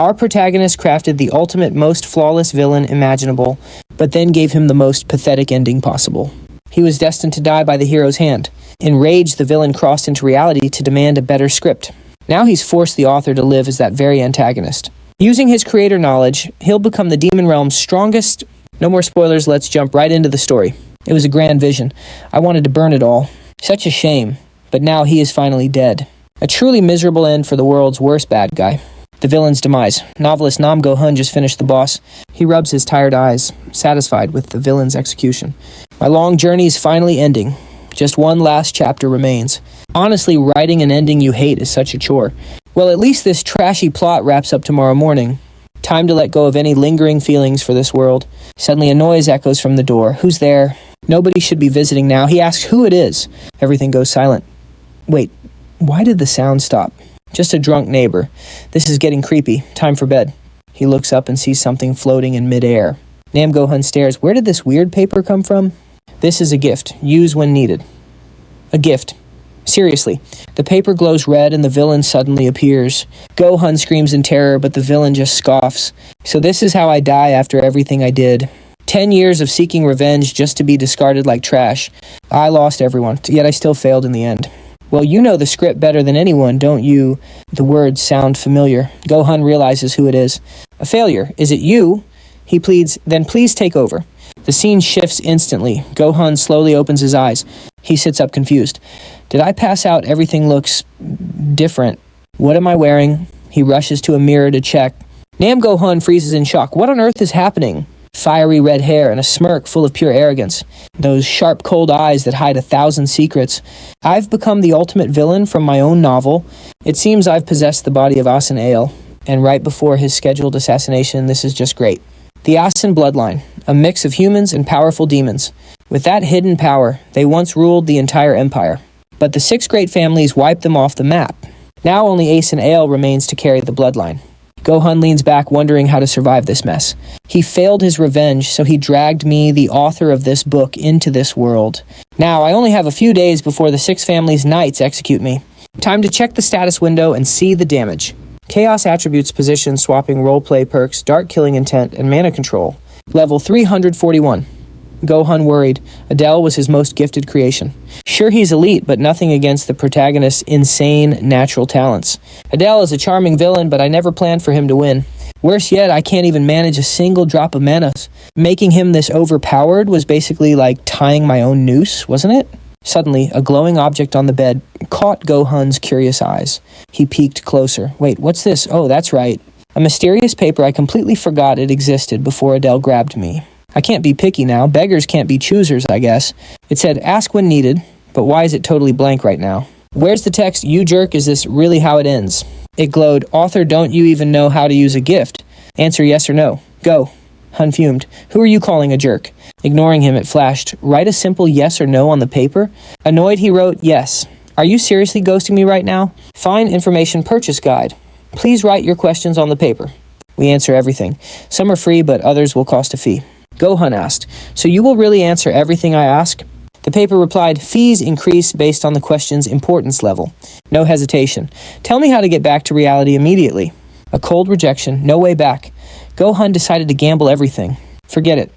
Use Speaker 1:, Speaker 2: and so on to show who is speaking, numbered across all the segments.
Speaker 1: Our protagonist crafted the ultimate, most flawless villain imaginable, but then gave him the most pathetic ending possible. He was destined to die by the hero's hand. Enraged, the villain crossed into reality to demand a better script. Now he's forced the author to live as that very antagonist. Using his creator knowledge, he'll become the demon realm's strongest... No more spoilers, let's jump right into the story. It was a grand vision. I wanted to burn it all. Such a shame. But now he is finally dead. A truly miserable end for the world's worst bad guy. The villain's demise. Novelist Nam Go Hun just finished The Boss. He rubs his tired eyes, satisfied with the villain's execution. My long journey is finally ending. Just one last chapter remains. Honestly, writing an ending you hate is such a chore. Well, at least this trashy plot wraps up tomorrow morning. Time to let go of any lingering feelings for this world. Suddenly a noise echoes from the door. Who's there? Nobody should be visiting now. He asks who it is. Everything goes silent. Wait, why did the sound stop? Just a drunk neighbor. This is getting creepy. Time for bed. He looks up and sees something floating in midair. Nam Go Hun stares. Where did this weird paper come from? This is a gift. Use when needed. A gift. Seriously. The paper glows red and the villain suddenly appears. Go Hun screams in terror, but the villain just scoffs. So this is how I die after everything I did. 10 years of seeking revenge just to be discarded like trash. I lost everyone, yet I still failed in the end. Well, you know the script better than anyone, don't you? The words sound familiar. Go Hun realizes who it is. A failure. Is it you? He pleads, then please take over. The scene shifts instantly. Go Hun slowly opens his eyes. He sits up confused. Did I pass out? Everything looks different. What am I wearing? He rushes to a mirror to check. Nam Go Hun freezes in shock. What on earth is happening? Fiery red hair and a smirk full of pure arrogance. Those sharp, cold eyes that hide 1,000 secrets. I've become the ultimate villain from my own novel. It seems I've possessed the body of Asen Ael. And right before his scheduled assassination, this is just great. The Asen bloodline, a mix of humans and powerful demons. With that hidden power, they once ruled the entire empire. But the 6 great families wiped them off the map. Now only Asen Ael remains to carry the bloodline. Go Hun leans back, wondering how to survive this mess. He failed his revenge, so he dragged me, the author of this book, into this world. Now, I only have a few days before the 6 families' knights execute me. Time to check the status window and see the damage. Chaos attributes, position, swapping, roleplay perks, dark killing intent, and mana control. Level 341. Go Hun worried. Adele was his most gifted creation. Sure, he's elite, but nothing against the protagonist's insane natural talents. Adele is a charming villain, but I never planned for him to win. Worse yet, I can't even manage a single drop of mana. Making him this overpowered was basically like tying my own noose, wasn't it? Suddenly, a glowing object on the bed caught Go Hun's curious eyes. He peeked closer. Wait, what's this? Oh, that's right. A mysterious paper I completely forgot it existed before Adele grabbed me. I can't be picky now. Beggars can't be choosers, I guess. It said, ask when needed, but why is it totally blank right now? Where's the text, you jerk, is this really how it ends? It glowed, author, don't you even know how to use a gift? Answer yes or no. Go. Hun fumed. Who are you calling a jerk? Ignoring him, it flashed. Write a simple yes or no on the paper? Annoyed, he wrote, yes. Are you seriously ghosting me right now? Fine information purchase guide. Please write your questions on the paper. We answer everything. Some are free, but others will cost a fee. Go Hun asked, so you will really answer everything I ask? The paper replied, fees increase based on the question's importance level. No hesitation. Tell me how to get back to reality immediately. A cold rejection, no way back. Go Hun decided to gamble everything. Forget it.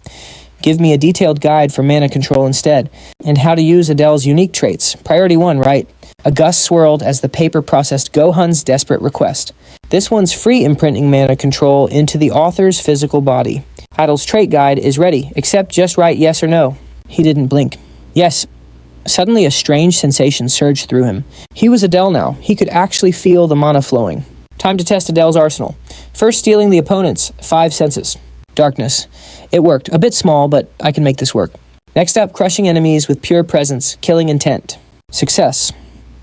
Speaker 1: Give me a detailed guide for mana control instead, and how to use Adele's unique traits. Priority 1, right? A gust swirled as the paper processed Go Hun's desperate request. This one's free imprinting mana control into the author's physical body. Adele's trait guide is ready, except just write yes or no. He didn't blink. Yes. Suddenly a strange sensation surged through him. He was Adele now. He could actually feel the mana flowing. Time to test Adele's arsenal. First, stealing the opponent's 5 senses. Darkness. It worked. A bit small, but I can make this work. Next up, crushing enemies with pure presence, killing intent. Success.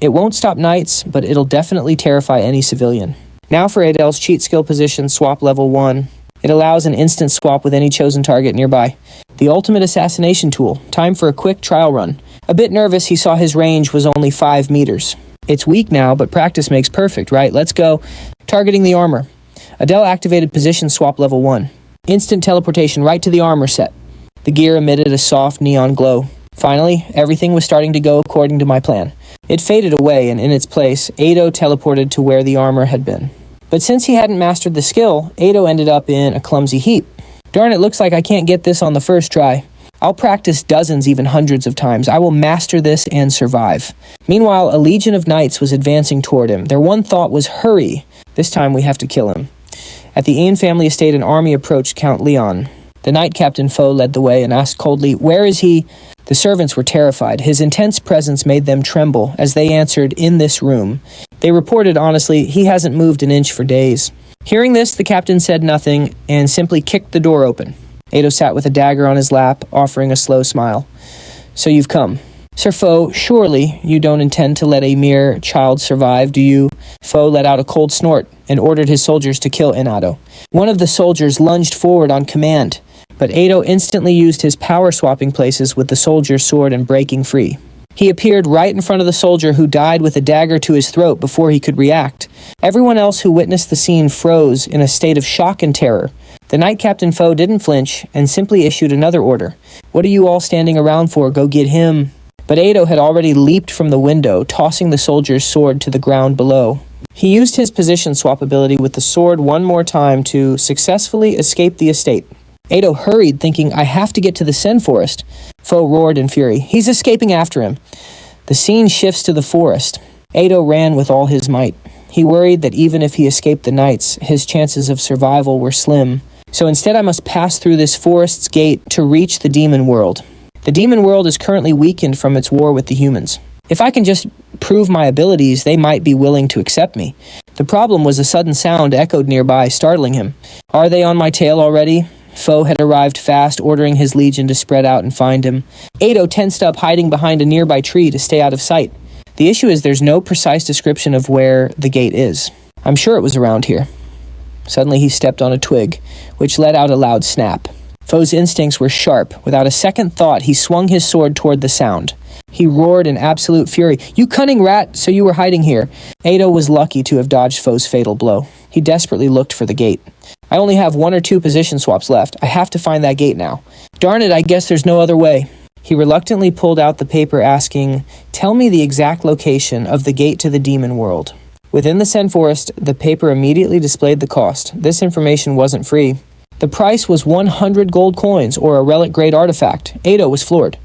Speaker 1: It won't stop knights, but it'll definitely terrify any civilian. Now for Adele's cheat skill position, swap level 1. It allows an instant swap with any chosen target nearby. The ultimate assassination tool. Time for a quick trial run. A bit nervous, he saw his range was only 5 meters. It's weak now, but practice makes perfect, right? Let's go. Targeting the armor. Adele activated position swap level 1. Instant teleportation right to the armor set. The gear emitted a soft neon glow. Finally, everything was starting to go according to my plan. It faded away, and in its place, Ado teleported to where the armor had been. But since he hadn't mastered the skill, Ado ended up in a clumsy heap. Darn, it looks like I can't get this on the first try. I'll practice dozens, even hundreds of times. I will master this and survive. Meanwhile, a legion of knights was advancing toward him. Their one thought was, hurry. This time we have to kill him. At the Aen family estate, an army approached Count Leon. The knight captain Foe led the way and asked coldly, where is he? The servants were terrified. His intense presence made them tremble as they answered, in this room. They reported honestly, he hasn't moved an inch for days. Hearing this, the captain said nothing and simply kicked the door open. Ado sat with a dagger on his lap, offering a slow smile. So you've come. Sir Foe, surely you don't intend to let a mere child survive, do you? Foe let out a cold snort and ordered his soldiers to kill Ado. One of the soldiers lunged forward on command, but Ado instantly used his power swapping places with the soldier's sword and breaking free. He appeared right in front of the soldier who died with a dagger to his throat before he could react. Everyone else who witnessed the scene froze in a state of shock and terror. The knight captain Foe didn't flinch and simply issued another order. What are you all standing around for? Go get him. But Ado had already leaped from the window, tossing the soldier's sword to the ground below. He used his position swap ability with the sword one more time to successfully escape the estate. Ado hurried, thinking, I have to get to the Sen Forest. Foe roared in fury. He's escaping after him. The scene shifts to the forest. Ado ran with all his might. He worried that even if he escaped the knights, his chances of survival were slim. So instead I must pass through this forest's gate to reach the demon world. The demon world is currently weakened from its war with the humans. If I can just prove my abilities, they might be willing to accept me. The problem was a sudden sound echoed nearby, startling him. Are they on my tail already? Foe had arrived fast, ordering his legion to spread out and find him. Ado tensed up, hiding behind a nearby tree to stay out of sight. The issue is there's no precise description of where the gate is. I'm sure it was around here. Suddenly he stepped on a twig, which let out a loud snap. Foe's instincts were sharp. Without a second thought, he swung his sword toward the sound. He roared in absolute fury. You cunning rat, so you were hiding here. Ado was lucky to have dodged Foe's fatal blow. He desperately looked for the gate. I only have 1 or 2 position swaps left. I have to find that gate now. Darn it, I guess there's no other way. He reluctantly pulled out the paper asking, tell me the exact location of the gate to the demon world. Within the Sen Forest, the paper immediately displayed the cost. This information wasn't free. The price was 100 gold coins, or a relic-grade artifact. Ado was floored.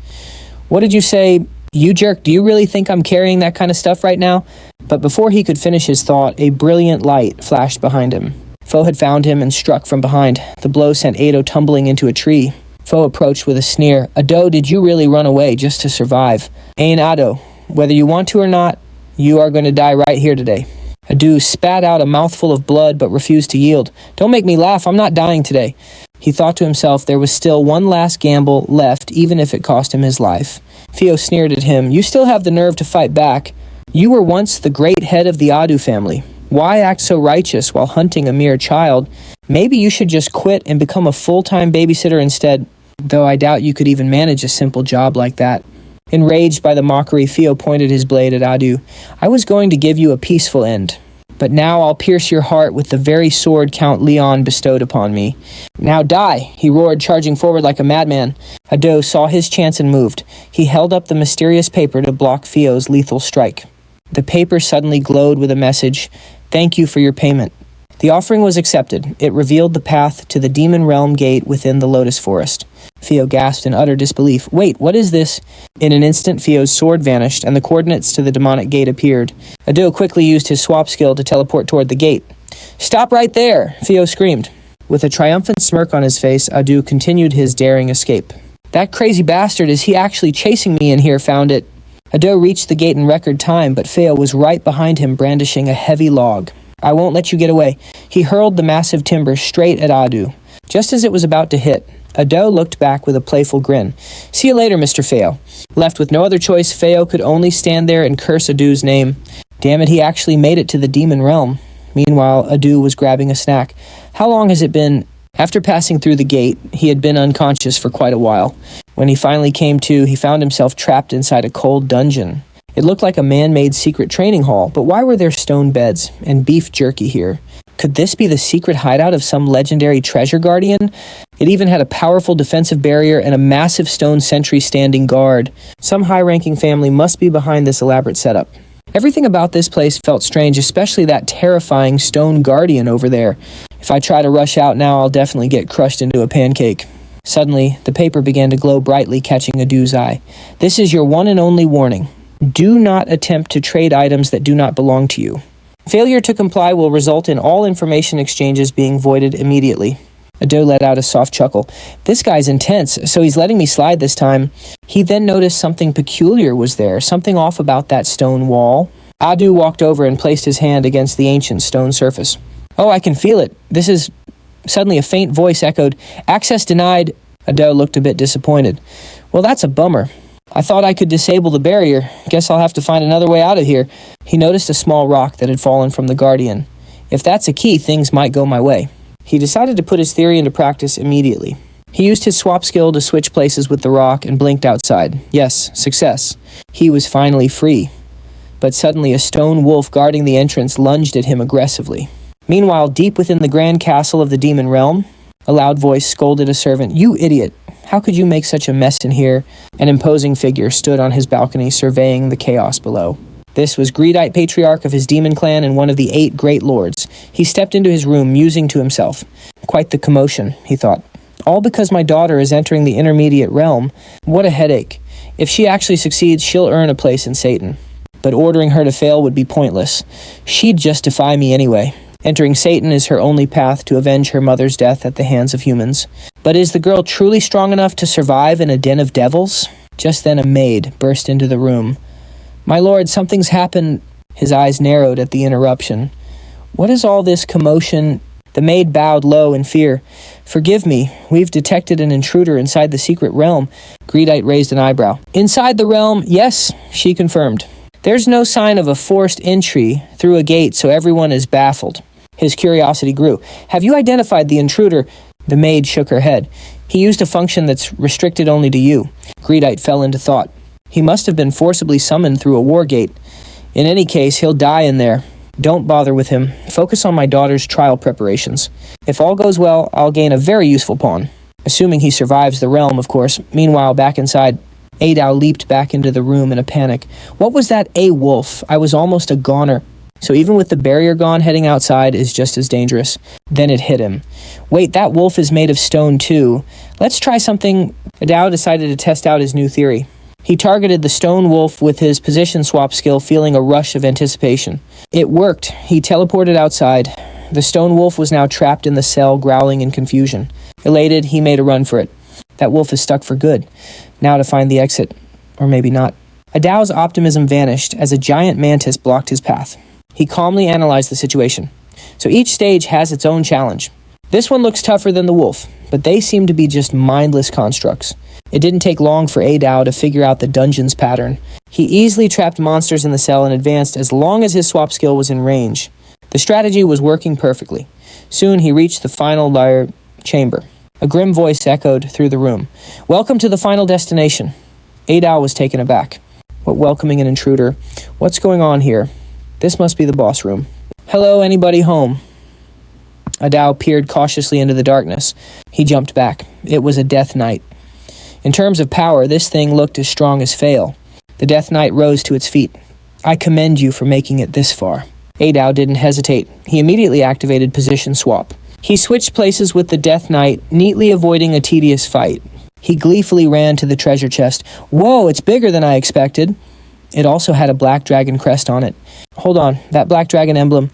Speaker 1: What did you say? You jerk, do you really think I'm carrying that kind of stuff right now? But before he could finish his thought, a brilliant light flashed behind him. Foe had found him and struck from behind. The blow sent Ado tumbling into a tree. Foe approached with a sneer. Ado, did you really run away just to survive? Aen Ado, whether you want to or not, you are going to die right here today. Ado spat out a mouthful of blood but refused to yield. Don't make me laugh, I'm not dying today. He thought to himself there was still one last gamble left, even if it cost him his life. Theo sneered at him. You still have the nerve to fight back. You were once the great head of the Adu family. Why act so righteous while hunting a mere child? Maybe you should just quit and become a full-time babysitter instead, though I doubt you could even manage a simple job like that. Enraged by the mockery, Theo pointed his blade at Adu. I was going to give you a peaceful end, but now I'll pierce your heart with the very sword Count Leon bestowed upon me. Now die, he roared, charging forward like a madman. Ado saw his chance and moved. He held up the mysterious paper to block Theo's lethal strike. The paper suddenly glowed with a message. Thank you for your payment. The offering was accepted. It revealed the path to the demon realm gate within the Lotus Forest. Theo gasped in utter disbelief. Wait, what is this? In an instant, Theo's sword vanished, and the coordinates to the demonic gate appeared. Ado quickly used his swap skill to teleport toward the gate. Stop right there! Theo screamed. With a triumphant smirk on his face, Ado continued his daring escape. That crazy bastard, is he actually chasing me in here, found it. Ado reached the gate in record time, but Theo was right behind him, brandishing a heavy log. I won't let you get away. He hurled the massive timber straight at Ado. Just as it was about to hit, Ado looked back with a playful grin. See you later, Mr. Feo. Left with no other choice, Feo could only stand there and curse Adu's name. Damn it, he actually made it to the demon realm. Meanwhile, Ado was grabbing a snack. How long has it been? After passing through the gate, he had been unconscious for quite a while. When he finally came to, he found himself trapped inside a cold dungeon. It looked like a man-made secret training hall, but why were there stone beds and beef jerky here? Could this be the secret hideout of some legendary treasure guardian? It even had a powerful defensive barrier and a massive stone sentry standing guard. Some high-ranking family must be behind this elaborate setup. Everything about this place felt strange, especially that terrifying stone guardian over there. If I try to rush out now, I'll definitely get crushed into a pancake. Suddenly, the paper began to glow brightly, catching Adu's eye. This is your one and only warning. Do not attempt to trade items that do not belong to you. Failure to comply will result in all information exchanges being voided immediately. Ado let out a soft chuckle. This guy's intense, so he's letting me slide this time. He then noticed something peculiar was there, something off about that stone wall. Adu walked over and placed his hand against the ancient stone surface. Oh, I can feel it. This is... Suddenly a faint voice echoed, "Access denied." Ado looked a bit disappointed. Well, that's a bummer. I thought I could disable the barrier. Guess I'll have to find another way out of here. He noticed a small rock that had fallen from the guardian. If that's a key, things might go my way. He decided to put his theory into practice immediately. He used his swap skill to switch places with the rock and blinked outside. Yes, success. He was finally free. But suddenly a stone wolf guarding the entrance lunged at him aggressively. Meanwhile, deep within the grand castle of the demon realm, a loud voice scolded a servant. "You idiot! How could you make such a mess in here?" An imposing figure stood on his balcony surveying the chaos below. This was Greedite patriarch of his demon clan and one of the 8 great lords. He stepped into his room, musing to himself. Quite the commotion, he thought. All because my daughter is entering the intermediate realm. What a headache. If she actually succeeds, she'll earn a place in Satan. But ordering her to fail would be pointless. She'd just defy me anyway. Entering Satan is her only path to avenge her mother's death at the hands of humans. But is the girl truly strong enough to survive in a den of devils? Just then a maid burst into the room. "My lord, something's happened." His eyes narrowed at the interruption. "What is all this commotion?" The maid bowed low in fear. "Forgive me, we've detected an intruder inside the secret realm." Greedite raised an eyebrow. "Inside the realm? Yes," she confirmed. "There's no sign of a forced entry through a gate, so everyone is baffled." His curiosity grew. "Have you identified the intruder?" The maid shook her head. "He used a function that's restricted only to you." Greedite fell into thought. He must have been forcibly summoned through a war gate. In any case, he'll die in there. Don't bother with him. Focus on my daughter's trial preparations. If all goes well, I'll gain a very useful pawn. Assuming he survives the realm, of course. Meanwhile, back inside, Adao leaped back into the room in a panic. What was that wolf? I was almost a goner. So even with the barrier gone, heading outside is just as dangerous. Then it hit him. Wait, that wolf is made of stone too. Let's try something. Adao decided to test out his new theory. He targeted the stone wolf with his position swap skill, feeling a rush of anticipation. It worked. He teleported outside. The stone wolf was now trapped in the cell, growling in confusion. Elated, he made a run for it. That wolf is stuck for good. Now to find the exit. Or maybe not. Adao's optimism vanished as a giant mantis blocked his path. He calmly analyzed the situation. So each stage has its own challenge. This one looks tougher than the wolf, but they seem to be just mindless constructs. It didn't take long for Adao to figure out the dungeon's pattern. He easily trapped monsters in the cell and advanced as long as his swap skill was in range. The strategy was working perfectly. Soon he reached the final lair chamber. A grim voice echoed through the room. "Welcome to the final destination." Adao was taken aback. What welcoming an intruder. What's going on here? This must be the boss room. "Hello, anybody home?" Adao peered cautiously into the darkness. He jumped back. It was a Death Knight. In terms of power, this thing looked as strong as Fail. The Death Knight rose to its feet. "I commend you for making it this far." Adao didn't hesitate. He immediately activated position swap. He switched places with the Death Knight, neatly avoiding a tedious fight. He gleefully ran to the treasure chest. "Whoa, it's bigger than I expected." It also had a black dragon crest on it. "Hold on, that black dragon emblem.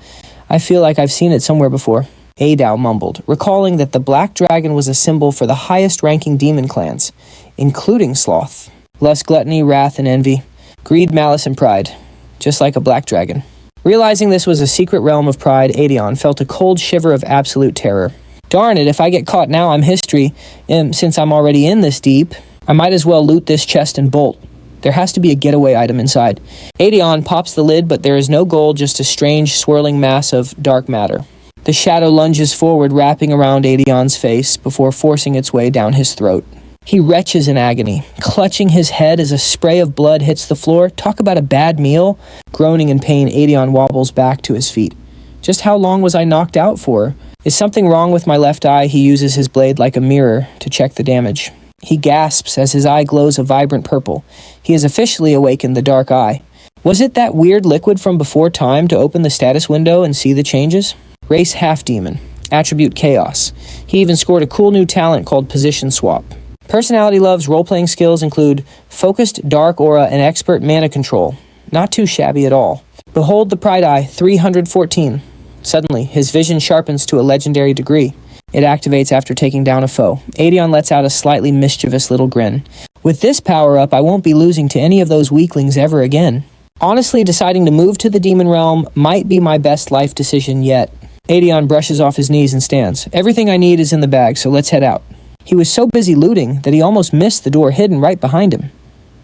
Speaker 1: I feel like I've seen it somewhere before." Adao mumbled, recalling that the black dragon was a symbol for the highest-ranking demon clans, including sloth. Lust, gluttony, wrath, and envy. Greed, malice, and pride. Just like a black dragon. Realizing this was a secret realm of pride, Adeon felt a cold shiver of absolute terror. Darn it, if I get caught now, I'm history. Since I'm already in this deep, I might as well loot this chest and bolt. There has to be a getaway item inside. Adeon pops the lid, but there is no gold, just a strange, swirling mass of dark matter. The shadow lunges forward, wrapping around Adeon's face before forcing its way down his throat. He retches in agony, clutching his head as a spray of blood hits the floor. Talk about a bad meal. Groaning in pain, Adeon wobbles back to his feet. Just how long was I knocked out for? Is something wrong with my left eye? He uses his blade like a mirror to check the damage. He gasps as his eye glows a vibrant purple. He has officially awakened the dark eye. Was it that weird liquid from before time to open the status window and see the changes? Race half-demon. Attribute chaos. He even scored a cool new talent called position swap. Personality loves role-playing skills include focused dark aura and expert mana control. Not too shabby at all. Behold the Pride Eye 314. Suddenly, his vision sharpens to a legendary degree. It activates after taking down a foe. Aedion lets out a slightly mischievous little grin. With this power-up, I won't be losing to any of those weaklings ever again. Honestly, deciding to move to the demon realm might be my best life decision yet. Aedion brushes off his knees and stands. Everything I need is in the bag, so let's head out. He was so busy looting that he almost missed the door hidden right behind him.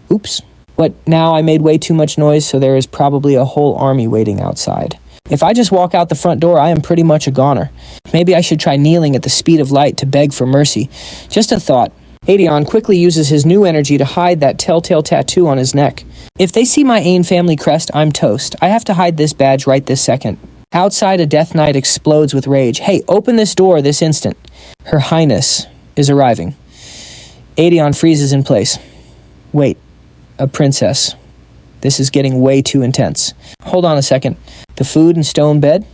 Speaker 1: Oops. What, now I made way too much noise, so there is probably a whole army waiting outside. If I just walk out the front door, I am pretty much a goner. Maybe I should try kneeling at the speed of light to beg for mercy. Just a thought. Aedion quickly uses his new energy to hide that telltale tattoo on his neck. If they see my Ain family crest, I'm toast. I have to hide this badge right this second. Outside, a Death Knight explodes with rage. Hey, open this door this instant. Her Highness is arriving. Aedion freezes in place. Wait, a princess. This is getting way too intense. Hold on a second. The food and stone bed?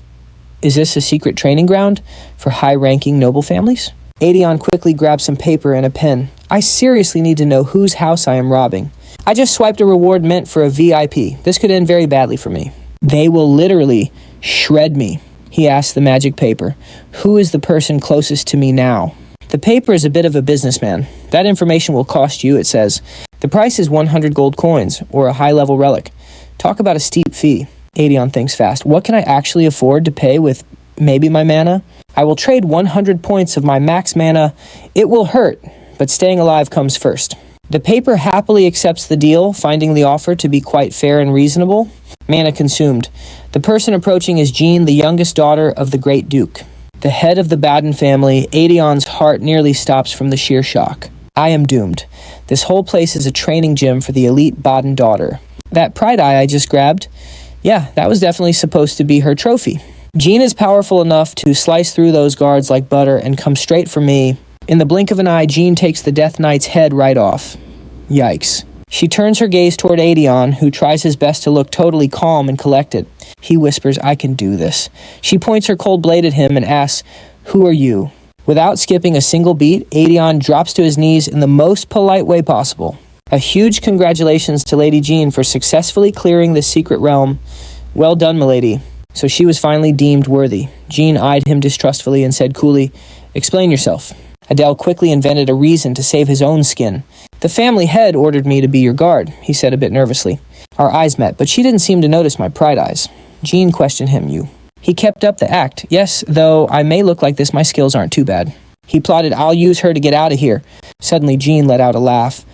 Speaker 1: Is this a secret training ground for high-ranking noble families? Aedion quickly grabs some paper and a pen. I seriously need to know whose house I am robbing. I just swiped a reward meant for a VIP. This could end very badly for me. They will literally shred me. He asked the magic paper. Who is the person closest to me now? The paper is a bit of a businessman. That information will cost you, it says. The price is 100 gold coins, or a high-level relic. Talk about a steep fee. Aedion thinks fast. What can I actually afford to pay with maybe my mana? I will trade 100 points of my max mana. It will hurt, but staying alive comes first. The paper happily accepts the deal, finding the offer to be quite fair and reasonable. Mana consumed. The person approaching is Jean, the youngest daughter of the Great Duke. The head of the Baden family. Aedion's heart nearly stops from the sheer shock. I am doomed. This whole place is a training gym for the elite Baden daughter. That Pride Eye I just grabbed, yeah, that was definitely supposed to be her trophy. Jean is powerful enough to slice through those guards like butter and come straight for me. In the blink of an eye, Jean takes the Death Knight's head right off. Yikes. She turns her gaze toward Aedion, who tries his best to look totally calm and collected. He whispers, I can do this. She points her cold blade at him and asks, who are you? Without skipping a single beat, Aedion drops to his knees in the most polite way possible. A huge congratulations to Lady Jean for successfully clearing the secret realm. Well done, milady. So she was finally deemed worthy. Jean eyed him distrustfully and said coolly, explain yourself. Adele quickly invented a reason to save his own skin. The family head ordered me to be your guard, he said a bit nervously. Our eyes met, but she didn't seem to notice my pride eyes. Jean questioned him, you. He kept up the act. Yes, though I may look like this, my skills aren't too bad. He plotted, I'll use her to get out of here. Suddenly, Jean let out a laugh.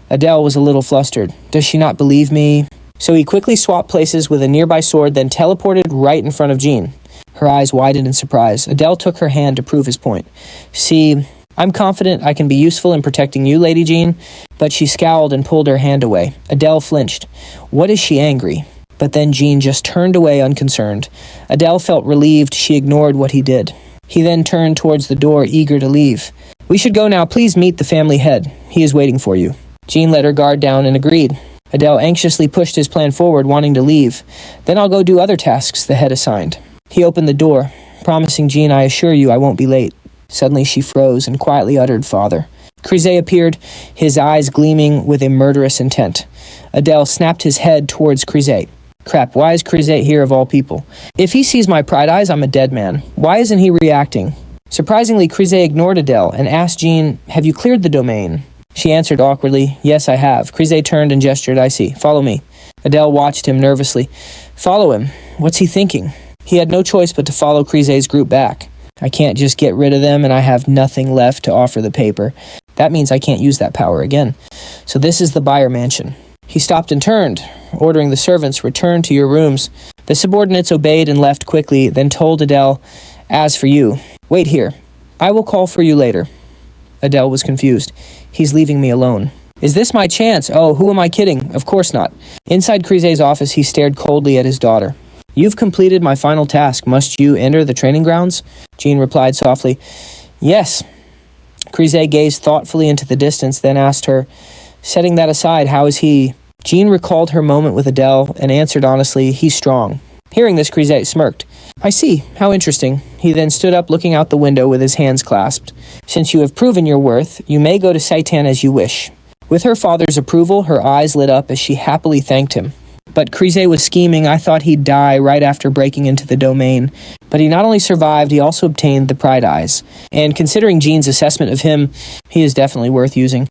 Speaker 1: Adele was a little flustered. Does she not believe me? So he quickly swapped places with a nearby sword, then teleported right in front of Jean. Her eyes widened in surprise. Adele took her hand to prove his point. See, I'm confident I can be useful in protecting you, Lady Jean, but she scowled and pulled her hand away. Adele flinched. What is she angry? But then Jean just turned away unconcerned. Adele felt relieved she ignored what he did. He then turned towards the door, eager to leave. We should go now. Please meet the family head. He is waiting for you. Jean let her guard down and agreed. Adele anxiously pushed his plan forward, wanting to leave. Then I'll go do other tasks the head assigned. He opened the door, promising Jean, I assure you I won't be late. Suddenly she froze and quietly uttered, Father. Crise appeared, his eyes gleaming with a murderous intent. Adele snapped his head towards Crise. Crap, why is Crise here of all people? If he sees my pride eyes, I'm a dead man. Why isn't he reacting? Surprisingly, Crise ignored Adele and asked Jean, have you cleared the domain? She answered awkwardly, yes, I have. Crise turned and gestured, I see. Follow me. Adele watched him nervously. Follow him? What's he thinking? He had no choice but to follow Crise's group back. I can't just get rid of them and I have nothing left to offer the paper. That means I can't use that power again. So this is the buyer mansion. He stopped and turned, ordering the servants, return to your rooms. The subordinates obeyed and left quickly, then told Adele, as for you, wait here. I will call for you later. Adele was confused. He's leaving me alone. Is this my chance? Oh, who am I kidding? Of course not. Inside Crise's office, he stared coldly at his daughter. You've completed my final task. Must you enter the training grounds? Jean replied softly. Yes. Crise gazed thoughtfully into the distance, then asked her, setting that aside, how is he? Jean recalled her moment with Adele and answered honestly, "He's strong." Hearing this, Crise smirked. "I see. How interesting." He then stood up, looking out the window with his hands clasped. "Since you have proven your worth, you may go to Saitan as you wish." With her father's approval, her eyes lit up as she happily thanked him. But Crise was scheming. I thought he'd die right after breaking into the domain. But he not only survived, he also obtained the Pride Eyes. And considering Jean's assessment of him, he is definitely worth using.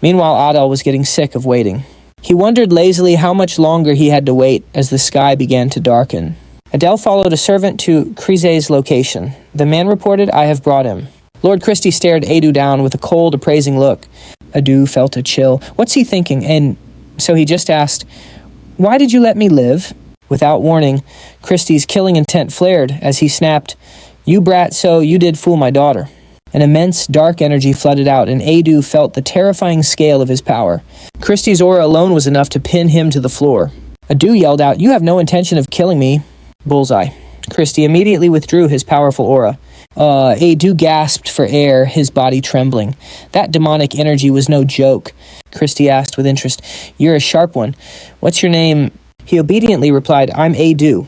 Speaker 1: Meanwhile, Adel was getting sick of waiting. He wondered lazily how much longer he had to wait as the sky began to darken. Adele followed a servant to Crise's location. The man reported, "I have brought him." Lord Christie stared Adu down with a cold, appraising look. Adu felt a chill. What's he thinking? And so he just asked, "Why did you let me live?" Without warning, Christie's killing intent flared as he snapped, "You brat, so you did fool my daughter." An immense, dark energy flooded out, and Adu felt the terrifying scale of his power. Christie's aura alone was enough to pin him to the floor. Adu yelled out, "You have no intention of killing me." Bullseye. Christie immediately withdrew his powerful aura. Adu gasped for air, his body trembling. That demonic energy was no joke. Christie asked with interest, "You're a sharp one. What's your name?" He obediently replied, "I'm Adu."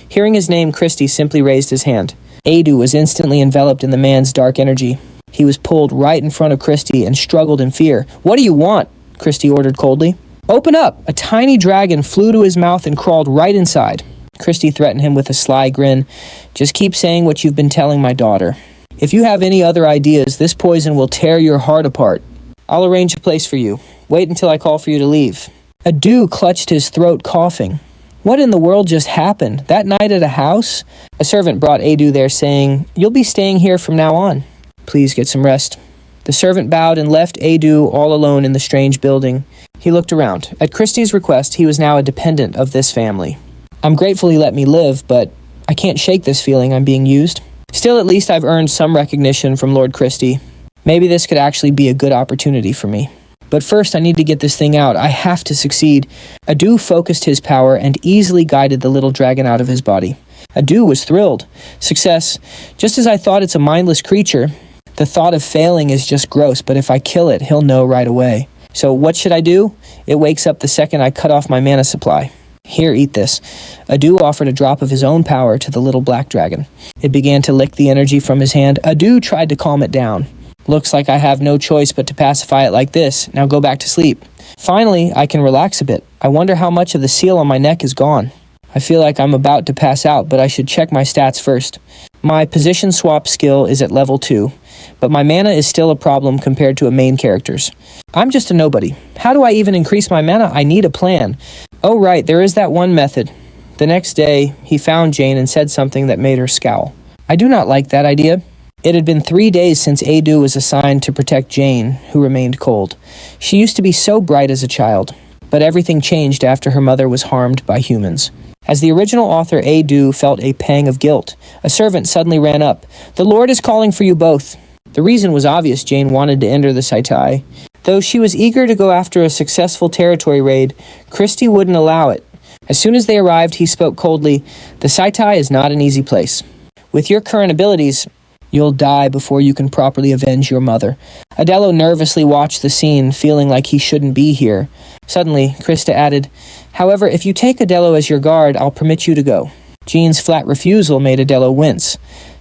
Speaker 1: Hearing his name, Christie simply raised his hand. Adu was instantly enveloped in the man's dark energy. He was pulled right in front of Christie and struggled in fear. "What do you want?" Christie ordered coldly. "Open up!" A tiny dragon flew to his mouth and crawled right inside. Christie threatened him with a sly grin. "Just keep saying what you've been telling my daughter. If you have any other ideas, this poison will tear your heart apart. I'll arrange a place for you. Wait until I call for you to leave." Adu clutched his throat, coughing. What in the world just happened? That night at a house? A servant brought Adu there, saying, "You'll be staying here from now on. Please get some rest." The servant bowed and left Adu all alone in the strange building. He looked around. At Christie's request, he was now a dependent of this family. "I'm grateful he let me live, but I can't shake this feeling I'm being used. Still, at least I've earned some recognition from Lord Christie. Maybe this could actually be a good opportunity for me. But first, I need to get this thing out. I have to succeed." Adu focused his power and easily guided the little dragon out of his body. Adu was thrilled. Success. Just as I thought, it's a mindless creature. The thought of failing is just gross, but if I kill it, he'll know right away. So what should I do? It wakes up the second I cut off my mana supply. Here, eat this. Adu offered a drop of his own power to the little black dragon. It began to lick the energy from his hand. Adu tried to calm it down. "Looks like I have no choice but to pacify it like this. Now go back to sleep." Finally, I can relax a bit. I wonder how much of the seal on my neck is gone. I feel like I'm about to pass out, but I should check my stats first. My position swap skill is at level 2, but my mana is still a problem compared to a main character's. I'm just a nobody. How do I even increase my mana? I need a plan. Oh right, there is that one method. The next day, he found Jane and said something that made her scowl. I do not like that idea. It had been 3 days since Adu was assigned to protect Jane, who remained cold. She used to be so bright as a child, but everything changed after her mother was harmed by humans. As the original author, Adu felt a pang of guilt. A servant suddenly ran up. "The Lord is calling for you both." The reason was obvious. Jane wanted to enter the Saitai. Though she was eager to go after a successful territory raid, Christie wouldn't allow it. As soon as they arrived, he spoke coldly. "The Saitai is not an easy place. With your current abilities, you'll die before you can properly avenge your mother." Adello nervously watched the scene, feeling like he shouldn't be here. Suddenly, Krista added, "However, if you take Adello as your guard, I'll permit you to go." Jean's flat refusal made Adello wince.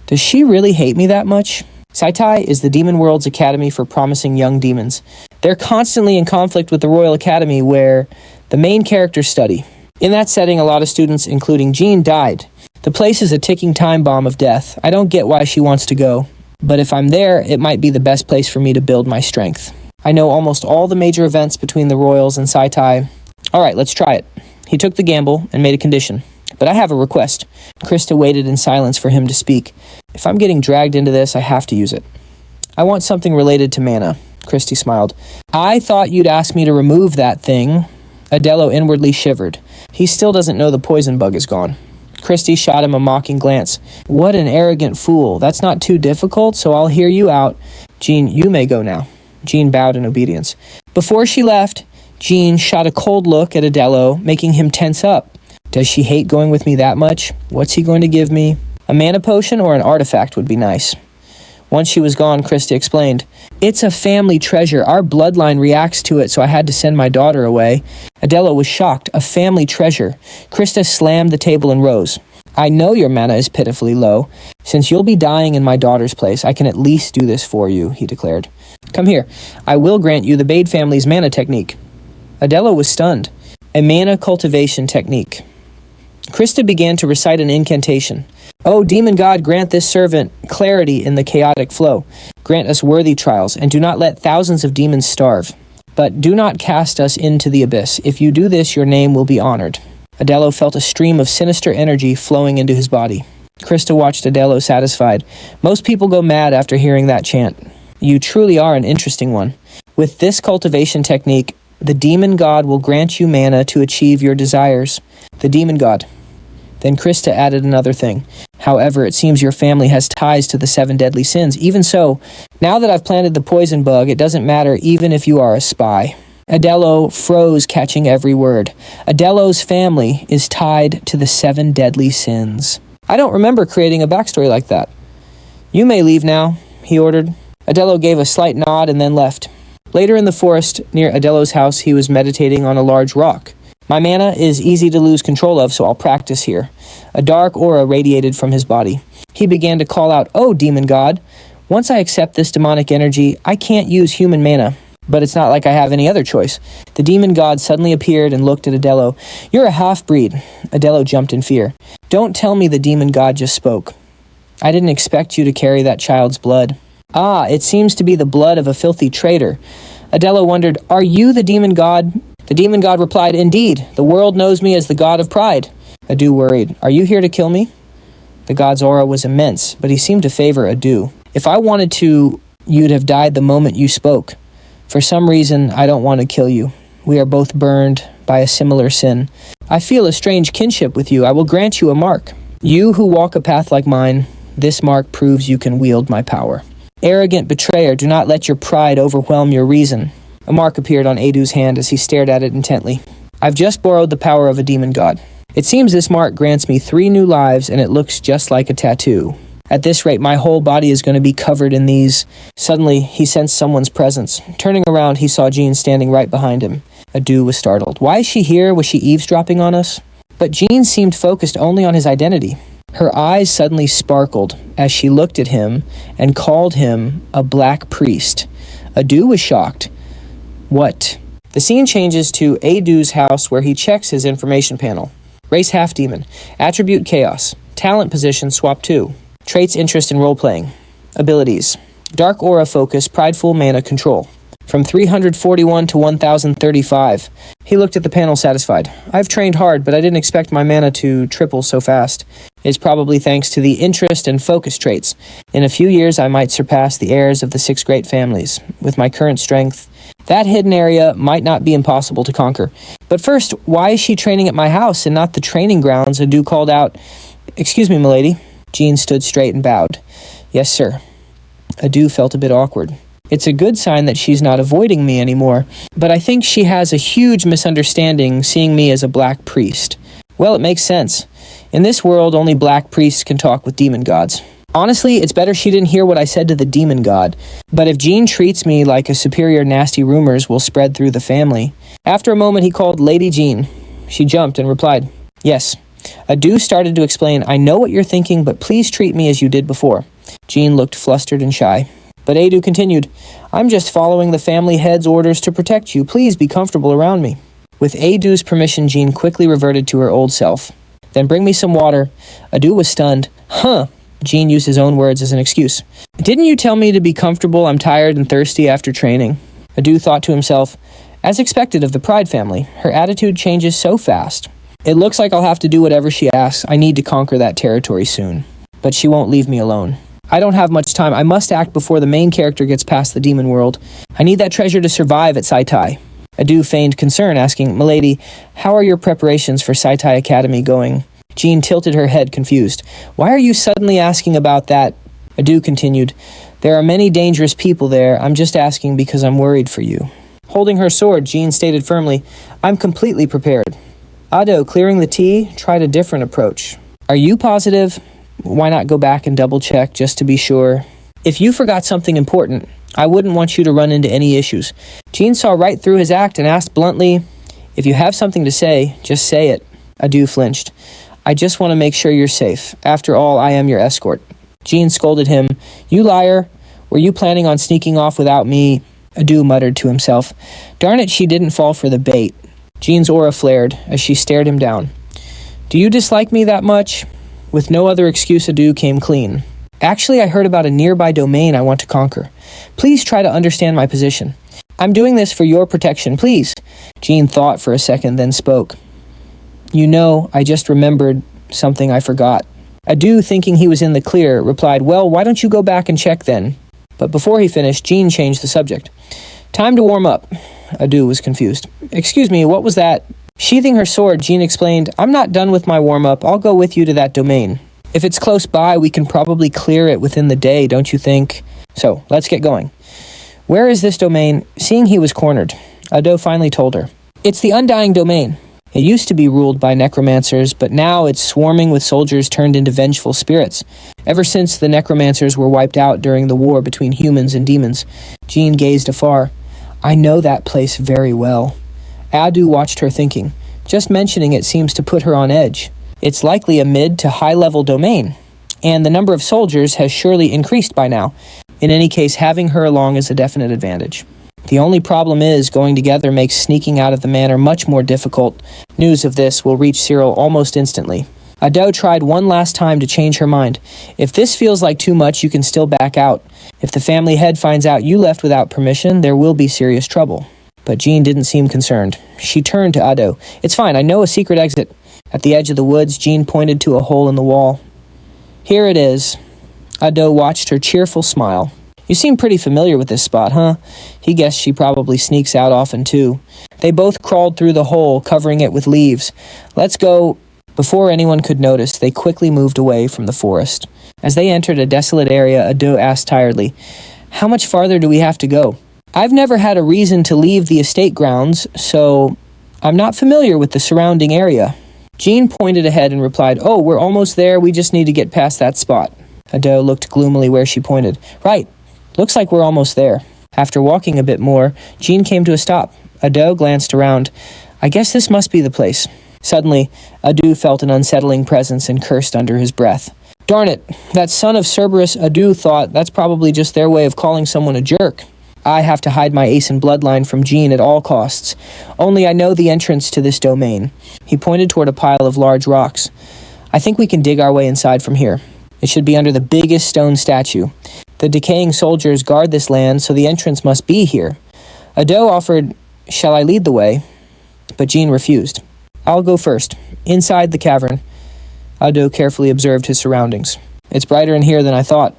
Speaker 1: Does she really hate me that much? Saitai is the Demon World's academy for promising young demons. They're constantly in conflict with the Royal Academy, where the main characters study. In that setting, a lot of students, including Jean, died. The place is a ticking time bomb of death. I don't get why she wants to go. But if I'm there, it might be the best place for me to build my strength. I know almost all the major events between the Royals and Saitai. All right, let's try it. He took the gamble and made a condition. But I have a request. Krista waited in silence for him to speak. If I'm getting dragged into this, I have to use it. I want something related to mana. Christie smiled. I thought you'd ask me to remove that thing. Adello inwardly shivered. He still doesn't know the poison bug is gone. Christie shot him a mocking glance. What an arrogant fool. That's not too difficult, so I'll hear you out. Jean, you may go now. Jean bowed in obedience. Before she left, Jean shot a cold look at Adello, making him tense up. Does she hate going with me that much? What's he going to give me? A mana potion or an artifact would be nice. Once she was gone, Krista explained, "It's a family treasure. Our bloodline reacts to it, so I had to send my daughter away." Adela was shocked. A family treasure. Krista slammed the table and rose. "I know your mana is pitifully low. Since you'll be dying in my daughter's place, I can at least do this for you," he declared. "Come here. I will grant you the Bade family's mana technique." Adela was stunned. A mana cultivation technique. Krista began to recite an incantation. "O demon god, grant this servant clarity in the chaotic flow. Grant us worthy trials, and do not let thousands of demons starve. But do not cast us into the abyss. If you do this, your name will be honored." Adelo felt a stream of sinister energy flowing into his body. Krista watched Adelo satisfied. Most people go mad after hearing that chant. You truly are an interesting one. With this cultivation technique, the demon god will grant you mana to achieve your desires. The demon god. Then Krista added another thing. "However, it seems your family has ties to the 7 deadly sins. Even so, now that I've planted the poison bug, it doesn't matter even if you are a spy." Adelo froze, catching every word. Adelo's family is tied to the 7 deadly sins. "I don't remember creating a backstory like that." "You may leave now," he ordered. Adelo gave a slight nod and then left. Later in the forest near Adelo's house, he was meditating on a large rock. "My mana is easy to lose control of, so I'll practice here." A dark aura radiated from his body. He began to call out, "Oh, demon god, once I accept this demonic energy, I can't use human mana. But it's not like I have any other choice." The demon god suddenly appeared and looked at Adelo. "You're a half-breed." Adelo jumped in fear. "Don't tell me the demon god just spoke. I didn't expect you to carry that child's blood." "Ah, it seems to be the blood of a filthy traitor." Adelo wondered, "Are you the demon god?" The demon god replied, "Indeed, the world knows me as the god of pride." Adu worried, "Are you here to kill me?" The god's aura was immense, but he seemed to favor Adu. "If I wanted to, you'd have died the moment you spoke. For some reason, I don't want to kill you. We are both burned by a similar sin. I feel a strange kinship with you. I will grant you a mark. You who walk a path like mine, this mark proves you can wield my power. Arrogant betrayer, do not let your pride overwhelm your reason." A mark appeared on Adu's hand as he stared at it intently. "I've just borrowed the power of a demon god. It seems this mark grants me 3 new lives, and it looks just like a tattoo. At this rate, my whole body is going to be covered in these." Suddenly, he sensed someone's presence. Turning around, he saw Jean standing right behind him. Adu was startled. "Why is she here? Was she eavesdropping on us?" But Jean seemed focused only on his identity. Her eyes suddenly sparkled as she looked at him and called him a black priest. Adu was shocked. "What?" The scene changes to Adu's house where he checks his information panel. Race half-demon. Attribute chaos. Talent position swap 2. Traits interest in role-playing. Abilities. Dark aura focus, prideful mana control. From 341 to 1035. He looked at the panel satisfied. "I've trained hard, but I didn't expect my mana to triple so fast. It's probably thanks to the interest and focus traits. In a few years, I might surpass the heirs of the 6 great families. With my current strength, that hidden area might not be impossible to conquer. But first, why is she training at my house and not the training grounds?" Adu called out. "Excuse me, milady." Jean stood straight and bowed. "Yes, sir." Adu felt a bit awkward. It's a good sign that she's not avoiding me anymore, but I think she has a huge misunderstanding seeing me as a black priest. Well, it makes sense. In this world, only black priests can talk with demon gods. Honestly, it's better she didn't hear what I said to the demon god. But if Jean treats me like a superior, nasty rumors will spread through the family. After a moment, he called Lady Jean. She jumped and replied, "Yes." Adu started to explain, "I know what you're thinking, but please treat me as you did before." Jean looked flustered and shy. But Adu continued, "I'm just following the family head's orders to protect you. Please be comfortable around me." With Adu's permission, Jean quickly reverted to her old self. "Then bring me some water." Adu was stunned. "Huh." Jean used his own words as an excuse. "Didn't you tell me to be comfortable? I'm tired and thirsty after training." Adu thought to himself, as expected of the Pride family, her attitude changes so fast. It looks like I'll have to do whatever she asks. I need to conquer that territory soon. But she won't leave me alone. I don't have much time. I must act before the main character gets past the demon world. I need that treasure to survive at Saitai. Adu feigned concern, asking, "Milady, how are your preparations for Saitai Academy going?" Jean tilted her head, confused. "Why are you suddenly asking about that?" Adu continued, "There are many dangerous people there. I'm just asking because I'm worried for you." Holding her sword, Jean stated firmly, "I'm completely prepared." Ado, clearing the tea, tried a different approach. "Are you positive? Why not go back and double-check just to be sure?" If you forgot something important, I wouldn't want you to run into any issues. Jean saw right through his act and asked bluntly, if you have something to say, just say it. Adu flinched. I just want to make sure you're safe. After all, I am your escort. Jean scolded him. You liar. Were you planning on sneaking off without me? Adu muttered to himself. Darn it, she didn't fall for the bait. Jean's aura flared as she stared him down. Do you dislike me that much? With no other excuse, Adu came clean. Actually, I heard about a nearby domain I want to conquer. Please try to understand my position. I'm doing this for your protection, please. Jean thought for a second, then spoke. You know, I just remembered something I forgot. Adu, thinking he was in the clear, replied, well, why don't you go back and check then? But before he finished, Jean changed the subject. Time to warm up. Adu was confused. Excuse me, what was that? Sheathing her sword, Jean explained, I'm not done with my warm-up. I'll go with you to that domain. If it's close by, we can probably clear it within the day, don't you think? So, let's get going. Where is this domain? Seeing he was cornered, Adu finally told her. It's the Undying Domain. It used to be ruled by necromancers, but now it's swarming with soldiers turned into vengeful spirits. Ever since the necromancers were wiped out during the war between humans and demons, Jean gazed afar. I know that place very well. Adu watched her thinking. Just mentioning it seems to put her on edge. It's likely a mid to high-level domain, and the number of soldiers has surely increased by now. In any case, having her along is a definite advantage. The only problem is, going together makes sneaking out of the manor much more difficult. News of this will reach Cyril almost instantly. Adu tried one last time to change her mind. If this feels like too much, you can still back out. If the family head finds out you left without permission, there will be serious trouble. But Jean didn't seem concerned. She turned to Adu. It's fine, I know a secret exit. At the edge of the woods, Jean pointed to a hole in the wall. Here it is. Adu watched her cheerful smile. You seem pretty familiar with this spot, huh? He guessed she probably sneaks out often, too. They both crawled through the hole, covering it with leaves. Let's go. Before anyone could notice, they quickly moved away from the forest. As they entered a desolate area, Adu asked tiredly, How much farther do we have to go? I've never had a reason to leave the estate grounds, so I'm not familiar with the surrounding area. Jean pointed ahead and replied, Oh, we're almost there. We just need to get past that spot. Adu looked gloomily where she pointed. Right. Looks like we're almost there. After walking a bit more, Jean came to a stop. Adu glanced around. I guess this must be the place. Suddenly, Adu felt an unsettling presence and cursed under his breath. Darn it, that son of Cerberus, Adu thought that's probably just their way of calling someone a jerk. I have to hide my Asen bloodline from Jean at all costs. Only I know the entrance to this domain. He pointed toward a pile of large rocks. I think we can dig our way inside from here. It should be under the biggest stone statue. The decaying soldiers guard this land, so the entrance must be here. Adu offered, Shall I lead the way? But Jean refused. I'll go first. Inside the cavern. Adu carefully observed his surroundings. It's brighter in here than I thought.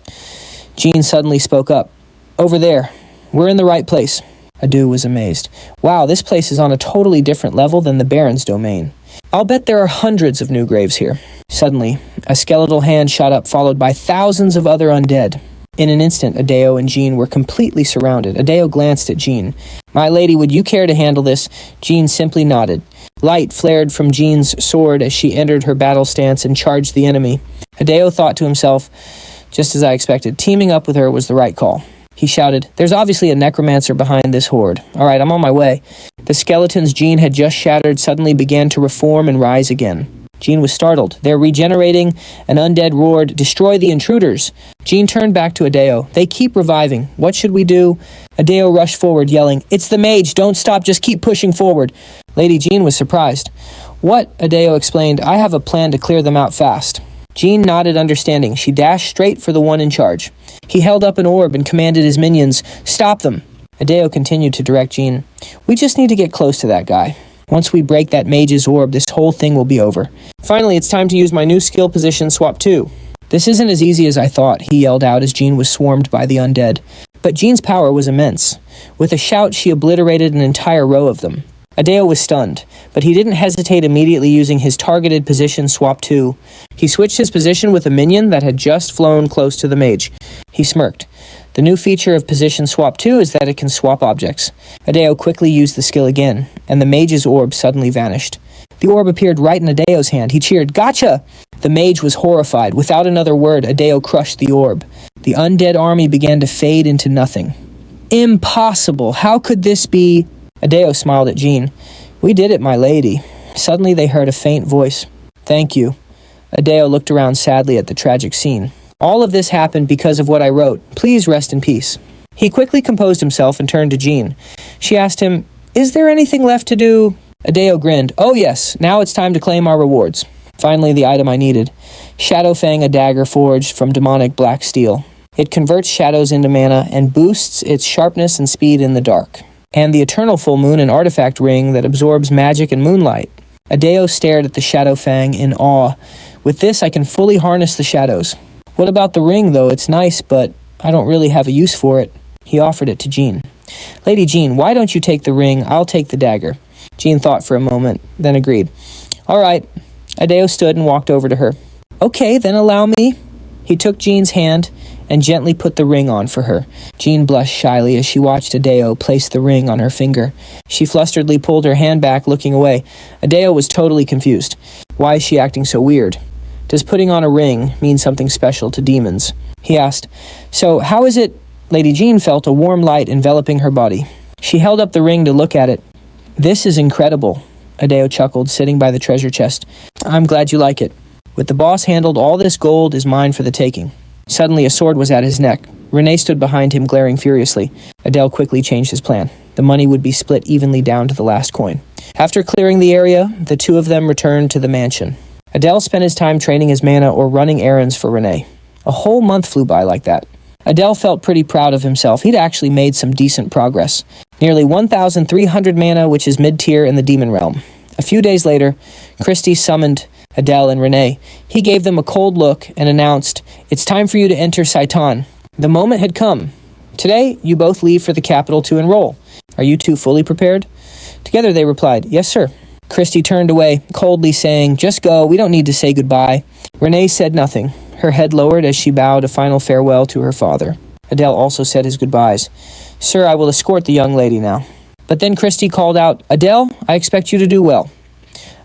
Speaker 1: Jean suddenly spoke up. Over there. We're in the right place. Adu was amazed. Wow, this place is on a totally different level than the Baron's domain. I'll bet there are hundreds of new graves here. Suddenly, a skeletal hand shot up, followed by thousands of other undead. In an instant, Adu and Jean were completely surrounded. Adu glanced at Jean. My lady, would you care to handle this? Jean simply nodded. Light flared from Jean's sword as she entered her battle stance and charged the enemy. Adu thought to himself, just as I expected, teaming up with her was the right call. He shouted, There's obviously a necromancer behind this horde. All right, I'm on my way. The skeletons Jean had just shattered suddenly began to reform and rise again. Jean was startled. They're regenerating. An undead roared, Destroy the intruders. Jean turned back to Adu. They keep reviving. What should we do? Adu rushed forward, yelling, It's the mage. Don't stop. Just keep pushing forward. Lady Jean was surprised. What? Adu explained. I have a plan to clear them out fast. Jean nodded understanding. She dashed straight for the one in charge. He held up an orb and commanded his minions, Stop them! Adu continued to direct Jean. We just need to get close to that guy. Once we break that mage's orb, this whole thing will be over. Finally, it's time to use my new skill position, Swap 2. This isn't as easy as I thought, he yelled out as Jean was swarmed by the undead. But Jean's power was immense. With a shout, she obliterated an entire row of them. Adu was stunned, but he didn't hesitate immediately using his targeted position Swap 2. He switched his position with a minion that had just flown close to the mage. He smirked. The new feature of Position Swap 2 is that it can swap objects. Adu quickly used the skill again, and the mage's orb suddenly vanished. The orb appeared right in Adeo's hand. He cheered, Gotcha! The mage was horrified. Without another word, Adu crushed the orb. The undead army began to fade into nothing. Impossible! How could this be? Adeo smiled at Jean. We did it, my lady. Suddenly they heard a faint voice. Thank you. Adeo looked around sadly at the tragic scene. All of this happened because of what I wrote. Please rest in peace. He quickly composed himself and turned to Jean. She asked him, Is there anything left to do? Adeo grinned. Oh yes, now it's time to claim our rewards. Finally, the item I needed. Shadowfang, a dagger forged from demonic black steel. It converts shadows into mana and boosts its sharpness and speed in the dark. And the Eternal Full Moon, an artifact ring that absorbs magic and moonlight. Adeo stared at the Shadowfang in awe. With this, I can fully harness the shadows. What about the ring, though? It's nice, but I don't really have a use for it. He offered it to Jean. Lady Jean, why don't you take the ring? I'll take the dagger. Jean thought for a moment, then agreed. All right. Adeo stood and walked over to her. Okay, then allow me. He took Jean's hand and gently put the ring on for her. Jean blushed shyly as she watched Adeo place the ring on her finger. She flusteredly pulled her hand back, looking away. Adeo was totally confused. Why is she acting so weird? Does putting on a ring mean something special to demons? He asked. So, how is it? Lady Jean felt a warm light enveloping her body. She held up the ring to look at it. This is incredible, Adeo chuckled, sitting by the treasure chest. I'm glad you like it. With the boss handled, all this gold is mine for the taking. Suddenly, a sword was at his neck. Renee stood behind him, glaring furiously. Adele quickly changed his plan. The money would be split evenly down to the last coin. After clearing the area, the two of them returned to the mansion. Adele spent his time training his mana or running errands for Renee. A whole month flew by like that. Adele felt pretty proud of himself. He'd actually made some decent progress. Nearly 1,300 mana, which is mid-tier in the demon realm. A few days later, Christie summoned Adele and Renee. He gave them a cold look and announced, It's time for you to enter Saitan. The moment had come. Today, you both leave for the capital to enroll. Are you two fully prepared? Together they replied, Yes, sir. Christie turned away, coldly saying, Just go, we don't need to say goodbye. Renee said nothing, her head lowered as she bowed a final farewell to her father. Adele also said his goodbyes. Sir, I will escort the young lady now. But then Christie called out, Adele, I expect you to do well.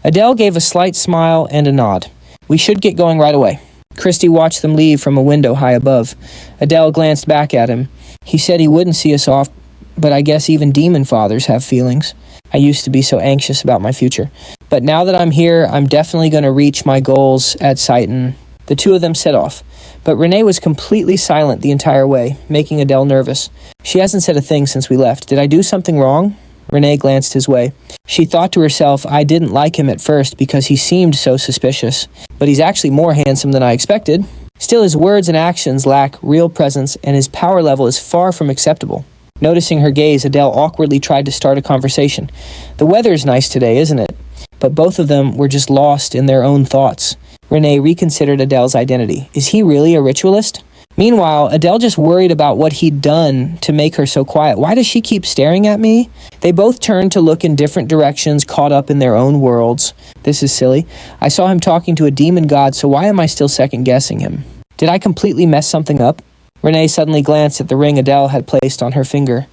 Speaker 1: Adele gave a slight smile and a nod. We should get going right away. Christie watched them leave from a window high above. Adele glanced back at him. He said he wouldn't see us off, but I guess even demon fathers have feelings. I used to be so anxious about my future. But now that I'm here, I'm definitely going to reach my goals at Saitan. The two of them set off. But Renee was completely silent the entire way, making Adele nervous. She hasn't said a thing since we left. Did I do something wrong? Renee glanced his way. She thought to herself, I didn't like him at first because he seemed so suspicious. But he's actually more handsome than I expected. Still, his words and actions lack real presence, and his power level is far from acceptable. Noticing her gaze, Adele awkwardly tried to start a conversation. The weather's nice today, isn't it? But both of them were just lost in their own thoughts. Renee reconsidered Adele's identity. Is he really a ritualist? Meanwhile, Adele just worried about what he'd done to make her so quiet. Why does she keep staring at me? They both turned to look in different directions, caught up in their own worlds. This is silly. I saw him talking to a demon god, so why am I still second-guessing him? Did I completely mess something up? Renee suddenly glanced at the ring Adele had placed on her finger.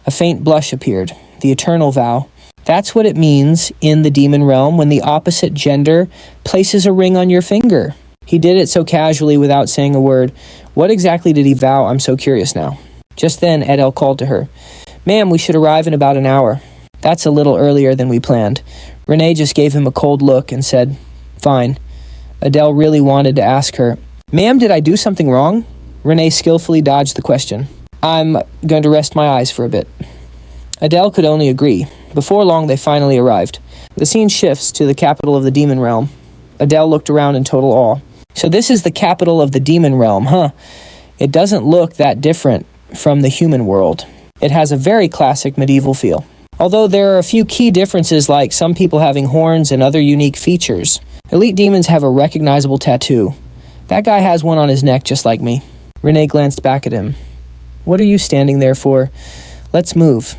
Speaker 1: A faint blush appeared. The eternal vow. That's what it means in the demon realm when the opposite gender places a ring on your finger. He did it so casually without saying a word. What exactly did he vow? I'm so curious now. Just then, Adele called to her. Ma'am, we should arrive in about an hour. That's a little earlier than we planned. Renee just gave him a cold look and said, Fine. Adele really wanted to ask her, Ma'am, did I do something wrong? Renee skillfully dodged the question. I'm going to rest my eyes for a bit. Adele could only agree. Before long, they finally arrived. The scene shifts to the capital of the demon realm. Adele looked around in total awe. So this is the capital of the demon realm, huh? It doesn't look that different from the human world. It has a very classic medieval feel. Although there are a few key differences like some people having horns and other unique features. Elite demons have a recognizable tattoo. That guy has one on his neck just like me. Renee glanced back at him. What are you standing there for? Let's move.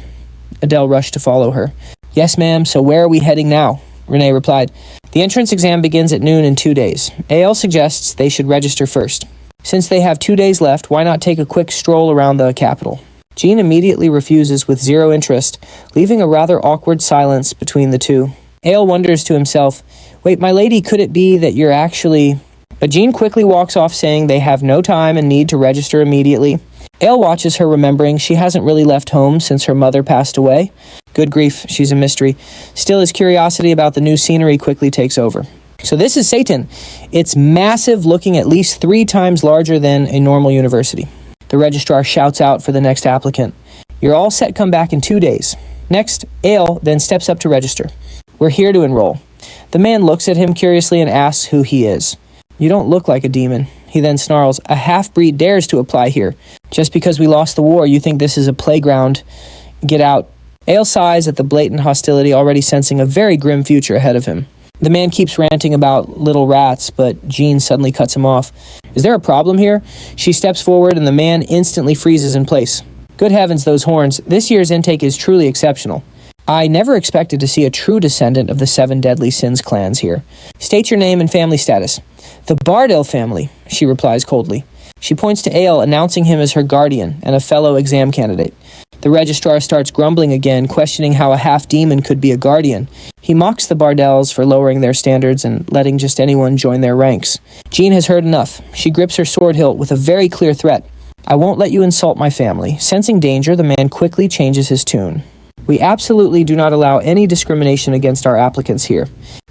Speaker 1: Adele rushed to follow her. Yes, ma'am, so where are we heading now? Renee replied. The entrance exam begins at noon in 2 days. Ael suggests they should register first. Since they have 2 days left, why not take a quick stroll around the capital? Jean immediately refuses with zero interest, leaving a rather awkward silence between the two. Ael wonders to himself, Wait, my lady, could it be that you're actually But Jean quickly walks off saying they have no time and need to register immediately. Ael watches her, remembering she hasn't really left home since her mother passed away. Good grief, she's a mystery. Still, his curiosity about the new scenery quickly takes over. So this is Satan. It's massive, looking at least 3 times larger than a normal university. The registrar shouts out for the next applicant. You're all set, come back in 2 days. Next, Ael then steps up to register. We're here to enroll. The man looks at him curiously and asks who he is. You don't look like a demon. He then snarls, a half-breed dares to apply here. Just because we lost the war, you think this is a playground? Get out. Ael sighs at the blatant hostility, already sensing a very grim future ahead of him. The man keeps ranting about little rats, but Jean suddenly cuts him off. Is there a problem here? She steps forward and the man instantly freezes in place. Good heavens, those horns. This year's intake is truly exceptional. I never expected to see a true descendant of the 7 deadly sins clans here. State your name and family status. The Bardell family, she replies coldly. She points to Ael, announcing him as her guardian and a fellow exam candidate. The registrar starts grumbling again, questioning how a half-demon could be a guardian. He mocks the Bardells for lowering their standards and letting just anyone join their ranks. Jean has heard enough. She grips her sword hilt with a very clear threat. I won't let you insult my family. Sensing danger, the man quickly changes his tune. We absolutely do not allow any discrimination against our applicants here.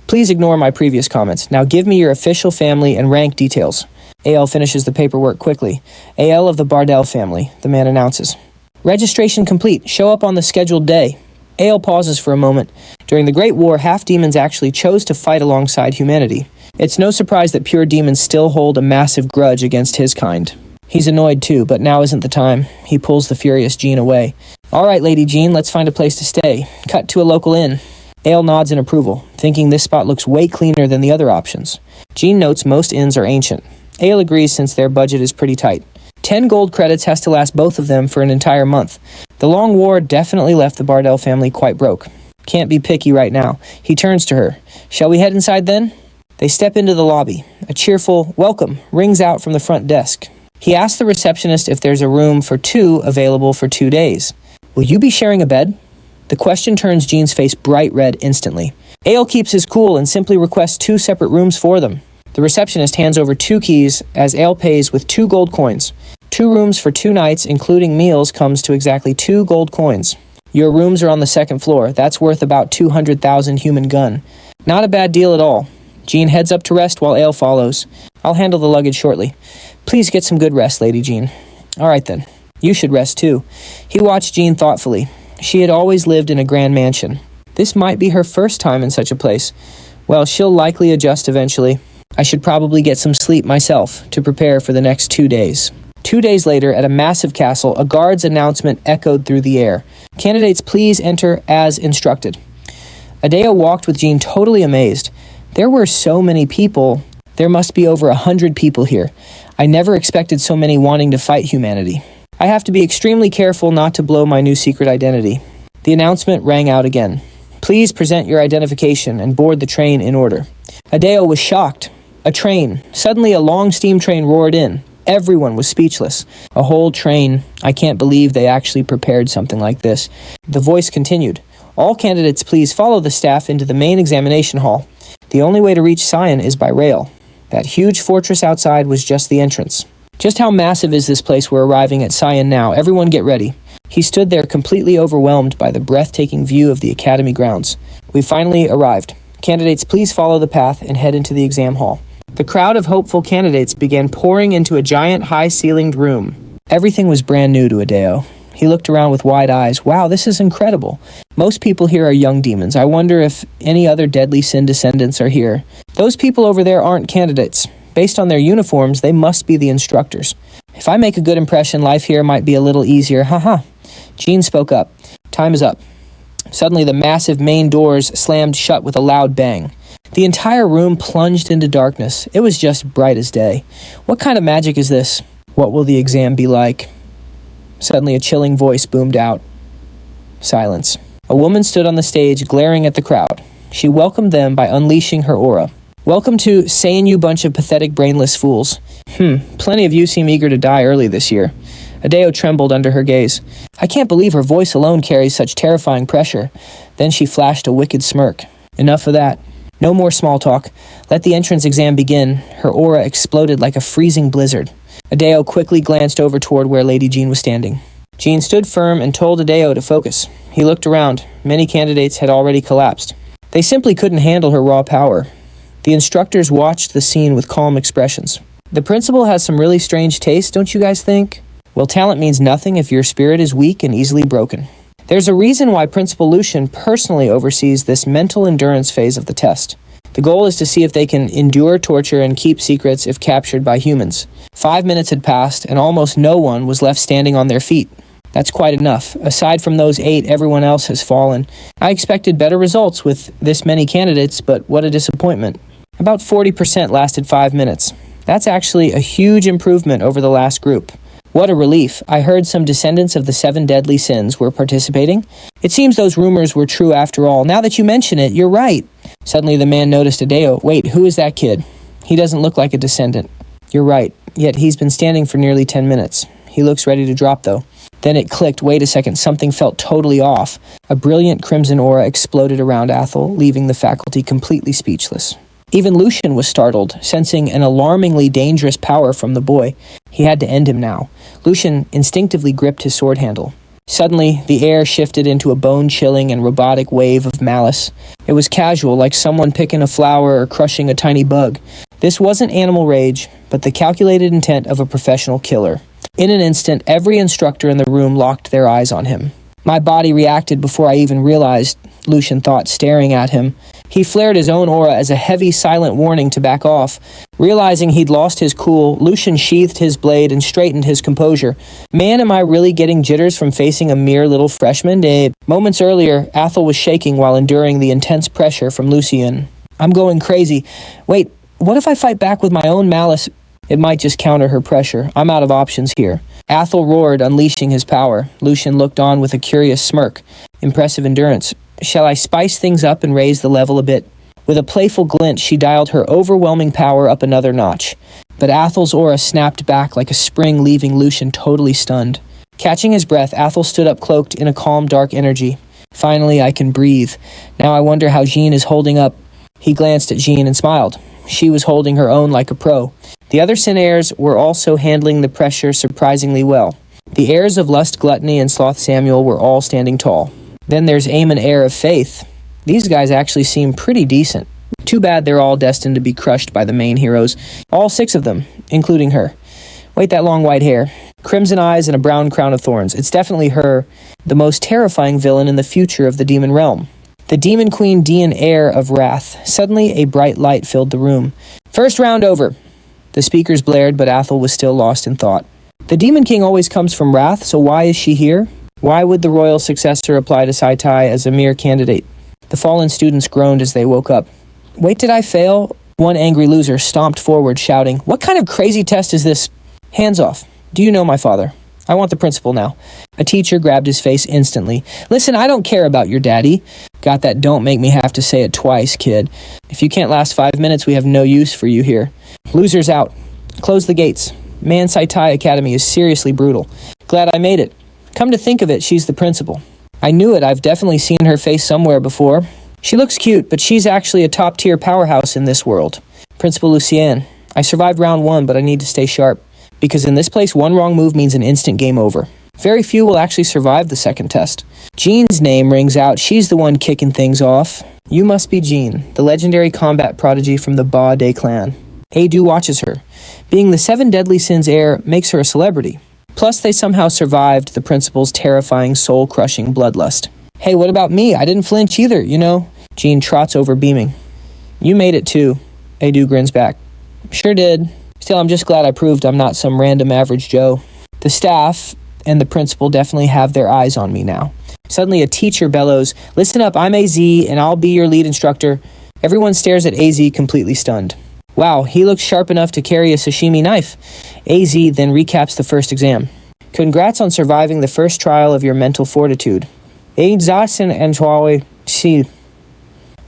Speaker 1: Please ignore my previous comments. Now give me your official family and rank details. Ael finishes the paperwork quickly. Ael of the Bardell family, the man announces. Registration complete. Show up on the scheduled day. Ael pauses for a moment. During the Great War, half-demons actually chose to fight alongside humanity. It's no surprise that pure demons still hold a massive grudge against his kind. He's annoyed too, but now isn't the time. He pulls the furious Jean away. All right, Lady Jean, let's find a place to stay. Cut to a local inn. Ael nods in approval, thinking this spot looks way cleaner than the other options. Jean notes most inns are ancient. Ael agrees since their budget is pretty tight. 10 gold credits has to last both of them for an entire month. The long war definitely left the Bardell family quite broke. Can't be picky right now. He turns to her. Shall we head inside then? They step into the lobby. A cheerful welcome rings out from the front desk. He asks the receptionist if there's a room for 2 available for 2 days. Will you be sharing a bed? The question turns Jean's face bright red instantly. Ael keeps his cool and simply requests 2 separate rooms for them. The receptionist hands over 2 keys as Ael pays with 2 gold coins. 2 rooms for 2 nights, including meals, comes to exactly 2 gold coins. Your rooms are on the 2nd floor. That's worth about 200,000 human gun. Not a bad deal at all. Jean heads up to rest while Ael follows. I'll handle the luggage shortly. Please get some good rest, Lady Jean. All right then. You should rest too. He watched Jean thoughtfully. She had always lived in a grand mansion. This might be her first time in such a place. Well, she'll likely adjust eventually. I should probably get some sleep myself to prepare for the next 2 days. 2 days later, at a massive castle, a guard's announcement echoed through the air. Candidates, please enter as instructed. Adeo walked with Jean totally amazed. There were so many people. There must be over 100 people here. I never expected so many wanting to fight humanity. I have to be extremely careful not to blow my new secret identity. The announcement rang out again. Please present your identification and board the train in order. Adeo was shocked. A train. Suddenly a long steam train roared in. Everyone was speechless. A whole train. I can't believe they actually prepared something like this. The voice continued. All candidates please follow the staff into the main examination hall. The only way to reach Sion is by rail. That huge fortress outside was just the entrance. Just how massive is this place we're arriving at Sion now? Everyone get ready. He stood there completely overwhelmed by the breathtaking view of the academy grounds. We finally arrived. Candidates, please follow the path and head into the exam hall. The crowd of hopeful candidates began pouring into a giant high-ceilinged room. Everything was brand new to Adeo. He looked around with wide eyes. Wow, this is incredible. Most people here are young demons. I wonder if any other deadly sin descendants are here. Those people over there aren't candidates. Based on their uniforms, they must be the instructors. If I make a good impression, life here might be a little easier. Haha. Jean spoke up. Time is up. Suddenly, the massive main doors slammed shut with a loud bang. The entire room plunged into darkness. It was just bright as day. What kind of magic is this? What will the exam be like? Suddenly, a chilling voice boomed out. Silence. A woman stood on the stage, glaring at the crowd. She welcomed them by unleashing her aura. Welcome to Saying You Bunch of Pathetic Brainless Fools. Plenty of you seem eager to die early this year. Adeo trembled under her gaze. I can't believe her voice alone carries such terrifying pressure. Then she flashed a wicked smirk. Enough of that. No more small talk. Let the entrance exam begin. Her aura exploded like a freezing blizzard. Adeo quickly glanced over toward where Lady Jean was standing. Jean stood firm and told Adeo to focus. He looked around. Many candidates had already collapsed. They simply couldn't handle her raw power. The instructors watched the scene with calm expressions. The principal has some really strange taste, don't you guys think? Well, talent means nothing if your spirit is weak and easily broken. There's a reason why Principal Lucian personally oversees this mental endurance phase of the test. The goal is to see if they can endure torture and keep secrets if captured by humans. 5 minutes had passed, and almost no one was left standing on their feet. That's quite enough. Aside from those 8, everyone else has fallen. I expected better results with this many candidates, but what a disappointment. About 40% lasted 5 minutes. That's actually a huge improvement over the last group. What a relief. I heard some descendants of the 7 deadly sins were participating. It seems those rumors were true after all. Now that you mention it, you're right. Suddenly the man noticed Adeo. Wait, who is that kid? He doesn't look like a descendant. You're right. Yet he's been standing for nearly 10 minutes. He looks ready to drop, though. Then it clicked. Wait a second. Something felt totally off. A brilliant crimson aura exploded around Athel, leaving the faculty completely speechless. Even Lucian was startled, sensing an alarmingly dangerous power from the boy. He had to end him now. Lucian instinctively gripped his sword handle. Suddenly, the air shifted into a bone-chilling and robotic wave of malice. It was casual, like someone picking a flower or crushing a tiny bug. This wasn't animal rage, but the calculated intent of a professional killer. In an instant, every instructor in the room locked their eyes on him. My body reacted before I even realized, Lucian thought, staring at him. He flared his own aura as a heavy, silent warning to back off. Realizing he'd lost his cool, Lucian sheathed his blade and straightened his composure. Man, am I really getting jitters from facing a mere little freshman? Moments earlier, Athel was shaking while enduring the intense pressure from Lucian. I'm going crazy. Wait, what if I fight back with my own malice? It might just counter her pressure. I'm out of options here. Athel roared, unleashing his power. Lucian looked on with a curious smirk. Impressive endurance. Shall I spice things up and raise the level a bit? With a playful glint, she dialed her overwhelming power up another notch. But Athel's aura snapped back like a spring, leaving Lucian totally stunned. Catching his breath, Athel stood up cloaked in a calm, dark energy. Finally, I can breathe. Now I wonder how Jean is holding up. He glanced at Jean and smiled. She was holding her own like a pro. The other sin heirs were also handling the pressure surprisingly well. The heirs of Lust, Gluttony, and Sloth Samuel were all standing tall. Then there's Aim and Heir of Faith. These guys actually seem pretty decent. Too bad they're all destined to be crushed by the main heroes. All 6 of them, including her. Wait, that long white hair. Crimson eyes and a brown crown of thorns. It's definitely her, the most terrifying villain in the future of the demon realm. The Demon Queen Dian Heir of Wrath. Suddenly, a bright light filled the room. First round over. The speakers blared, but Athel was still lost in thought. The Demon King always comes from Wrath, so why is she here? Why would the royal successor apply to Saitai as a mere candidate? The fallen students groaned as they woke up. Wait, did I fail? One angry loser stomped forward, shouting, What kind of crazy test is this? Hands off. Do you know my father? I want the principal now. A teacher grabbed his face instantly. Listen, I don't care about your daddy. Got that don't make me have to say it twice, kid. If you can't last 5 minutes, we have no use for you here. Losers out. Close the gates. Man Saitai Academy is seriously brutal. Glad I made it. Come to think of it, she's the principal. I knew it. I've definitely seen her face somewhere before. She looks cute, but she's actually a top-tier powerhouse in this world. Principal Lucien. I survived round 1, but I need to stay sharp. Because in this place, one wrong move means an instant game over. Very few will actually survive the second test. Jean's name rings out. She's the one kicking things off. You must be Jean, the legendary combat prodigy from the Ba De clan. Adu watches her. Being the 7 deadly sins heir makes her a celebrity. Plus, they somehow survived the principal's terrifying, soul-crushing bloodlust. Hey, what about me? I didn't flinch either, you know? Jean trots over beaming. You made it too. Adu grins back. Sure did. Still, I'm just glad I proved I'm not some random average Joe. The staff and the principal definitely have their eyes on me now. Suddenly, a teacher bellows, Listen up, I'm AZ, and I'll be your lead instructor. Everyone stares at AZ completely stunned. Wow, he looks sharp enough to carry a sashimi knife. AZ then recaps the first exam. Congrats on surviving the first trial of your mental fortitude. Asen Ael.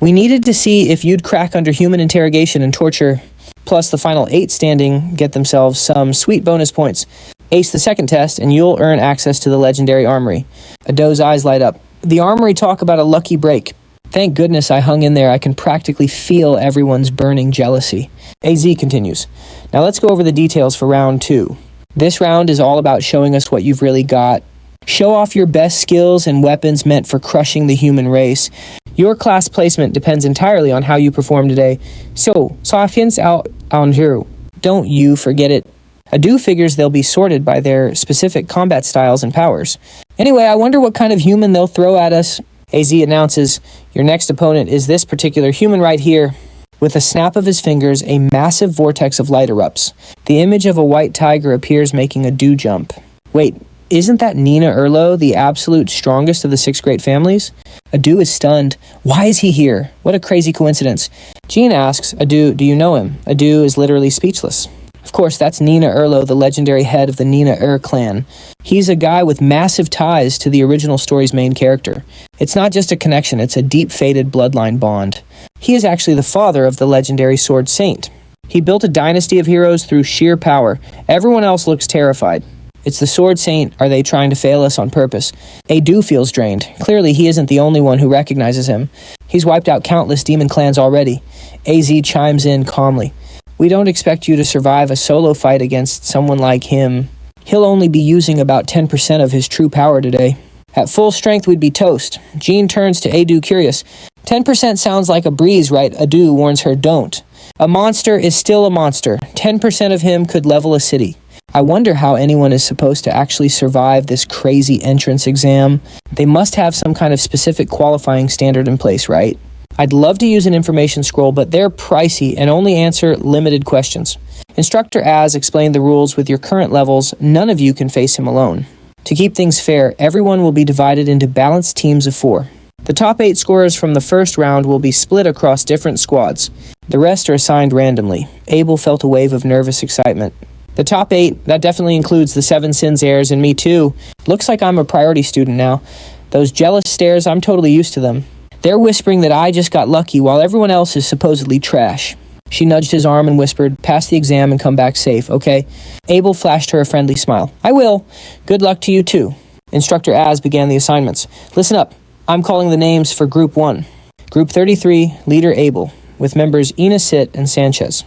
Speaker 1: We needed to see if you'd crack under human interrogation and torture. Plus, the final 8 standing get themselves some sweet bonus points. Ace the second test, and you'll earn access to the legendary armory. Ado's eyes light up. The armory talk about a lucky break. Thank goodness I hung in there. I can practically feel everyone's burning jealousy. AZ continues. Now let's go over the details for round 2. This round is all about showing us what you've really got. Show off your best skills and weapons meant for crushing the human race. Your class placement depends entirely on how you perform today. So, Safians out on Hero. Don't you forget it. Adu figures they'll be sorted by their specific combat styles and powers. Anyway, I wonder what kind of human they'll throw at us. AZ announces, your next opponent is this particular human right here. With a snap of his fingers, a massive vortex of light erupts. The image of a white tiger appears, making Adu jump. Wait, isn't that Nina Erlo, the absolute strongest of the 6 great families? Adu is stunned. Why is he here? What a crazy coincidence. Jean asks, Adu, do you know him? Adu is literally speechless. Of course, that's Nina Erlo, the legendary head of the Nina clan. He's a guy with massive ties to the original story's main character. It's not just a connection, it's a deep-fated bloodline bond. He is actually the father of the legendary Sword Saint. He built a dynasty of heroes through sheer power. Everyone else looks terrified. It's the Sword Saint. Are they trying to fail us on purpose? Adu feels drained. Clearly, he isn't the only one who recognizes him. He's wiped out countless demon clans already. AZ chimes in calmly. We don't expect you to survive a solo fight against someone like him. He'll only be using about 10% of his true power today. At full strength, we'd be toast. Jean turns to Adu curious. 10% sounds like a breeze, right? Adu warns her, don't. A monster is still a monster. 10% of him could level a city. I wonder how anyone is supposed to actually survive this crazy entrance exam. They must have some kind of specific qualifying standard in place, right? I'd love to use an information scroll, but they're pricey and only answer limited questions. Instructor Az explained the rules. With your current levels, none of you can face him alone. To keep things fair, everyone will be divided into balanced teams of 4. The top 8 scorers from the first round will be split across different squads. The rest are assigned randomly. Abel felt a wave of nervous excitement. The top 8, that definitely includes the 7 Sins heirs and me too. Looks like I'm a priority student now. Those jealous stares, I'm totally used to them. They're whispering that I just got lucky while everyone else is supposedly trash. She nudged his arm and whispered, pass the exam and come back safe, okay? Abel flashed her a friendly smile. I will. Good luck to you too. Instructor Az began the assignments. Listen up. I'm calling the names for Group 1. Group 33, Leader Abel, with members Ina Sit and Sanchez.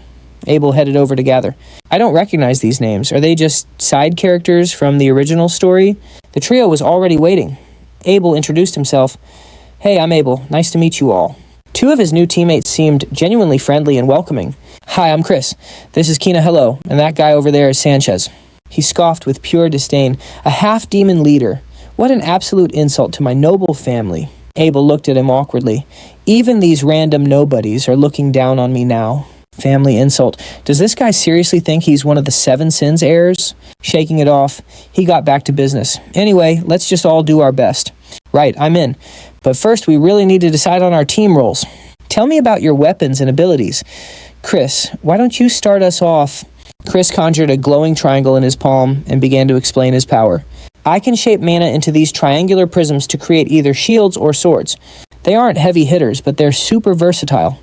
Speaker 1: Abel headed over to gather. I don't recognize these names. Are they just side characters from the original story? The trio was already waiting. Abel introduced himself. Hey, I'm Abel. Nice to meet you all. 2 of his new teammates seemed genuinely friendly and welcoming. Hi, I'm Chris. This is Kina, hello. And that guy over there is Sanchez. He scoffed with pure disdain. A half-demon leader. What an absolute insult to my noble family. Abel looked at him awkwardly. Even these random nobodies are looking down on me now. Family insult. Does this guy seriously think he's one of the 7 Sins heirs? Shaking it off, he got back to business. Anyway, let's just all do our best. Right, I'm in. But first, we really need to decide on our team roles. Tell me about your weapons and abilities. Chris, why don't you start us off? Chris conjured a glowing triangle in his palm and began to explain his power. I can shape mana into these triangular prisms to create either shields or swords. They aren't heavy hitters, but they're super versatile.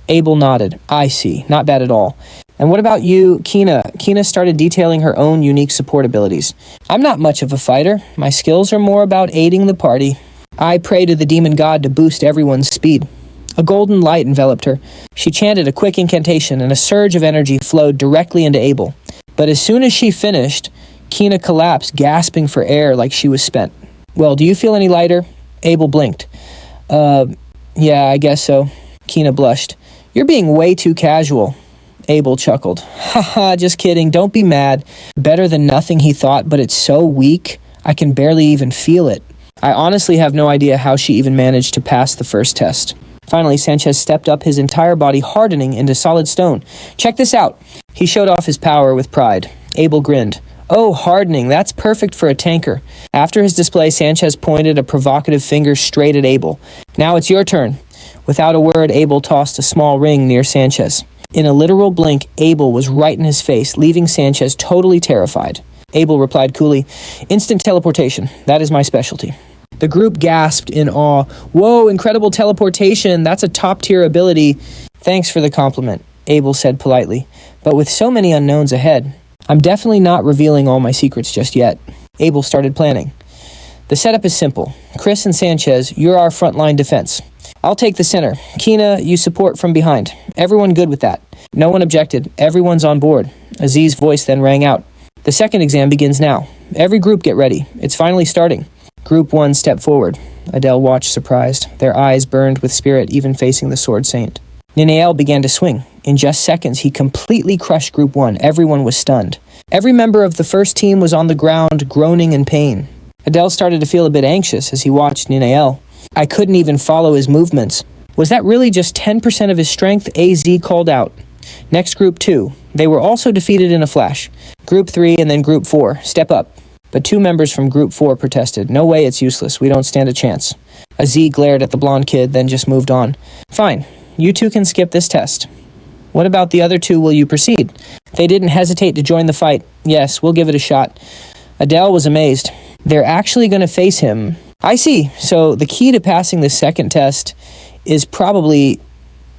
Speaker 1: Abel nodded. I see. Not bad at all. And what about you, Kina? Kina started detailing her own unique support abilities. I'm not much of a fighter. My skills are more about aiding the party. I pray to the demon god to boost everyone's speed. A golden light enveloped her. She chanted a quick incantation, and a surge of energy flowed directly into Abel. But as soon as she finished, Kina collapsed, gasping for air like she was spent. Well, do you feel any lighter? Abel blinked. Yeah, I guess so. Kina blushed. You're being way too casual. Abel chuckled. Haha, just kidding. Don't be mad. Better than nothing, he thought, but it's so weak. I can barely even feel it. I honestly have no idea how she even managed to pass the first test. Finally, Sanchez stepped up, his entire body hardening into solid stone. Check this out. He showed off his power with pride. Abel grinned. Oh, hardening. That's perfect for a tanker. After his display, Sanchez pointed a provocative finger straight at Abel. Now it's your turn. Without a word, Abel tossed a small ring near Sanchez. In a literal blink, Abel was right in his face, leaving Sanchez totally terrified. Abel replied coolly, Instant teleportation. That is my specialty. The group gasped in awe. Whoa, incredible teleportation. That's a top-tier ability. Thanks for the compliment, Abel said politely. But with so many unknowns ahead, I'm definitely not revealing all my secrets just yet. Abel started planning. The setup is simple. Chris and Sanchez, you're our frontline defense. I'll take the center. Kina, you support from behind. Everyone good with that. No one objected. Everyone's on board. Aziz's voice then rang out. The second exam begins now. Every group get ready. It's finally starting. Group 1 step forward. Adele watched surprised. Their eyes burned with spirit even facing the sword saint. Asen began to swing. In just seconds, he completely crushed Group 1. Everyone was stunned. Every member of the first team was on the ground, groaning in pain. Adele started to feel a bit anxious as he watched Asen. I couldn't even follow his movements. Was that really just 10% of his strength? AZ called out. Next, Group 2. They were also defeated in a flash. Group 3 and then Group 4. Step up. But 2 members from Group 4 protested. No way, it's useless. We don't stand a chance. Az glared at the blonde kid, then just moved on. Fine. You 2 can skip this test. What about the other 2? Will you proceed? They didn't hesitate to join the fight. Yes, we'll give it a shot. Adele was amazed. They're actually going to face him. I see. So the key to passing the second test is probably,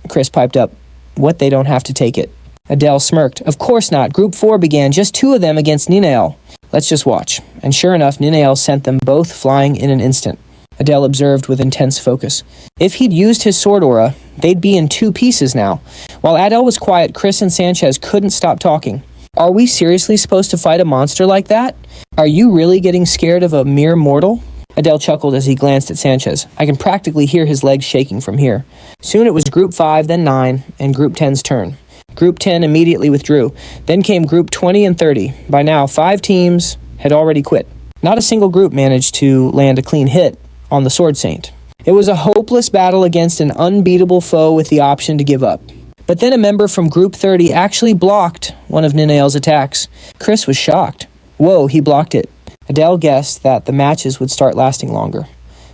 Speaker 1: Chris piped up, what they don't have to take it. Adele smirked. Of course not. Group 4 began, just 2 of them against Asen. Let's just watch. And sure enough, Asen sent them both flying in an instant. Adele observed with intense focus. If he'd used his sword aura, they'd be in 2 pieces now. While Adele was quiet, Chris and Sanchez couldn't stop talking. Are we seriously supposed to fight a monster like that? Are you really getting scared of a mere mortal? Adele chuckled as he glanced at Sanchez. I can practically hear his legs shaking from here. Soon it was Group 5, then 9, and Group 10's turn. Group 10 immediately withdrew. Then came Group 20 and 30. By now, 5 teams had already quit. Not a single group managed to land a clean hit on the Sword Saint. It was a hopeless battle against an unbeatable foe with the option to give up. But then a member from Group 30 actually blocked one of Asen's attacks. Chris was shocked. Whoa, he blocked it. Adele guessed that the matches would start lasting longer.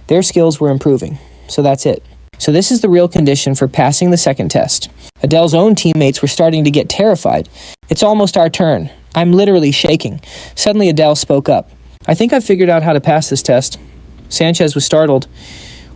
Speaker 1: Their skills were improving. So that's it. So this is the real condition for passing the second test. Adele's own teammates were starting to get terrified. It's almost our turn. I'm literally shaking. Suddenly Adele spoke up. I think I've figured out how to pass this test. Sanchez was startled.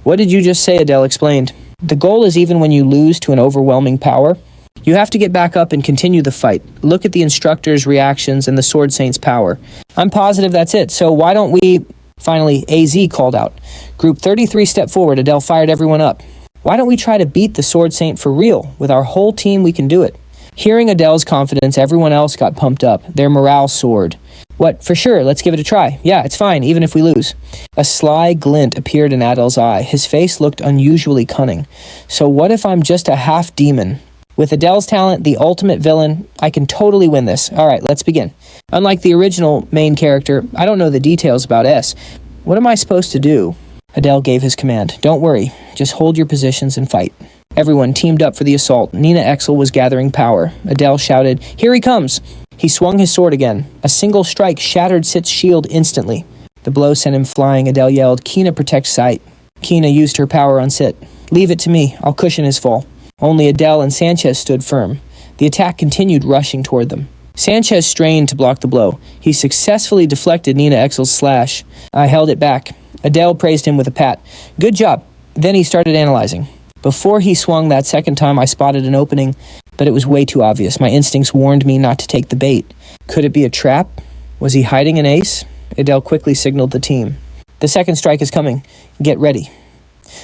Speaker 1: What did you just say? Adele explained. The goal is even when you lose to an overwhelming power, you have to get back up and continue the fight. Look at the instructor's reactions and the Sword Saint's power. I'm positive that's it, so why don't we... Finally, AZ called out. Group 33 stepped forward. Adele fired everyone up. Why don't we try to beat the Sword Saint for real? With our whole team, we can do it. Hearing Adele's confidence, everyone else got pumped up. Their morale soared. What, for sure, let's give it a try. Yeah, it's fine, even if we lose. A sly glint appeared in Adele's eye. His face looked unusually cunning. So what if I'm just a half-demon? With Adele's talent, the ultimate villain, I can totally win this. All right, let's begin. Unlike the original main character, I don't know the details about S. What am I supposed to do? Adele gave his command. Don't worry, just hold your positions and fight. Everyone teamed up for the assault. Asen was gathering power. Adele shouted, Here he comes! He swung his sword again. A single strike shattered Sit's shield instantly. The blow sent him flying. Adele yelled, Kina protects Sight. Kina used her power on Sit. Leave it to me. I'll cushion his fall. Only Adele and Sanchez stood firm. The attack continued rushing toward them. Sanchez strained to block the blow. He successfully deflected Asen's slash. I held it back. Adele praised him with a pat. Good job. Then he started analyzing. Before he swung that second time, I spotted an opening, but it was way too obvious. My instincts warned me not to take the bait. Could it be a trap? Was he hiding an ace? Adele quickly signaled the team. The second strike is coming. Get ready.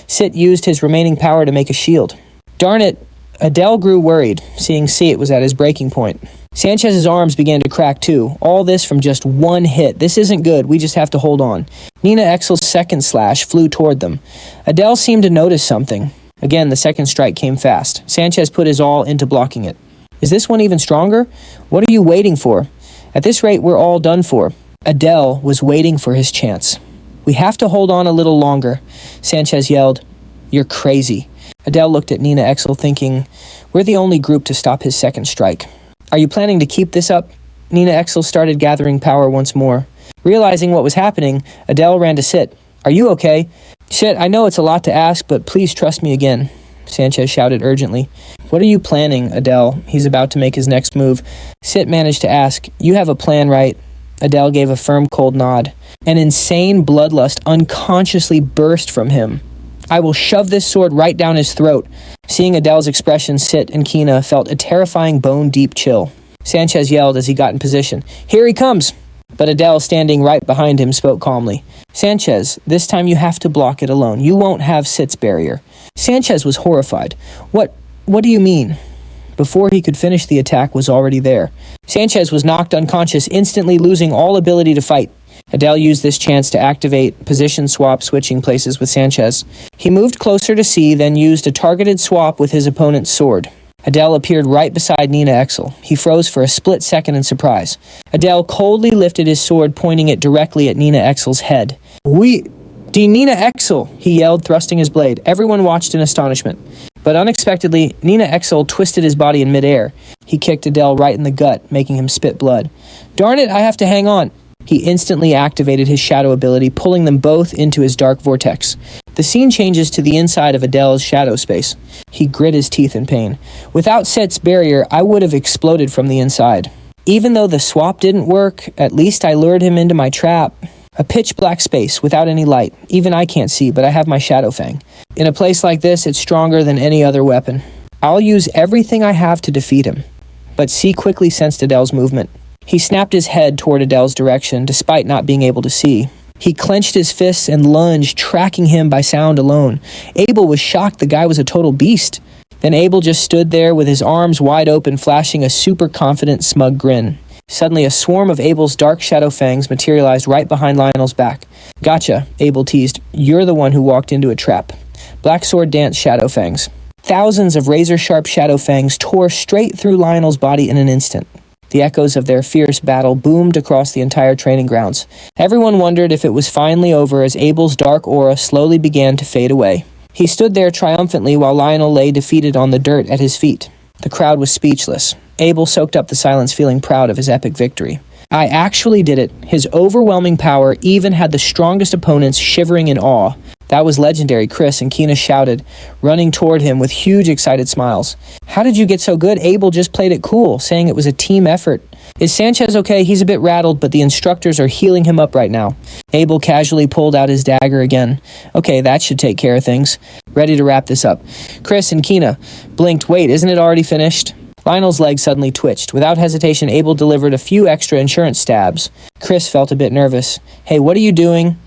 Speaker 1: Sit used his remaining power to make a shield. Darn it. Adele grew worried, seeing Sit was at his breaking point. Sanchez's arms began to crack too. All this from just one hit. This isn't good. We just have to hold on. Asen's second slash flew toward them. Adele seemed to notice something. Again, the second strike came fast. Sanchez put his all into blocking it. Is this one even stronger? What are you waiting for? At this rate, we're all done for. Adele was waiting for his chance. We have to hold on a little longer. Sanchez yelled, You're crazy. Adele looked at Asen thinking, we're the only group to stop his second strike. Are you planning to keep this up? Asen started gathering power once more. Realizing what was happening, Adele ran to Sit. Are you okay? Sit, I know it's a lot to ask, but please trust me again. Sanchez shouted urgently. What are you planning, Adele? He's about to make his next move. Sit managed to ask, You have a plan, right? Adele gave a firm, cold nod. An insane bloodlust unconsciously burst from him. I will shove this sword right down his throat. Seeing Adele's expression, Sit and Kina felt a terrifying bone-deep chill. Sanchez yelled as he got in position. Here he comes! But Adele, standing right behind him, spoke calmly. Sanchez, this time you have to block it alone. You won't have Sit's barrier. Sanchez was horrified. What do you mean? Before he could finish, the attack was already there. Sanchez was knocked unconscious, instantly losing all ability to fight. Adele used this chance to activate position swap, switching places with Sanchez. He moved closer to C, then used a targeted swap with his opponent's sword. Adele appeared right beside Nina Exel. He froze for a split second in surprise. Adele coldly lifted his sword, pointing it directly at Nina Exel's head. Die Nina Exel, he yelled, thrusting his blade. Everyone watched in astonishment. But unexpectedly, Nina Exel twisted his body in midair. He kicked Adele right in the gut, making him spit blood. Darn it, I have to hang on. He instantly activated his shadow ability, pulling them both into his dark vortex. The scene changes to the inside of Adele's shadow space. He grit his teeth in pain. Without Sit's barrier, I would have exploded from the inside. Even though the swap didn't work, at least I lured him into my trap. A pitch black space without any light. Even I can't see, but I have my shadow fang. In a place like this, it's stronger than any other weapon. I'll use everything I have to defeat him. But C quickly sensed Adele's movement. He snapped his head toward Adele's direction, despite not being able to see. He clenched his fists and lunged, tracking him by sound alone. Abel was shocked the guy was a total beast. Then Abel just stood there with his arms wide open, flashing a super confident, smug grin. Suddenly, a swarm of Abel's dark shadow fangs materialized right behind Lionel's back. Gotcha, Abel teased. You're the one who walked into a trap. Black Sword danced shadow fangs. Thousands of razor-sharp shadow fangs tore straight through Lionel's body in an instant. The echoes of their fierce battle boomed across the entire training grounds. Everyone wondered if it was finally over as Abel's dark aura slowly began to fade away. He stood there triumphantly while Lionel lay defeated on the dirt at his feet. The crowd was speechless. Abel soaked up the silence, feeling proud of his epic victory. I actually did it. His overwhelming power even had the strongest opponents shivering in awe. That was legendary, Chris and Keena shouted, running toward him with huge excited smiles. How did you get so good? Abel just played it cool, saying it was a team effort. Is Sanchez okay? He's a bit rattled, but the instructors are healing him up right now. Abel casually pulled out his dagger again. Okay, that should take care of things. Ready to wrap this up. Chris and Keena blinked. Wait, isn't it already finished? Lionel's leg suddenly twitched. Without hesitation, Abel delivered a few extra insurance stabs. Chris felt a bit nervous. Hey, what are you doing?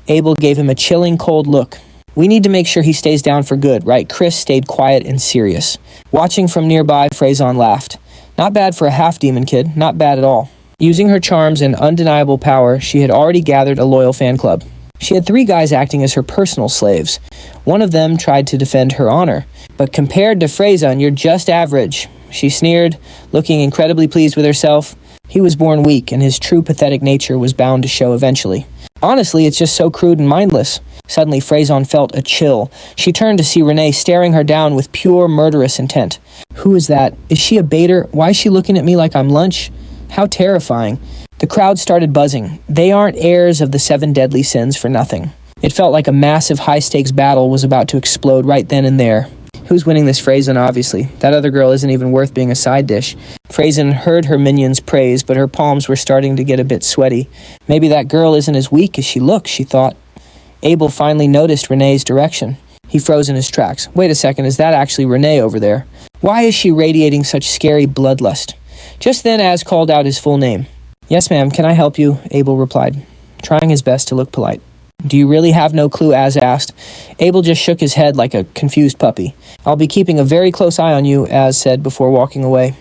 Speaker 1: Abel gave him a chilling, cold look. We need to make sure he stays down for good, right? Chris stayed quiet and serious. Watching from nearby, Freyzon laughed. Not bad for a half-demon kid. Not bad at all. Using her charms and undeniable power, she had already gathered a loyal fan club. She had 3 guys acting as her personal slaves. One of them tried to defend her honor. But compared to Freyzon, you're just average. She sneered, looking incredibly pleased with herself. He was born weak, and his true pathetic nature was bound to show eventually. Honestly, it's just so crude and mindless. Suddenly, Freyzon felt a chill. She turned to see Renee staring her down with pure murderous intent. Who is that? Is she a baiter? Why is she looking at me like I'm lunch? How terrifying. The crowd started buzzing. They aren't heirs of the 7 deadly sins for nothing. It felt like a massive high-stakes battle was about to explode right then and there. Who's winning this Freyzon, obviously? That other girl isn't even worth being a side dish. Freyzon heard her minions praise, but her palms were starting to get a bit sweaty. Maybe that girl isn't as weak as she looks, she thought. Abel finally noticed Renee's direction. He froze in his tracks. Wait a second, is that actually Renee over there? Why is she radiating such scary bloodlust? Just then Az called out his full name. Yes, ma'am, can I help you? Abel replied, trying his best to look polite. Do you really have no clue? Az asked. Abel just shook his head like a confused puppy. I'll be keeping a very close eye on you, Az said before walking away.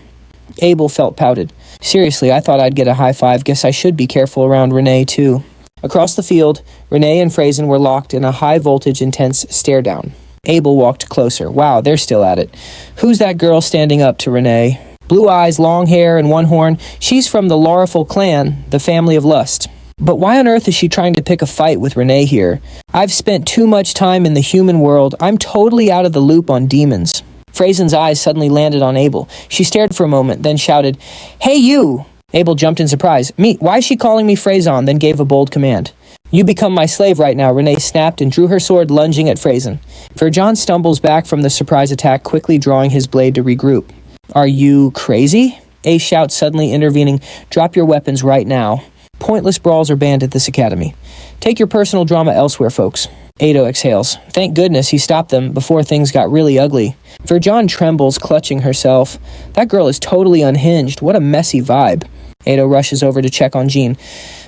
Speaker 1: Abel felt pouted. Seriously, I thought I'd get a high five. Guess I should be careful around Renee, too. Across the field, Renee and Freyzon were locked in a high-voltage, intense stare-down. Abel walked closer. Wow, they're still at it. Who's that girl standing up to Renee? Blue eyes, long hair, and one horn. She's from the Lauriful clan, the family of lust. But why on earth is she trying to pick a fight with Renee here? I've spent too much time in the human world. I'm totally out of the loop on demons. Freyzon's eyes suddenly landed on Abel. She stared for a moment, then shouted, Hey, you! Abel jumped in surprise. Me? Why is she calling me Freyzon? Then gave a bold command. You become my slave right now, Renee snapped and drew her sword, lunging at Freyzon. Verjon stumbles back from the surprise attack, quickly drawing his blade to regroup. Are you crazy? Ace shouts, suddenly intervening. Drop your weapons right now. Pointless brawls are banned at this academy. Take your personal drama elsewhere, folks. Ado exhales. Thank goodness he stopped them before things got really ugly. Verjon trembles, clutching herself. That girl is totally unhinged. What a messy vibe. Ado rushes over to check on Jean.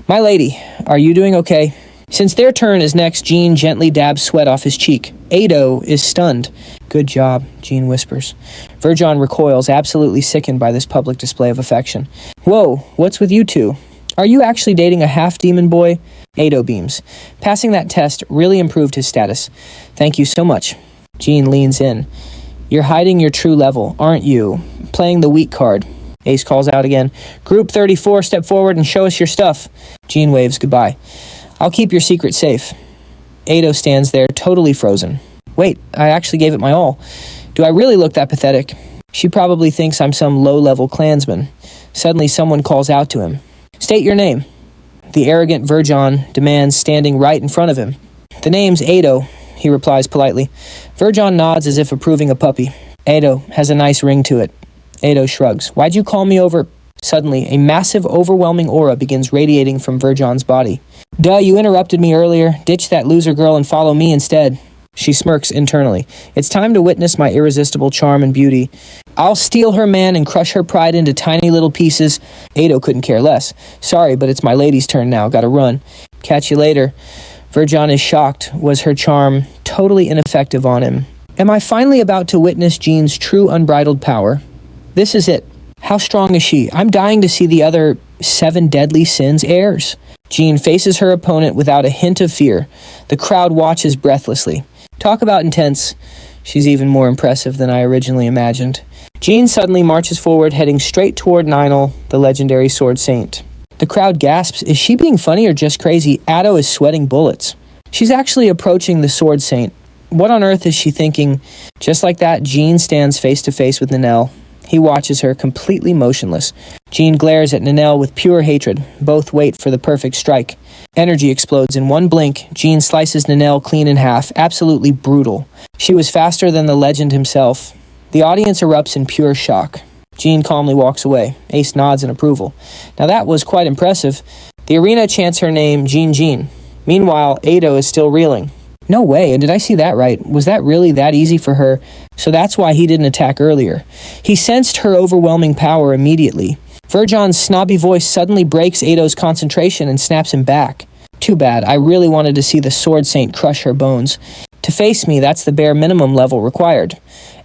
Speaker 1: My lady, are you doing okay? Since their turn is next, Jean gently dabs sweat off his cheek. Ado is stunned. Good job, Jean whispers. Virjon recoils, absolutely sickened by this public display of affection. Whoa, what's with you two? Are you actually dating a half-demon boy? Ado beams. Passing that test really improved his status. Thank you so much. Jean leans in. You're hiding your true level, aren't you? Playing the weak card. Ace calls out again. Group 34, step forward and show us your stuff. Jean waves goodbye. I'll keep your secret safe. Ado stands there, totally frozen. Wait, I actually gave it my all. Do I really look that pathetic? She probably thinks I'm some low-level clansman. Suddenly someone calls out to him. State your name. The arrogant Virjon demands, standing right in front of him. The name's Ado, he replies politely. Virjon nods as if approving a puppy. Ado has a nice ring to it. Ado shrugs. Why'd you call me over? Suddenly, a massive, overwhelming aura begins radiating from Virjon's body. Duh, you interrupted me earlier. Ditch that loser girl and follow me instead. She smirks internally. It's time to witness my irresistible charm and beauty. I'll steal her man and crush her pride into tiny little pieces. Ado couldn't care less. Sorry, but it's my lady's turn now. Gotta run. Catch you later. Virjon is shocked. Was her charm totally ineffective on him? Am I finally about to witness Jean's true unbridled power? This is it. How strong is she? I'm dying to see the other 7 deadly sins heirs. Jean faces her opponent without a hint of fear. The crowd watches breathlessly. Talk about intense. She's even more impressive than I originally imagined. Jean suddenly marches forward, heading straight toward Ninel, the legendary sword saint. The crowd gasps. Is she being funny or just crazy? Ado is sweating bullets. She's actually approaching the sword saint. What on earth is she thinking? Just like that, Jean stands face to face with Ninel. He watches her, completely motionless. Jean glares at Ninel with pure hatred. Both wait for the perfect strike. Energy explodes in one blink. Jean slices Ninel clean in half, absolutely brutal. She was faster than the legend himself. The audience erupts in pure shock. Jean calmly walks away. Ace nods in approval. Now that was quite impressive. The arena chants her name, Jean. Meanwhile, Ado is still reeling. No way, and did I see that right? Was that really that easy for her? So that's why he didn't attack earlier. He sensed her overwhelming power immediately. Virjon's snobby voice suddenly breaks Ado's concentration and snaps him back. Too bad, I really wanted to see the sword saint crush her bones. To face me, that's the bare minimum level required.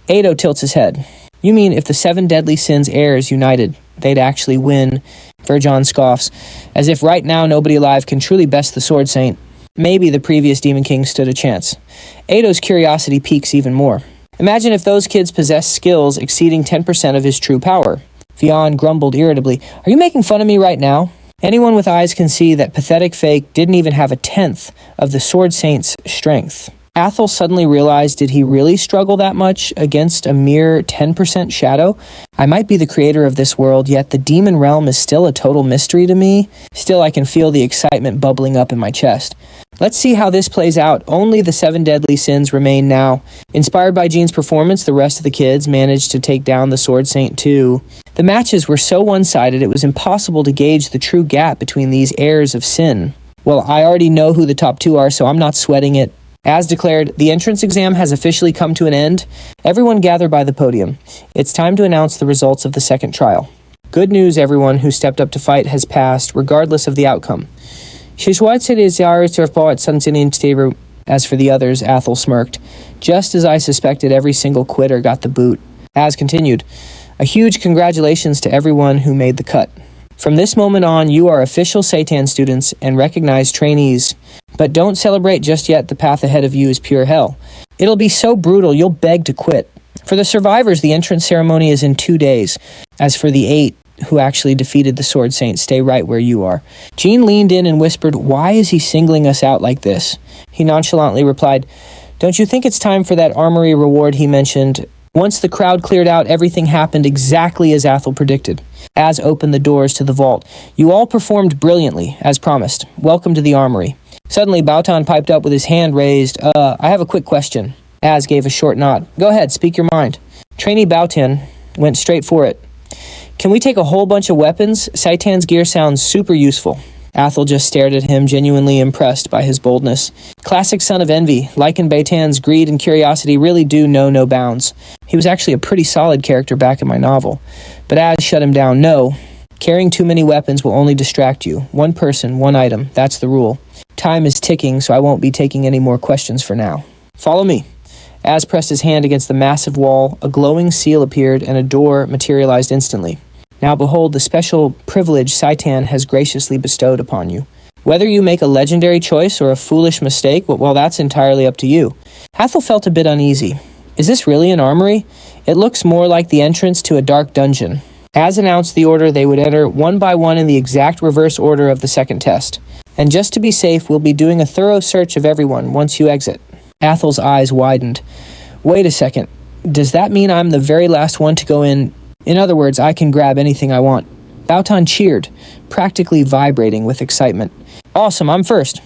Speaker 1: Ado tilts his head. You mean if the 7 deadly sins heirs united, they'd actually win? Virjon scoffs, as if right now nobody alive can truly best the sword saint. Maybe the previous Demon King stood a chance. Ado's curiosity piques even more. Imagine if those kids possessed skills exceeding 10% of his true power. Fionn grumbled irritably. Are you making fun of me right now? Anyone with eyes can see that pathetic fake didn't even have a 10th of the Sword Saint's strength. Athel suddenly realized, did he really struggle that much against a mere 10% shadow? I might be the creator of this world, yet the demon realm is still a total mystery to me. Still, I can feel the excitement bubbling up in my chest. Let's see how this plays out. Only the 7 deadly sins remain now. Inspired by Jean's performance, the rest of the kids managed to take down the Sword Saint too. The matches were so one-sided it was impossible to gauge the true gap between these heirs of sin. Well, I already know who the top 2 are, so I'm not sweating it. As declared, the entrance exam has officially come to an end. Everyone gather by the podium. It's time to announce the results of the second trial. Good news, everyone who stepped up to fight has passed, regardless of the outcome. As for the others, Athel smirked. Just as I suspected, every single quitter got the boot. As continued, a huge congratulations to everyone who made the cut. From this moment on, you are official Satan students and recognized trainees. But don't celebrate just yet, the path ahead of you is pure hell. It'll be so brutal you'll beg to quit. For the survivors, the entrance ceremony is in 2 days. As for the 8 who actually defeated the Sword Saint, stay right where you are. Jean leaned in and whispered, why is he singling us out like this? He nonchalantly replied, don't you think it's time for that armory reward he mentioned? Once the crowd cleared out, everything happened exactly as Athel predicted. Az opened the doors to the vault. You all performed brilliantly, as promised. Welcome to the armory. Suddenly, Bautan piped up with his hand raised. I have a quick question. Az gave a short nod. Go ahead, speak your mind. Trainee Bautan went straight for it. Can we take a whole bunch of weapons? Saitan's gear sounds super useful. Athel just stared at him, genuinely impressed by his boldness. Classic son of envy. Lycan Baitan's greed and curiosity really do know no bounds. He was actually a pretty solid character back in my novel. But Az shut him down. No, Carrying too many weapons will only distract you. One person, one item. That's the rule. Time is ticking, so I won't be taking any more questions for now. Follow me. Az pressed his hand against the massive wall. A glowing seal appeared, and a door materialized instantly. Now behold the special privilege Saitan has graciously bestowed upon you. Whether you make a legendary choice or a foolish mistake, well, that's entirely up to you. Hathel felt a bit uneasy. Is this really an armory? It looks more like the entrance to a dark dungeon. Az announced the order they would enter one by one in the exact reverse order of the second test. And just to be safe, we'll be doing a thorough search of everyone once you exit. Athel's eyes widened. Wait a second. Does that mean I'm the very last one to go in? In other words, I can grab anything I want. Bautan cheered, practically vibrating with excitement. Awesome, I'm first.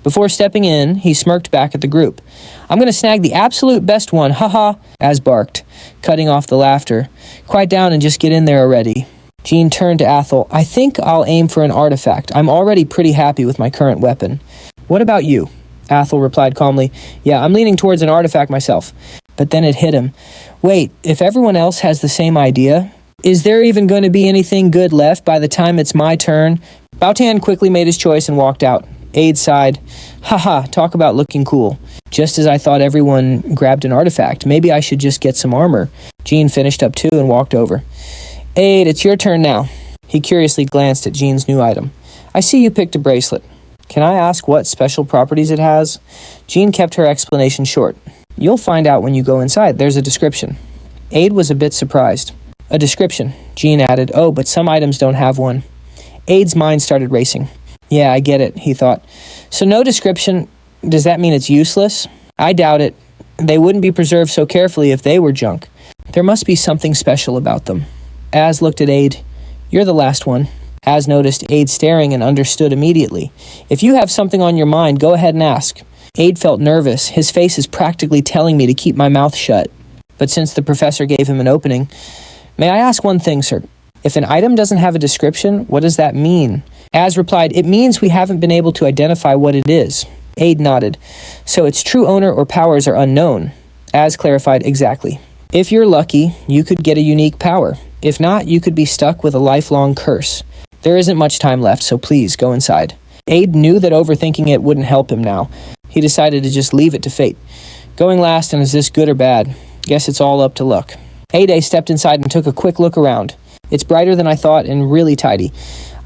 Speaker 1: Before stepping in, he smirked back at the group. I'm going to snag the absolute best one, haha, Az barked, cutting off the laughter. Quiet down and just get in there already. Jean turned to Athel. I think I'll aim for an artifact. I'm already pretty happy with my current weapon. What about you? Athel replied calmly. Yeah, I'm leaning towards an artifact myself. But then it hit him. Wait, if everyone else has the same idea, is there even going to be anything good left by the time it's my turn? Bautan quickly made his choice and walked out. Aid sighed. Haha, talk about looking cool. Just as I thought everyone grabbed an artifact. Maybe I should just get some armor. Jean finished up too and walked over. Aid, it's your turn now. He curiously glanced at Jean's new item. I see you picked a bracelet. Can I ask what special properties it has? Jean kept her explanation short. You'll find out when you go inside. There's a description. Aid was a bit surprised. A description, Jean added. Oh, but some items don't have one. Aid's mind started racing. Yeah, I get it, he thought. So no description, does that mean it's useless? I doubt it. They wouldn't be preserved so carefully if they were junk. There must be something special about them. Az looked at Aid. You're the last one. Az noticed Aid staring and understood immediately. If you have something on your mind, go ahead and ask. Aid felt nervous. His face is practically telling me to keep my mouth shut. But since the professor gave him an opening, may I ask one thing, sir? If an item doesn't have a description, what does that mean? Az replied, it means we haven't been able to identify what it is. Aid nodded. So its true owner or powers are unknown. Az clarified, exactly. If you're lucky, you could get a unique power. If not, you could be stuck with a lifelong curse. There isn't much time left, so please go inside. Aid knew that overthinking it wouldn't help him now. He decided to just leave it to fate. Going last, and is this good or bad? Guess it's all up to luck. Aid stepped inside and took a quick look around. It's brighter than I thought and really tidy.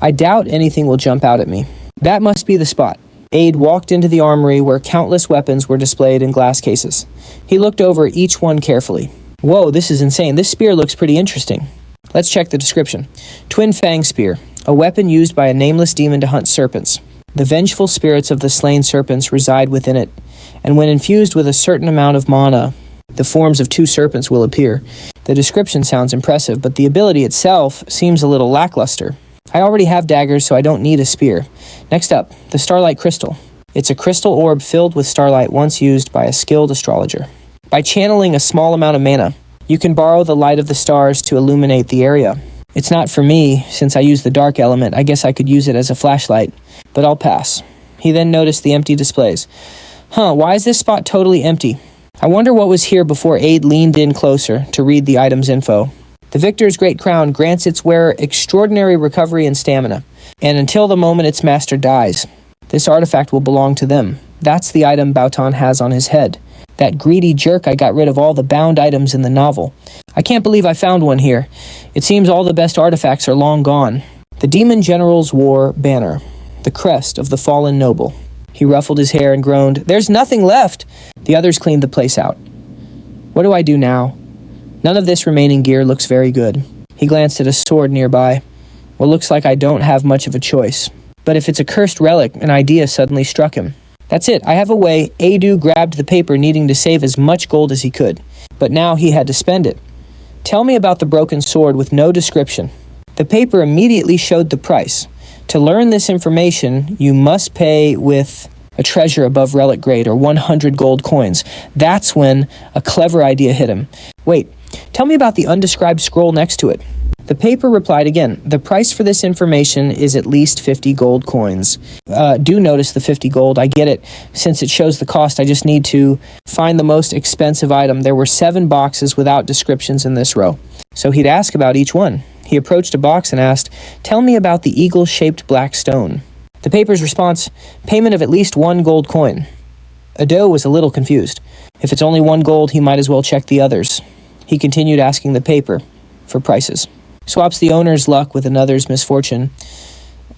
Speaker 1: I doubt anything will jump out at me. That must be the spot. Aid walked into the armory where countless weapons were displayed in glass cases. He looked over each one carefully. Whoa, this is insane. This spear looks pretty interesting. Let's check the description. Twin Fang Spear, a weapon used by a nameless demon to hunt serpents. The vengeful spirits of the slain serpents reside within it, and when infused with a certain amount of mana, the forms of two serpents will appear. The description sounds impressive, but the ability itself seems a little lackluster. I already have daggers, so I don't need a spear. Next up, the Starlight Crystal. It's a crystal orb filled with starlight once used by a skilled astrologer. By channeling a small amount of mana, you can borrow the light of the stars to illuminate the area. It's not for me, since I use the dark element. I guess I could use it as a flashlight, but I'll pass. He then noticed the empty displays. Why is this spot totally empty? I wonder what was here before Aid leaned in closer to read the item's info. The victor's great crown grants its wearer extraordinary recovery and stamina, and until the moment its master dies, this artifact will belong to them. That's the item Bautan has on his head. That greedy jerk I got rid of all the bound items in the novel. I can't believe I found one here. It seems all the best artifacts are long gone. The Demon General's War Banner, the crest of the fallen noble. He ruffled his hair and groaned, There's nothing left! The others cleaned the place out. What do I do now? None of this remaining gear looks very good. He glanced at a sword nearby. Well, looks like I don't have much of a choice. But if it's a cursed relic, an idea suddenly struck him. That's it, I have a way. Adu grabbed the paper, needing to save as much gold as he could. But now he had to spend it. Tell me about the broken sword with no description. The paper immediately showed the price. To learn this information, you must pay with a treasure above relic grade, or 100 gold coins. That's when a clever idea hit him. Wait, tell me about the undescribed scroll next to it. The paper replied again, the price for this information is at least 50 gold coins. Do notice the 50 gold, I get it. Since it shows the cost, I just need to find the most expensive item. There were 7 boxes without descriptions in this row. So he'd ask about each one. He approached a box and asked, "Tell me about the eagle-shaped black stone." The paper's response, "Payment of at least 1 gold coin." Ado was a little confused. If it's only 1 gold, he might as well check the others. He continued asking the paper for prices. Swaps the owner's luck with another's misfortune.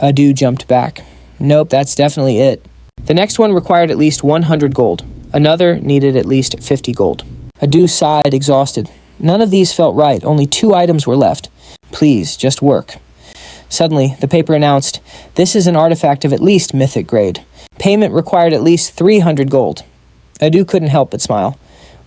Speaker 1: Ado jumped back. Nope, that's definitely it. The next one required at least 100 gold. Another needed at least 50 gold. Ado sighed, exhausted. None of these felt right. Only 2 items were left. Please, just work. Suddenly, the paper announced, "This is an artifact of at least mythic grade. Payment required at least 300 gold. Ado couldn't help but smile.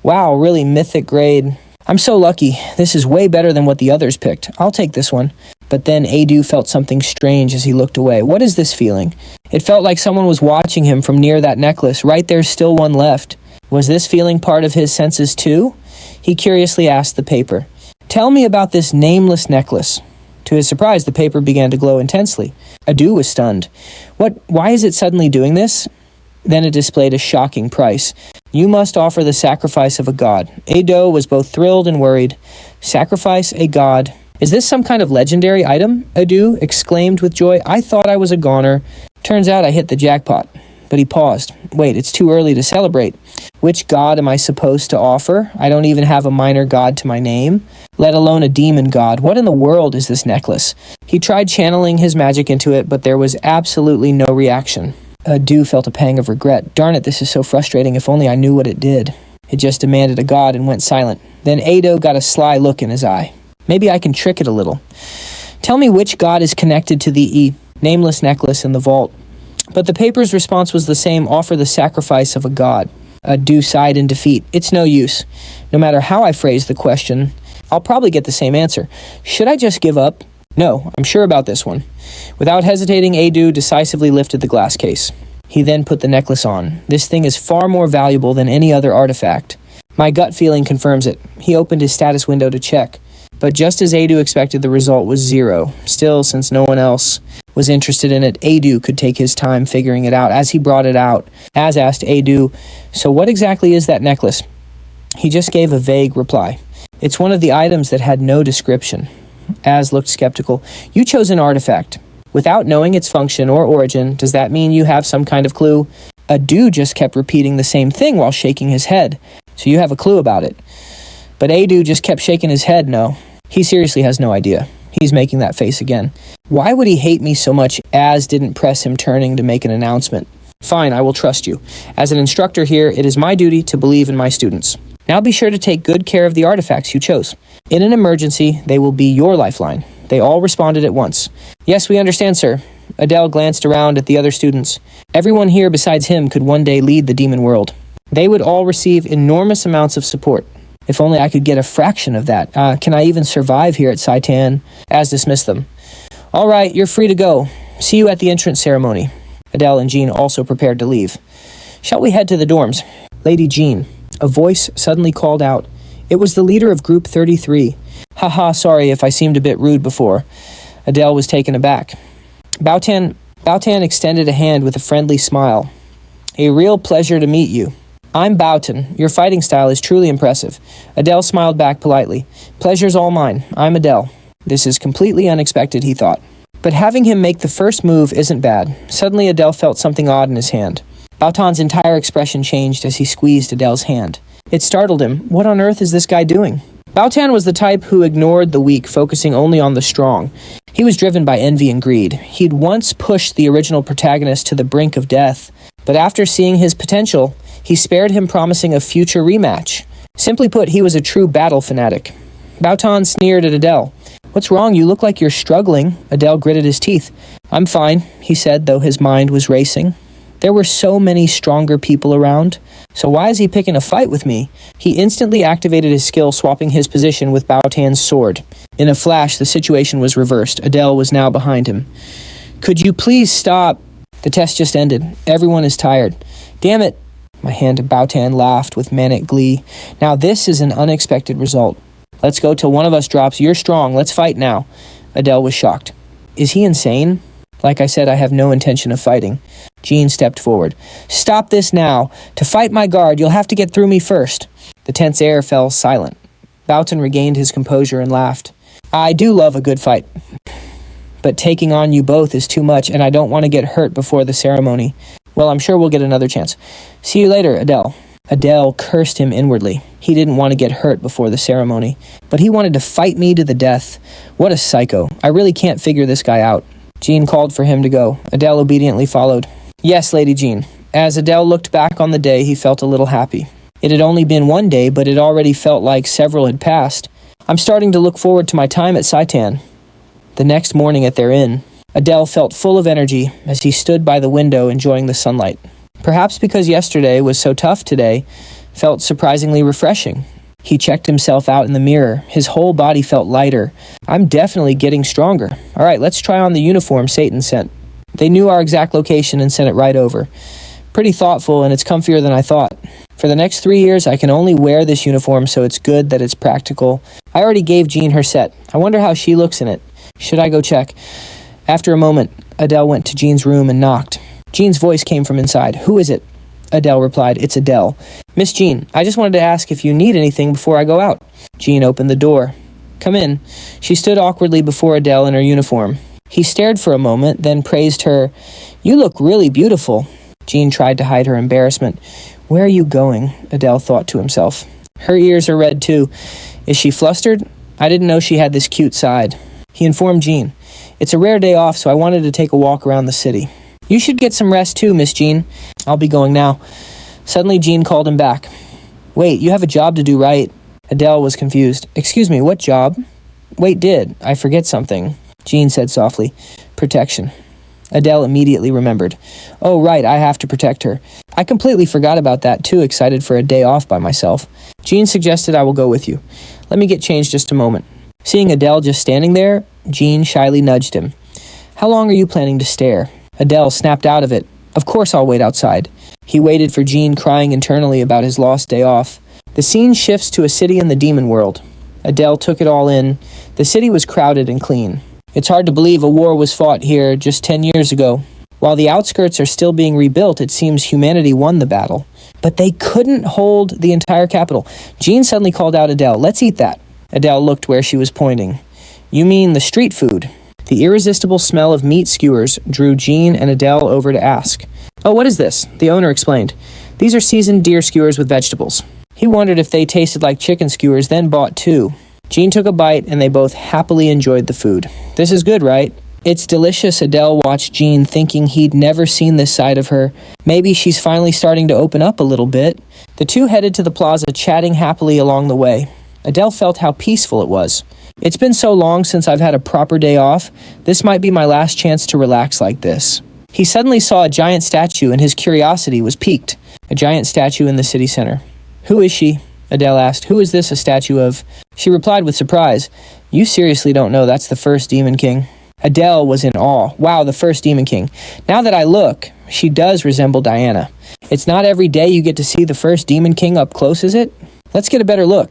Speaker 1: Wow, really mythic grade. I'm so lucky. This is way better than what the others picked. I'll take this one. But then Ado felt something strange as he looked away. What is this feeling? It felt like someone was watching him from near that necklace. Right there's still one left. Was this feeling part of his senses too? He curiously asked the paper, "Tell me about this nameless necklace." To his surprise, the paper began to glow intensely. Ado was stunned. Why is it suddenly doing this? Then it displayed a shocking price. "You must offer the sacrifice of a god." Ado was both thrilled and worried. Sacrifice a god. Is this some kind of legendary item? Ado exclaimed with joy. "I thought I was a goner. Turns out I hit the jackpot." But he paused. Wait, it's too early to celebrate. Which god am I supposed to offer? I don't even have a minor god to my name, let alone a demon god. What in the world is this necklace? He tried channeling his magic into it, but there was absolutely no reaction. Ado felt a pang of regret. Darn it, this is so frustrating. If only I knew what it did. It just demanded a god and went silent. Then Ado got a sly look in his eye. Maybe I can trick it a little. "Tell me which god is connected to the nameless necklace in the vault." But the paper's response was the same, offer the sacrifice of a god. Ado sighed in defeat. It's no use. No matter how I phrase the question, I'll probably get the same answer. Should I just give up? No, I'm sure about this one. Without hesitating, Ado decisively lifted the glass case. He then put the necklace on. This thing is far more valuable than any other artifact. My gut feeling confirms it. He opened his status window to check. But just as Ado expected, the result was 0. Still, since no one else was interested in it, Ado could take his time figuring it out. As he brought it out, Az asked Ado, "So what exactly is that necklace?" He just gave a vague reply. "It's one of the items that had no description." Az looked skeptical. "You chose an artifact. Without knowing its function or origin, does that mean you have some kind of clue?" Ado just kept repeating the same thing while shaking his head. "So you have a clue about it?" But Ado just kept shaking his head no. He seriously has no idea. He's making that face again. Why would he hate me so much? Az didn't press him turning to make an announcement. "Fine, I will trust you. As an instructor here, it is my duty to believe in my students. Now be sure to take good care of the artifacts you chose. In an emergency, they will be your lifeline." They all responded at once. "Yes, we understand, sir." Adele glanced around at the other students. Everyone here besides him could one day lead the demon world. They would all receive enormous amounts of support. If only I could get a fraction of that. Can I even survive here at Saitan? Az dismissed them. "All right, you're free to go. See you at the entrance ceremony." Adele and Jean also prepared to leave. "Shall we head to the dorms?" "Lady Jean," a voice suddenly called out. It was the leader of Group 33. "Haha, sorry if I seemed a bit rude before." Adele was taken aback. Bautan extended a hand with a friendly smile. "A real pleasure to meet you." "I'm Bautan. Your fighting style is truly impressive." Adele smiled back politely. "Pleasure's all mine. I'm Adele." This is completely unexpected, he thought. But having him make the first move isn't bad. Suddenly Adele felt something odd in his hand. Bautan's entire expression changed as he squeezed Adele's hand. It startled him. What on earth is this guy doing? Bautan was the type who ignored the weak, focusing only on the strong. He was driven by envy and greed. He'd once pushed the original protagonist to the brink of death, but after seeing his potential, he spared him, promising a future rematch. Simply put, he was a true battle fanatic. Bautan sneered at Adele. "What's wrong? You look like you're struggling." Adele gritted his teeth. "I'm fine," he said, though his mind was racing. There were so many stronger people around. So why is he picking a fight with me? He instantly activated his skill, swapping his position with Bautan's sword. In a flash, the situation was reversed. Adele was now behind him. "Could you please stop?" "The test just ended. Everyone is tired." "Damn it." My hand to Bautan laughed with manic glee. "Now this is an unexpected result. Let's go till one of us drops. You're strong. Let's fight now." Adele was shocked. Is he insane? Like I said, I have no intention of fighting. Jean stepped forward. "Stop this now. To fight my guard, you'll have to get through me first." The tense air fell silent. Bautan regained his composure and laughed. I do love a good fight, but taking on you both is too much, and I don't want to get hurt before the ceremony. Well, I'm sure we'll get another chance. See you later, Adele. Adele cursed him inwardly. He didn't want to get hurt before the ceremony, but he wanted to fight me to the death. What a psycho. I really can't figure this guy out. Jean called for him to go. Adele obediently followed. Yes, Lady Jean. As Adele looked back on the day, he felt a little happy. It had only been one day, but it already felt like several had passed. I'm starting to look forward to my time at Saitan. The next morning at their inn, Adele felt full of energy as he stood by the window enjoying the sunlight. Perhaps because yesterday was so tough, today felt surprisingly refreshing. He checked himself out in the mirror. His whole body felt lighter. I'm definitely getting stronger. All right, let's try on the uniform Satan sent. They knew our exact location and sent it right over. Pretty thoughtful, and it's comfier than I thought. For the next 3 years, I can only wear this uniform, so it's good that it's practical. I already gave Jean her set. I wonder how she looks in it. Should I go check? After a moment, Adele went to Jean's room and knocked. Jean's voice came from inside. Who is it? Adele replied, It's Adele. Miss Jean, I just wanted to ask if you need anything before I go out. Jean opened the door. Come in. She stood awkwardly before Adele in her uniform. He stared for a moment, then praised her. You look really beautiful. Jean tried to hide her embarrassment. Where are you going? Adele thought to himself. Her ears are red too. Is she flustered? I didn't know she had this cute side. He informed Jean. It's a rare day off, so I wanted to take a walk around the city. You should get some rest too, Miss Jean. I'll be going now. Suddenly, Jean called him back. Wait, you have a job to do, right? Adele was confused. Excuse me, what job? Wait, I forget something. Jean said softly. Protection. Adele immediately remembered. Oh, right, I have to protect her. I completely forgot about that, too excited for a day off by myself. Jean suggested I will go with you. Let me get changed just a moment. Seeing Adele just standing there, Jean shyly nudged him. How long are you planning to stare? Adele snapped out of it. Of course I'll wait outside. He waited for Jean crying internally about his lost day off. The scene shifts to a city in the demon world. Adele took it all in. The city was crowded and clean. It's hard to believe a war was fought here just 10 years ago. While the outskirts are still being rebuilt, it seems humanity won the battle. But they couldn't hold the entire capital. Jean suddenly called out Adele, let's eat that. Adele looked where she was pointing. You mean the street food? The irresistible smell of meat skewers drew Jean and Adele over to ask. Oh, what is this? The owner explained. These are seasoned deer skewers with vegetables. He wondered if they tasted like chicken skewers, then bought two. Jean took a bite, and they both happily enjoyed the food. This is good, right? It's delicious. Adele watched Jean, thinking he'd never seen this side of her. Maybe she's finally starting to open up a little bit. The two headed to the plaza, chatting happily along the way. Adele felt how peaceful it was. It's been so long since I've had a proper day off. This might be my last chance to relax like this. He suddenly saw a giant statue, and his curiosity was piqued. A giant statue in the city center. Who is she? Adele asked. Who is this a statue of? She replied with surprise. You seriously don't know that's the first Demon King? Adele was in awe. Wow, the first Demon King. Now that I look, she does resemble Diana. It's not every day you get to see the first Demon King up close, is it? Let's get a better look.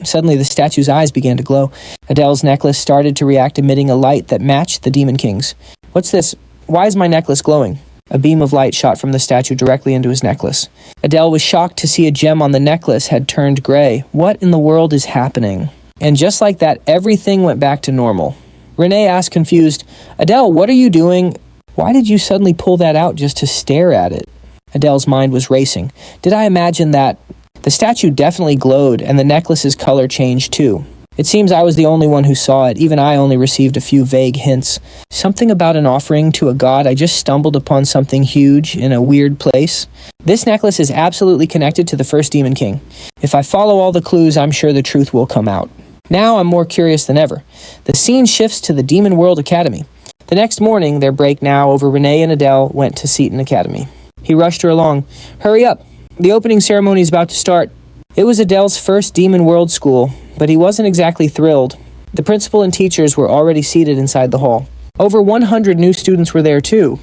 Speaker 1: Suddenly, the statue's eyes began to glow. Adele's necklace started to react, emitting a light that matched the Demon King's. What's this? Why is my necklace glowing? A beam of light shot from the statue directly into his necklace. Adele was shocked to see a gem on the necklace had turned gray. What in the world is happening? And just like that, everything went back to normal. Renee asked, confused, Adele, what are you doing? Why did you suddenly pull that out just to stare at it? Adele's mind was racing. Did I imagine that? The statue definitely glowed, and the necklace's color changed too. It seems I was the only one who saw it. Even I only received a few vague hints. Something about an offering to a god. I just stumbled upon something huge in a weird place. This necklace is absolutely connected to the first Demon King. If I follow all the clues, I'm sure the truth will come out. Now I'm more curious than ever. The scene shifts to the Demon World Academy. The next morning, their break now over, Renee and Adele went to Seton Academy. He rushed her along. Hurry up. The opening ceremony is about to start. It was Adele's first Demon World school, but he wasn't exactly thrilled. The principal and teachers were already seated inside the hall. Over 100 new students were there too.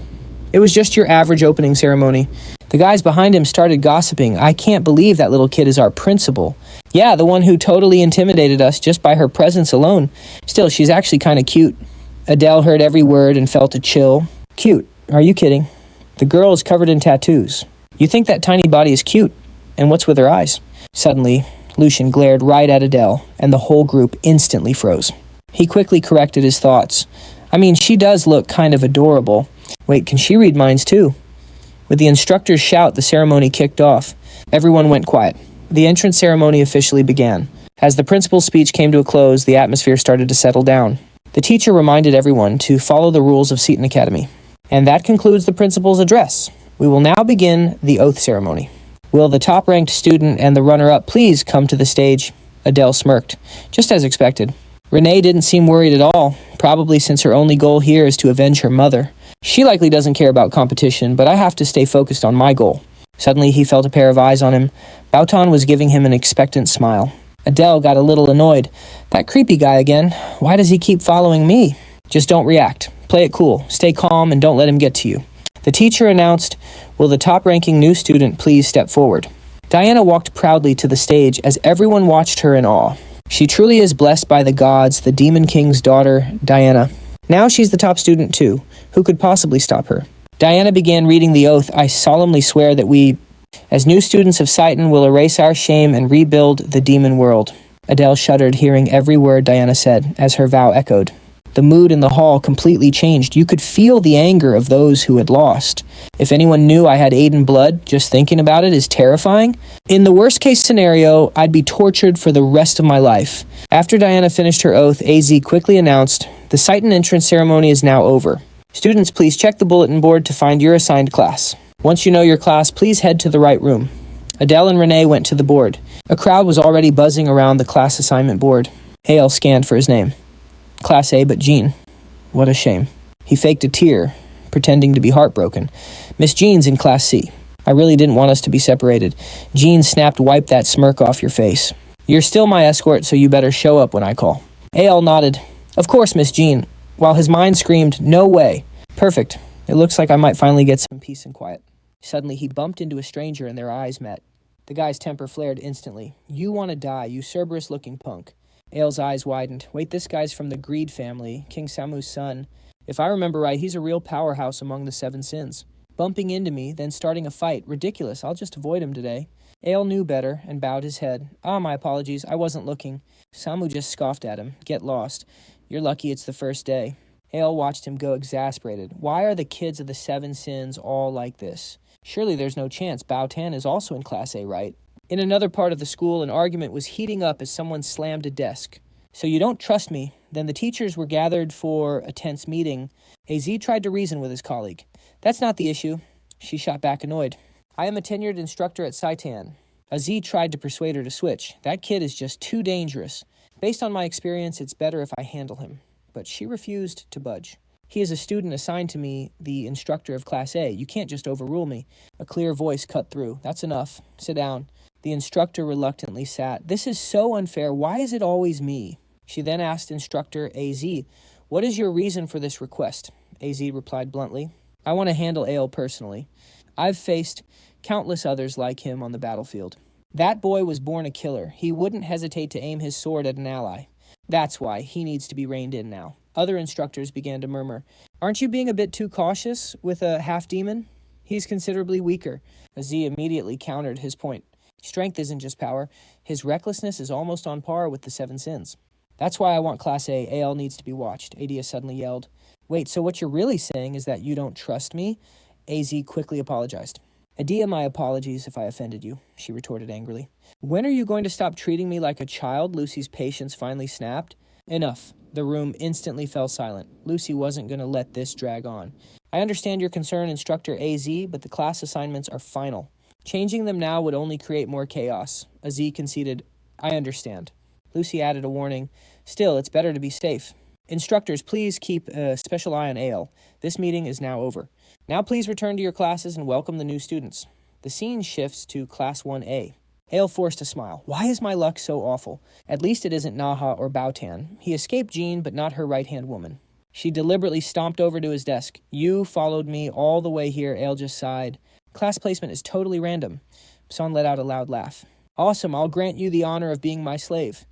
Speaker 1: It was just your average opening ceremony. The guys behind him started gossiping. I can't believe that little kid is our principal. Yeah, the one who totally intimidated us just by her presence alone. Still, she's actually kind of cute. Adele heard every word and felt a chill. Cute? Are you kidding? The girl is covered in tattoos. You think that tiny body is cute? And what's with her eyes? Suddenly, Lucian glared right at Adele, and the whole group instantly froze. He quickly corrected his thoughts. I mean, she does look kind of adorable. Wait, can she read minds too? With the instructor's shout, the ceremony kicked off. Everyone went quiet. The entrance ceremony officially began. As the principal's speech came to a close, the atmosphere started to settle down. The teacher reminded everyone to follow the rules of Seton Academy. And that concludes the principal's address. We will now begin the oath ceremony. Will the top-ranked student and the runner-up please come to the stage? Adele smirked, just as expected. Renee didn't seem worried at all, probably since her only goal here is to avenge her mother. She likely doesn't care about competition, but I have to stay focused on my goal. Suddenly he felt a pair of eyes on him. Bautan was giving him an expectant smile. Adele got a little annoyed. That creepy guy again. Why does he keep following me? Just don't react. Play it cool. Stay calm and don't let him get to you. The teacher announced, will the top-ranking new student please step forward? Diana walked proudly to the stage as everyone watched her in awe. She truly is blessed by the gods, the Demon King's daughter, Diana. Now she's the top student too. Who could possibly stop her? Diana began reading the oath. I solemnly swear that we, as new students of Seton, will erase our shame and rebuild the demon world. Adele shuddered, hearing every word Diana said, as her vow echoed. The mood in the hall completely changed. You could feel the anger of those who had lost. If anyone knew I had Aiden blood, just thinking about it is terrifying. In the worst-case scenario, I'd be tortured for the rest of my life. After Diana finished her oath, AZ quickly announced, the Seton entrance ceremony is now over. Students, please check the bulletin board to find your assigned class. Once you know your class, please head to the right room. Adele and Renee went to the board. A crowd was already buzzing around the class assignment board. Hale scanned for his name. Class A, but Jean. What a shame. He faked a tear, pretending to be heartbroken. Miss Jean's in Class C. I really didn't want us to be separated. Jean snapped, wipe that smirk off your face. You're still my escort, so you better show up when I call. A.L. nodded. Of course, Miss Jean, while his mind screamed, no way. Perfect. It looks like I might finally get some peace and quiet. Suddenly, he bumped into a stranger and their eyes met. The guy's temper flared instantly. You want to die, you Cerberus-looking punk. Ael's eyes widened. Wait, this guy's from the Greed family, King Samu's son. If I remember right, he's a real powerhouse among the seven sins. Bumping into me, then starting a fight. Ridiculous. I'll just avoid him today. Ael knew better and bowed his head. My apologies. I wasn't looking. Samu just scoffed at him. Get lost. You're lucky it's the first day. Ael watched him go, exasperated. Why are the kids of the seven sins all like this? Surely there's no chance. Bautan is also in Class A, right? In another part of the school, an argument was heating up as someone slammed a desk. So you don't trust me? Then the teachers were gathered for a tense meeting. AZ tried to reason with his colleague. That's not the issue. She shot back, annoyed. I am a tenured instructor at Seton. AZ tried to persuade her to switch. That kid is just too dangerous. Based on my experience, it's better if I handle him. But she refused to budge. He is a student assigned to me, the instructor of Class A. You can't just overrule me. A clear voice cut through. That's enough. Sit down. The instructor reluctantly sat. This is so unfair. Why is it always me? She then asked instructor AZ, what is your reason for this request? AZ replied bluntly, I want to handle Ael personally. I've faced countless others like him on the battlefield. That boy was born a killer. He wouldn't hesitate to aim his sword at an ally. That's why he needs to be reined in now. Other instructors began to murmur, aren't you being a bit too cautious with a half-demon? He's considerably weaker. AZ immediately countered his point. Strength isn't just power. His recklessness is almost on par with the seven sins. That's why I want Class A. Ael needs to be watched. Adia suddenly yelled. Wait, so what you're really saying is that you don't trust me? AZ quickly apologized. Adia, my apologies if I offended you, she retorted angrily. When are you going to stop treating me like a child? Lucy's patience finally snapped. Enough. The room instantly fell silent. Lucy wasn't going to let this drag on. I understand your concern, Instructor AZ, but the class assignments are final. Changing them now would only create more chaos. AZ conceded, I understand. Lucy added a warning. Still, it's better to be safe. Instructors, please keep a special eye on Ael. This meeting is now over. Now please return to your classes and welcome the new students. The scene shifts to Class 1A. Ael forced a smile. Why is my luck so awful? At least it isn't Naha or Bautan. He escaped Jean, but not her right-hand woman. She deliberately stomped over to his desk. You followed me all the way here, Ael just sighed. Class placement is totally random. Son let out a loud laugh. Awesome, I'll grant you the honor of being my slave.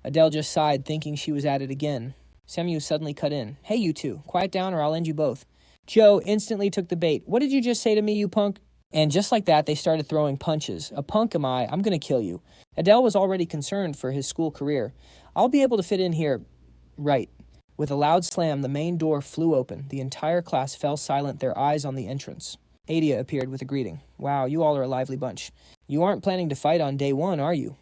Speaker 1: Adele just sighed, thinking she was at it again. Samu suddenly cut in. Hey, you two, quiet down or I'll end you both. Joe instantly took the bait. What did you just say to me, you punk? And just like that, they started throwing punches. A punk am I? I'm going to kill you. Adele was already concerned for his school career. I'll be able to fit in here. Right. With a loud slam, the main door flew open. The entire class fell silent, their eyes on the entrance. Adia appeared with a greeting. Wow, you all are a lively bunch. You aren't planning to fight on day one, are you?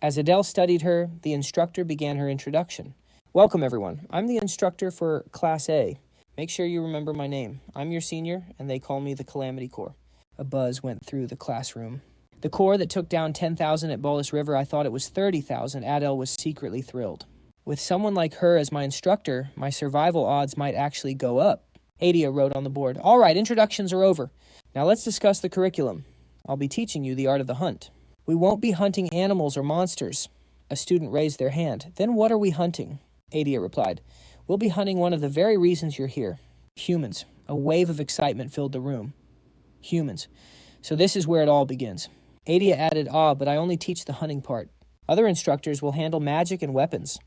Speaker 1: As Adele studied her, the instructor began her introduction. Welcome, everyone. I'm the instructor for Class A. Make sure you remember my name. I'm your senior, and they call me the Calamity Corps. A buzz went through the classroom. The corps that took down 10,000 at Bolus River, I thought it was 30,000. Adele was secretly thrilled. With someone like her as my instructor, my survival odds might actually go up. Adia wrote on the board. All right, introductions are over. Now let's discuss the curriculum. I'll be teaching you the art of the hunt. We won't be hunting animals or monsters. A student raised their hand. Then what are we hunting? Adia replied. We'll be hunting one of the very reasons you're here. Humans. A wave of excitement filled the room. Humans. So this is where it all begins. Adia added, but I only teach the hunting part. Other instructors will handle magic and weapons.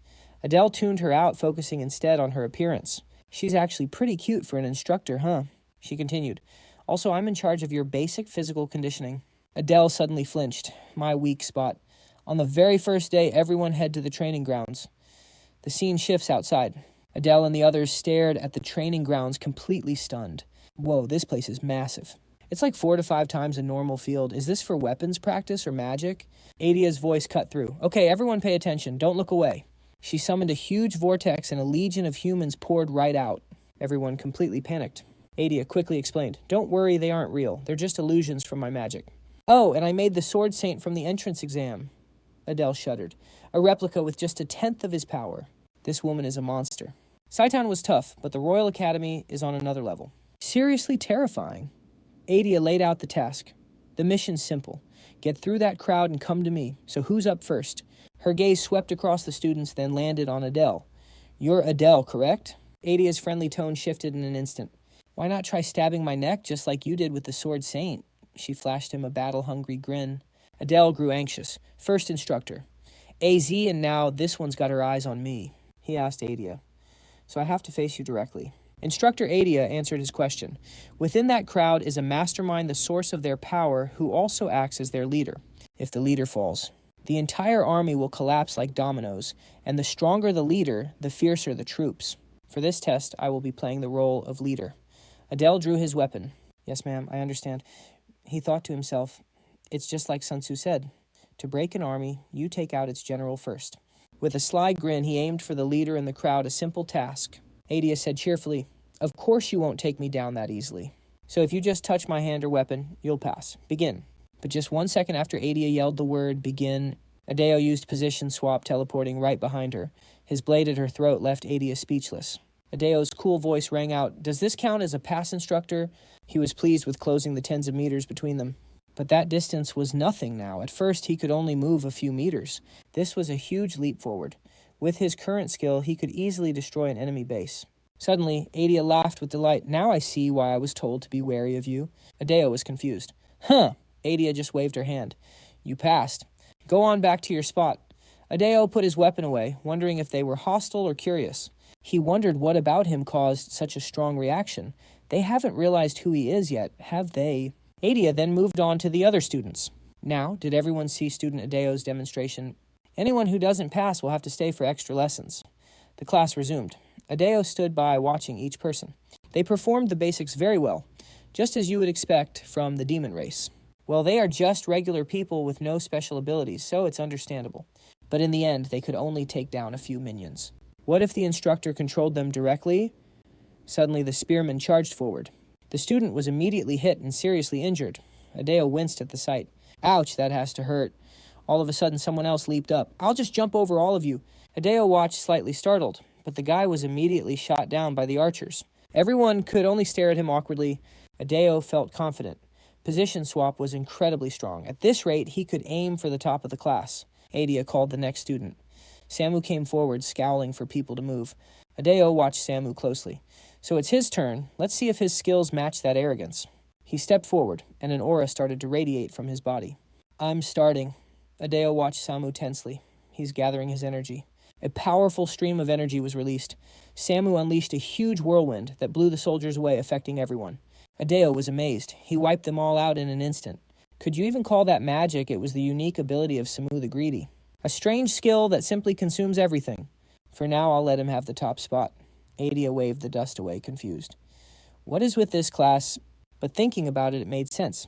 Speaker 1: Adele tuned her out, focusing instead on her appearance. She's actually pretty cute for an instructor, huh? She continued. Also, I'm in charge of your basic physical conditioning. Adele suddenly flinched. My weak spot. On the very first day, everyone head to the training grounds. The scene shifts outside. Adele and the others stared at the training grounds, completely stunned. Whoa, this place is massive. It's like 4 to 5 times a normal field. Is this for weapons practice or magic? Adia's voice cut through. Okay, everyone pay attention. Don't look away. She summoned a huge vortex and a legion of humans poured right out. Everyone completely panicked. Adia quickly explained. Don't worry, they aren't real. They're just illusions from my magic. Oh, and I made the sword saint from the entrance exam. Adele shuddered. A replica with just 1/10 of his power. This woman is a monster. Saitan was tough, but the Royal Academy is on another level. Seriously terrifying. Adia laid out the task. The mission's simple. Get through that crowd and come to me. So who's up first? Her gaze swept across the students, then landed on Adele. You're Adele, correct? Adia's friendly tone shifted in an instant. Why not try stabbing my neck just like you did with the Sword Saint? She flashed him a battle-hungry grin. Adele grew anxious. First instructor. AZ, and now this one's got her eyes on me. He asked Adia. So I have to face you directly. Instructor Adia answered his question. Within that crowd is a mastermind, the source of their power, who also acts as their leader. If the leader falls, the entire army will collapse like dominoes, and the stronger the leader, the fiercer the troops. For this test, I will be playing the role of leader. Adele drew his weapon. Yes, ma'am, I understand. He thought to himself, it's just like Sun Tzu said. To break an army, you take out its general first. With a sly grin, he aimed for the leader in the crowd, a simple task. Adia said cheerfully, of course you won't take me down that easily. So if you just touch my hand or weapon, you'll pass. Begin. But just 1 second after Adia yelled the word, begin, Adeo used position swap, teleporting right behind her. His blade at her throat left Adia speechless. Adeo's cool voice rang out, does this count as a pass instructor? He was pleased with closing the tens of meters between them. But that distance was nothing now. At first, he could only move a few meters. This was a huge leap forward. With his current skill, he could easily destroy an enemy base. Suddenly, Adia laughed with delight. Now I see why I was told to be wary of you. Adeo was confused. Huh! Adia just waved her hand. You passed. Go on back to your spot. Adeo put his weapon away, wondering if they were hostile or curious. He wondered what about him caused such a strong reaction. They haven't realized who he is yet, have they? Adia then moved on to the other students. Now, did everyone see student Adeo's demonstration? Anyone who doesn't pass will have to stay for extra lessons. The class resumed. Adeo stood by watching each person. They performed the basics very well, just as you would expect from the demon race. Well, they are just regular people with no special abilities, so it's understandable. But in the end, they could only take down a few minions. What if the instructor controlled them directly? Suddenly, the spearman charged forward. The student was immediately hit and seriously injured. Adeo winced at the sight. Ouch, that has to hurt. All of a sudden, someone else leaped up. I'll just jump over all of you. Adeo watched, slightly startled, but the guy was immediately shot down by the archers. Everyone could only stare at him awkwardly. Adeo felt confident. Position swap was incredibly strong. At this rate, he could aim for the top of the class. Adia called the next student. Samu came forward, scowling for people to move. Adeo watched Samu closely. So it's his turn. Let's see if his skills match that arrogance. He stepped forward, and an aura started to radiate from his body. I'm starting. Adeo watched Samu tensely. He's gathering his energy. A powerful stream of energy was released. Samu unleashed a huge whirlwind that blew the soldiers away, affecting everyone. Adeo was amazed. He wiped them all out in an instant. Could you even call that magic? It was the unique ability of Samu the Greedy. A strange skill that simply consumes everything. For now, I'll let him have the top spot. Adia waved the dust away, confused. What is with this class? But thinking about it, it made sense.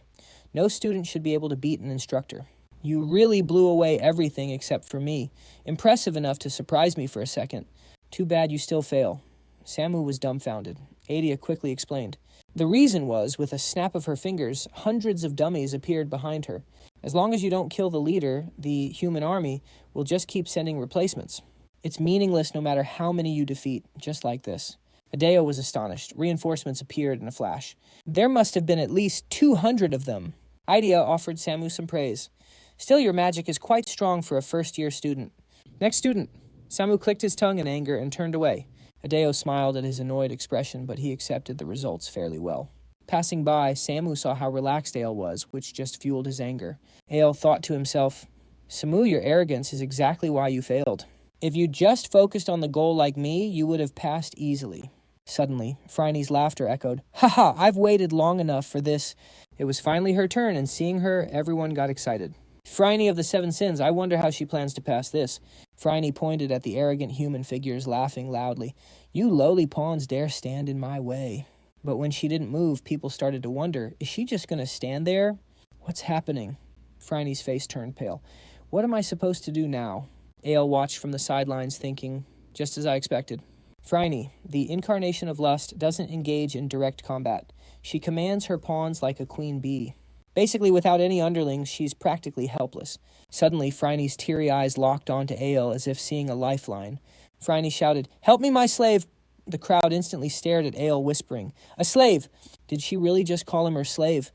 Speaker 1: No student should be able to beat an instructor. You really blew away everything except for me. Impressive enough to surprise me for a second. Too bad you still fail. Samu was dumbfounded. Adia quickly explained. The reason was, with a snap of her fingers, hundreds of dummies appeared behind her. As long as you don't kill the leader, the human army will just keep sending replacements. It's meaningless no matter how many you defeat, just like this. Adeo was astonished. Reinforcements appeared in a flash. There must have been at least 200 of them. Idea offered Samu some praise. Still, your magic is quite strong for a first-year student. Next student. Samu clicked his tongue in anger and turned away. Adeo smiled at his annoyed expression, but he accepted the results fairly well. Passing by, Samu saw how relaxed Ael was, which just fueled his anger. Ael thought to himself, Samu, your arrogance is exactly why you failed. If you just focused on the goal like me, you would have passed easily. Suddenly, Phryne's laughter echoed. Ha ha, I've waited long enough for this. It was finally her turn, and seeing her, everyone got excited. Phryne of the Seven Sins, I wonder how she plans to pass this. Phryne pointed at the arrogant human figures, laughing loudly. You lowly pawns dare stand in my way. But when she didn't move, people started to wonder, is she just going to stand there? What's happening? Phryne's face turned pale. What am I supposed to do now? Ael watched from the sidelines, thinking, just as I expected. Phryne, the incarnation of lust, doesn't engage in direct combat. She commands her pawns like a queen bee. Basically, without any underlings, she's practically helpless. Suddenly, Phryne's teary eyes locked onto Ael as if seeing a lifeline. Phryne shouted, Help me, my slave! The crowd instantly stared at Ael, whispering, A slave! Did she really just call him her slave?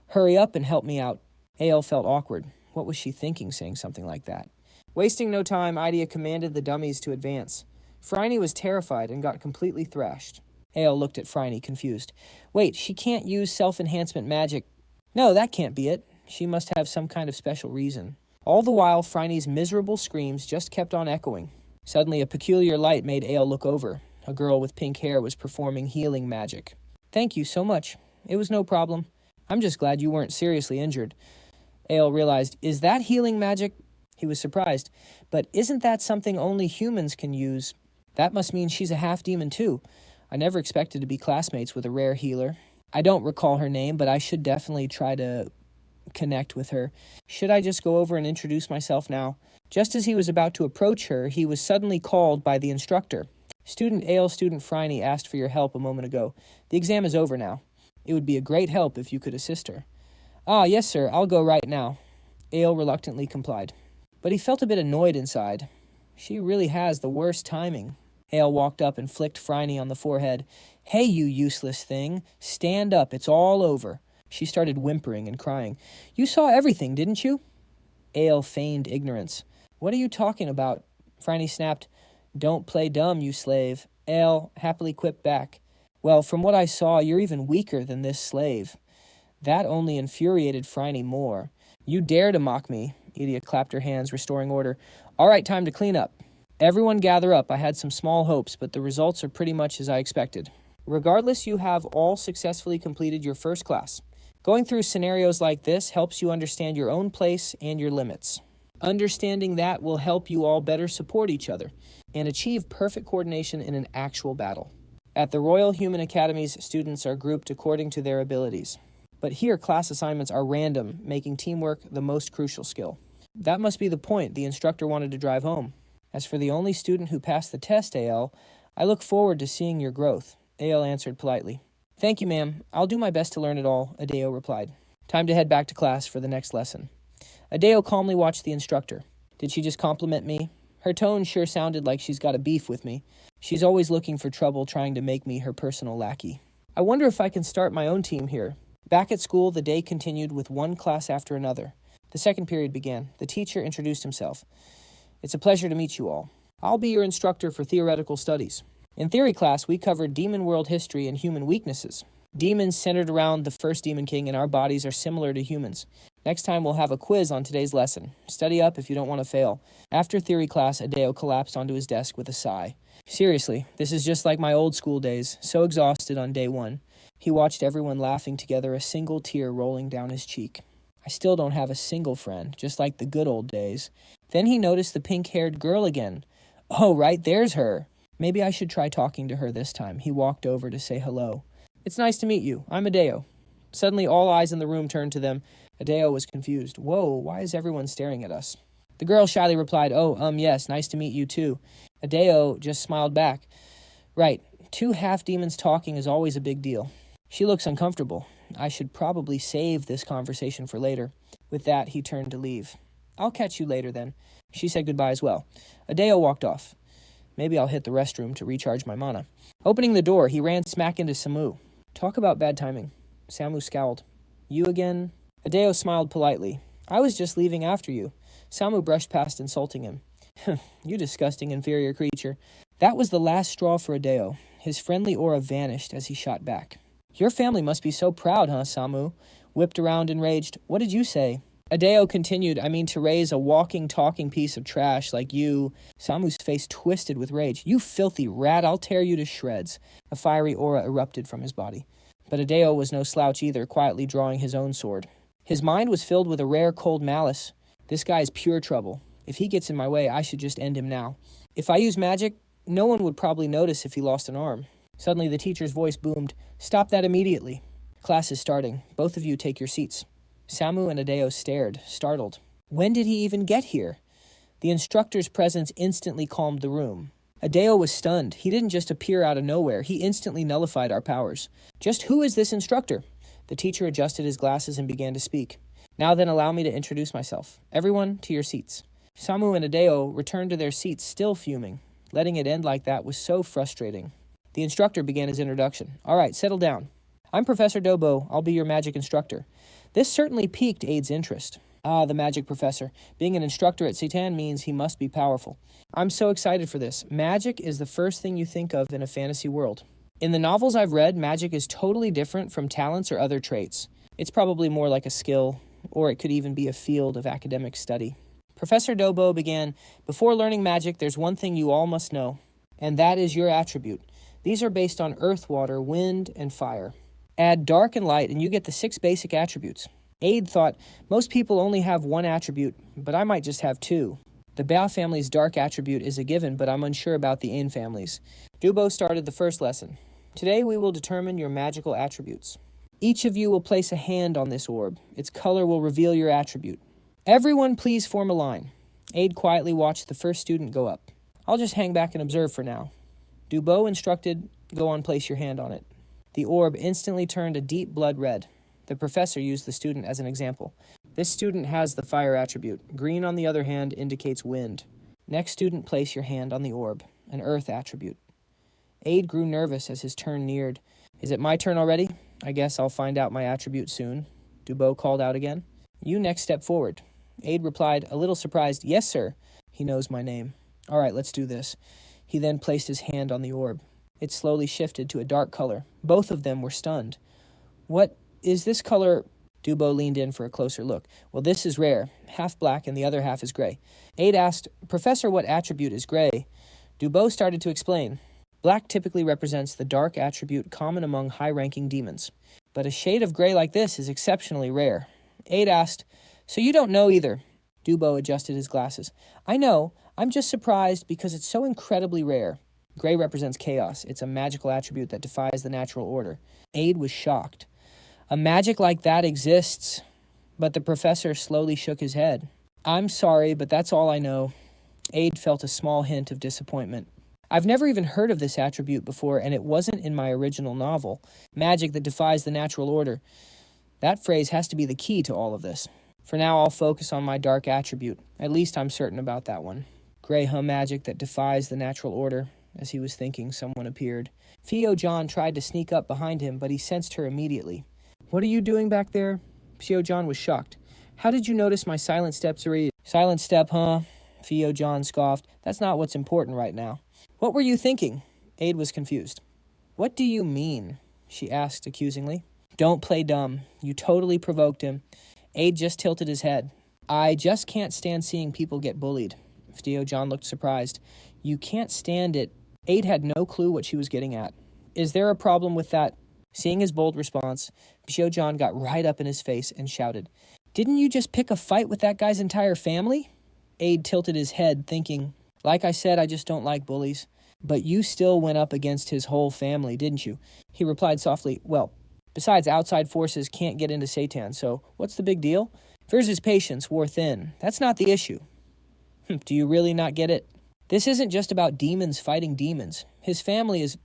Speaker 1: Hurry up and help me out. Ael felt awkward. What was she thinking, saying something like that? Wasting no time, Idea commanded the dummies to advance. Phryne was terrified and got completely thrashed. Ael looked at Phryne, confused. Wait, she can't use self-enhancement magic. No, that can't be it. She must have some kind of special reason. All the while, Phryne's miserable screams just kept on echoing. Suddenly, a peculiar light made Ael look over. A girl with pink hair was performing healing magic. Thank you so much. It was no problem. I'm just glad you weren't seriously injured. Ael realized, is that healing magic? He was surprised. But isn't that something only humans can use? That must mean she's a half-demon too. I never expected to be classmates with a rare healer. I don't recall her name, but I should definitely try to connect with her. Should I just go over and introduce myself now? Just as he was about to approach her, he was suddenly called by the instructor. Student Ael, Student Phryne asked for your help a moment ago. The exam is over now. It would be a great help if you could assist her. Ah, yes, sir. I'll go right now. Ael reluctantly complied. But he felt a bit annoyed inside. She really has the worst timing. Ael walked up and flicked Phryne on the forehead. Hey, you useless thing. Stand up. It's all over. She started whimpering and crying. You saw everything, didn't you? Ael feigned ignorance. What are you talking about? Phryne snapped. Don't play dumb, you slave. Ael happily quipped back. Well, from what I saw, you're even weaker than this slave. That only infuriated Phryne more. You dare to mock me. Idia clapped her hands, restoring order. All right, time to clean up. Everyone gather up. I had some small hopes, but the results are pretty much as I expected. Regardless, you have all successfully completed your first class. Going through scenarios like this helps you understand your own place and your limits. Understanding that will help you all better support each other and achieve perfect coordination in an actual battle. At the Royal Human Academies, students are grouped according to their abilities. But here, class assignments are random, making teamwork the most crucial skill. That must be the point the instructor wanted to drive home. As for the only student who passed the test, Ael, I look forward to seeing your growth. Ael answered politely. Thank you, ma'am. I'll do my best to learn it all, Adeo replied. Time to head back to class for the next lesson. Adeo calmly watched the instructor. Did she just compliment me? Her tone sure sounded like she's got a beef with me. She's always looking for trouble, trying to make me her personal lackey. I wonder if I can start my own team here. Back at school, the day continued with one class after another. The second period began. The teacher introduced himself. It's a pleasure to meet you all. I'll be your instructor for theoretical studies. In theory class, we covered demon world history and human weaknesses. Demons centered around the first demon king, and our bodies are similar to humans. Next time, we'll have a quiz on today's lesson. Study up if you don't want to fail. After theory class, Adeo collapsed onto his desk with a sigh. Seriously, this is just like my old school days, so exhausted on day one. He watched everyone laughing together, a single tear rolling down his cheek. I still don't have a single friend, just like the good old days. Then he noticed the pink-haired girl again. Oh, right, there's her. Maybe I should try talking to her this time. He walked over to say hello. It's nice to meet you. I'm Adeo. Suddenly, all eyes in the room turned to them. Adeo was confused. Whoa, why is everyone staring at us? The girl shyly replied, yes, nice to meet you too. Adeo just smiled back. Right, two half-demons talking is always a big deal. She looks uncomfortable. I should probably save this conversation for later. With that, he turned to leave. I'll catch you later then. She said goodbye as well. Adeo walked off. Maybe I'll hit the restroom to recharge my mana. Opening the door, he ran smack into Samu. Talk about bad timing. Samu scowled. You again? Adeo smiled politely. I was just leaving after you. Samu brushed past, insulting him. You disgusting inferior creature. That was the last straw for Adeo. His friendly aura vanished as he shot back. Your family must be so proud, huh, Samu? Whipped around enraged. What did you say? Adeo continued, to raise a walking, talking piece of trash like you. Samu's face twisted with rage. You filthy rat, I'll tear you to shreds. A fiery aura erupted from his body. But Adeo was no slouch either, quietly drawing his own sword. His mind was filled with a rare cold malice. This guy is pure trouble. If he gets in my way, I should just end him now. If I use magic, no one would probably notice if he lost an arm. Suddenly, the teacher's voice boomed. Stop that immediately. Class is starting. Both of you take your seats. Samu and Adeo stared, startled. When did he even get here? The instructor's presence instantly calmed the room. Adeo was stunned. He didn't just appear out of nowhere. He instantly nullified our powers. Just who is this instructor? The teacher adjusted his glasses and began to speak. Now then, allow me to introduce myself. Everyone, to your seats. Samu and Adeo returned to their seats, still fuming. Letting it end like that was so frustrating. The instructor began his introduction. All right, settle down. I'm Professor Dobo. I'll be your magic instructor. This certainly piqued Aid's interest. Ah, the magic professor. Being an instructor at Satan means he must be powerful. I'm so excited for this. Magic is the first thing you think of in a fantasy world. In the novels I've read, magic is totally different from talents or other traits. It's probably more like a skill, or it could even be a field of academic study. Professor Dobo began, before learning magic, there's one thing you all must know, and that is your attribute. These are based on earth, water, wind, and fire. Add dark and light, and you get the 6 basic attributes. Aid thought, most people only have one attribute, but I might just have 2. The Bao family's dark attribute is a given, but I'm unsure about the Ain family's. Dubo started the first lesson. Today we will determine your magical attributes. Each of you will place a hand on this orb. Its color will reveal your attribute. Everyone please form a line. Aid quietly watched the first student go up. I'll just hang back and observe for now. Dubo instructed, go on, place your hand on it. The orb instantly turned a deep blood red. The professor used the student as an example. This student has the fire attribute. Green, on the other hand, indicates wind. Next student, place your hand on the orb, an earth attribute. Aid grew nervous as his turn neared. Is it my turn already? I guess I'll find out my attribute soon. Dubo called out again. You next step forward. Aid replied, a little surprised, yes, sir. He knows my name. All right, let's do this. He then placed his hand on the orb. It slowly shifted to a dark color. Both of them were stunned. What is this color? Dubo leaned in for a closer look. Well, this is rare. Half black and the other half is gray. Aid asked, Professor, what attribute is gray? Dubo started to explain. Black typically represents the dark attribute common among high-ranking demons. But a shade of gray like this is exceptionally rare. Aid asked, so you don't know either? Dubo adjusted his glasses. I know. I'm just surprised because it's so incredibly rare. Gray represents chaos. It's a magical attribute that defies the natural order. Aid was shocked. A magic like that exists. But the professor slowly shook his head. I'm sorry, but that's all I know. Aid felt a small hint of disappointment. I've never even heard of this attribute before, and it wasn't in my original novel. Magic that defies the natural order. That phrase has to be the key to all of this. For now, I'll focus on my dark attribute. At least I'm certain about that one. Gray magic that defies the natural order. As he was thinking, someone appeared. Fio John tried to sneak up behind him, but he sensed her immediately. What are you doing back there? Fio John was shocked. How did you notice my silent steps? Silent step, huh? Fio John scoffed. That's not what's important right now. What were you thinking? Aid was confused. What do you mean? She asked accusingly. Don't play dumb. You totally provoked him. Aid just tilted his head. I just can't stand seeing people get bullied. Fio John looked surprised. You can't stand it. Aid had no clue what she was getting at. Is there a problem with that? Seeing his bold response, Fio John got right up in his face and shouted, Didn't you just pick a fight with that guy's entire family? Aid tilted his head, thinking, Like I said, I just don't like bullies. But you still went up against his whole family, didn't you? He replied softly, well, besides, outside forces can't get into Satan, so what's the big deal? Fears his patience wore thin. That's not the issue. Do you really not get it? This isn't just about demons fighting demons. His family is...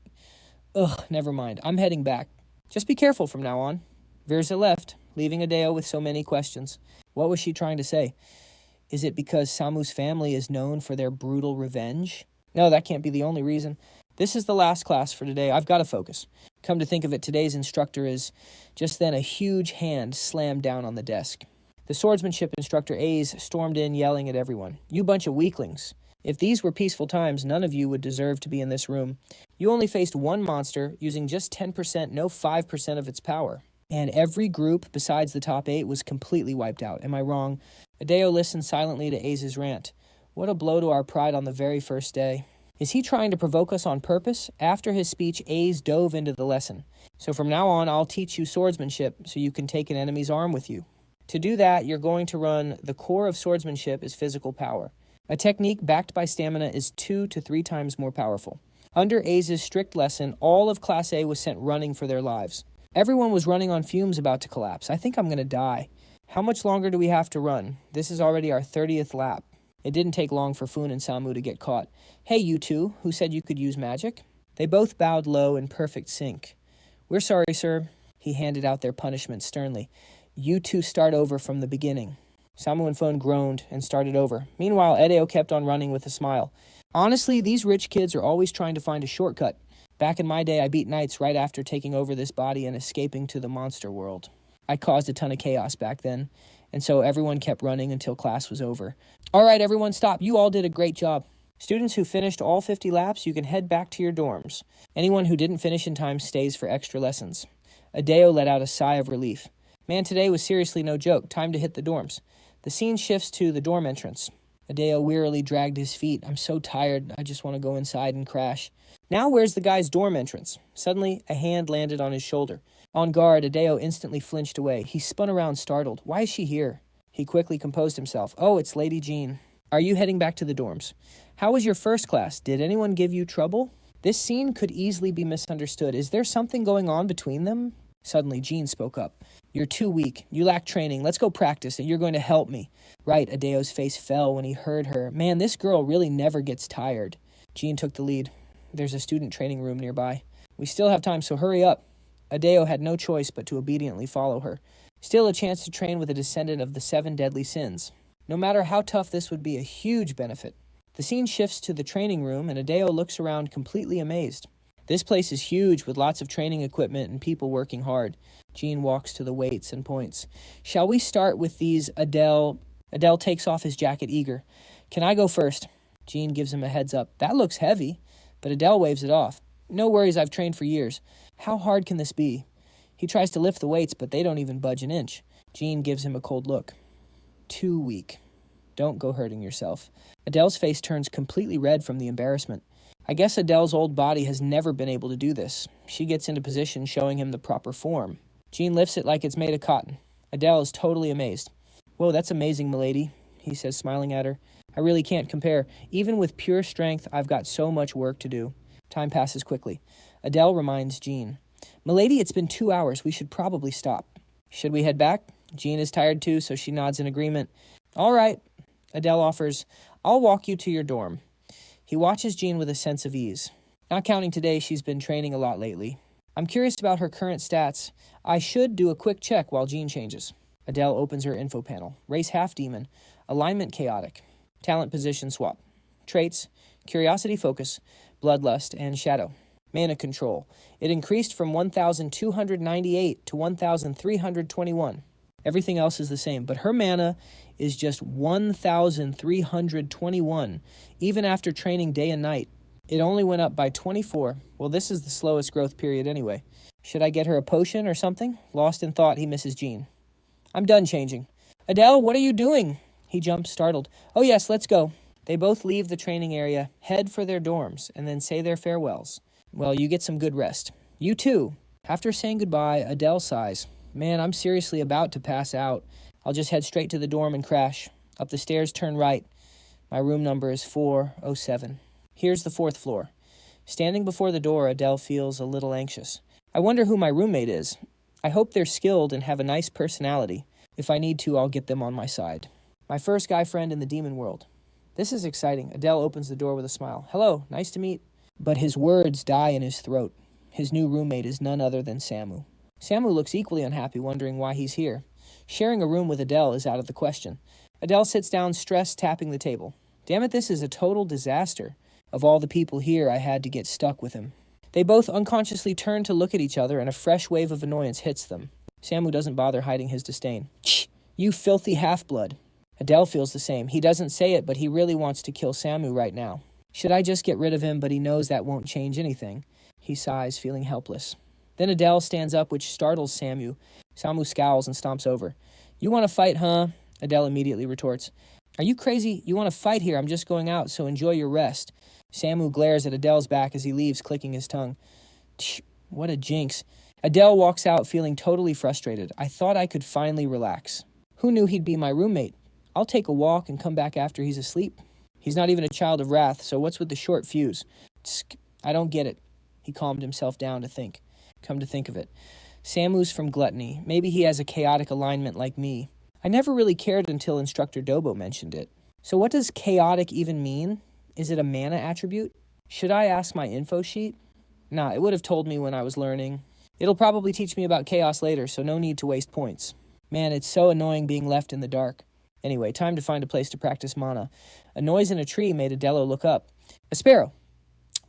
Speaker 1: Ugh, never mind. I'm heading back. Just be careful from now on. Virza left, leaving Adeo with so many questions. What was she trying to say? Is it because Samu's family is known for their brutal revenge? No, that can't be the only reason. This is the last class for today. I've got to focus. Come to think of it, today's instructor is... Just then, a huge hand slammed down on the desk. The swordsmanship instructor, Aes, stormed in, yelling at everyone. You bunch of weaklings. If these were peaceful times, none of you would deserve to be in this room. You only faced one monster, using just 10%, no 5% of its power. And every group besides the top 8 was completely wiped out. Am I wrong? Adeo listened silently to Aes's rant. What a blow to our pride on the very first day. Is he trying to provoke us on purpose? After his speech, Aes dove into the lesson. So from now on, I'll teach you swordsmanship so you can take an enemy's arm with you. To do that, you're going to run the core of swordsmanship is physical power. A technique backed by stamina is 2 to 3 times more powerful. Under Aes's strict lesson, all of Class A was sent running for their lives. Everyone was running on fumes about to collapse. I think I'm going to die. How much longer do we have to run? This is already our 30th lap. It didn't take long for Foon and Samu to get caught. Hey, you two, who said you could use magic? They both bowed low in perfect sync. We're sorry, sir. He handed out their punishment sternly. You two start over from the beginning. Samu and Foon groaned and started over. Meanwhile, Edeo kept on running with a smile. Honestly, these rich kids are always trying to find a shortcut. Back in my day, I beat knights right after taking over this body and escaping to the monster world. I caused a ton of chaos back then, and so everyone kept running until class was over. All right, everyone, stop. You all did a great job. Students who finished all 50 laps, you can head back to your dorms. Anyone who didn't finish in time stays for extra lessons. Adeo let out a sigh of relief. Man, today was seriously no joke. Time to hit the dorms. The scene shifts to the dorm entrance. Adeo wearily dragged his feet. I'm so tired, I just want to go inside and crash. Now where's the guy's dorm entrance? Suddenly, a hand landed on his shoulder. On guard, Adeo instantly flinched away. He spun around, startled. Why is she here? He quickly composed himself. Oh, it's Lady Jean. Are you heading back to the dorms? How was your first class? Did anyone give you trouble? This scene could easily be misunderstood. Is there something going on between them? Suddenly, Jean spoke up. You're too weak. You lack training. Let's go practice and you're going to help me. Right, Adeo's face fell when he heard her. Man, this girl really never gets tired. Jean took the lead. There's a student training room nearby. We still have time, so hurry up. Adeo had no choice but to obediently follow her. Still a chance to train with a descendant of the 7 deadly sins. No matter how tough, this would be a huge benefit. The scene shifts to the training room, and Adeo looks around completely amazed. This place is huge with lots of training equipment and people working hard. Jean walks to the weights and points. Shall we start with these, Adele? Adele takes off his jacket eager. Can I go first? Jean gives him a heads up. That looks heavy. But Adele waves it off. No worries, I've trained for years. How hard can this be? He tries to lift the weights, but they don't even budge an inch. Jean gives him a cold look. Too weak. Don't go hurting yourself. Adele's face turns completely red from the embarrassment. I guess Adele's old body has never been able to do this. She gets into position, showing him the proper form. Jean lifts it like it's made of cotton. Adele is totally amazed. Whoa, that's amazing, milady, he says, smiling at her. I really can't compare. Even with pure strength, I've got so much work to do. Time passes quickly. Adele reminds Jean. Milady, it's been 2 hours. We should probably stop. Should we head back? Jean is tired too, so she nods in agreement. All right. Adele offers, I'll walk you to your dorm. He watches Jean with a sense of ease. Not counting today, she's been training a lot lately. I'm curious about her current stats. I should do a quick check while Jean changes. Adele opens her info panel. Race half-demon. Alignment chaotic. Talent position swap. Traits, curiosity focus, bloodlust, and shadow. Mana control. It increased from 1,298 to 1,321. Everything else is the same, but her mana is just 1,321, even after training day and night. It only went up by 24. Well, this is the slowest growth period anyway. Should I get her a potion or something? Lost in thought, he misses Jean. I'm done changing. Adele, what are you doing? He jumps, startled. Oh yes, let's go. They both leave the training area, head for their dorms, and then say their farewells. Well, you get some good rest. You too. After saying goodbye, Adele sighs. Man, I'm seriously about to pass out. I'll just head straight to the dorm and crash. Up the stairs, turn right. My room number is 407. Here's the 4th floor. Standing before the door, Adele feels a little anxious. I wonder who my roommate is. I hope they're skilled and have a nice personality. If I need to, I'll get them on my side. My first guy friend in the demon world. This is exciting. Adele opens the door with a smile. Hello, nice to meet. But his words die in his throat. His new roommate is none other than Samu. Samu looks equally unhappy, wondering why he's here. Sharing a room with Adele is out of the question. Adele sits down, stressed, tapping the table. Damn it, this is a total disaster. Of all the people here, I had to get stuck with him. They both unconsciously turn to look at each other, and a fresh wave of annoyance hits them. Samu doesn't bother hiding his disdain. Shh, you filthy half-blood. Adele feels the same. He doesn't say it, but he really wants to kill Samu right now. Should I just get rid of him, but he knows that won't change anything. He sighs, feeling helpless. Then Adele stands up, which startles Samu. Samu scowls and stomps over. You want to fight, huh? Adele immediately retorts. Are you crazy? You want to fight here? I'm just going out, so enjoy your rest. Samu glares at Adele's back as he leaves, clicking his tongue. Tch, what a jinx. Adele walks out feeling totally frustrated. I thought I could finally relax. Who knew he'd be my roommate? I'll take a walk and come back after he's asleep. He's not even a child of wrath, so what's with the short fuse? Tsk, I don't get it. He calmed himself down to think. Come to think of it. Samu's from Gluttony. Maybe he has a chaotic alignment like me. I never really cared until Instructor Dobo mentioned it. So what does chaotic even mean? Is it a mana attribute? Should I ask my info sheet? Nah, it would have told me when I was learning. It'll probably teach me about chaos later, so no need to waste points. Man, it's so annoying being left in the dark. Anyway, time to find a place to practice mana. A noise in a tree made Adele look up. A sparrow!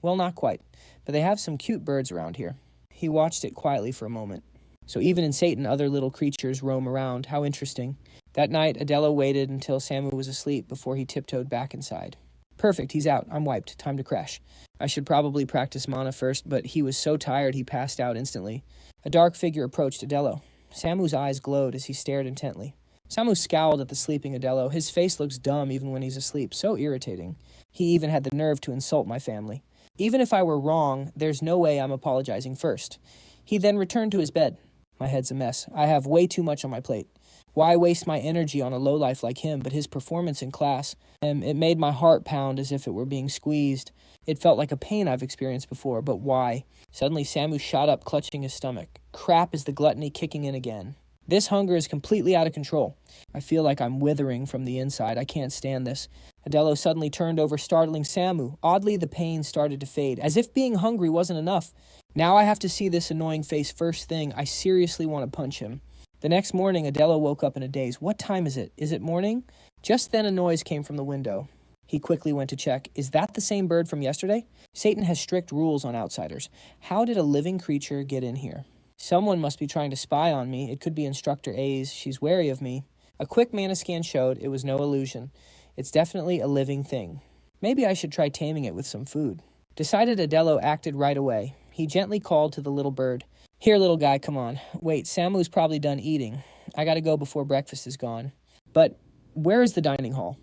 Speaker 1: Well, not quite, but they have some cute birds around here. He watched it quietly for a moment. So even in Satan, other little creatures roam around. How interesting. That night, Adele waited until Samu was asleep before he tiptoed back inside. Perfect, he's out. I'm wiped. Time to crash. I should probably practice mana first, but he was so tired he passed out instantly. A dark figure approached Adele. Samu's eyes glowed as he stared intently. Samu scowled at the sleeping Adele. His face looks dumb even when he's asleep. So irritating. He even had the nerve to insult my family. Even if I were wrong, there's no way I'm apologizing first. He then returned to his bed. My head's a mess. I have way too much on my plate. Why waste my energy on a lowlife like him? But his performance in class, it made my heart pound as if it were being squeezed. It felt like a pain I've experienced before, but why? Suddenly, Samu shot up, clutching his stomach. Crap, is the gluttony kicking in again? This hunger is completely out of control. I feel like I'm withering from the inside. I can't stand this. Adele suddenly turned over, startling Samu. Oddly, the pain started to fade, as if being hungry wasn't enough. Now I have to see this annoying face first thing. I seriously want to punch him. The next morning, Adele woke up in a daze. What time is it? Is it morning? Just then a noise came from the window. He quickly went to check. Is that the same bird from yesterday? Satan has strict rules on outsiders. How did a living creature get in here? Someone must be trying to spy on me. It could be Instructor A's. She's wary of me. A quick mana scan showed it was no illusion. It's definitely a living thing. Maybe I should try taming it with some food. Decided Adele acted right away. He gently called to the little bird. Here, little guy, come on. Wait, Samu's probably done eating. I gotta go before breakfast is gone. But where is the dining hall?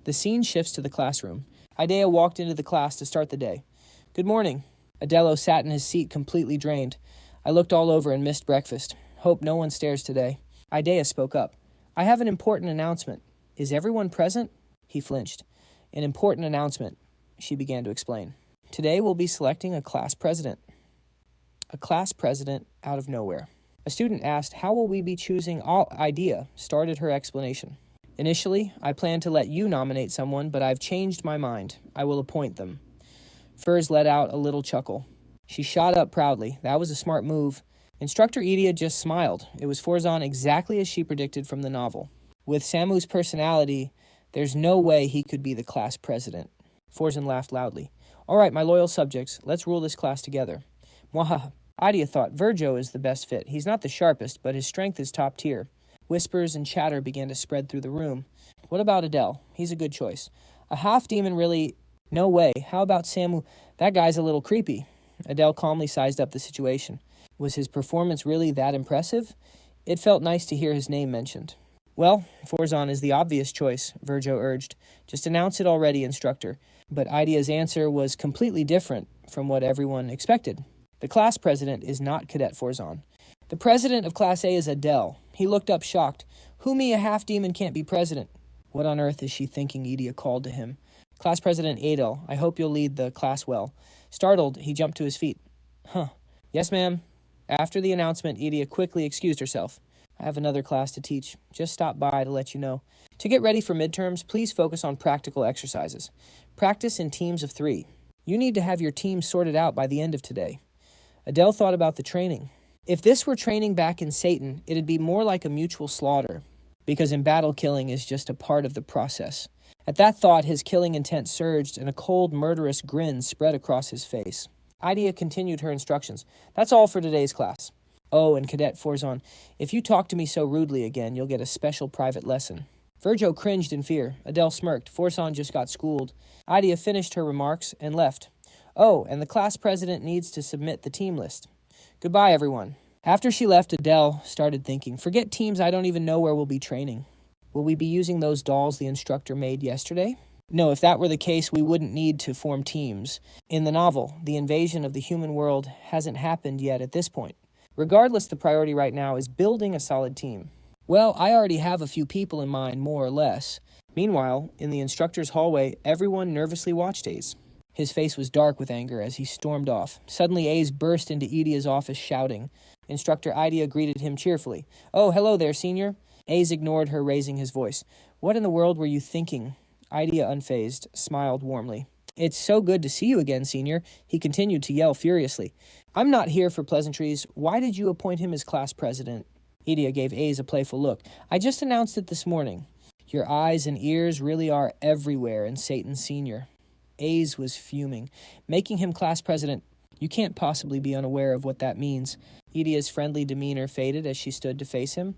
Speaker 1: The scene shifts to the classroom. Idea walked into the class to start the day. Good morning. Adele sat in his seat completely drained. I looked all over and missed breakfast. Hope no one stares today. Idea spoke up. I have an important announcement. Is everyone present? He flinched. An important announcement, she began to explain. Today we'll be selecting a class president. A class president out of nowhere. A student asked, how will we be choosing? Idea started her explanation. Initially, I planned to let you nominate someone, but I've changed my mind. I will appoint them. Furs let out a little chuckle. She shot up proudly. That was a smart move. Instructor Idia just smiled. It was Forzan exactly as she predicted from the novel. With Samu's personality, there's no way he could be the class president. Forzan laughed loudly. All right, my loyal subjects, let's rule this class together. Mwahaha. Idia thought Virgo is the best fit. He's not the sharpest, but his strength is top tier. Whispers and chatter began to spread through the room. What about Adele? He's a good choice. A half-demon really... No way. How about Samu? That guy's a little creepy. Adele calmly sized up the situation. Was his performance really that impressive? It felt nice to hear his name mentioned. Well, Forzan is the obvious choice, Virgo urged. Just announce it already, instructor. But Idia's answer was completely different from what everyone expected. The class president is not Cadet Forzan. The president of Class A is Adele. He looked up shocked. Who me, a half-demon, can't be president? What on earth is she thinking? Idia called to him. Class President Adel, I hope you'll lead the class well. Startled, he jumped to his feet. Huh. Yes, ma'am. After the announcement, Idia quickly excused herself. I have another class to teach. Just stopped by to let you know. To get ready for midterms, please focus on practical exercises. Practice in teams of 3. You need to have your team sorted out by the end of today. Adele thought about the training. If this were training back in Satan, it'd be more like a mutual slaughter, because in battle killing is just a part of the process. At that thought, his killing intent surged, and a cold, murderous grin spread across his face. Idia continued her instructions. That's all for today's class. Oh, and Cadet Forzon, if you talk to me so rudely again, you'll get a special private lesson. Virgo cringed in fear. Adele smirked. Forzon just got schooled. Idia finished her remarks and left. Oh, and the class president needs to submit the team list. Goodbye, everyone. After she left, Adele started thinking, forget teams, I don't even know where we'll be training. Will we be using those dolls the instructor made yesterday? No, if that were the case, we wouldn't need to form teams. In the novel, the invasion of the human world hasn't happened yet at this point. Regardless, the priority right now is building a solid team. Well, I already have a few people in mind, more or less. Meanwhile, in the instructor's hallway, everyone nervously watched Ace. His face was dark with anger as he stormed off. Suddenly, Ace burst into Idia's office shouting. Instructor Idia greeted him cheerfully. Oh, hello there, senior. Ace ignored her, raising his voice. What in the world were you thinking? Idia, unfazed, smiled warmly. It's so good to see you again, senior. He continued to yell furiously. I'm not here for pleasantries. Why did you appoint him as class president? Idia gave Ace a playful look. I just announced it this morning. Your eyes and ears really are everywhere in Satan Senior. Ace was fuming. Making him class president, you can't possibly be unaware of what that means. Idia's friendly demeanor faded as she stood to face him.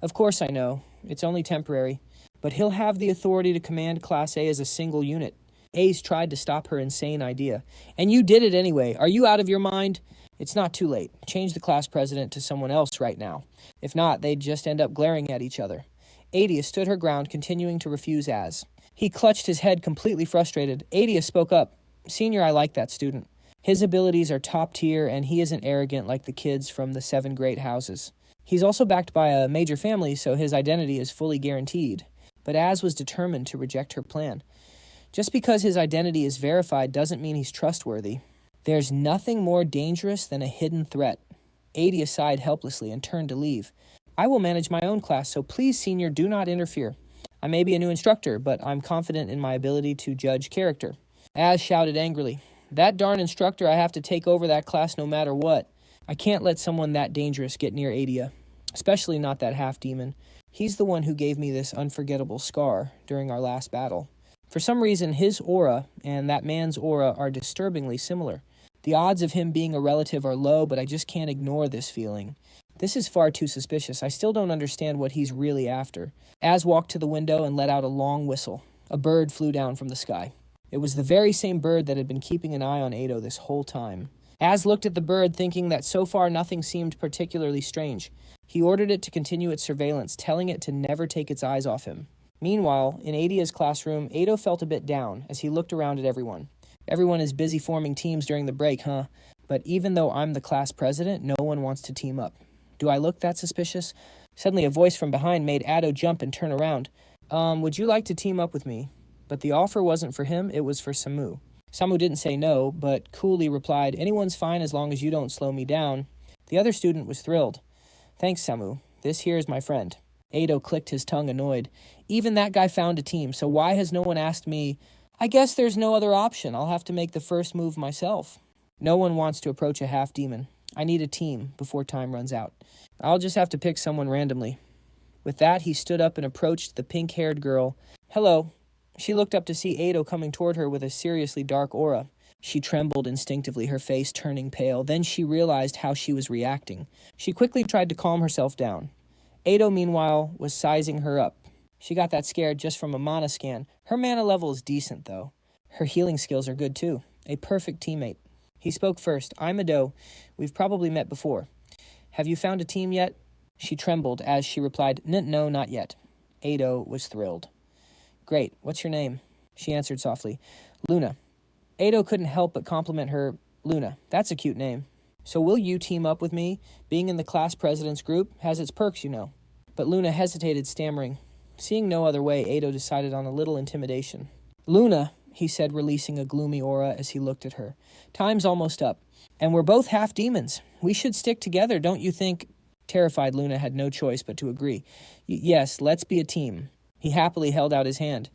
Speaker 1: Of course I know. It's only temporary. But he'll have the authority to command Class A as a single unit. Ace tried to stop her insane idea. And you did it anyway. Are you out of your mind? It's not too late. Change the class president to someone else right now. If not, they'd just end up glaring at each other. Adia stood her ground, continuing to refuse as. He clutched his head, completely frustrated. Adia spoke up. Senior, I like that student. His abilities are top tier, and he isn't arrogant like the kids from the 7 great houses. He's also backed by a major family, so his identity is fully guaranteed. But Az was determined to reject her plan. Just because his identity is verified doesn't mean he's trustworthy. There's nothing more dangerous than a hidden threat. Adia sighed helplessly and turned to leave. I will manage my own class, so please, senior, do not interfere. I may be a new instructor, but I'm confident in my ability to judge character. Az shouted angrily. That darn instructor, I have to take over that class no matter what. I can't let someone that dangerous get near Adia, especially not that half-demon. He's the one who gave me this unforgettable scar during our last battle. For some reason, his aura and that man's aura are disturbingly similar. The odds of him being a relative are low, but I just can't ignore this feeling. This is far too suspicious. I still don't understand what he's really after. Az walked to the window and let out a long whistle. A bird flew down from the sky. It was the very same bird that had been keeping an eye on Ado this whole time. Az looked at the bird, thinking that so far nothing seemed particularly strange. He ordered it to continue its surveillance, telling it to never take its eyes off him. Meanwhile, in Adia's classroom, Ado felt a bit down as he looked around at everyone. Everyone is busy forming teams during the break, huh? But even though I'm the class president, no one wants to team up. Do I look that suspicious? Suddenly a voice from behind made Ado jump and turn around. Would you like to team up with me? But the offer wasn't for him, it was for Samu. Samu didn't say no, but coolly replied, anyone's fine as long as you don't slow me down. The other student was thrilled. Thanks, Samu. This here is my friend. Ado clicked his tongue, annoyed. Even that guy found a team, so why has no one asked me? I guess there's no other option. I'll have to make the first move myself. No one wants to approach a half-demon. I need a team before time runs out. I'll just have to pick someone randomly. With that, he stood up and approached the pink-haired girl. Hello. She looked up to see Ado coming toward her with a seriously dark aura. She trembled instinctively, her face turning pale. Then she realized how she was reacting. She quickly tried to calm herself down. Ado, meanwhile, was sizing her up. She got that scared just from a mana scan. Her mana level is decent, though. Her healing skills are good, too. A perfect teammate. He spoke first. I'm Ado. We've probably met before. Have you found a team yet? She trembled as she replied, No, not yet. Ado was thrilled. Great. What's your name? She answered softly. Luna. Ado couldn't help but compliment her. Luna. That's a cute name. So will you team up with me? Being in the class president's group has its perks, you know. But Luna hesitated, stammering. Seeing no other way, Ado decided on a little intimidation. "Luna," he said, releasing a gloomy aura as he looked at her. "Time's almost up. And we're both half demons. We should stick together, don't you think?" Terrified, Luna had no choice but to agree. "Yes, let's be a team." He happily held out his hand.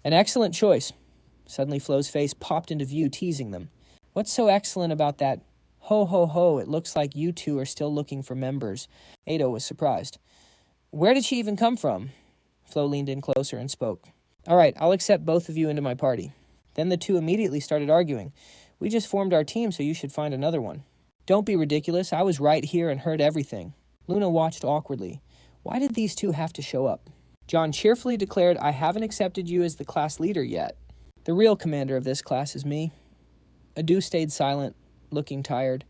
Speaker 1: "An excellent choice." Suddenly Flo's face popped into view, teasing them. "What's so excellent about that? Ho, ho, ho, it looks like you two are still looking for members." Ado was surprised. "Where did she even come from?" Flo leaned in closer and spoke. "All right, I'll accept both of you into my party." Then the two immediately started arguing. "We just formed our team, so you should find another one." "Don't be ridiculous. I was right here and heard everything." Luna watched awkwardly. Why did these two have to show up? John cheerfully declared, "I haven't accepted you as the class leader yet. The real commander of this class is me." Adu stayed silent, looking tired.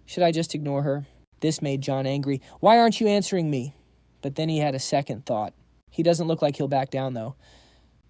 Speaker 1: Should I just ignore her? This made John angry. "Why aren't you answering me?" But then he had a second thought. He doesn't look like he'll back down, though.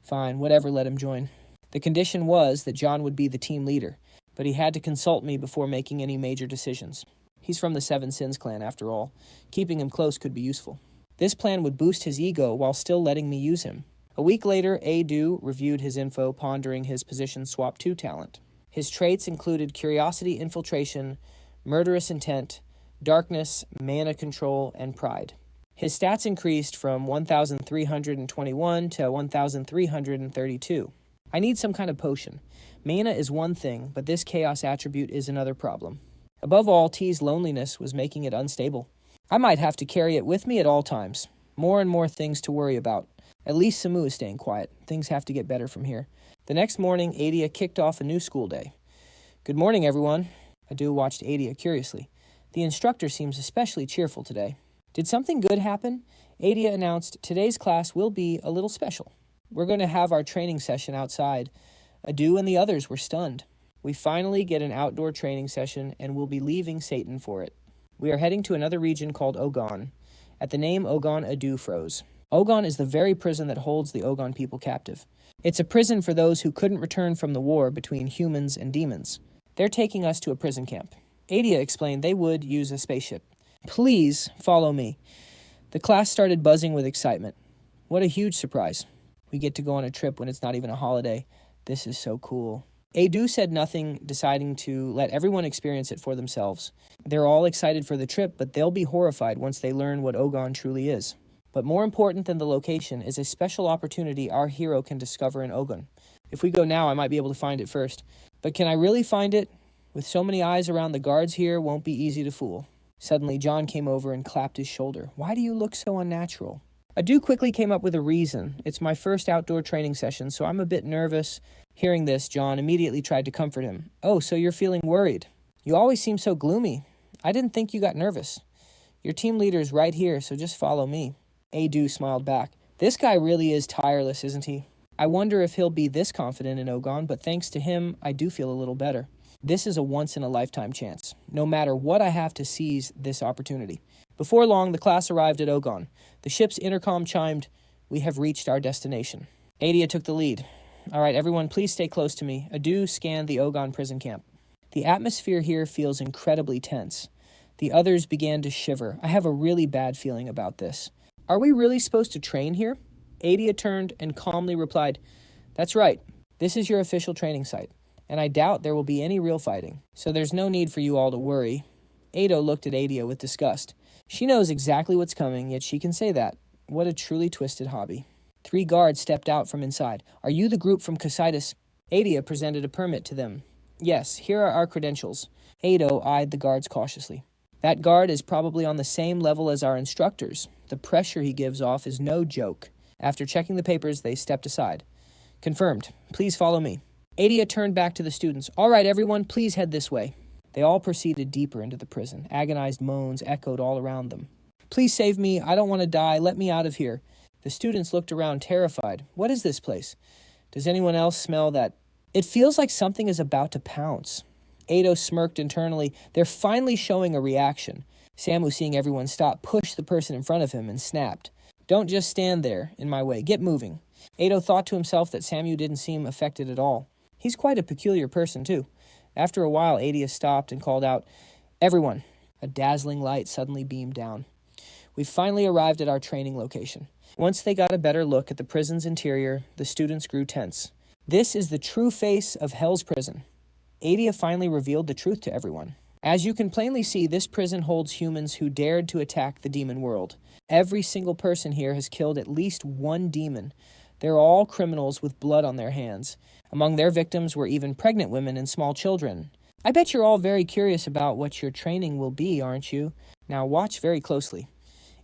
Speaker 1: Fine, whatever, let him join. The condition was that John would be the team leader, but he had to consult me before making any major decisions. He's from the Seven Sins clan, after all. Keeping him close could be useful. This plan would boost his ego while still letting me use him. A week later, Adu reviewed his info, pondering his position swap 2 talent. His traits included curiosity, infiltration, murderous intent, darkness, mana control, and pride. His stats increased from 1,321 to 1,332. I need some kind of potion. Mana is one thing, but this chaos attribute is another problem. Above all, T's loneliness was making it unstable. I might have to carry it with me at all times. More and more things to worry about. At least Samu is staying quiet. Things have to get better from here. The next morning, Adia kicked off a new school day. "Good morning, everyone." Adu watched Adia curiously. The instructor seems especially cheerful today. Did something good happen? Adia announced, "Today's class will be a little special. We're going to have our training session outside." Adu and the others were stunned. "We finally get an outdoor training session, and we'll be leaving Satan for it. We are heading to another region called Ogon." At the name Ogon, Adu froze. Ogon is the very prison that holds the Ogon people captive. It's a prison for those who couldn't return from the war between humans and demons. "They're taking us to a prison camp." Adia explained they would use a spaceship. "Please follow me." The class started buzzing with excitement. What a huge surprise. We get to go on a trip when it's not even a holiday. This is so cool. Adu said nothing, deciding to let everyone experience it for themselves. They're all excited for the trip, but they'll be horrified once they learn what Ogon truly is. But more important than the location is a special opportunity our hero can discover in Ogon. If we go now, I might be able to find it first. But can I really find it? With so many eyes around, the guards here won't be easy to fool. Suddenly, John came over and clapped his shoulder. "Why do you look so unnatural?" Adu quickly came up with a reason. "It's my first outdoor training session, so I'm a bit nervous." Hearing this, John immediately tried to comfort him. "Oh, so you're feeling worried. You always seem so gloomy. I didn't think you got nervous. Your team leader's right here, so just follow me." Adu smiled back. "This guy really is tireless, isn't he? I wonder if he'll be this confident in Ogon, but thanks to him, I do feel a little better. This is a once-in-a-lifetime chance. No matter what, I have to seize this opportunity." Before long, the class arrived at Ogon. The ship's intercom chimed, "We have reached our destination." Adia took the lead. "All right, everyone, please stay close to me." Adu scanned the Ogon prison camp. The atmosphere here feels incredibly tense. The others began to shiver. I have a really bad feeling about this. "Are we really supposed to train here?" Adia turned and calmly replied, "That's right. This is your official training site, and I doubt there will be any real fighting. So there's no need for you all to worry." Ado looked at Adia with disgust. She knows exactly what's coming, yet she can say that. What a truly twisted hobby. 3 guards stepped out from inside. "Are you the group from Casitas?" Adia presented a permit to them. "Yes, here are our credentials." Ado eyed the guards cautiously. "That guard is probably on the same level as our instructors. The pressure he gives off is no joke." After checking the papers, they stepped aside. "Confirmed. Please follow me." Adia turned back to the students. "All right, everyone, please head this way." They all proceeded deeper into the prison. Agonized moans echoed all around them. "Please save me. I don't want to die. Let me out of here." The students looked around terrified. What is this place? Does anyone else smell that? It feels like something is about to pounce. Ado smirked internally. They're finally showing a reaction. Samu, seeing everyone stop, pushed the person in front of him and snapped. "Don't just stand there in my way. Get moving." Ado thought to himself that Samu didn't seem affected at all. He's quite a peculiar person, too. After a while, Adia stopped and called out, "Everyone." A dazzling light suddenly beamed down. We finally arrived at our training location. Once they got a better look at the prison's interior, the students grew tense. This is the true face of Hell's prison. Adia finally revealed the truth to everyone. As you can plainly see, this prison holds humans who dared to attack the demon world. Every single person here has killed at least one demon. They're all criminals with blood on their hands. Among their victims were even pregnant women and small children. I bet you're all very curious about what your training will be, aren't you? Now watch very closely.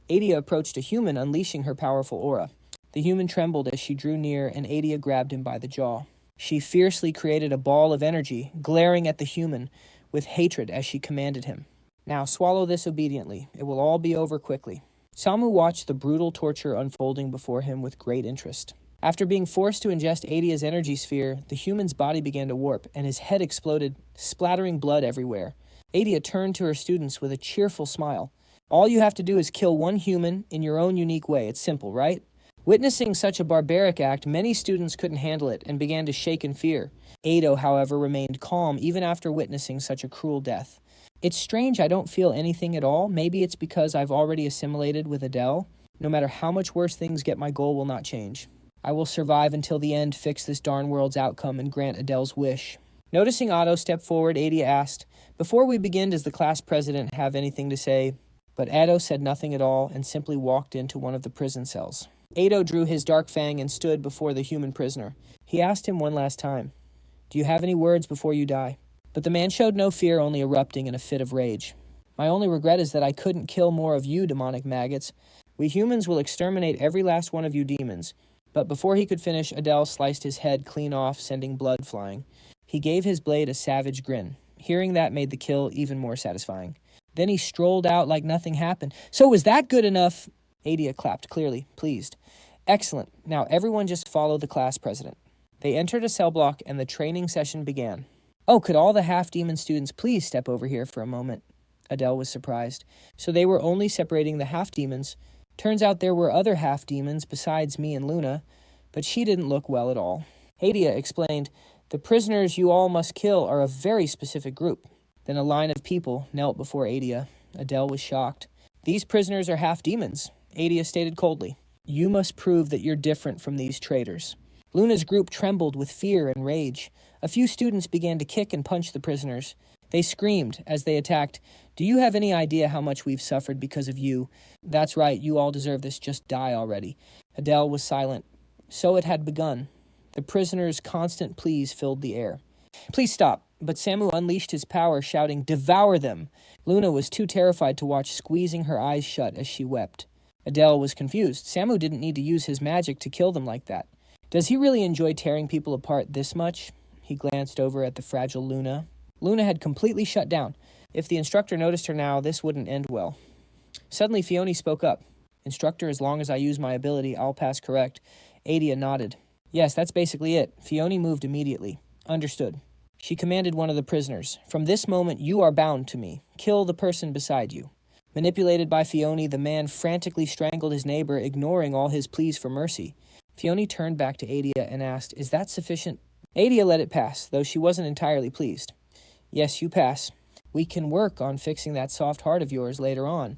Speaker 1: Adia approached a human, unleashing her powerful aura. The human trembled as she drew near, and Adia grabbed him by the jaw. She fiercely created a ball of energy, glaring at the human with hatred as she commanded him. Now swallow this obediently. It will all be over quickly. Samu watched the brutal torture unfolding before him with great interest. After being forced to ingest Adia's energy sphere, the human's body began to warp, and his head exploded, splattering blood everywhere. Adia turned to her students with a cheerful smile. All you have to do is kill one human in your own unique way. It's simple, right? Witnessing such a barbaric act, many students couldn't handle it and began to shake in fear. Ado, however, remained calm even after witnessing such a cruel death. It's strange I don't feel anything at all. Maybe it's because I've already assimilated with Adele. No matter how much worse things get, my goal will not change. I will survive until the end, fix this darn world's outcome, and grant Adele's wish. Noticing Otto step forward, Adia asked, "Before we begin, does the class president have anything to say?" But Ado said nothing at all and simply walked into one of the prison cells. Ado drew his dark fang and stood before the human prisoner. He asked him one last time, "Do you have any words before you die?" But the man showed no fear, only erupting in a fit of rage. "My only regret is that I couldn't kill more of you, demonic maggots. We humans will exterminate every last one of you demons." But before he could finish, Adele sliced his head clean off, sending blood flying. He gave his blade a savage grin. Hearing that made the kill even more satisfying. Then he strolled out like nothing happened. "So was that good enough?" Adia clapped clearly, pleased. "Excellent. Now everyone just follow the class president." They entered a cell block and the training session began. "Oh, could all the half-demon students please step over here for a moment?" Adele was surprised. So they were only separating the half-demons. Turns out there were other half-demons besides me and Luna, but she didn't look well at all. Adia explained, "The prisoners you all must kill are a very specific group." Then a line of people knelt before Adia. Adele was shocked. "These prisoners are half-demons," Adia stated coldly. "You must prove that you're different from these traitors." Luna's group trembled with fear and rage. A few students began to kick and punch the prisoners. They screamed as they attacked, "Do you have any idea how much we've suffered because of you? That's right, you all deserve this, just die already." Adele was silent. So it had begun. The prisoners' constant pleas filled the air. "Please stop." But Samu unleashed his power, shouting, "Devour them!" Luna was too terrified to watch, squeezing her eyes shut as she wept. Adele was confused. Samu didn't need to use his magic to kill them like that. Does he really enjoy tearing people apart this much? He glanced over at the fragile Luna. Luna had completely shut down. If the instructor noticed her now, this wouldn't end well. Suddenly, Fiona spoke up. "Instructor, as long as I use my ability, I'll pass correct." Adia nodded. "Yes, that's basically it." Fiona moved immediately. "Understood." She commanded one of the prisoners, "From this moment, you are bound to me. Kill the person beside you." Manipulated by Fiona, the man frantically strangled his neighbor, ignoring all his pleas for mercy. Fiona turned back to Adia and asked, "Is that sufficient?" Adia let it pass, though she wasn't entirely pleased. "Yes, you pass. We can work on fixing that soft heart of yours later on."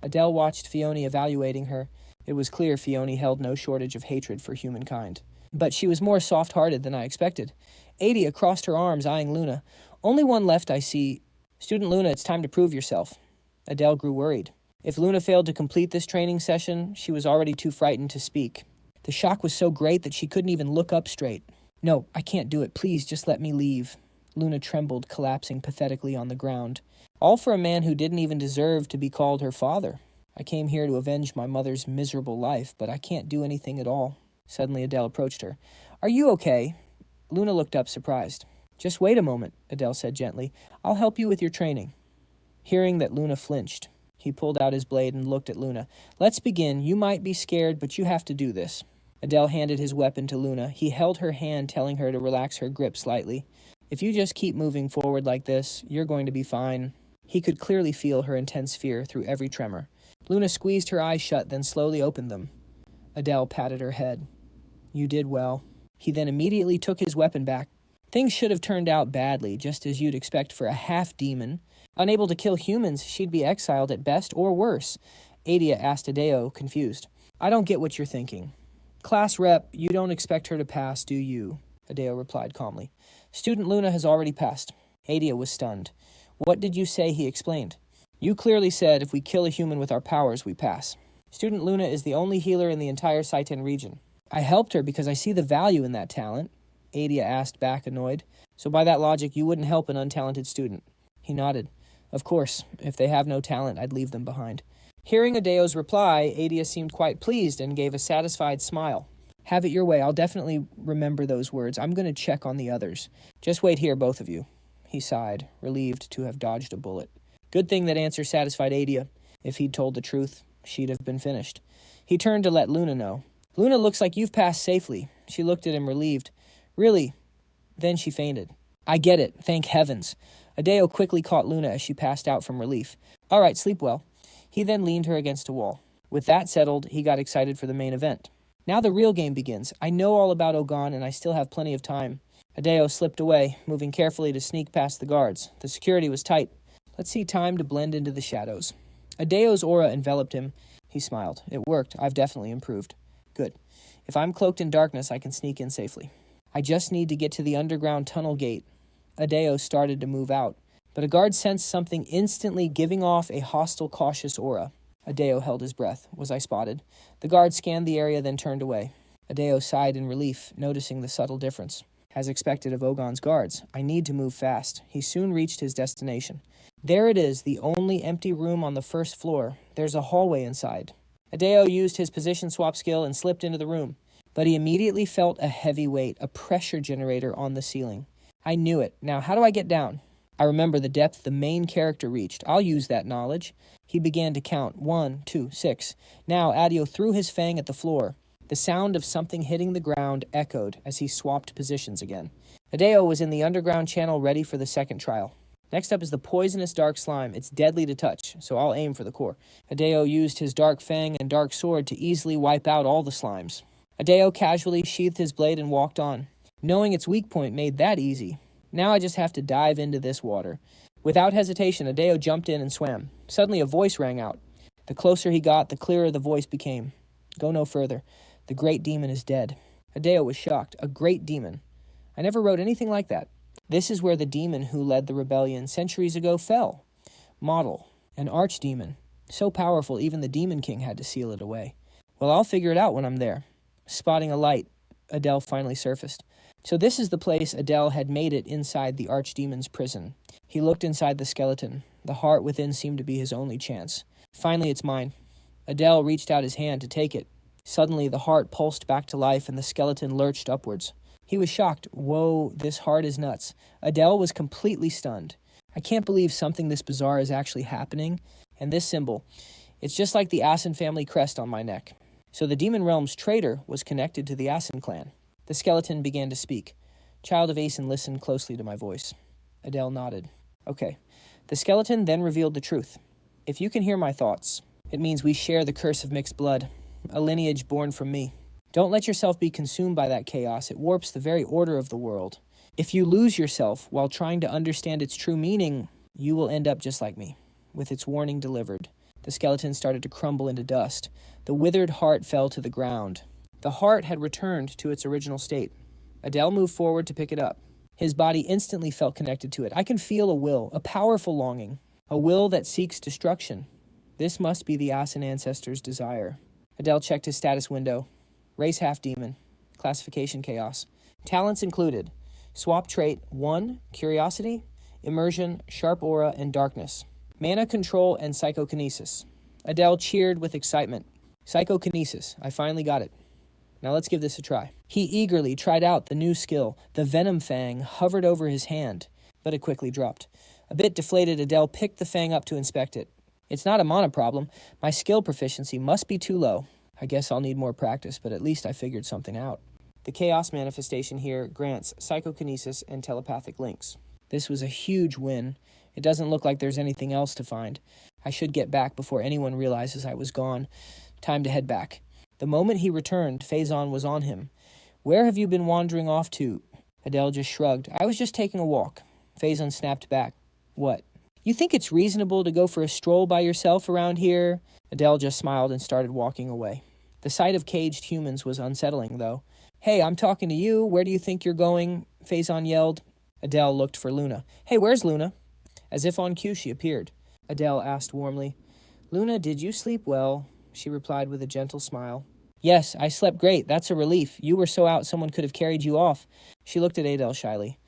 Speaker 1: Adele watched Fiona evaluating her. It was clear Fiona held no shortage of hatred for humankind. But she was more soft-hearted than I expected. Adia crossed her arms, eyeing Luna. "Only one left, I see. Student Luna, it's time to prove yourself." Adele grew worried. If Luna failed to complete this training session, she was already too frightened to speak. The shock was so great that she couldn't even look up straight. "No, I can't do it. Please, just let me leave." Luna trembled, collapsing pathetically on the ground. All for a man who didn't even deserve to be called her father. "I came here to avenge my mother's miserable life, but I can't do anything at all." Suddenly Adele approached her. "Are you okay?" Luna looked up, surprised. "Just wait a moment," Adele said gently. "I'll help you with your training." Hearing that Luna flinched, he pulled out his blade and looked at Luna. "Let's begin. You might be scared, but you have to do this." Adele handed his weapon to Luna. He held her hand, telling her to relax her grip slightly. "If you just keep moving forward like this, you're going to be fine." He could clearly feel her intense fear through every tremor. Luna squeezed her eyes shut, then slowly opened them. Adele patted her head. "You did well." He then immediately took his weapon back. Things should have turned out badly, just as you'd expect for a half-demon. Unable to kill humans, she'd be exiled at best or worse. Adia asked Adeo, confused. I don't get what you're thinking. Class rep, you don't expect her to pass, do you? Adeo replied calmly. Student Luna has already passed. Adia was stunned. What did you say? He explained. You clearly said if we kill a human with our powers, we pass. Student Luna is the only healer in the entire Saiten region. I helped her because I see the value in that talent, Adia asked back, annoyed. So by that logic, you wouldn't help an untalented student. He nodded. Of course, if they have no talent, I'd leave them behind. Hearing Adeo's reply, Adia seemed quite pleased and gave a satisfied smile. Have it your way. I'll definitely remember those words. I'm going to check on the others. Just wait here, both of you. He sighed, relieved to have dodged a bullet. Good thing that answer satisfied Adia. If he'd told the truth, she'd have been finished. He turned to let Luna know. Luna, looks like you've passed safely. She looked at him, relieved. Really? Then she fainted. I get it. Thank heavens. Adeo quickly caught Luna as she passed out from relief. All right, sleep well. He then leaned her against a wall. With that settled, he got excited for the main event. Now the real game begins. I know all about Ogon, and I still have plenty of time. Adeo slipped away, moving carefully to sneak past the guards. The security was tight. Let's see time to blend into the shadows. Adeo's aura enveloped him. He smiled. It worked. I've definitely improved. Good. If I'm cloaked in darkness, I can sneak in safely. I just need to get to the underground tunnel gate. Adeo started to move out, but a guard sensed something instantly, giving off a hostile, cautious aura. Adeo held his breath. Was I spotted? The guard scanned the area, then turned away. Adeo sighed in relief, noticing the subtle difference. As expected of Ogon's guards, I need to move fast. He soon reached his destination. There it is, the only empty room on the first floor. There's a hallway inside. Adeo used his position swap skill and slipped into the room, but he immediately felt a heavy weight, a pressure generator on the ceiling. I knew it. Now, how do I get down? I remember the depth the main character reached. I'll use that knowledge. He began to count. 1, 2, 6. Now, Adeo threw his fang at the floor. The sound of something hitting the ground echoed as he swapped positions again. Adeo was in the underground channel ready for the second trial. Next up is the poisonous dark slime. It's deadly to touch, so I'll aim for the core. Adeo used his dark fang and dark sword to easily wipe out all the slimes. Adeo casually sheathed his blade and walked on. Knowing its weak point made that easy. Now I just have to dive into this water. Without hesitation, Adeo jumped in and swam. Suddenly a voice rang out. The closer he got, the clearer the voice became. Go no further. The great demon is dead. Adeo was shocked. A great demon. I never wrote anything like that. This is where the demon who led the rebellion centuries ago fell. Model. An archdemon. So powerful, even the Demon King had to seal it away. Well, I'll figure it out when I'm there. Spotting a light, Adele finally surfaced. So this is the place Adele had made it inside the archdemon's prison. He looked inside the skeleton. The heart within seemed to be his only chance. Finally, it's mine. Adele reached out his hand to take it. Suddenly, the heart pulsed back to life and the skeleton lurched upwards. He was shocked. Whoa, this heart is nuts. Adele was completely stunned. I can't believe something this bizarre is actually happening. And this symbol, it's just like the Asen family crest on my neck. So the Demon Realm's traitor was connected to the Asen clan. The skeleton began to speak. Child of Asen, listen closely to my voice. Adele nodded. Okay. The skeleton then revealed the truth. If you can hear my thoughts, it means we share the curse of mixed blood, a lineage born from me. Don't let yourself be consumed by that chaos. It warps the very order of the world. If you lose yourself while trying to understand its true meaning, you will end up just like me. With its warning delivered, the skeleton started to crumble into dust. The withered heart fell to the ground. The heart had returned to its original state. Adele moved forward to pick it up. His body instantly felt connected to it. I can feel a will, a powerful longing, a will that seeks destruction. This must be the Asen ancestors' desire. Adele checked his status window. Race half-demon. Classification chaos. Talents included. Swap trait 1, curiosity, immersion, sharp aura, and darkness. Mana control and psychokinesis. Adele cheered with excitement. Psychokinesis. I finally got it. Now let's give this a try. He eagerly tried out the new skill. The venom fang hovered over his hand, but it quickly dropped. A bit deflated, Adele picked the fang up to inspect it. It's not a mana problem. My skill proficiency must be too low. I guess I'll need more practice, but at least I figured something out. The chaos manifestation here grants psychokinesis and telepathic links. This was a huge win. It doesn't look like there's anything else to find. I should get back before anyone realizes I was gone. Time to head back. The moment he returned, Faison was on him. Where have you been wandering off to? Adele just shrugged. I was just taking a walk. Faison snapped back. What? You think it's reasonable to go for a stroll by yourself around here? Adele just smiled and started walking away. The sight of caged humans was unsettling, though. "Hey, I'm talking to you. Where do you think you're going?" Faison yelled. Adele looked for Luna. "Hey, where's Luna?" As if on cue, she appeared. Adele asked warmly, "Luna, did you sleep well?" She replied with a gentle smile. "Yes, I slept great. That's a relief. You were so out someone could have carried you off." She looked at Adele shyly.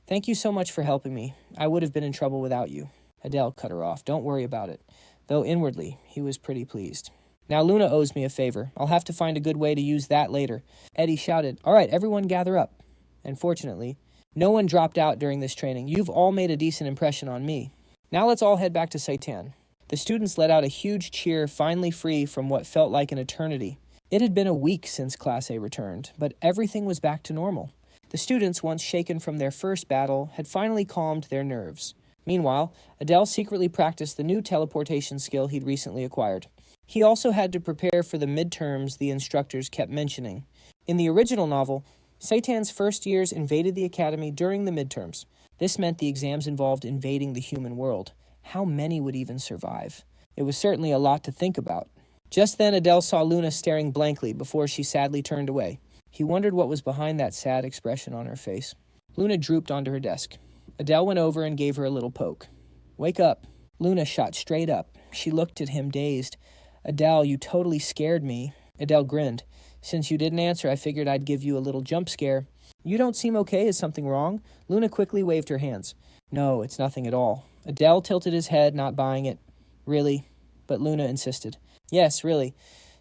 Speaker 1: "Thank you so much for helping me. I would have been in trouble without you." Adele cut her off. "Don't worry about it." Though inwardly, he was pretty pleased. "Now Luna owes me a favor. I'll have to find a good way to use that later." Eddie shouted, "All right, everyone gather up." And fortunately, no one dropped out during this training. You've all made a decent impression on me. Now let's all head back to Seitan. The students let out a huge cheer, finally free from what felt like an eternity. It had been a week since Class A returned, but everything was back to normal. The students, once shaken from their first battle, had finally calmed their nerves. Meanwhile, Adele secretly practiced the new teleportation skill he'd recently acquired. He also had to prepare for the midterms the instructors kept mentioning. In the original novel, Seitan's first years invaded the academy during the midterms. This meant the exams involved invading the human world. How many would even survive? It was certainly a lot to think about. Just then, Adele saw Luna staring blankly before she sadly turned away. He wondered what was behind that sad expression on her face. Luna drooped onto her desk. Adele went over and gave her a little poke. "Wake up." Luna shot straight up. She looked at him dazed. "Adele, you totally scared me." Adele grinned. "Since you didn't answer, I figured I'd give you a little jump scare." "You don't seem okay. Is something wrong?" Luna quickly waved her hands. "No, it's nothing at all." Adele tilted his head, not buying it. "Really?" But Luna insisted. "Yes, really."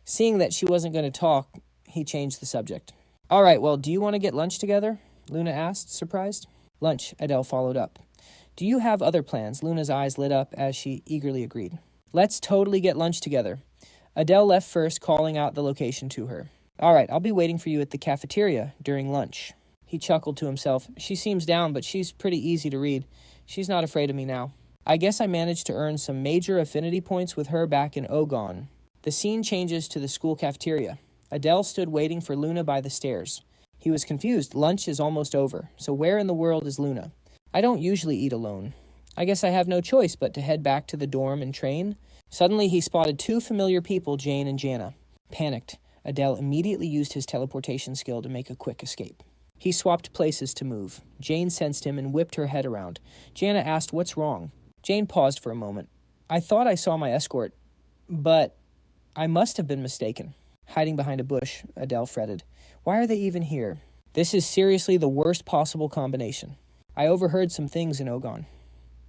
Speaker 1: Seeing that she wasn't going to talk, he changed the subject. "All right, well, do you want to get lunch together?" Luna asked, surprised. "Lunch," Adele followed up. "Do you have other plans?" Luna's eyes lit up as she eagerly agreed. "Let's totally get lunch together." Adele left first, calling out the location to her. "All right, I'll be waiting for you at the cafeteria during lunch." He chuckled to himself. "She seems down, but she's pretty easy to read. She's not afraid of me now. I guess I managed to earn some major affinity points with her back in Ogon." The scene changes to the school cafeteria. Adele stood waiting for Luna by the stairs. He was confused. Lunch is almost over. So where in the world is Luna? "I don't usually eat alone. I guess I have no choice but to head back to the dorm and train." Suddenly he spotted two familiar people, Jane and Jana. Panicked, Adele immediately used his teleportation skill to make a quick escape. He swapped places to move. Jane sensed him and whipped her head around. Jana asked, "What's wrong?" Jane paused for a moment. "I thought I saw my escort, but I must have been mistaken." Hiding behind a bush, Adele fretted. "Why are they even here? This is seriously the worst possible combination. I overheard some things in Ogon.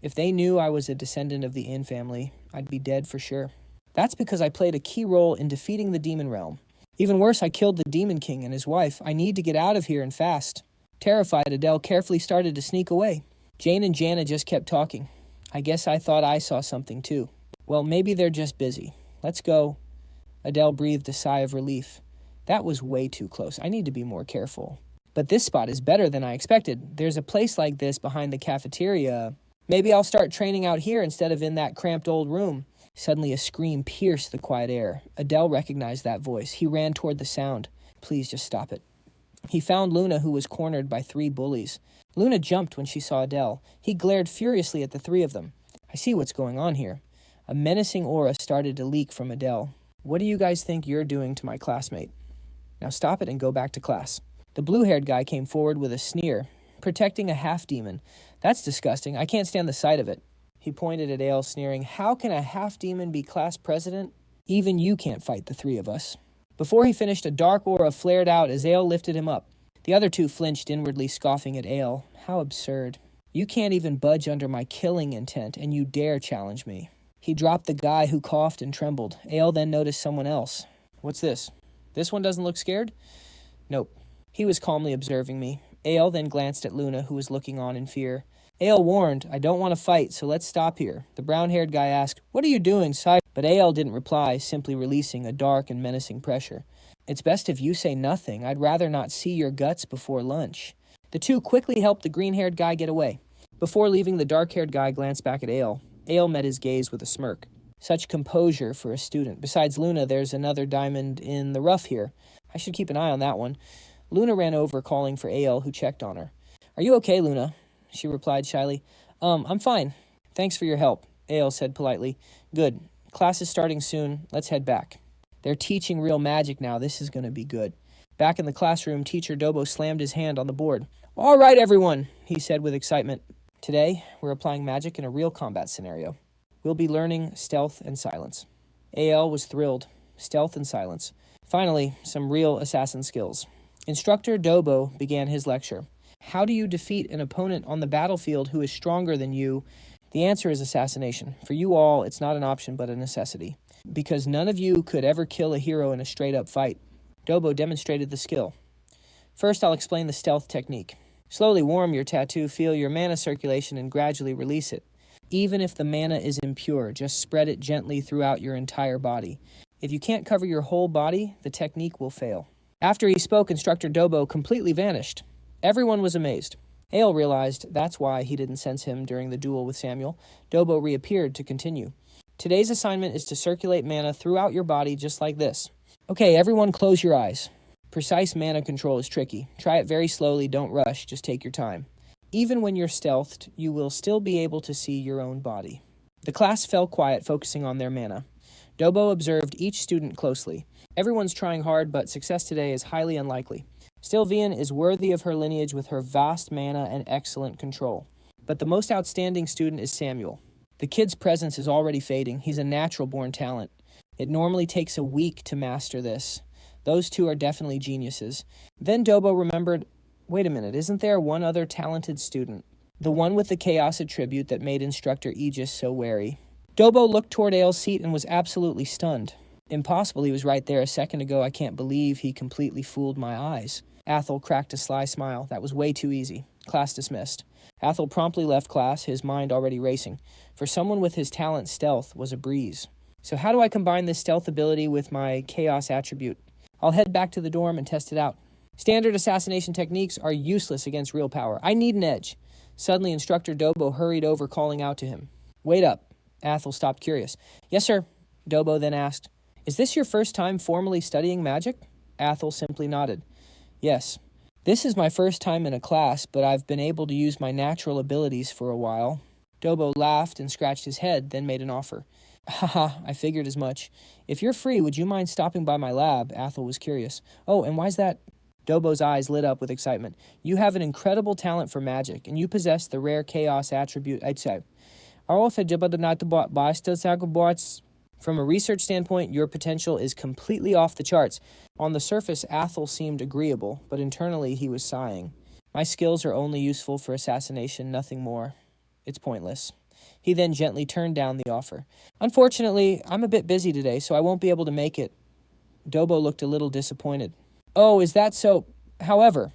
Speaker 1: If they knew I was a descendant of the Yin family, I'd be dead for sure. That's because I played a key role in defeating the demon realm. Even worse, I killed the demon king and his wife. I need to get out of here and fast." Terrified, Adele carefully started to sneak away. Jane and Jana just kept talking. "I guess I thought I saw something too." "Well, maybe they're just busy. Let's go." Adele breathed a sigh of relief. That was way too close. I need to be more careful. But this spot is better than I expected. There's a place like this behind the cafeteria. Maybe I'll start training out here instead of in that cramped old room. Suddenly a scream pierced the quiet air. Adele recognized that voice. He ran toward the sound. "Please just stop it." He found Luna, who was cornered by three bullies. Luna jumped when she saw Adele. He glared furiously at the three of them. "I see what's going on here." A menacing aura started to leak from Adele. "What do you guys think you're doing to my classmate? Now stop it and go back to class." The blue-haired guy came forward with a sneer. "Protecting a half-demon. That's disgusting. I can't stand the sight of it." He pointed at Ale, sneering, "How can a half-demon be class president? Even you can't fight the three of us." Before he finished, a dark aura flared out as Ale lifted him up. The other two flinched inwardly, scoffing at Ale. How absurd. "You can't even budge under my killing intent, and you dare challenge me." He dropped the guy who coughed and trembled. Ale then noticed someone else. "What's this? This one doesn't look scared?" "Nope." He was calmly observing me. Ale then glanced at Luna, who was looking on in fear. Ale warned, "I don't want to fight, so let's stop here." The brown-haired guy asked, "What are you doing, side?" But Ale didn't reply, simply releasing a dark and menacing pressure. "It's best if you say nothing. I'd rather not see your guts before lunch." The two quickly helped the green-haired guy get away. Before leaving, the dark-haired guy glanced back at Ale. Ale met his gaze with a smirk. Such composure for a student. Besides Luna, there's another diamond in the rough here. I should keep an eye on that one. Luna ran over, calling for Ale, who checked on her. "Are you okay, Luna?" She replied shyly. I'm fine. Thanks for your help," Ale said politely. "Good. Class is starting soon. Let's head back." They're teaching real magic now. This is going to be good. Back in the classroom, teacher Dobo slammed his hand on the board. All right, everyone, he said with excitement. Today, we're applying magic in a real combat scenario. We'll be learning stealth and silence. Ael was thrilled. Stealth and silence. Finally, some real assassin skills. Instructor Dobo began his lecture. How do you defeat an opponent on the battlefield who is stronger than you? The answer is assassination. For you all, it's not an option but a necessity. Because none of you could ever kill a hero in a straight-up fight. Dobo demonstrated the skill. First, I'll explain the stealth technique. Slowly warm your tattoo, feel your mana circulation, and gradually release it. Even if the mana is impure, just spread it gently throughout your entire body. If you can't cover your whole body, the technique will fail. After he spoke, Instructor Dobo completely vanished. Everyone was amazed. Ael realized that's why he didn't sense him during the duel with Samuel. Dobo reappeared to continue. Today's assignment is to circulate mana throughout your body just like this. Okay, everyone close your eyes. Precise mana control is tricky. Try it very slowly, don't rush, just take your time. Even when you're stealthed, you will still be able to see your own body. The class fell quiet, focusing on their mana. Dobo observed each student closely. Everyone's trying hard, but success today is highly unlikely. Still, Vian is worthy of her lineage with her vast mana and excellent control. But the most outstanding student is Samuel. The kid's presence is already fading. He's a natural-born talent. It normally takes a week to master this. Those two are definitely geniuses. Then Dobo remembered, wait a minute, isn't there one other talented student? The one with the chaos attribute that made Instructor Aegis so wary. Dobo looked toward Ael's seat and was absolutely stunned. Impossible, he was right there a second ago. I can't believe he completely fooled my eyes. Athel cracked a sly smile. That was way too easy. Class dismissed. Athel promptly left class, his mind already racing. For someone with his talent, stealth was a breeze. So how do I combine this stealth ability with my chaos attribute? I'll head back to the dorm and test it out. Standard assassination techniques are useless against real power. I need an edge. Suddenly, Instructor Dobo hurried over, calling out to him. Wait up. Athel stopped curious. Yes, sir. Dobo then asked, is this your first time formally studying magic? Athel simply nodded. Yes. This is my first time in a class, but I've been able to use my natural abilities for a while. Dobo laughed and scratched his head, then made an offer. Haha, I figured as much. If you're free, would you mind stopping by my lab? Athel was curious. Oh, and why's that? Dobo's eyes lit up with excitement. You have an incredible talent for magic, and you possess the rare chaos attribute. I'd say. From a research standpoint, your potential is completely off the charts. On the surface, Athel seemed agreeable, but internally he was sighing. My skills are only useful for assassination, nothing more. It's pointless. He then gently turned down the offer. Unfortunately, I'm a bit busy today, so I won't be able to make it. Dobo looked a little disappointed. Oh, is that so? However,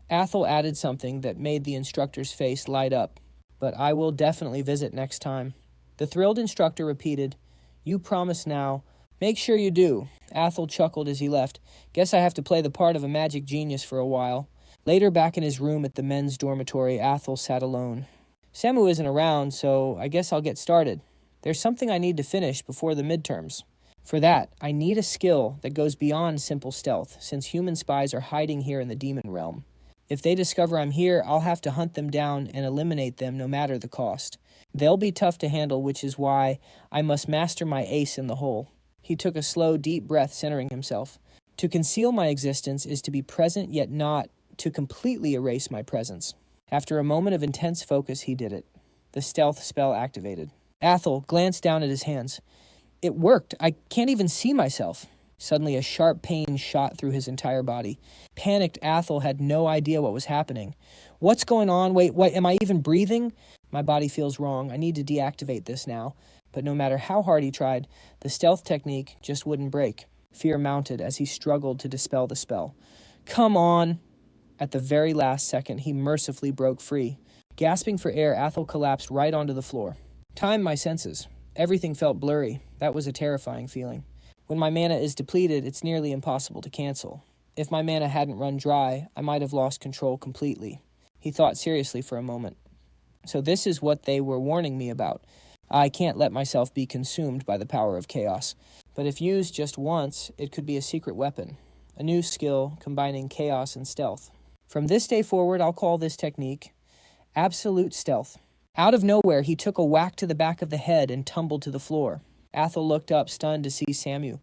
Speaker 1: Athel added something that made the instructor's face light up. But I will definitely visit next time. The thrilled instructor repeated, you promise now. Make sure you do. Athel chuckled as he left. Guess I have to play the part of a magic genius for a while. Later, back in his room at the men's dormitory, Athel sat alone. Samu isn't around, so I guess I'll get started. There's something I need to finish before the midterms. For that, I need a skill that goes beyond simple stealth, since human spies are hiding here in the demon realm. If they discover I'm here, I'll have to hunt them down and eliminate them no matter the cost. They'll be tough to handle, which is why I must master my ace in the hole. He took a slow, deep breath, centering himself. To conceal my existence is to be present, yet not to completely erase my presence. After a moment of intense focus, he did it. The stealth spell activated. Athel glanced down at his hands. It worked. I can't even see myself. Suddenly, a sharp pain shot through his entire body. Panicked, Athel had no idea what was happening. What's going on? Wait, am I even breathing? My body feels wrong. I need to deactivate this now. But no matter how hard he tried, the stealth technique just wouldn't break. Fear mounted as he struggled to dispel the spell. Come on! At the very last second, he mercifully broke free. Gasping for air, Athel collapsed right onto the floor. Timed my senses. Everything felt blurry. That was a terrifying feeling. When my mana is depleted, it's nearly impossible to cancel. If my mana hadn't run dry, I might have lost control completely. He thought seriously for a moment. So this is what they were warning me about. I can't let myself be consumed by the power of chaos. But if used just once, it could be a secret weapon. A new skill combining chaos and stealth. From this day forward, I'll call this technique absolute stealth. Out of nowhere, he took a whack to the back of the head and tumbled to the floor. Athel looked up, stunned to see Samu.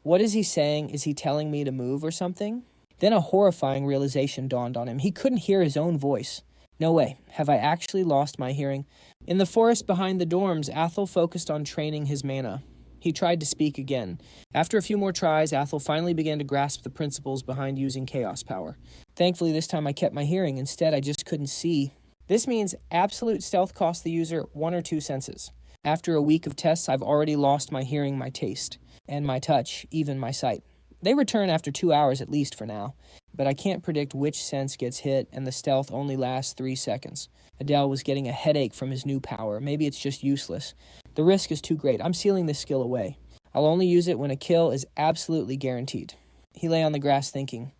Speaker 1: What is he saying? Is he telling me to move or something? Then a horrifying realization dawned on him. He couldn't hear his own voice. No way. Have I actually lost my hearing? In the forest behind the dorms, Athel focused on training his mana. He tried to speak again. After a few more tries, Athel finally began to grasp the principles behind using chaos power. Thankfully, this time I kept my hearing. Instead, I just couldn't see. This means absolute stealth costs the user 1 or 2 senses. After a week of tests, I've already lost my hearing, my taste, and my touch, even my sight. They return after 2 hours at least for now, but I can't predict which sense gets hit, and the stealth only lasts 3 seconds. Adele was getting a headache from his new power. Maybe it's just useless. The risk is too great. I'm sealing this skill away. I'll only use it when a kill is absolutely guaranteed. He lay on the grass thinking.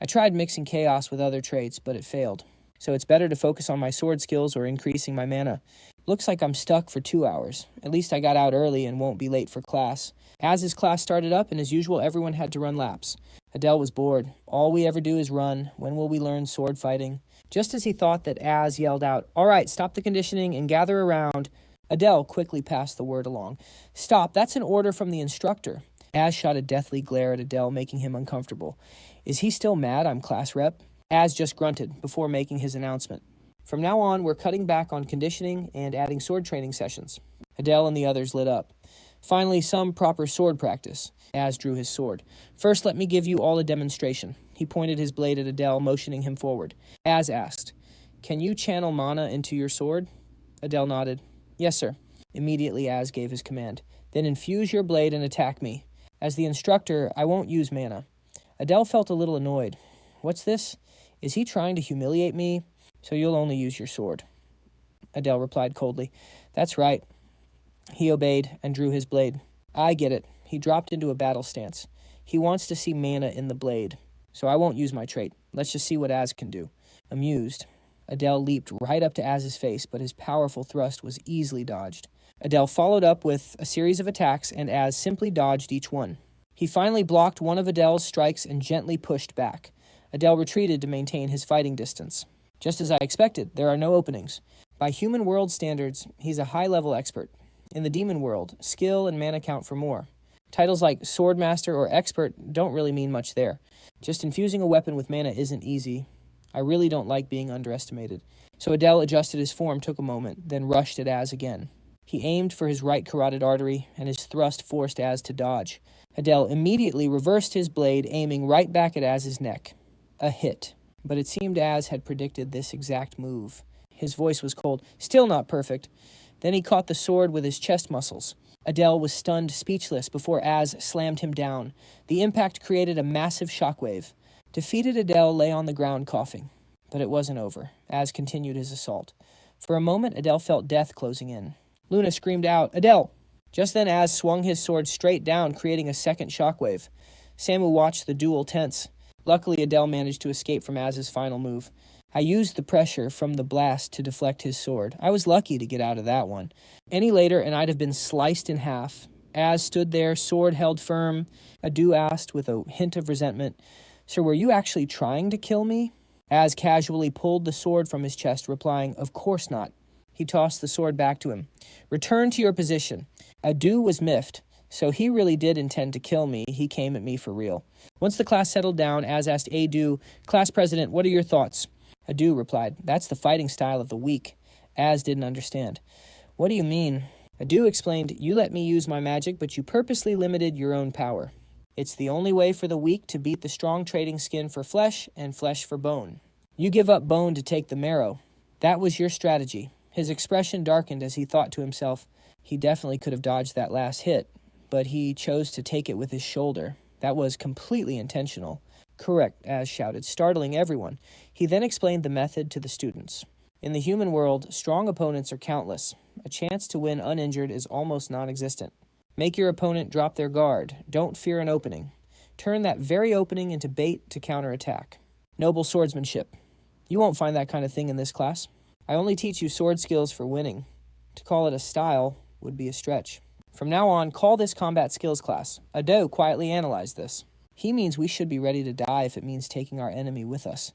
Speaker 1: I tried mixing chaos with other traits, but it failed. So it's better to focus on my sword skills or increasing my mana. Looks like I'm stuck for 2 hours. At least I got out early and won't be late for class. As his class started up, and as usual, everyone had to run laps. Adele was bored. All we ever do is run. When will we learn sword fighting? Just as he thought that, Az yelled out, "All right, stop the conditioning and gather around." Adele quickly passed the word along. "Stop, that's an order from the instructor." Az shot a deathly glare at Adele, making him uncomfortable. Is he still mad I'm class rep? Az just grunted before making his announcement. From now on, we're cutting back on conditioning and adding sword training sessions. Adele and the others lit up. Finally, some proper sword practice. Az drew his sword. First, let me give you all a demonstration. He pointed his blade at Adele, motioning him forward. Az asked, "Can you channel mana into your sword?" Adele nodded. "Yes, sir." Immediately, Az gave his command. "Then infuse your blade and attack me. As the instructor, I won't use mana." Adele felt a little annoyed. What's this? Is he trying to humiliate me? So you'll only use your sword. Adele replied coldly. That's right. He obeyed and drew his blade. I get it. He dropped into a battle stance. He wants to see mana in the blade. So I won't use my trait. Let's just see what Az can do. Amused, Adele leaped right up to Az's face, but his powerful thrust was easily dodged. Adele followed up with a series of attacks, and Az simply dodged each one. He finally blocked one of Adele's strikes and gently pushed back. Adele retreated to maintain his fighting distance. Just as I expected, there are no openings. By human world standards, he's a high-level expert. In the demon world, skill and mana count for more. Titles like Swordmaster or Expert don't really mean much there. Just infusing a weapon with mana isn't easy. I really don't like being underestimated. So Adele adjusted his form, took a moment, then rushed at Az again. He aimed for his right carotid artery, and his thrust forced Az to dodge. Adele immediately reversed his blade, aiming right back at Az's neck. A hit. But it seemed Az had predicted this exact move. His voice was cold. Still not perfect. Then he caught the sword with his chest muscles. Adele was stunned, speechless, before Az slammed him down. The impact created a massive shockwave. Defeated, Adele lay on the ground coughing. But it wasn't over. Az continued his assault. For a moment, Adele felt death closing in. Luna screamed out, Adele! Just then, Az swung his sword straight down, creating a second shockwave. Samu watched the duel tense. Luckily, Adele managed to escape from Az's final move. I used the pressure from the blast to deflect his sword. I was lucky to get out of that one. Any later, and I'd have been sliced in half. Az stood there, sword held firm. Adu asked with a hint of resentment, Sir, were you actually trying to kill me? Az casually pulled the sword from his chest, replying, Of course not. He tossed the sword back to him. Return to your position. Adu was miffed. So he really did intend to kill me. He came at me for real. Once the class settled down, Az asked Adu, Class President, what are your thoughts? Adu replied, That's the fighting style of the weak. Az didn't understand. What do you mean? Adu explained, You let me use my magic, but you purposely limited your own power. It's the only way for the weak to beat the strong, trading skin for flesh and flesh for bone. You give up bone to take the marrow. That was your strategy. His expression darkened as he thought to himself, He definitely could have dodged that last hit. But he chose to take it with his shoulder. That was completely intentional. Correct, Az shouted, startling everyone. He then explained the method to the students. In the human world, strong opponents are countless. A chance to win uninjured is almost non-existent. Make your opponent drop their guard. Don't fear an opening. Turn that very opening into bait to counterattack. Noble swordsmanship. You won't find that kind of thing in this class. I only teach you sword skills for winning. To call it a style would be a stretch. From now on, call this combat skills class. Ado quietly analyzed this. He means we should be ready to die if it means taking our enemy with us.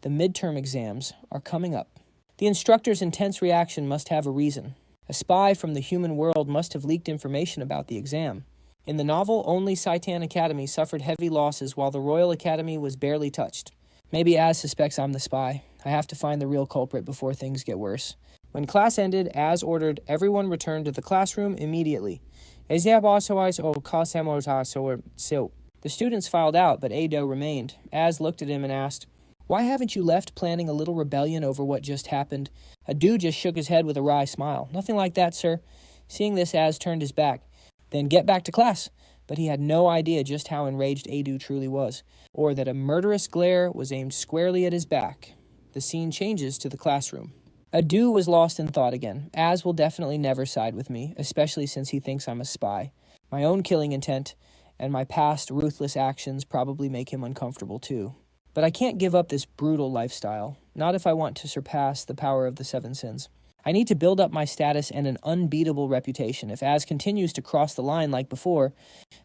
Speaker 1: The midterm exams are coming up. The instructor's intense reaction must have a reason. A spy from the human world must have leaked information about the exam. In the novel, only Saitan Academy suffered heavy losses while the Royal Academy was barely touched. Maybe Az suspects I'm the spy. I have to find the real culprit before things get worse. When class ended, Az ordered everyone return to the classroom immediately. The students filed out, but Ado remained. Az looked at him and asked, "Why haven't you left planning a little rebellion over what just happened?" Ado just shook his head with a wry smile. "Nothing like that, sir." Seeing this, Az turned his back. "Then get back to class." But he had no idea just how enraged Ado truly was, or that a murderous glare was aimed squarely at his back. The scene changes to the classroom. Ado was lost in thought again. Az will definitely never side with me, especially since he thinks I'm a spy. My own killing intent and my past ruthless actions probably make him uncomfortable too. But I can't give up this brutal lifestyle, not if I want to surpass the power of the seven sins. I need to build up my status and an unbeatable reputation. If Az continues to cross the line like before,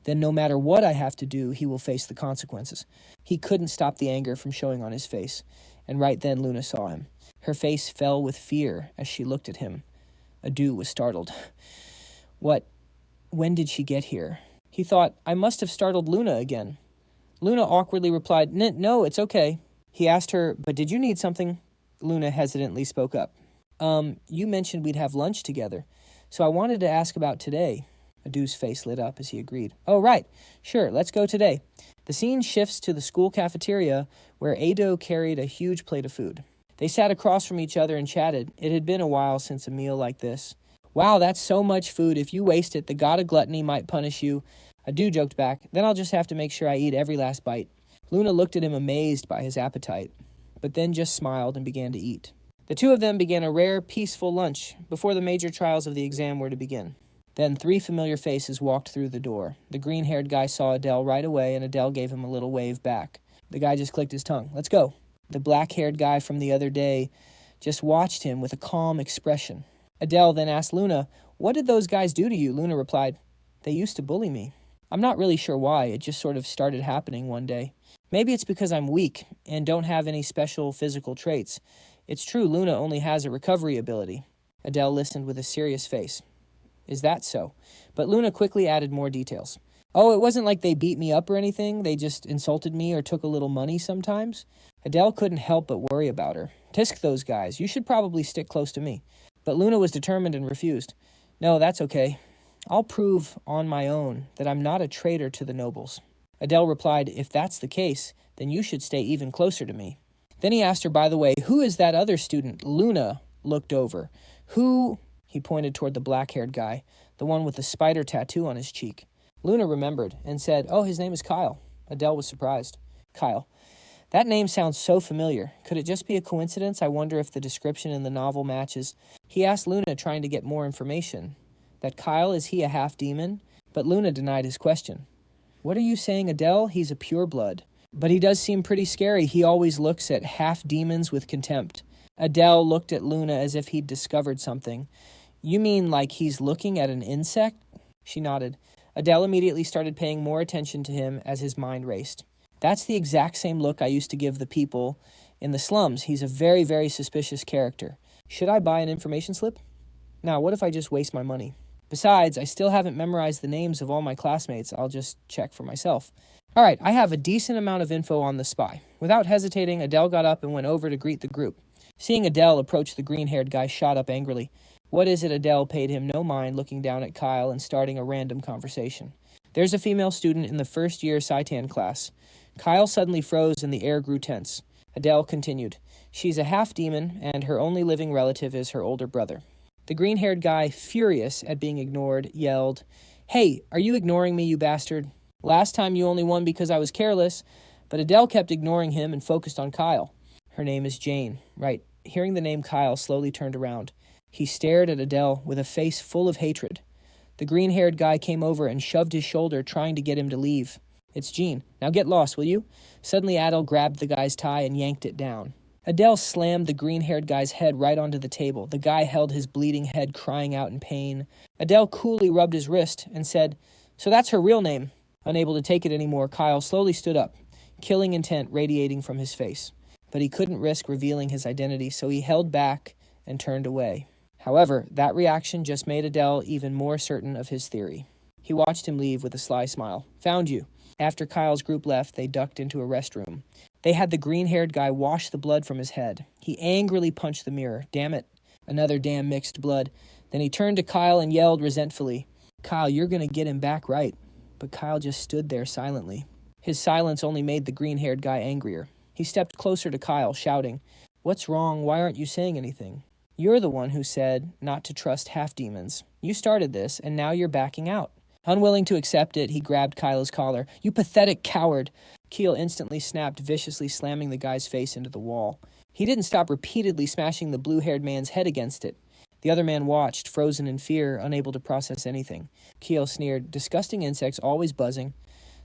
Speaker 1: then no matter what I have to do, he will face the consequences. He couldn't stop the anger from showing on his face, and right then Luna saw him. Her face fell with fear as she looked at him. Ado was startled. "What? When did she get here?" He thought, "I must have startled Luna again." Luna awkwardly replied, "No, it's okay." He asked her, "But did you need something?" Luna hesitantly spoke up. You mentioned we'd have lunch together, so I wanted to ask about today." Adu's face lit up as he agreed. "Oh, right. Sure, let's go today." The scene shifts to the school cafeteria, where Ado carried a huge plate of food. They sat across from each other and chatted. It had been a while since a meal like this. "Wow, that's so much food. If you waste it, the god of gluttony might punish you." Ado joked back, "Then I'll just have to make sure I eat every last bite." Luna looked at him amazed by his appetite, but then just smiled and began to eat. The two of them began a rare, peaceful lunch before the major trials of the exam were to begin. Then 3 familiar faces walked through the door. The green-haired guy saw Adele right away, and Adele gave him a little wave back. The guy just clicked his tongue. "Let's go." The black-haired guy from the other day just watched him with a calm expression. Adele then asked Luna, "What did those guys do to you?" Luna replied, "They used to bully me. I'm not really sure why. It just sort of started happening one day. Maybe it's because I'm weak and don't have any special physical traits. It's true Luna only has a recovery ability." Adele listened with a serious face. "Is that so?" But Luna quickly added more details. "Oh, it wasn't like they beat me up or anything. They just insulted me or took a little money sometimes." Adele couldn't help but worry about her. "Tisk those guys. You should probably stick close to me." But Luna was determined and refused. "No, that's okay. I'll prove on my own that I'm not a traitor to the nobles." Adele replied, "If that's the case, then you should stay even closer to me." Then he asked her, "By the way, who is that other student?" Luna looked over. "Who?" He pointed toward the black-haired guy, the one with the spider tattoo on his cheek. Luna remembered and said, "Oh, his name is Kyle." Adele was surprised. "Kyle. That name sounds so familiar. Could it just be a coincidence? I wonder if the description in the novel matches." He asked Luna, trying to get more information. That Kyle, is he a half-demon? But Luna denied his question. "What are you saying, Adele? He's a pureblood. But he does seem pretty scary. He always looks at half-demons with contempt." Adele looked at Luna as if he'd discovered something. "You mean like he's looking at an insect?" She nodded. Adele immediately started paying more attention to him as his mind raced. "That's the exact same look I used to give the people in the slums. He's a very, very suspicious character. Should I buy an information slip? Now, what if I just waste my money? Besides, I still haven't memorized the names of all my classmates. I'll just check for myself." All right, I have a decent amount of info on the spy. Without hesitating, Adele got up and went over to greet the group. Seeing Adele approach, the green-haired guy shot up angrily. "What is it?" Adele paid him no mind, looking down at Kyle and starting a random conversation. "There's a female student in the first-year Saitan class." Kyle suddenly froze and the air grew tense. Adele continued. "She's a half-demon, and her only living relative is her older brother." The green-haired guy, furious at being ignored, yelled, "Hey, are you ignoring me, you bastard? Last time you only won because I was careless." But Adele kept ignoring him and focused on Kyle. "Her name is Jane." Right. Hearing the name, Kyle slowly turned around. He stared at Adele with a face full of hatred. The green-haired guy came over and shoved his shoulder, trying to get him to leave. "It's Jean. Now get lost, will you?" Suddenly, Adele grabbed the guy's tie and yanked it down. Adele slammed the green-haired guy's head right onto the table. The guy held his bleeding head, crying out in pain. Adele coolly rubbed his wrist and said, "So that's her real name." Unable to take it anymore, Kyle slowly stood up, killing intent radiating from his face. But he couldn't risk revealing his identity, so he held back and turned away. However, that reaction just made Adele even more certain of his theory. He watched him leave with a sly smile. Found you. After Kyle's group left, they ducked into a restroom. They had the green-haired guy wash the blood from his head. He angrily punched the mirror. Damn it. Another damn mixed blood. Then he turned to Kyle and yelled resentfully, Kyle, you're gonna get him back right. But Kyle just stood there silently. His silence only made the green-haired guy angrier. He stepped closer to Kyle, shouting, What's wrong? Why aren't you saying anything? You're the one who said not to trust half-demons. You started this, and now you're backing out. Unwilling to accept it, he grabbed Kyle's collar. You pathetic coward! Keel instantly snapped, viciously slamming the guy's face into the wall. He didn't stop repeatedly smashing the blue-haired man's head against it. The other man watched, frozen in fear, unable to process anything. Keel sneered, disgusting insects always buzzing.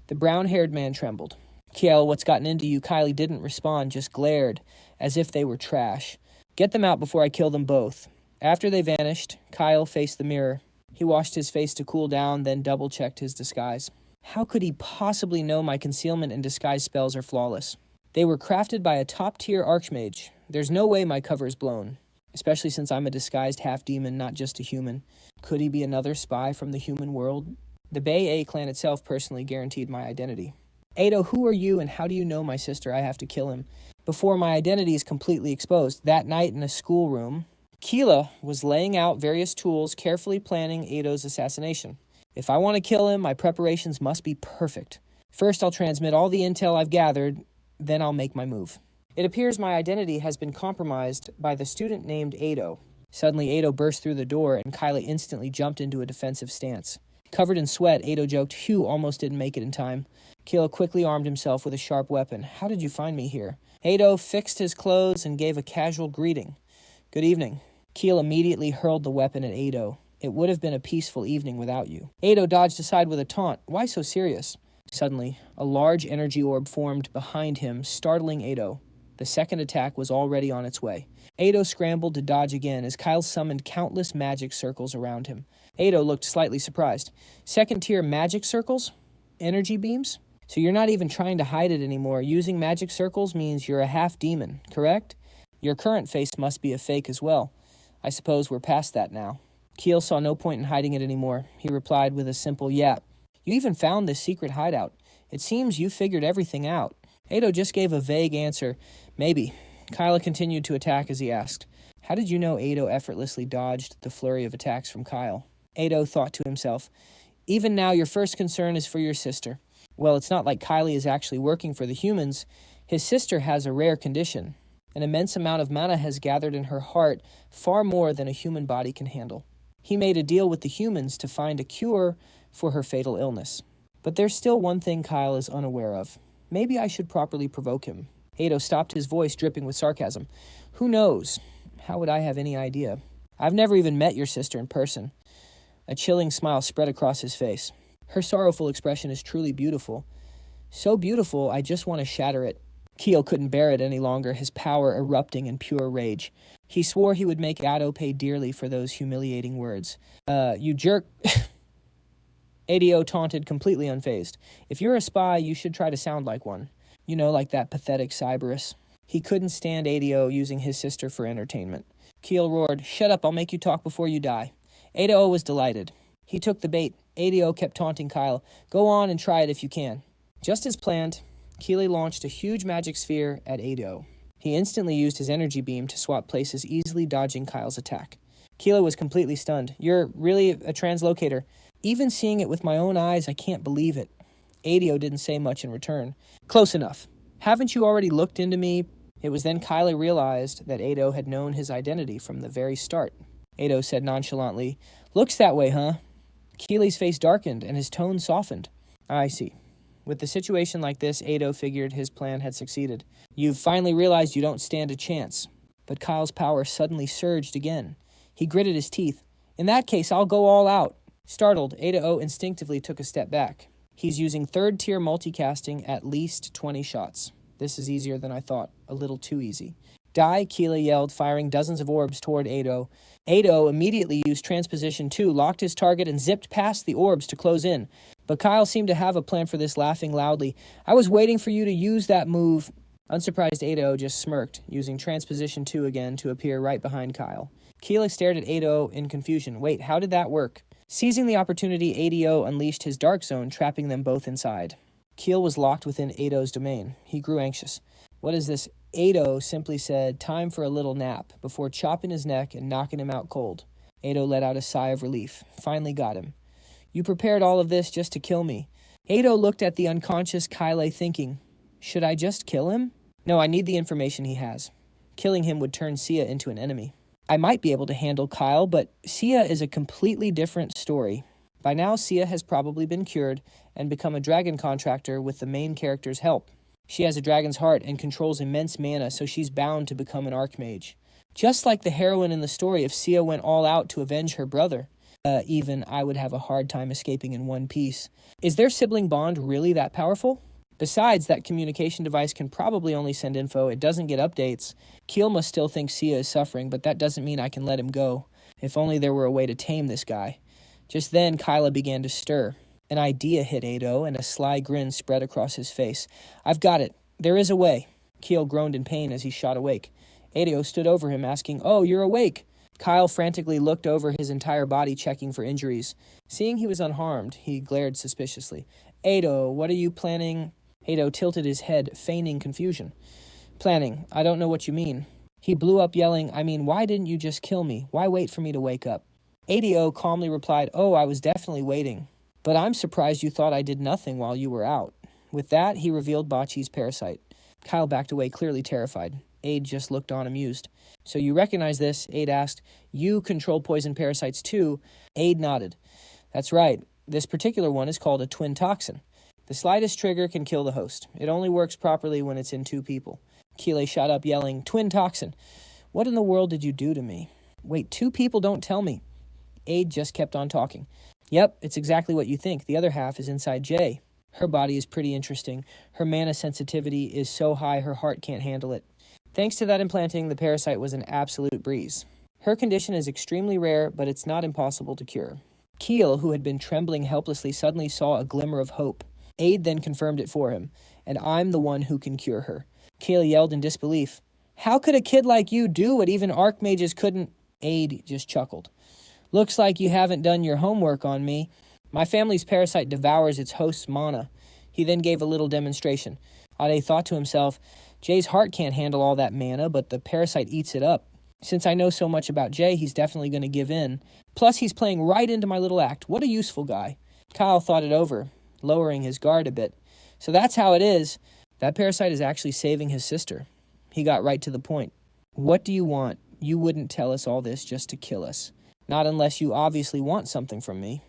Speaker 1: The brown-haired man trembled. Keel, what's gotten into you? Kylie didn't respond, just glared, as if they were trash. Get them out before I kill them both. After they vanished, Kyle faced the mirror. He washed his face to cool down, then double-checked his disguise. How could he possibly know my concealment and disguise spells are flawless? They were crafted by a top-tier archmage. There's no way my cover is blown, especially since I'm a disguised half-demon, not just a human. Could he be another spy from the human world? The Bay A clan itself personally guaranteed my identity. Ado, who are you and how do you know my sister? I have to kill him before my identity is completely exposed. That night in a schoolroom, Keela was laying out various tools, carefully planning Ado's assassination. If I want to kill him, my preparations must be perfect. First, I'll transmit all the intel I've gathered, then I'll make my move. It appears my identity has been compromised by the student named Ado. Suddenly, Ado burst through the door, and Kyla instantly jumped into a defensive stance. Covered in sweat, Ado joked, Phew, almost didn't make it in time. Keela quickly armed himself with a sharp weapon. How did you find me here? Ado fixed his clothes and gave a casual greeting. Good evening. Keel immediately hurled the weapon at Ado. It would have been a peaceful evening without you. Ado dodged aside with a taunt. Why so serious? Suddenly, a large energy orb formed behind him, startling Ado. The second attack was already on its way. Ado scrambled to dodge again as Kyle summoned countless magic circles around him. Ado looked slightly surprised. Second-tier magic circles? Energy beams? So you're not even trying to hide it anymore. Using magic circles means you're a half-demon, correct? Your current face must be a fake as well. I suppose we're past that now. Keel saw no point in hiding it anymore. He replied with a simple yap. You even found this secret hideout. It seems you figured everything out. Ado just gave a vague answer. Maybe. Kyla continued to attack as he asked. How did you know Ado effortlessly dodged the flurry of attacks from Kyle? Ado thought to himself. Even now, your first concern is for your sister. Well, it's not like Kylie is actually working for the humans. His sister has a rare condition. An immense amount of mana has gathered in her heart, far more than a human body can handle. He made a deal with the humans to find a cure for her fatal illness. But there's still one thing Kyle is unaware of. Maybe I should properly provoke him. Ado stopped, his voice dripping with sarcasm. Who knows? How would I have any idea? I've never even met your sister in person. A chilling smile spread across his face. Her sorrowful expression is truly beautiful. So beautiful, I just want to shatter it. Keel couldn't bear it any longer, his power erupting in pure rage. He swore he would make Ado pay dearly for those humiliating words. You jerk... Ado taunted, completely unfazed. If you're a spy, you should try to sound like one. You know, like that pathetic Cyberus. He couldn't stand Ado using his sister for entertainment. Keel roared, Shut up, I'll make you talk before you die. Ado was delighted. He took the bait. Ado kept taunting Kyle. Go on and try it if you can. Just as planned, Keely launched a huge magic sphere at Ado. He instantly used his energy beam to swap places, easily dodging Kyle's attack. Keela was completely stunned. You're really a translocator. Even seeing it with my own eyes, I can't believe it. Ado didn't say much in return. Close enough. Haven't you already looked into me? It was then Kyla realized that Ado had known his identity from the very start. Ado said nonchalantly, Looks that way, huh? Keely's face darkened and his tone softened. I see. With the situation like this, Ado figured his plan had succeeded. You've finally realized you don't stand a chance. But Kyle's power suddenly surged again. He gritted his teeth. In that case, I'll go all out. Startled, Ado instinctively took a step back. He's using third-tier multicasting at least 20 shots. This is easier than I thought. A little too easy. Die, Keela yelled, firing dozens of orbs toward Ado. Ado immediately used Transposition 2, locked his target, and zipped past the orbs to close in. But Kyle seemed to have a plan for this, laughing loudly. I was waiting for you to use that move. Unsurprised, Ado just smirked, using Transposition 2 again to appear right behind Kyle. Keela stared at Ado in confusion. Wait, how did that work? Seizing the opportunity, Ado unleashed his dark zone, trapping them both inside. Keel was locked within Ado's domain. He grew anxious. What is this? Ado simply said, "Time for a little nap," before chopping his neck and knocking him out cold. Ado let out a sigh of relief. Finally got him. "You prepared all of this just to kill me." Ado looked at the unconscious Kyle, thinking, "Should I just kill him? No, I need the information he has. Killing him would turn Sia into an enemy. I might be able to handle Kyle, but Sia is a completely different story." By now, Sia has probably been cured and become a dragon contractor with the main character's help. She has a dragon's heart and controls immense mana, so she's bound to become an archmage. Just like the heroine in the story, if Sia went all out to avenge her brother, even I would have a hard time escaping in one piece. Is their sibling bond really that powerful? Besides, that communication device can probably only send info. It doesn't get updates. Keel must still think Sia is suffering, but that doesn't mean I can let him go. If only there were a way to tame this guy. Just then, Kyla began to stir. An idea hit Ado, and a sly grin spread across his face. "I've got it. There is a way." Keel groaned in pain as he shot awake. Ado stood over him, asking, "Oh, you're awake." Kyle frantically looked over his entire body, checking for injuries. Seeing he was unharmed, he glared suspiciously. "Ado, what are you planning?" Ado tilted his head, feigning confusion. "Planning? I don't know what you mean." He blew up, yelling, why didn't you just kill me? Why wait for me to wake up?" Ado calmly replied, "Oh, I was definitely waiting. But I'm surprised you thought I did nothing while you were out." With that, he revealed Bachi's parasite. Kyle backed away, clearly terrified. Ade just looked on, amused. "So you recognize this?" Ade asked. "You control poison parasites too?" Ade nodded. "That's right. This particular one is called a twin toxin. The slightest trigger can kill the host. It only works properly when it's in two people." Keeley shot up, yelling, "Twin toxin! What in the world did you do to me?" "Wait, two people? Don't tell me." Ade just kept on talking. "Yep, it's exactly what you think. The other half is inside Jay. Her body is pretty interesting. Her mana sensitivity is so high her heart can't handle it. Thanks to that implanting, the parasite was an absolute breeze. Her condition is extremely rare, but it's not impossible to cure." Keel, who had been trembling helplessly, suddenly saw a glimmer of hope. Ade then confirmed it for him. "And I'm the one who can cure her." Keel yelled in disbelief. "How could a kid like you do what even archmages couldn't?" Ade just chuckled. "Looks like you haven't done your homework on me. My family's parasite devours its host's mana." He then gave a little demonstration. Ade thought to himself, "Jay's heart can't handle all that mana, but the parasite eats it up. Since I know so much about Jay, he's definitely going to give in. Plus, he's playing right into my little act. What a useful guy." Kyle thought it over, lowering his guard a bit. "So that's how it is. That parasite is actually saving his sister." He got right to the point. "What do you want? You wouldn't tell us all this just to kill us. Not unless you obviously want something from me."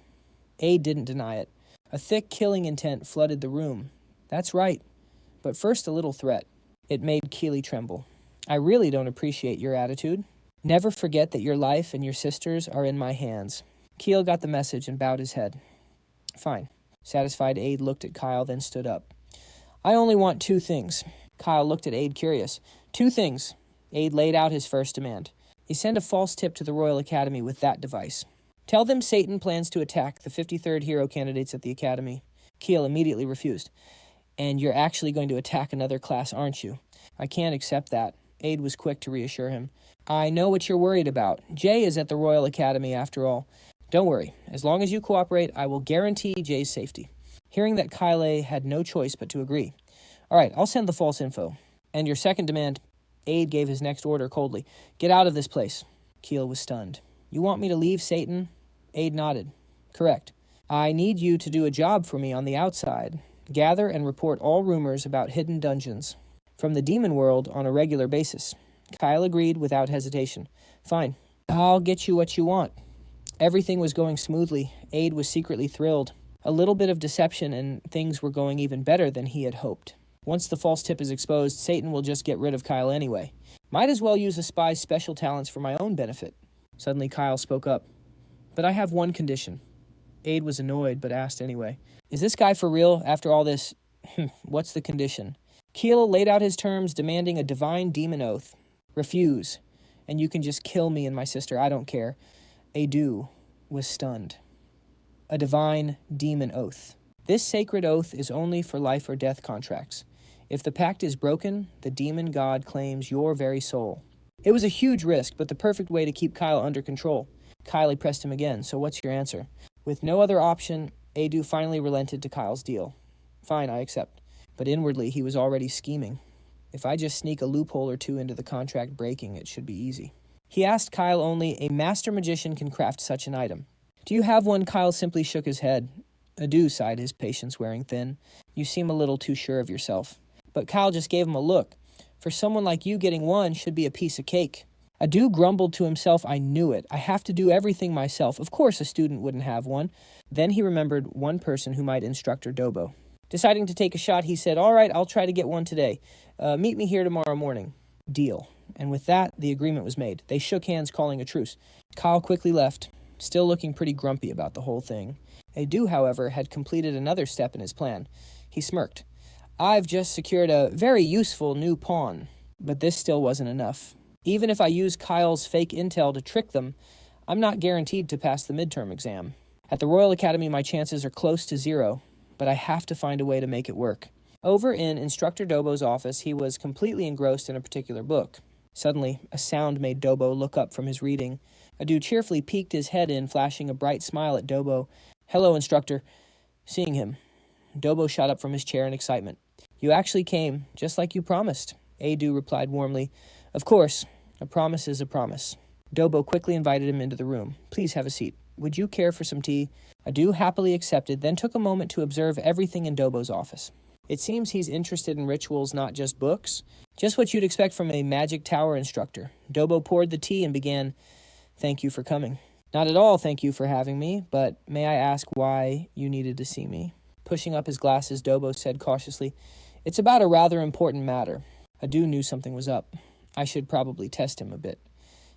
Speaker 1: Ade didn't deny it. A thick killing intent flooded the room. "That's right. But first a little threat." It made Keeley tremble. "I really don't appreciate your attitude. Never forget that your life and your sister's are in my hands." Keel got the message and bowed his head. "Fine." Satisfied, Ade looked at Kyle, then stood up. "I only want two things." Kyle looked at Ade, curious. "Two things." Ade laid out his first demand. He sent a false tip to the Royal Academy with that device. "Tell them Satan plans to attack the 53rd hero candidates at the Academy." Keel immediately refused. "And you're actually going to attack another class, aren't you?" "I can't accept that." Ade was quick to reassure him. "I know what you're worried about. Jay is at the Royal Academy after all. Don't worry. As long as you cooperate, I will guarantee Jay's safety." Hearing that, Kyle had no choice but to agree. "All right, I'll send the false info. And your second demand?" Ade gave his next order coldly. "Get out of this place." Keel was stunned. "You want me to leave, Satan?" Ade nodded. "Correct. I need you to do a job for me on the outside. Gather and report all rumors about hidden dungeons from the demon world on a regular basis." Kyle agreed without hesitation. "Fine. I'll get you what you want." Everything was going smoothly. Ade was secretly thrilled. A little bit of deception and things were going even better than he had hoped. Once the false tip is exposed, Satan will just get rid of Kyle anyway. Might as well use a spy's special talents for my own benefit. Suddenly Kyle spoke up. "But I have one condition." Ade was annoyed, but asked anyway. "Is this guy for real after all this? What's the condition?" Keel laid out his terms, demanding a divine demon oath. "Refuse, and you can just kill me and my sister, I don't care." Adu was stunned. A divine demon oath. This sacred oath is only for life or death contracts. If the pact is broken, the demon god claims your very soul. It was a huge risk, but the perfect way to keep Kyle under control. Kylie pressed him again. "So what's your answer?" With no other option, Adu finally relented to Kyle's deal. Fine, I accept. But inwardly, he was already scheming. If I just sneak a loophole or two into the contract breaking, it should be easy. He asked Kyle only a master magician can craft such an item. Do you have one? Kyle simply shook his head. Adu sighed, his patience wearing thin. You seem a little too sure of yourself. But Kyle just gave him a look. For someone like you, getting one should be a piece of cake. Adu grumbled to himself, I knew it. I have to do everything myself. Of course a student wouldn't have one. Then he remembered one person who might Instructor Dobo. Deciding to take a shot, he said, all right, I'll try to get one today. Meet me here tomorrow morning. Deal. And with that, the agreement was made. They shook hands, calling a truce. Kyle quickly left, still looking pretty grumpy about the whole thing. Adu, however, had completed another step in his plan. He smirked. I've just secured a very useful new pawn. But this still wasn't enough. Even if I use Kyle's fake intel to trick them, I'm not guaranteed to pass the midterm exam. At the Royal Academy, my chances are close to zero, but I have to find a way to make it work. Over in Instructor Dobo's office, he was completely engrossed in a particular book. Suddenly, a sound made Dobo look up from his reading. Adu cheerfully peeked his head in, flashing a bright smile at Dobo. Hello, Instructor. Seeing him, Dobo shot up from his chair in excitement. You actually came, just like you promised, Adu replied warmly. Of course, a promise is a promise. Dobo quickly invited him into the room. Please have a seat. Would you care for some tea? Adu happily accepted, then took a moment to observe everything in Dobo's office. It seems he's interested in rituals, not just books. Just what you'd expect from a magic tower instructor. Dobo poured the tea and began, Thank you for coming. Not at all, thank you for having me, but may I ask why you needed to see me? Pushing up his glasses, Dobo said cautiously, It's about a rather important matter. Adu knew something was up. I should probably test him a bit.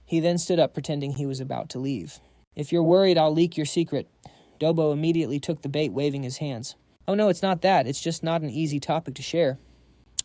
Speaker 1: He then stood up, pretending he was about to leave. If you're worried I'll leak your secret. Dobo immediately took the bait, waving his hands. Oh no, it's not that. It's just not an easy topic to share.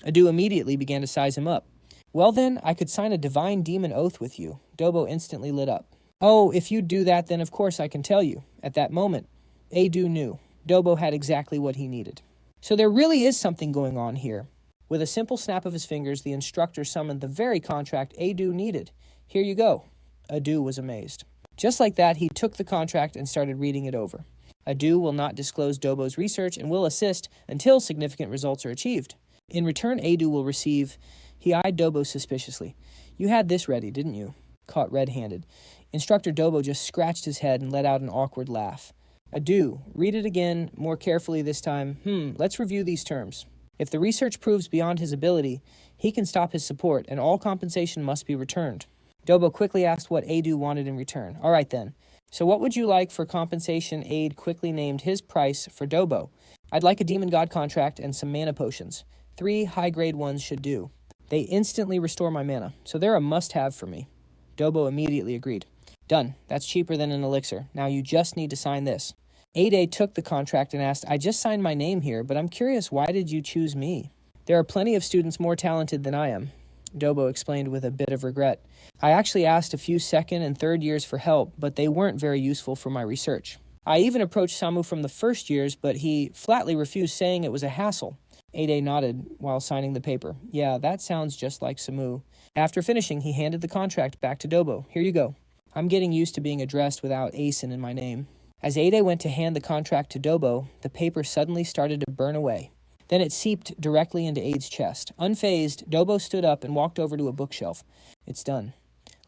Speaker 1: Adu immediately began to size him up. Well then, I could sign a divine demon oath with you. Dobo instantly lit up. Oh, if you do that, then of course I can tell you. At that moment, Adu knew. Dobo had exactly what he needed. So there really is something going on here. With a simple snap of his fingers, the instructor summoned the very contract Adu needed. Here you go. Adu was amazed. Just like that, he took the contract and started reading it over. Adu will not disclose Dobo's research and will assist until significant results are achieved. In return, Adu will receive... He eyed Dobo suspiciously. You had this ready, didn't you? Caught red-handed. Instructor Dobo just scratched his head and let out an awkward laugh. Adu, read it again, more carefully this time. Let's review these terms. If the research proves beyond his ability, he can stop his support, and all compensation must be returned. Dobo quickly asked what Adu wanted in return. All right, then. So what would you like for compensation? Ade quickly named his price for Dobo. I'd like a demon god contract and some mana potions. 3 high-grade ones should do. They instantly restore my mana, so they're a must-have for me. Dobo immediately agreed. Done. That's cheaper than an elixir. Now you just need to sign this. Ade took the contract and asked, I just signed my name here, but I'm curious, why did you choose me? There are plenty of students more talented than I am, Dobo explained with a bit of regret. I actually asked a few second and third years for help, but they weren't very useful for my research. I even approached Samu from the first years, but he flatly refused, saying it was a hassle. Ade nodded while signing the paper. Yeah, that sounds just like Samu. After finishing, he handed the contract back to Dobo. Here you go. I'm getting used to being addressed without Asen in my name. As Ade went to hand the contract to Dobo, the paper suddenly started to burn away. Then it seeped directly into Ade's chest. Unfazed, Dobo stood up and walked over to a bookshelf. It's done.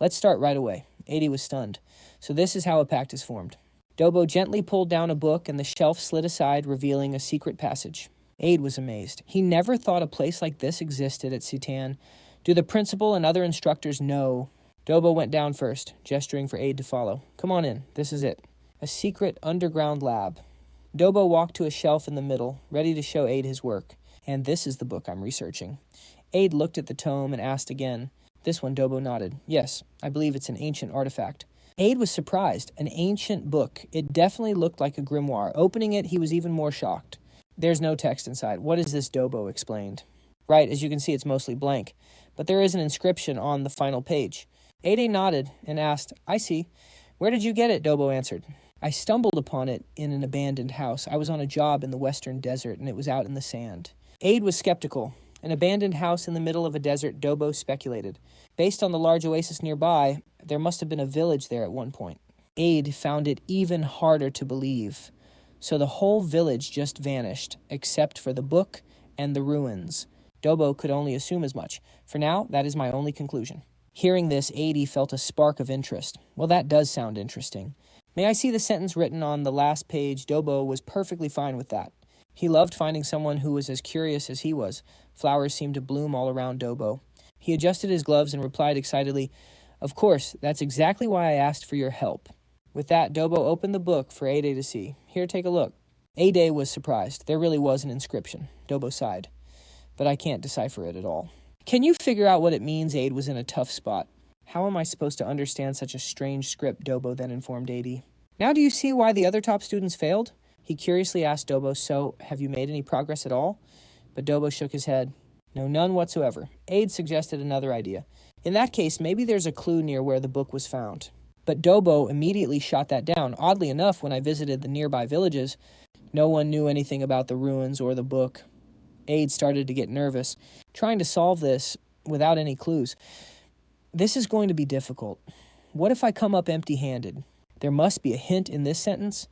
Speaker 1: Let's start right away. Ade was stunned. So this is how a pact is formed. Dobo gently pulled down a book and the shelf slid aside, revealing a secret passage. Ade was amazed. He never thought a place like this existed at Citan. Do the principal and other instructors know? Dobo went down first, gesturing for Ade to follow. Come on in. This is it. A secret underground lab. Dobo walked to a shelf in the middle, ready to show Ade his work. And this is the book I'm researching. Ade looked at the tome and asked again. This one, Dobo nodded. Yes, I believe it's an ancient artifact. Ade was surprised. An ancient book. It definitely looked like a grimoire. Opening it, he was even more shocked. There's no text inside. What is this? Dobo explained. Right, as you can see, it's mostly blank. But there is an inscription on the final page. Ade nodded and asked, I see. Where did you get it? Dobo answered. I stumbled upon it in an abandoned house. I was on a job in the western desert, and it was out in the sand. Ade was skeptical. An abandoned house in the middle of a desert, Dobo speculated. Based on the large oasis nearby, there must have been a village there at one point. Aid found it even harder to believe. So the whole village just vanished, except for the book and the ruins. Dobo could only assume as much. For now, that is my only conclusion. Hearing this, Adi felt a spark of interest. Well, that does sound interesting. May I see the sentence written on the last page? Dobo was perfectly fine with that. He loved finding someone who was as curious as he was. Flowers seemed to bloom all around Dobo. He adjusted his gloves and replied excitedly, "Of course, that's exactly why I asked for your help." With that, Dobo opened the book for Ade to see. "Here, take a look." Ade was surprised. There really was an inscription. Dobo sighed. "But I can't decipher it at all." "Can you figure out what it means?" Ade was in a tough spot. "How am I supposed to understand such a strange script?" Dobo then informed Ade. "Now do you see why the other top students failed?" He curiously asked Dobo, "So, have you made any progress at all?" But Dobo shook his head. "No, none whatsoever." Ade suggested another idea. "In that case, maybe there's a clue near where the book was found." But Dobo immediately shot that down. "Oddly enough, when I visited the nearby villages, no one knew anything about the ruins or the book." Ade started to get nervous, trying to solve this without any clues. "This is going to be difficult. What if I come up empty-handed? There must be a hint in this sentence."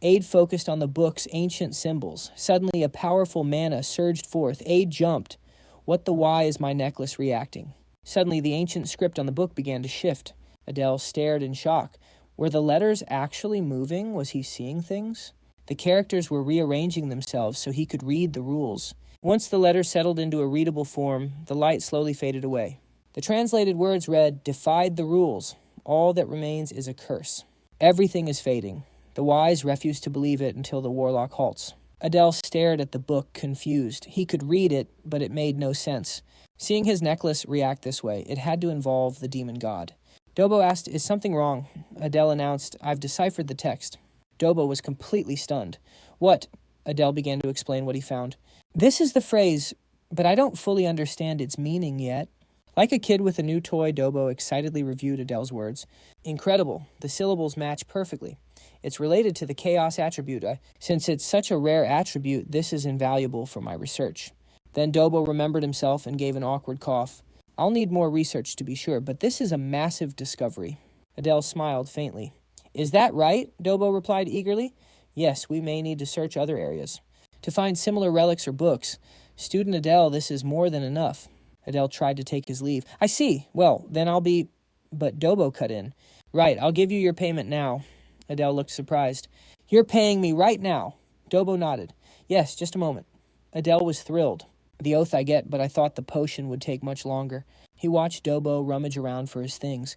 Speaker 1: Ade focused on the book's ancient symbols. Suddenly, a powerful mana surged forth. Ade jumped. "What the why is my necklace reacting?" Suddenly, the ancient script on the book began to shift. Adele stared in shock. Were the letters actually moving? Was he seeing things? The characters were rearranging themselves so he could read the rules. Once the letters settled into a readable form, the light slowly faded away. The translated words read, "Defied the rules. All that remains is a curse." Everything is fading. The wise refuse to believe it until the warlock halts. Adele stared at the book, confused. He could read it, but it made no sense. Seeing his necklace react this way, it had to involve the demon god. Dobo asked, "Is something wrong?" Adele announced, "I've deciphered the text." Dobo was completely stunned. "What?" Adele began to explain what he found. "This is the phrase, but I don't fully understand its meaning yet." Like a kid with a new toy, Dobo excitedly reviewed Adele's words. "Incredible. The syllables match perfectly. It's related to the chaos attribute. Since it's such a rare attribute, this is invaluable for my research." Then Dobo remembered himself and gave an awkward cough. "I'll need more research to be sure, but this is a massive discovery." Adele smiled faintly. "Is that right?" Dobo replied eagerly. "Yes, we may need to search other areas to find similar relics or books. Student Adele, this is more than enough." Adele tried to take his leave. "I see. Well, then I'll be—" But Dobo cut in. "Right, I'll give you your payment now." Adele looked surprised. "You're paying me right now?" Dobo nodded. "Yes, just a moment." Adele was thrilled. "The oath I get, but I thought the potion would take much longer." He watched Dobo rummage around for his things.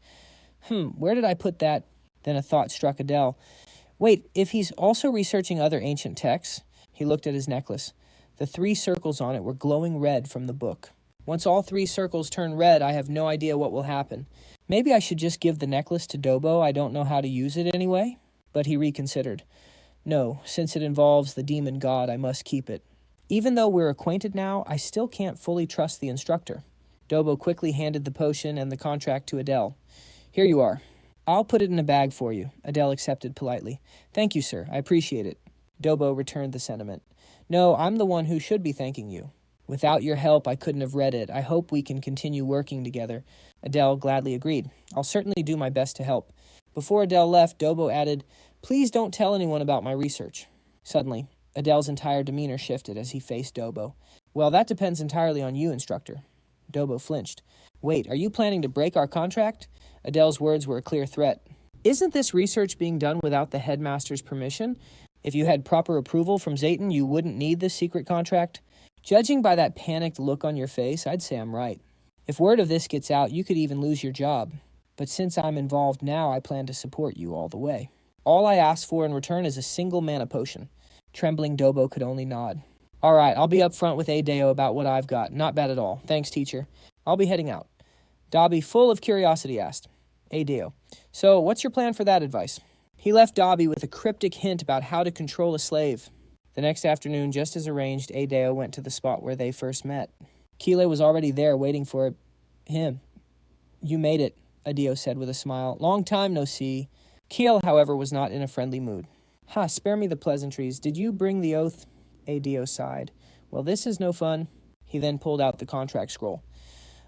Speaker 1: Where did I put that?" Then a thought struck Adele. "Wait, if he's also researching other ancient texts..." He looked at his necklace. The 3 circles on it were glowing red from the book. "Once all 3 circles turn red, I have no idea what will happen. Maybe I should just give the necklace to Dobo. I don't know how to use it anyway." But he reconsidered. "No, since it involves the demon god, I must keep it. Even though we're acquainted now, I still can't fully trust the instructor." Dobo quickly handed the potion and the contract to Adele. "Here you are. I'll put it in a bag for you." Adele accepted politely. "Thank you, sir. I appreciate it." Dobo returned the sentiment. "No, I'm the one who should be thanking you. Without your help, I couldn't have read it. I hope we can continue working together." Adele gladly agreed. "I'll certainly do my best to help." Before Adele left, Dobo added, "Please don't tell anyone about my research." Suddenly, Adele's entire demeanor shifted as he faced Dobo. "Well, that depends entirely on you, instructor." Dobo flinched. "Wait, are you planning to break our contract?" Adele's words were a clear threat. "Isn't this research being done without the headmaster's permission? If you had proper approval from Zayton, you wouldn't need this secret contract." Judging by that panicked look on your face, I'd say I'm right. If word of this gets out, you could even lose your job. But since I'm involved now, I plan to support you all the way. All I ask for in return is a single mana potion." Trembling Dobo could only nod. "All right, I'll be up front with Adeo about what I've got. Not bad at all. Thanks, teacher. I'll be heading out." Dobby, full of curiosity, asked, "Adeo, so what's your plan for that advice?" He left Dobby with a cryptic hint about how to control a slave. The next afternoon, just as arranged, Adeo went to the spot where they first met. Keeley was already there waiting for him. "You made it," Adeo said with a smile. "Long time no see." Keel, however, was not in a friendly mood. "Ha, spare me the pleasantries. Did you bring the oath?" Adeo sighed. "Well, this is no fun." He then pulled out the contract scroll.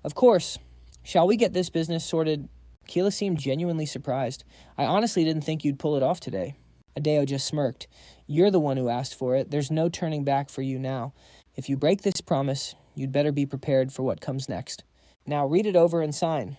Speaker 1: "Of course. Shall we get this business sorted?" Keela seemed genuinely surprised. I honestly didn't think you'd pull it off today. Adeo just smirked. You're the one who asked for it. There's no turning back for you now. If you break this promise, you'd better be prepared for what comes next. Now read it over and sign.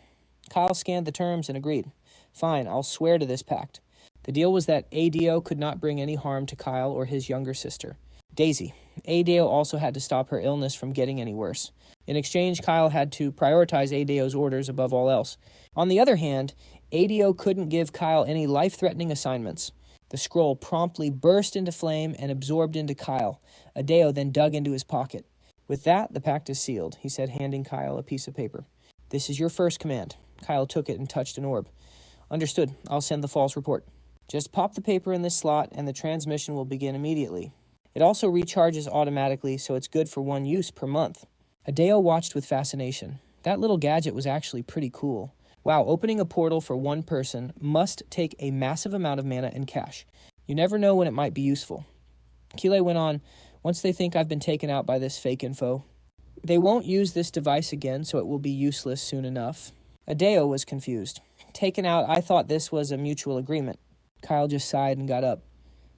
Speaker 1: Kyle scanned the terms and agreed. Fine, I'll swear to this pact. The deal was that Adeo could not bring any harm to Kyle or his younger sister, Daisy. Adeo also had to stop her illness from getting any worse. In exchange, Kyle had to prioritize Adeo's orders above all else. On the other hand, Adeo couldn't give Kyle any life-threatening assignments. The scroll promptly burst into flame and absorbed into Kyle. Adeo then dug into his pocket. With that, the pact is sealed, he said, handing Kyle a piece of paper. This is your first command. Kyle took it and touched an orb. Understood. I'll send the false report. Just pop the paper in this slot and the transmission will begin immediately. It also recharges automatically, so it's good for one use per month. Adeo watched with fascination. That little gadget was actually pretty cool. Wow, opening a portal for one person must take a massive amount of mana and cash. You never know when it might be useful. Kile went on, once they think I've been taken out by this fake info, they won't use this device again, so it will be useless soon enough. Adeo was confused. Taken out, I thought this was a mutual agreement. Kyle just sighed and got up.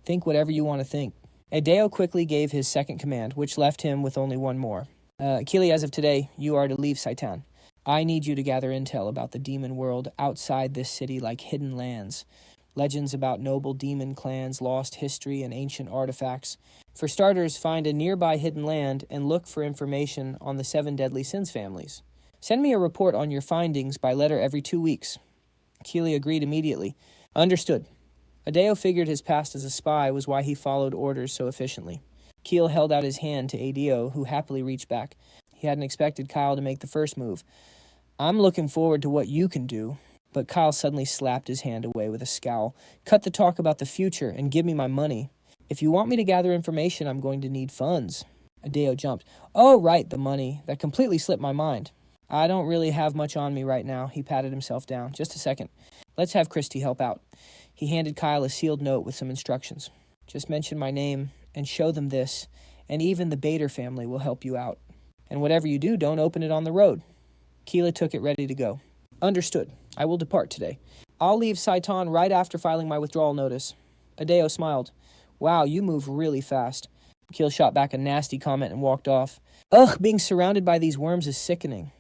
Speaker 1: Think whatever you want to think. Adeo quickly gave his second command, which left him with only one more. Kili, as of today, you are to leave Saitan. I need you to gather intel about the demon world outside this city like hidden lands. Legends about noble demon clans, lost history, and ancient artifacts. For starters, find a nearby hidden land and look for information on the 7 deadly sins families. Send me a report on your findings by letter every 2 weeks. Keely agreed immediately. Understood. Adeo figured his past as a spy was why he followed orders so efficiently. Keel held out his hand to Adeo, who happily reached back. He hadn't expected Kyle to make the first move. I'm looking forward to what you can do. But Kyle suddenly slapped his hand away with a scowl. Cut the talk about the future and give me my money. If you want me to gather information, I'm going to need funds. Adeo jumped. Oh, right, the money. That completely slipped my mind. I don't really have much on me right now. He patted himself down. Just a second. Let's have Christy help out. He handed Kyle a sealed note with some instructions. Just mention my name and show them this, and even the Bader family will help you out. And whatever you do, don't open it on the road. Keela took it ready to go. Understood. I will depart today. I'll leave Saitan right after filing my withdrawal notice. Adeo smiled. Wow, you move really fast. Keel shot back a nasty comment and walked off. Ugh, being surrounded by these worms is sickening.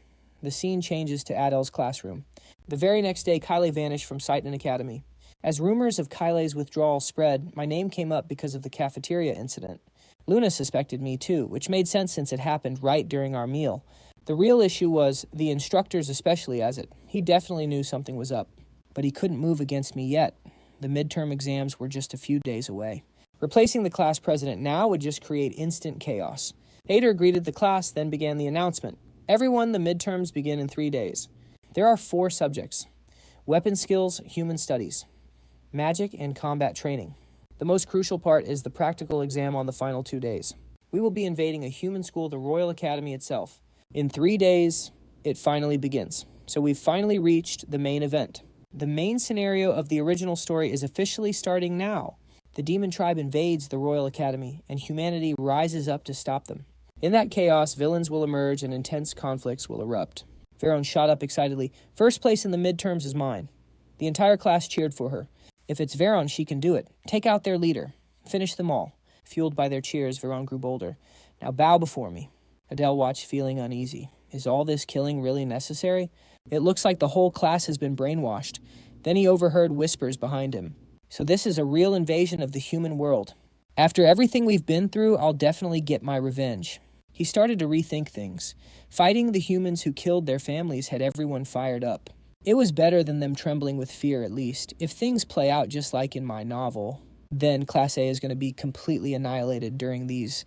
Speaker 1: The scene changes to Adel's classroom. The very next day, Kyle vanished from Saitan Academy. As rumors of Kyle's withdrawal spread, my name came up because of the cafeteria incident. Luna suspected me too, which made sense since it happened right during our meal. The real issue was the instructors especially as it. He definitely knew something was up. But he couldn't move against me yet. The midterm exams were just a few days away. Replacing the class president now would just create instant chaos. Ader greeted the class, then began the announcement. Everyone, the midterms begin in 3 days. There are 4 subjects. Weapon skills, human studies, magic, and combat training. The most crucial part is the practical exam on the final 2 days. We will be invading a human school, the Royal Academy itself. In 3 days, it finally begins. So we've finally reached the main event. The main scenario of the original story is officially starting now. The demon tribe invades the Royal Academy, and humanity rises up to stop them. In that chaos, villains will emerge and intense conflicts will erupt. Veron shot up excitedly. First place in the midterms is mine. The entire class cheered for her. If it's Veron, she can do it. Take out their leader. Finish them all. Fueled by their cheers, Veron grew bolder. Now bow before me. Adele watched, feeling uneasy. Is all this killing really necessary? It looks like the whole class has been brainwashed. Then he overheard whispers behind him. So this is a real invasion of the human world. After everything we've been through, I'll definitely get my revenge. He started to rethink things. Fighting the humans who killed their families had everyone fired up. It was better than them trembling with fear, at least. If things play out just like in my novel, then Class A is going to be completely annihilated during these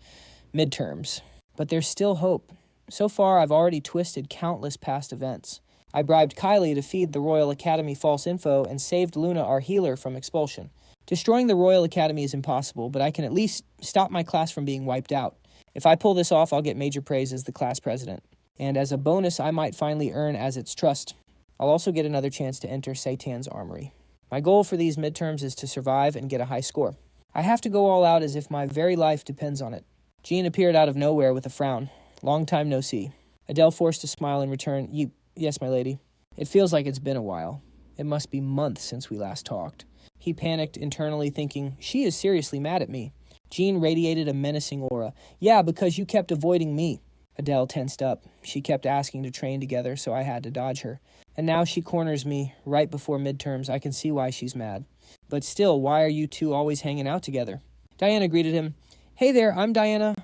Speaker 1: midterms. But there's still hope. So far, I've already twisted countless past events. I bribed Kylie to feed the Royal Academy false info and saved Luna, our healer, from expulsion. Destroying the Royal Academy is impossible, but I can at least stop my class from being wiped out. If I pull this off, I'll get major praise as the class president. And as a bonus, I might finally earn Azit's trust. I'll also get another chance to enter Saitan's armory. My goal for these midterms is to survive and get a high score. I have to go all out as if my very life depends on it. Jean appeared out of nowhere with a frown. Long time no see. Adele forced a smile in return. Yes, my lady. It feels like it's been a while. It must be months since we last talked. He panicked internally, thinking, she is seriously mad at me. Jean radiated a menacing aura. Yeah, because you kept avoiding me. Adele tensed up. She kept asking to train together, so I had to dodge her. And now she corners me right before midterms. I can see why she's mad. But still, why are you two always hanging out together? Diana greeted him. Hey there, I'm Diana.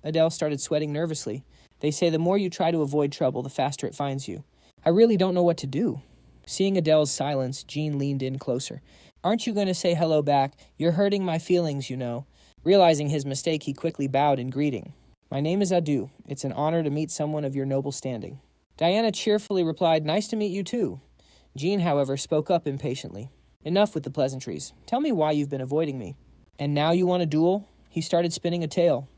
Speaker 1: Adele started sweating nervously. They say the more you try to avoid trouble, the faster it finds you. I really don't know what to do. Seeing Adele's silence, Jean leaned in closer. Aren't you going to say hello back? You're hurting my feelings, you know. Realizing his mistake, he quickly bowed in greeting. My name is Adu. It's an honor to meet someone of your noble standing. Diana cheerfully replied, nice to meet you too. Jean, however, spoke up impatiently. Enough with the pleasantries. Tell me why you've been avoiding me. And now you want a duel? He started spinning a tale.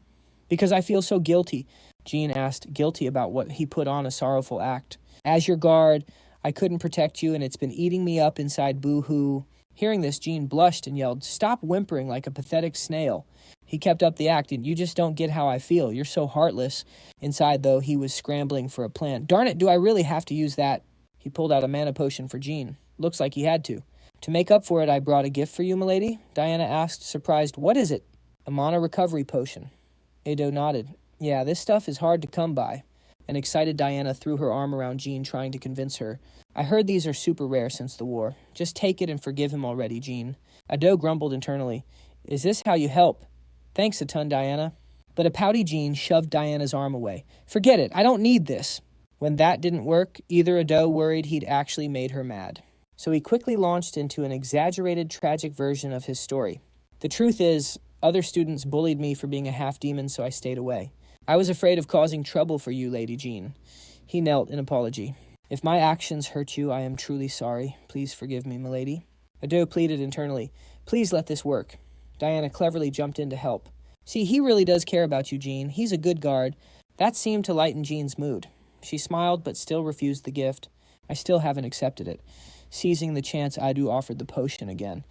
Speaker 1: Because I feel so guilty. Jean asked, guilty about what he put on a sorrowful act. As your guard, I couldn't protect you and it's been eating me up inside boo-hoo. Hearing this, Jean blushed and yelled, stop whimpering like a pathetic snail. He kept up the act, and you just don't get how I feel. You're so heartless. Inside, though, he was scrambling for a plan. Darn it, do I really have to use that? He pulled out a mana potion for Jean. Looks like he had to. To make up for it, I brought a gift for you, milady? Diana asked, surprised. What is it? A mana recovery potion. Ado nodded. Yeah, this stuff is hard to come by. An excited Diana threw her arm around Jean, trying to convince her. I heard these are super rare since the war. Just take it and forgive him already, Jean. Ado grumbled internally. Is this how you help? Thanks a ton, Diana. But a pouty Jean shoved Diana's arm away. Forget it, I don't need this. When that didn't work, either Ado worried he'd actually made her mad. So he quickly launched into an exaggerated, tragic version of his story. The truth is, other students bullied me for being a half-demon, so I stayed away. I was afraid of causing trouble for you, Lady Jean. He knelt in apology. If my actions hurt you, I am truly sorry. Please forgive me, milady. Ado pleaded internally. Please let this work. Diana cleverly jumped in to help. See, he really does care about you, Jean. He's a good guard. That seemed to lighten Jean's mood. She smiled, but still refused the gift. I still haven't accepted it. Seizing the chance, Adu offered the potion again.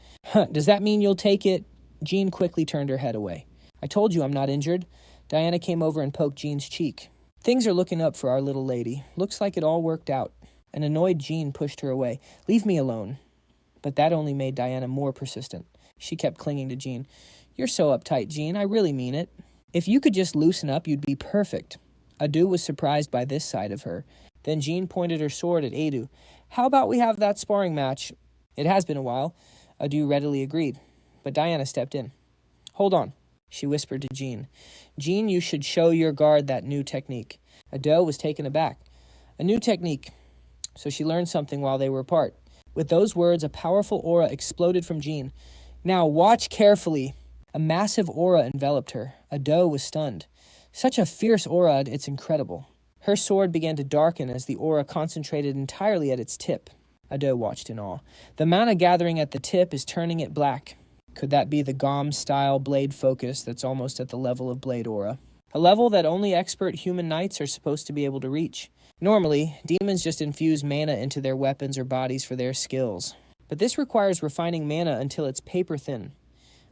Speaker 1: Does that mean you'll take it? Jean quickly turned her head away. I told you I'm not injured. Diana came over and poked Jean's cheek. Things are looking up for our little lady. Looks like it all worked out. An annoyed Jean pushed her away. Leave me alone. But that only made Diana more persistent. She kept clinging to Jean. You're so uptight, Jean. I really mean it. If you could just loosen up, you'd be perfect. Adu was surprised by this side of her. Then Jean pointed her sword at Adu. How about we have that sparring match? It has been a while. Adu readily agreed. But Diana stepped in. Hold on, she whispered to Jean. Jean, you should show your guard that new technique. Ado was taken aback. A new technique. So she learned something while they were apart. With those words, a powerful aura exploded from Jean. Now watch carefully. A massive aura enveloped her. Ado was stunned. Such a fierce aura, it's incredible. Her sword began to darken as the aura concentrated entirely at its tip. Ado watched in awe. The mana gathering at the tip is turning it black. Could that be the Gom-style blade focus that's almost at the level of blade aura? A level that only expert human knights are supposed to be able to reach. Normally, demons just infuse mana into their weapons or bodies for their skills. But this requires refining mana until it's paper thin.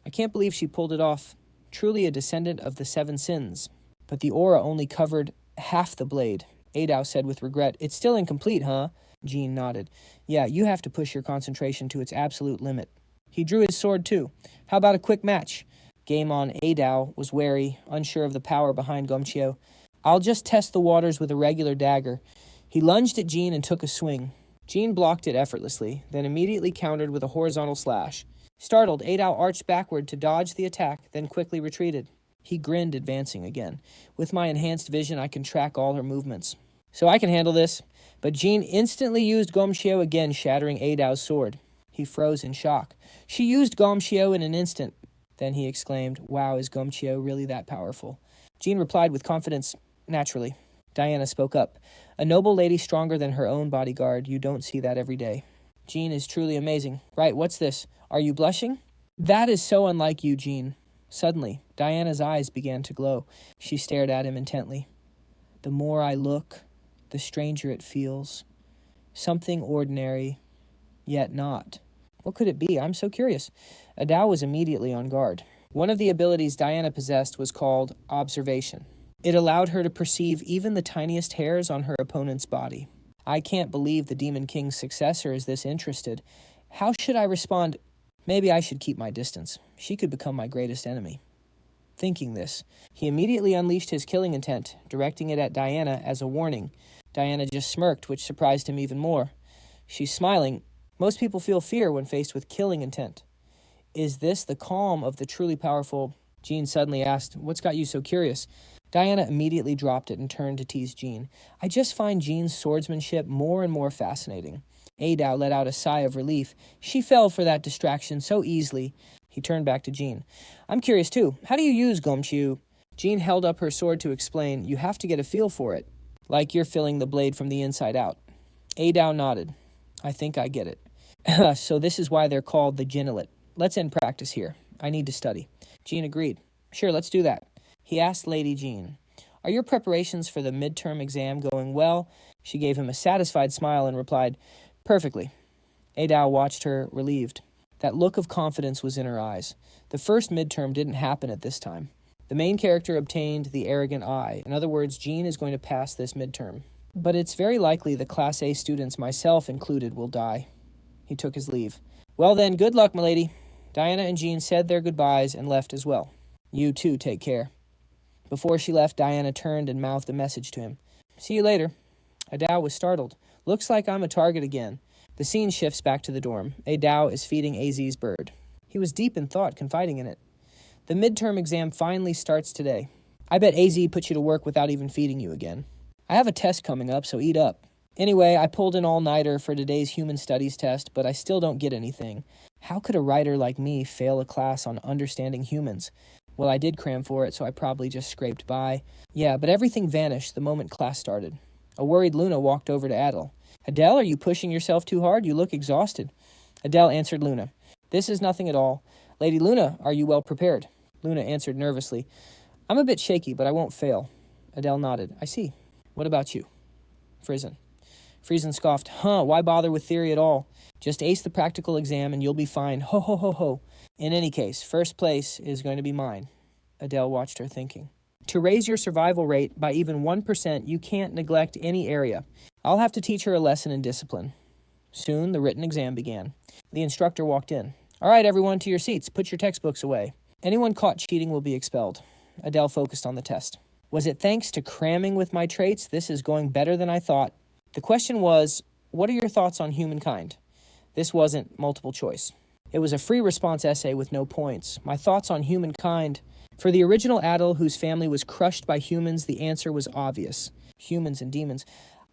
Speaker 1: I can't believe she pulled it off. Truly a descendant of the 7 sins. But the aura only covered half the blade. Adao said with regret, It's still incomplete, huh? Jean nodded. Yeah, you have to push your concentration to its absolute limit. He drew his sword too. How about a quick match? Game on. Adao was wary, unsure of the power behind Gomchio. I'll just test the waters with a regular dagger. He lunged at Jean and took a swing. Jean blocked it effortlessly, then immediately countered with a horizontal slash. Startled, Adao arched backward to dodge the attack, then quickly retreated. He grinned, advancing again. With my enhanced vision, I can track all her movements. So I can handle this. But Jean instantly used Gomshio again, shattering Adao's sword. He froze in shock. She used Gomshio in an instant. Then he exclaimed, Wow, is Gomshio really that powerful? Jean replied with confidence, Naturally. Diana spoke up. A noble lady stronger than her own bodyguard. You don't see that every day. Jean is truly amazing. Right, what's this? Are you blushing? That is so unlike you, Jean. Suddenly, Diana's eyes began to glow. She stared at him intently. The more I look, the stranger it feels. Something ordinary, yet not. What could it be? I'm so curious. Adao was immediately on guard. One of the abilities Diana possessed was called observation. It allowed her to perceive even the tiniest hairs on her opponent's body. I can't believe the Demon King's successor is this interested. How should I respond? Maybe I should keep my distance. She could become my greatest enemy. Thinking this, he immediately unleashed his killing intent, directing it at Diana as a warning. Diana just smirked, which surprised him even more. She's smiling. Most people feel fear when faced with killing intent. Is this the calm of the truly powerful? Jean suddenly asked, "What's got you so curious?" Diana immediately dropped it and turned to tease Jean. "I just find Jean's swordsmanship more and more fascinating." Adao let out a sigh of relief. She fell for that distraction so easily. He turned back to Jean. "I'm curious too. How do you use Gomchiu?" Jean held up her sword to explain. "You have to get a feel for it, like you're feeling the blade from the inside out." Adao nodded. "I think I get it." "So this is why they're called the Genilet. Let's end practice here. I need to study." Jean agreed. "Sure, let's do that." He asked Lady Jean, "Are your preparations for the midterm exam going well?" She gave him a satisfied smile and replied, "Perfectly." Adao watched her, relieved. That look of confidence was in her eyes. The first midterm didn't happen at this time. The main character obtained the arrogant eye. In other words, Jean is going to pass this midterm. But it's very likely the Class A students, myself included, will die. He took his leave. "Well then, good luck, milady." Diana and Jean said their goodbyes and left as well. "You too, take care." Before she left, Diana turned and mouthed a message to him. "See you later." Adao was startled. "Looks like I'm a target again." The scene shifts back to the dorm. Adao is feeding AZ's bird. He was deep in thought, confiding in it. "The midterm exam finally starts today. I bet AZ put you to work without even feeding you again. I have a test coming up, so eat up. Anyway, I pulled an all-nighter for today's human studies test, but I still don't get anything. How could a writer like me fail a class on understanding humans? Well, I did cram for it, so I probably just scraped by. Yeah, but everything vanished the moment class started." A worried Luna walked over to Adele. "Adele, are you pushing yourself too hard? You look exhausted." Adele answered Luna. "This is nothing at all. Lady Luna, are you well prepared?" Luna answered nervously. "I'm a bit shaky, but I won't fail." Adele nodded. "I see. What about you?" Friesen. Friesen scoffed. Why bother with theory at all? Just ace the practical exam and you'll be fine. Ho, ho, ho, ho. In any case, first place is going to be mine." Adele watched her, thinking. "To raise your survival rate by even 1%, you can't neglect any area. I'll have to teach her a lesson in discipline." Soon, the written exam began. The instructor walked in. "All right, everyone, to your seats. Put your textbooks away. Anyone caught cheating will be expelled." Adele focused on the test. "Was it thanks to cramming with my traits? This is going better than I thought." The question was, what are your thoughts on humankind? This wasn't multiple choice. It was a free response essay with no points. My thoughts on humankind. For the original Adel, whose family was crushed by humans, the answer was obvious. Humans and demons.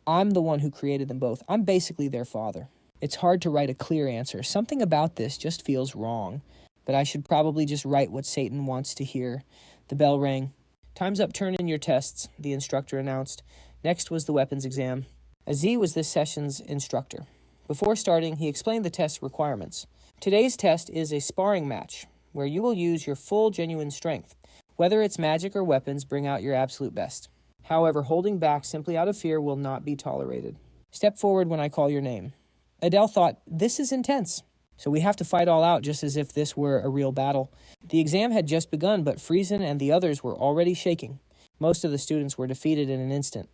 Speaker 1: I'm the one who created them both. I'm basically their father. It's hard to write a clear answer. Something about this just feels wrong. But I should probably just write what Satan wants to hear. The bell rang. "Time's up, turn in your tests," the instructor announced. Next was the weapons exam. Aziz was this session's instructor. Before starting, he explained the test requirements. Today's test is a sparring match, where you will use your full genuine strength. Whether it's magic or weapons, bring out your absolute best. However, holding back simply out of fear will not be tolerated. Step forward when I call your name. Adele thought, this is intense. So we have to fight all out just as if this were a real battle. The exam had just begun, but Friesen and the others were already shaking. Most of the students were defeated in an instant.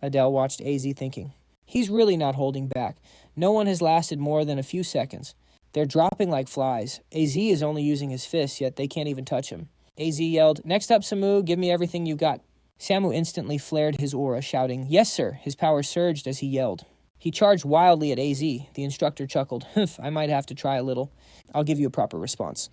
Speaker 1: Adele watched AZ thinking. He's really not holding back. No one has lasted more than a few seconds. They're dropping like flies. AZ is only using his fists, yet they can't even touch him. AZ yelled, "Next up, Samu, give me everything you got." Samu instantly flared his aura, shouting, "Yes, sir." His power surged as he yelled. He charged wildly at AZ. The instructor chuckled, "Humph, I might have to try a little. I'll give you a proper response."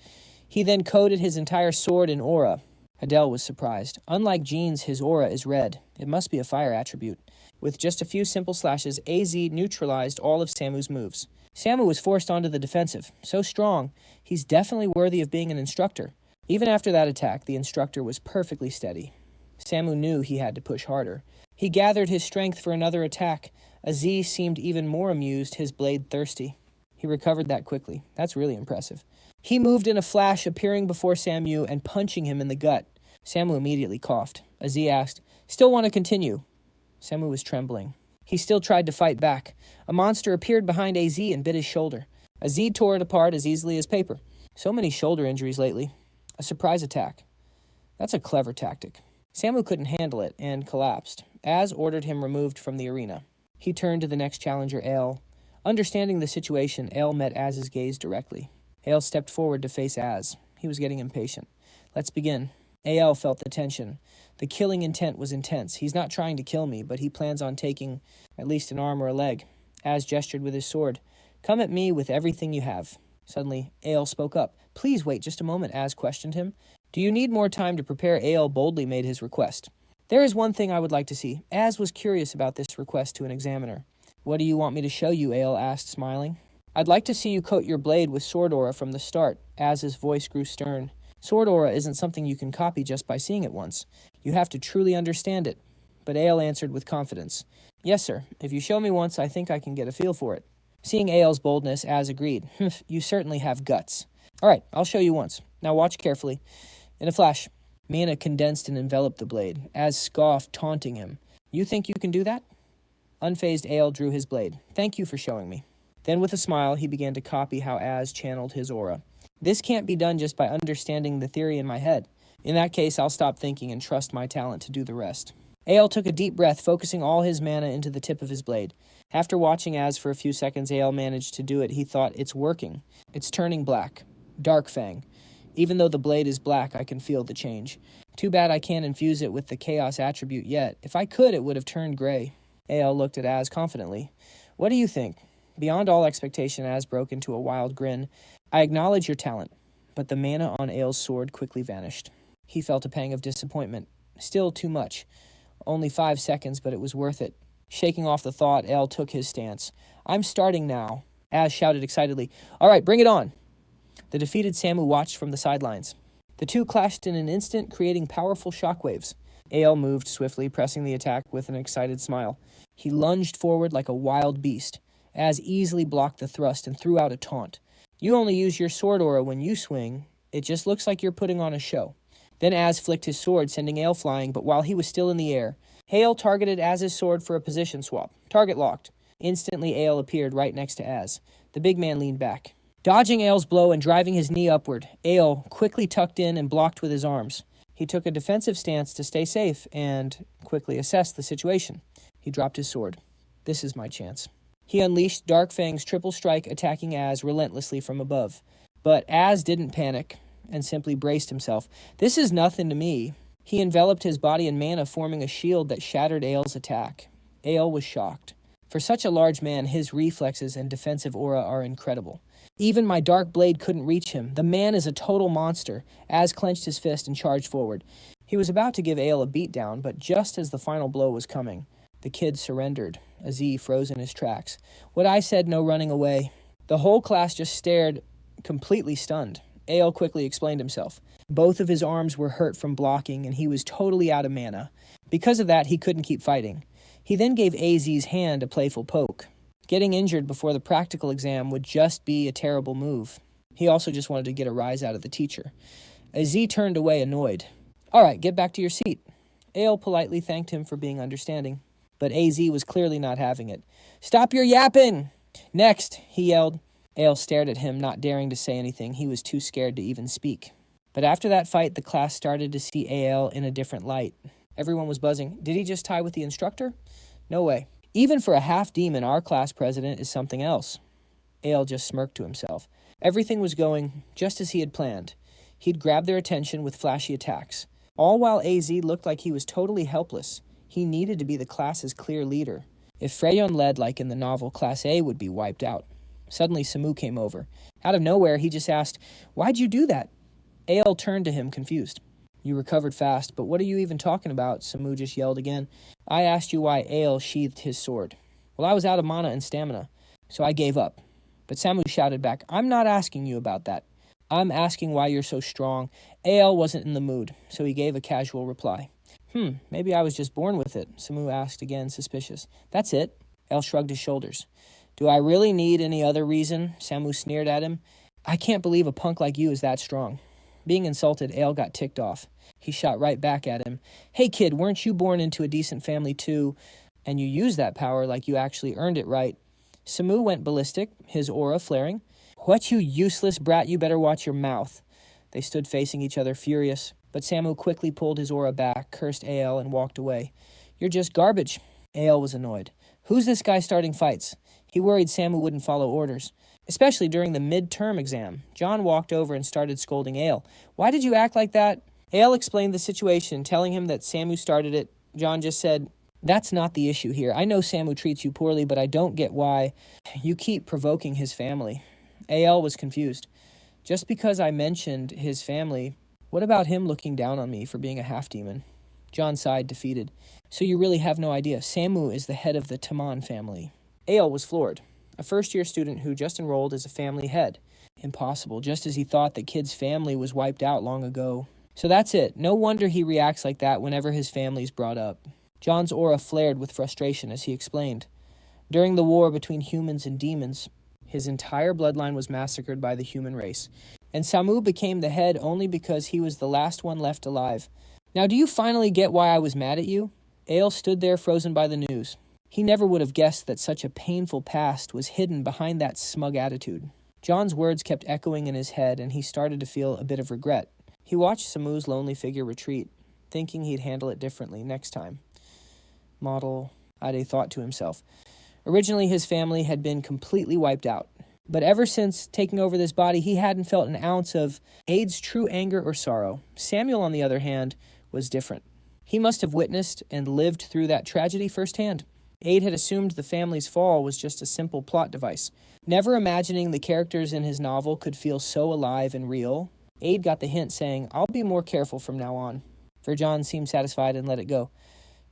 Speaker 1: He then coated his entire sword in aura. Adele was surprised. Unlike Jean's, his aura is red. It must be a fire attribute. With just a few simple slashes, AZ neutralized all of Samu's moves. Samu was forced onto the defensive. So strong, he's definitely worthy of being an instructor. Even after that attack, the instructor was perfectly steady. Samu knew he had to push harder. He gathered his strength for another attack. Aziz seemed even more amused, his blade thirsty. He recovered that quickly. That's really impressive. He moved in a flash, appearing before Samu and punching him in the gut. Samu immediately coughed. Aziz asked, "Still want to continue?" Samu was trembling. He still tried to fight back. A monster appeared behind AZ and bit his shoulder. Aziz tore it apart as easily as paper. So many shoulder injuries lately. A surprise attack. That's a clever tactic. Samu couldn't handle it and collapsed. Az ordered him removed from the arena. He turned to the next challenger, Ael. Understanding the situation, Ael met Az's gaze directly. Ael stepped forward to face Az. He was getting impatient. Let's begin. Ael felt the tension. The killing intent was intense. He's not trying to kill me, but he plans on taking at least an arm or a leg. Az gestured with his sword. Come at me with everything you have. Suddenly, Ael spoke up. Please wait just a moment, Az questioned him. Do you need more time to prepare? Ael boldly made his request. There is one thing I would like to see. Az was curious about this request to an examiner. What do you want me to show you? Ael asked, smiling. I'd like to see you coat your blade with sword aura from the start. Az's voice grew stern. Sword aura isn't something you can copy just by seeing it once. You have to truly understand it. But Ael answered with confidence. Yes, sir. If you show me once, I think I can get a feel for it. Seeing Ael's boldness, Az agreed. You certainly have guts. All right, I'll show you once. Now watch carefully. In a flash, mana condensed and enveloped the blade. Az scoffed, taunting him. You think you can do that? Unfazed, Ael drew his blade. Thank you for showing me. Then with a smile, he began to copy how Az channeled his aura. This can't be done just by understanding the theory in my head. In that case, I'll stop thinking and trust my talent to do the rest. Ael took a deep breath, focusing all his mana into the tip of his blade. After watching Az for a few seconds, Ael managed to do it. He thought, it's working. It's turning black. Dark Fang. Even though the blade is black, I can feel the change. Too bad I can't infuse it with the chaos attribute yet. If I could, it would have turned gray. Ael looked at Az confidently. What do you think? Beyond all expectation, Az broke into a wild grin. I acknowledge your talent, but the mana on Ael's sword quickly vanished. He felt a pang of disappointment. Still too much. Only 5 seconds, but it was worth it. Shaking off the thought, Ael took his stance. I'm starting now. Az shouted excitedly. All right, bring it on. The defeated Samu watched from the sidelines. The two clashed in an instant, creating powerful shockwaves. Ael moved swiftly, pressing the attack with an excited smile. He lunged forward like a wild beast. Az easily blocked the thrust and threw out a taunt. You only use your sword aura when you swing. It just looks like you're putting on a show. Then Az flicked his sword, sending Ael flying, but while he was still in the air, Ael targeted Az's sword for a position swap. Target locked. Instantly, Ael appeared right next to Az. The big man leaned back. Dodging Ael's blow and driving his knee upward, Ael quickly tucked in and blocked with his arms. He took a defensive stance to stay safe and quickly assessed the situation. He dropped his sword. This is my chance. He unleashed Dark Fang's triple strike, attacking Az relentlessly from above. But Az didn't panic and simply braced himself. This is nothing to me. He enveloped his body in mana, forming a shield that shattered Ael's attack. Ael was shocked. For such a large man, his reflexes and defensive aura are incredible. Even my dark blade couldn't reach him. The man is a total monster. Az clenched his fist and charged forward. He was about to give Ael a beatdown, but just as the final blow was coming, the kid surrendered. Az froze in his tracks. What I said, no running away. The whole class just stared, completely stunned. Ael quickly explained himself. Both of his arms were hurt from blocking, and he was totally out of mana. Because of that, he couldn't keep fighting. He then gave Az's hand a playful poke. Getting injured before the practical exam would just be a terrible move. He also just wanted to get a rise out of the teacher. Az turned away, annoyed. All right, get back to your seat. Ael politely thanked him for being understanding, but Az was clearly not having it. Stop your yapping! Next, he yelled. Ael stared at him, not daring to say anything. He was too scared to even speak. But after that fight, the class started to see Ael in a different light. Everyone was buzzing. Did he just tie with the instructor? No way. Even for a half-demon, our class president is something else. Ael just smirked to himself. Everything was going just as he had planned. He'd grabbed their attention with flashy attacks. All while Az looked like he was totally helpless. He needed to be the class's clear leader. If Freyon led like in the novel, Class A would be wiped out. Suddenly, Samu came over. Out of nowhere, he just asked, Why'd you do that? Ael turned to him, confused. You recovered fast, but what are you even talking about? Samu just yelled again. I asked you why Ael sheathed his sword. Well, I was out of mana and stamina, so I gave up. But Samu shouted back, I'm not asking you about that. I'm asking why you're so strong. Ael wasn't in the mood, so he gave a casual reply. Maybe I was just born with it, Samu asked again, suspicious. That's it. Ael shrugged his shoulders. Do I really need any other reason? Samu sneered at him. I can't believe a punk like you is that strong. Being insulted, Ael got ticked off. He shot right back at him. Hey kid, weren't you born into a decent family too? And you used that power like you actually earned it, right? Samu went ballistic, his aura flaring. What, you useless brat, you better watch your mouth. They stood facing each other, furious. But Samu quickly pulled his aura back, cursed Ael, and walked away. You're just garbage. Ael was annoyed. Who's this guy starting fights? He worried Samu wouldn't follow orders, especially during the midterm exam. John walked over and started scolding Ael. Why did you act like that? Ael explained the situation, telling him that Samu started it. John just said, that's not the issue here. I know Samu treats you poorly, but I don't get why you keep provoking his family. Ael was confused. Just because I mentioned his family, what about him looking down on me for being a half-demon? John sighed, defeated. So you really have no idea. Samu is the head of the Taman family. Ael was floored. A first-year student who just enrolled as a family head. Impossible, just as he thought that Kid's family was wiped out long ago. So that's it. No wonder he reacts like that whenever his family's brought up. John's aura flared with frustration as he explained. During the war between humans and demons, his entire bloodline was massacred by the human race. And Samu became the head only because he was the last one left alive. Now do you finally get why I was mad at you? Ael stood there frozen by the news. He never would have guessed that such a painful past was hidden behind that smug attitude. John's words kept echoing in his head, and he started to feel a bit of regret. He watched Samu's lonely figure retreat, thinking he'd handle it differently next time. Model, Ade thought to himself. Originally, his family had been completely wiped out. But ever since taking over this body, he hadn't felt an ounce of Ade's true anger or sorrow. Samuel, on the other hand, was different. He must have witnessed and lived through that tragedy firsthand. Ade had assumed the family's fall was just a simple plot device. Never imagining the characters in his novel could feel so alive and real, Ade got the hint saying, I'll be more careful from now on. Verjon seemed satisfied and let it go.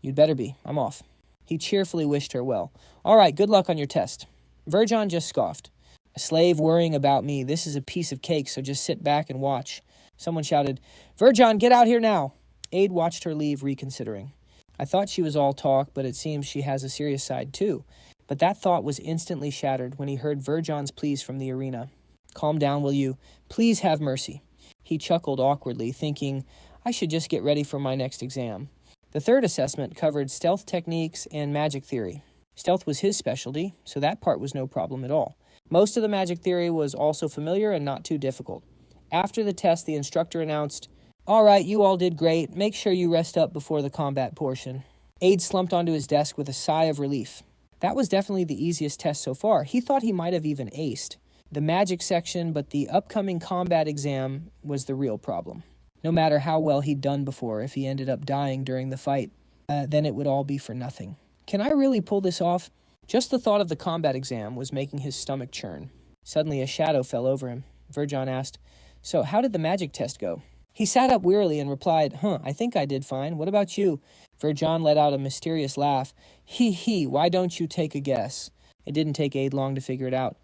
Speaker 1: You'd better be. I'm off. He cheerfully wished her well. All right, good luck on your test. Verjon just scoffed. A slave worrying about me. This is a piece of cake, so just sit back and watch. Someone shouted, Verjon, get out here now. Ade watched her leave, reconsidering. I thought she was all talk, but it seems she has a serious side too. But that thought was instantly shattered when he heard Verjon's pleas from the arena. Calm down, will you? Please have mercy. He chuckled awkwardly, thinking, I should just get ready for my next exam. The third assessment covered stealth techniques and magic theory. Stealth was his specialty, so that part was no problem at all. Most of the magic theory was also familiar and not too difficult. After the test, the instructor announced, All right, you all did great. Make sure you rest up before the combat portion. Ade slumped onto his desk with a sigh of relief. That was definitely the easiest test so far. He thought he might have even aced the magic section, but the upcoming combat exam was the real problem. No matter how well he'd done before, if he ended up dying during the fight, then it would all be for nothing. Can I really pull this off? Just the thought of the combat exam was making his stomach churn. Suddenly a shadow fell over him. Verjon asked, So how did the magic test go? He sat up wearily and replied, I think I did fine. What about you? Verjon let out a mysterious laugh. He, why don't you take a guess? It didn't take Ade long to figure it out.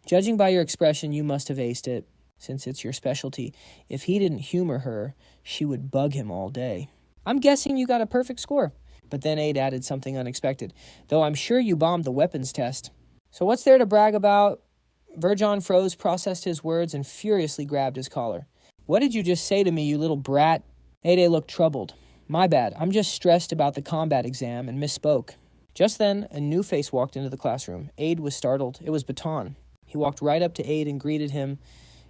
Speaker 1: Judging by your expression, you must have aced it, since it's your specialty. If he didn't humor her, she would bug him all day. I'm guessing you got a perfect score. But then Ade added something unexpected. Though I'm sure you bombed the weapons test. So what's there to brag about? Verjon froze, processed his words, and furiously grabbed his collar. What did you just say to me, you little brat? Ade looked troubled. My bad. I'm just stressed about the combat exam and misspoke. Just then, a new face walked into the classroom. Ade was startled. It was Baton. He walked right up to Ade and greeted him.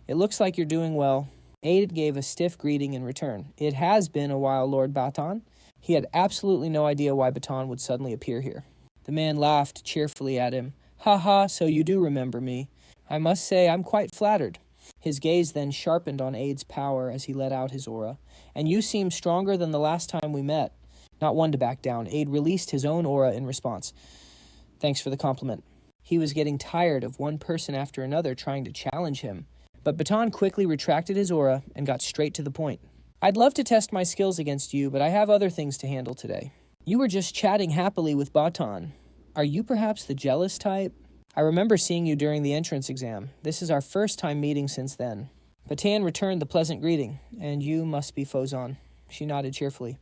Speaker 1: It looks like you're doing well. Ade gave a stiff greeting in return. It has been a while, Lord Baton. He had absolutely no idea why Baton would suddenly appear here. The man laughed cheerfully at him. Ha ha, so you do remember me. I must say I'm quite flattered. His gaze then sharpened on Ade's power as he let out his aura. And you seem stronger than the last time we met. Not one to back down, Ade released his own aura in response. Thanks for the compliment. He was getting tired of one person after another trying to challenge him. But Baton quickly retracted his aura and got straight to the point. I'd love to test my skills against you, but I have other things to handle today. You were just chatting happily with Baton. Are you perhaps the jealous type? I remember seeing you during the entrance exam. This is our first time meeting since then. Baton returned the pleasant greeting. And you must be Fozon. She nodded cheerfully.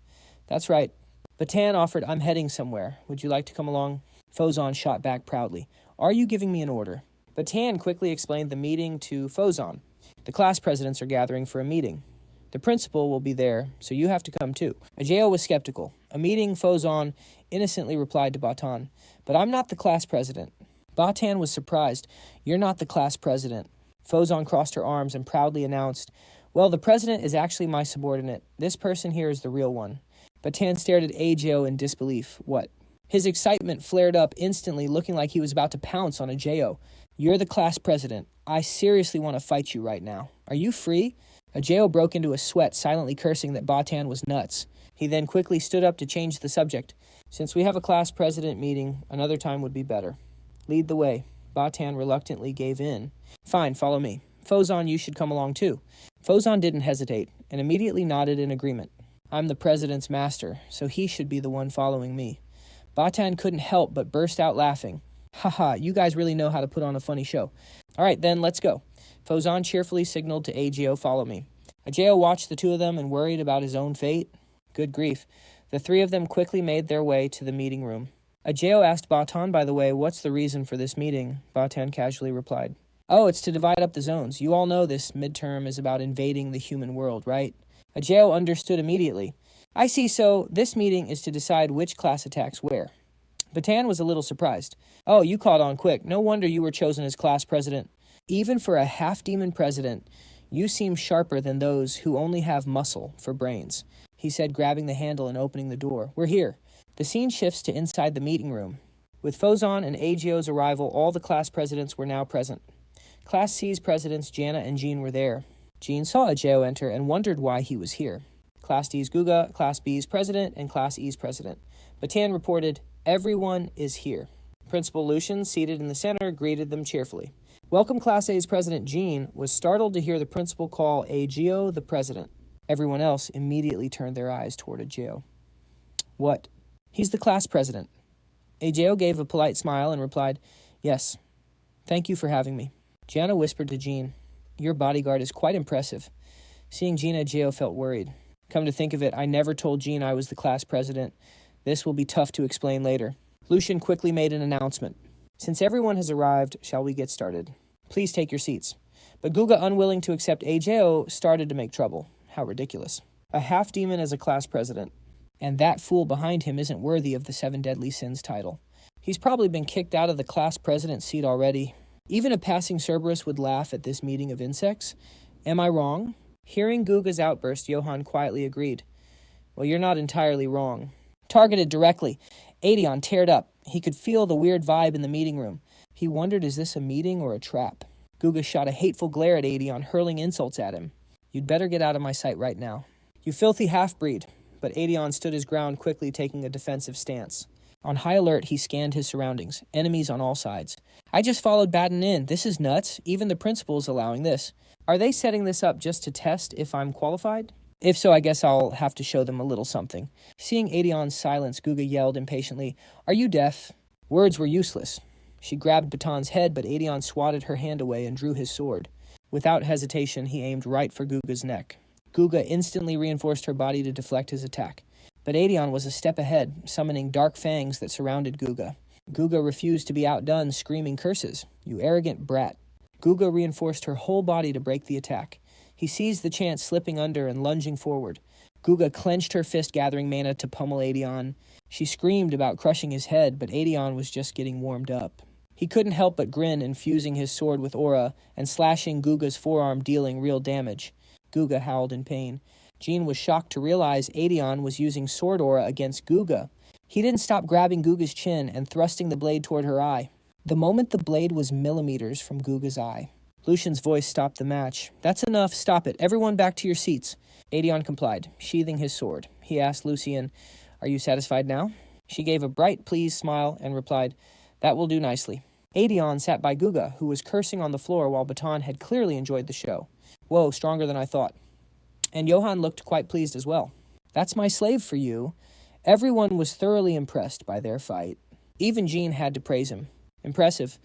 Speaker 1: That's right. Baton offered, I'm heading somewhere. Would you like to come along? Fozon shot back proudly. Are you giving me an order? Baton quickly explained the meeting to Fozon. The class presidents are gathering for a meeting. The principal will be there, so you have to come too. Ajeo was skeptical. A meeting, Fozon innocently replied to Baton. But I'm not the class president. Baton was surprised. You're not the class president. Fozon crossed her arms and proudly announced, Well, the president is actually my subordinate. This person here is the real one. Baton stared at Ajeo in disbelief. What? His excitement flared up instantly, looking like he was about to pounce on Ajeo. "You're the class president. I seriously want to fight you right now. Are you free?" Ajeo broke into a sweat, silently cursing that Batan was nuts. He then quickly stood up to change the subject. "Since we have a class president meeting, another time would be better. Lead the way." Batan reluctantly gave in. "Fine, follow me. Fozon, you should come along too." Fozon didn't hesitate, and immediately nodded in agreement. "I'm the president's master, so he should be the one following me." Batan couldn't help but burst out laughing. "Haha, you guys really know how to put on a funny show. All right, then, let's go." Fozon cheerfully signaled to Ajeo, "Follow me." Ajeo watched the two of them and worried about his own fate. Good grief. The three of them quickly made their way to the meeting room. Ajeo asked Batan, "By the way, what's the reason for this meeting?" Batan casually replied, "Oh, it's to divide up the zones. You all know this midterm is about invading the human world, right?" Ajeo understood immediately. "I see, so this meeting is to decide which class attacks where." Batan was a little surprised. "Oh, you caught on quick. No wonder you were chosen as class president. Even for a half-demon president, you seem sharper than those who only have muscle for brains," he said, grabbing the handle and opening the door. "We're here." The scene shifts to inside the meeting room. With Fozon and Ageo's arrival, all the class presidents were now present. Class C's presidents Jana and Jean were there. Jean saw Ajeo enter and wondered why he was here. Class D's Guga, Class B's president, and Class E's president. Batan reported, "Everyone is here." Principal Lucian, seated in the center, greeted them cheerfully. Welcome Class A's president Jean was startled to hear the principal call Ajeo the president. Everyone else immediately turned their eyes toward Ajeo. "What?" "He's the class president." Ajeo gave a polite smile and replied, "Yes. Thank you for having me." Jana whispered to Jean, "Your bodyguard is quite impressive." Seeing Jean, Ajeo felt worried. "Come to think of it, I never told Jean I was the class president. This will be tough to explain later." Lucian quickly made an announcement. "Since everyone has arrived, shall we get started? Please take your seats." But Guga, unwilling to accept Ajeo, started to make trouble. How ridiculous. A half-demon as a class president. And that fool behind him isn't worthy of the 7 Deadly Sins title. He's probably been kicked out of the class president seat already. Even a passing Cerberus would laugh at this meeting of insects. Am I wrong? Hearing Guga's outburst, Johann quietly agreed. "Well, you're not entirely wrong." Targeted directly, Aedion teared up. He could feel the weird vibe in the meeting room. He wondered, is this a meeting or a trap? Guga shot a hateful glare at Aedion, hurling insults at him. "You'd better get out of my sight right now." "You filthy half-breed." But Aedion stood his ground, quickly taking a defensive stance. On high alert, he scanned his surroundings. Enemies on all sides. "I just followed Batten in. This is nuts. Even the principal is allowing this. Are they setting this up just to test if I'm qualified? If so, I guess I'll have to show them a little something." Seeing Aedion's silence, Guga yelled impatiently, "Are you deaf?" Words were useless. She grabbed Baton's head, but Aedion swatted her hand away and drew his sword. Without hesitation, he aimed right for Guga's neck. Guga instantly reinforced her body to deflect his attack. But Aedion was a step ahead, summoning dark fangs that surrounded Guga. Guga refused to be outdone, screaming curses. "You arrogant brat." Guga reinforced her whole body to break the attack. He seized the chance, slipping under and lunging forward. Guga clenched her fist, gathering mana to pummel Aedion. She screamed about crushing his head, but Aedion was just getting warmed up. He couldn't help but grin, infusing his sword with aura and slashing Guga's forearm, dealing real damage. Guga howled in pain. Jean was shocked to realize Aedion was using sword aura against Guga. He didn't stop grabbing Guga's chin and thrusting the blade toward her eye. The moment the blade was millimeters from Guga's eye. Lucian's voice stopped the match. "That's enough, stop it. Everyone back to your seats." Aedion complied, sheathing his sword. He asked Lucian, "Are you satisfied now?" She gave a bright, pleased smile and replied, "That will do nicely." Aedion sat by Guga, who was cursing on the floor while Batan had clearly enjoyed the show. "Whoa, stronger than I thought." And Johann looked quite pleased as well. "That's my slave for you." Everyone was thoroughly impressed by their fight. Even Jean had to praise him. Impressive,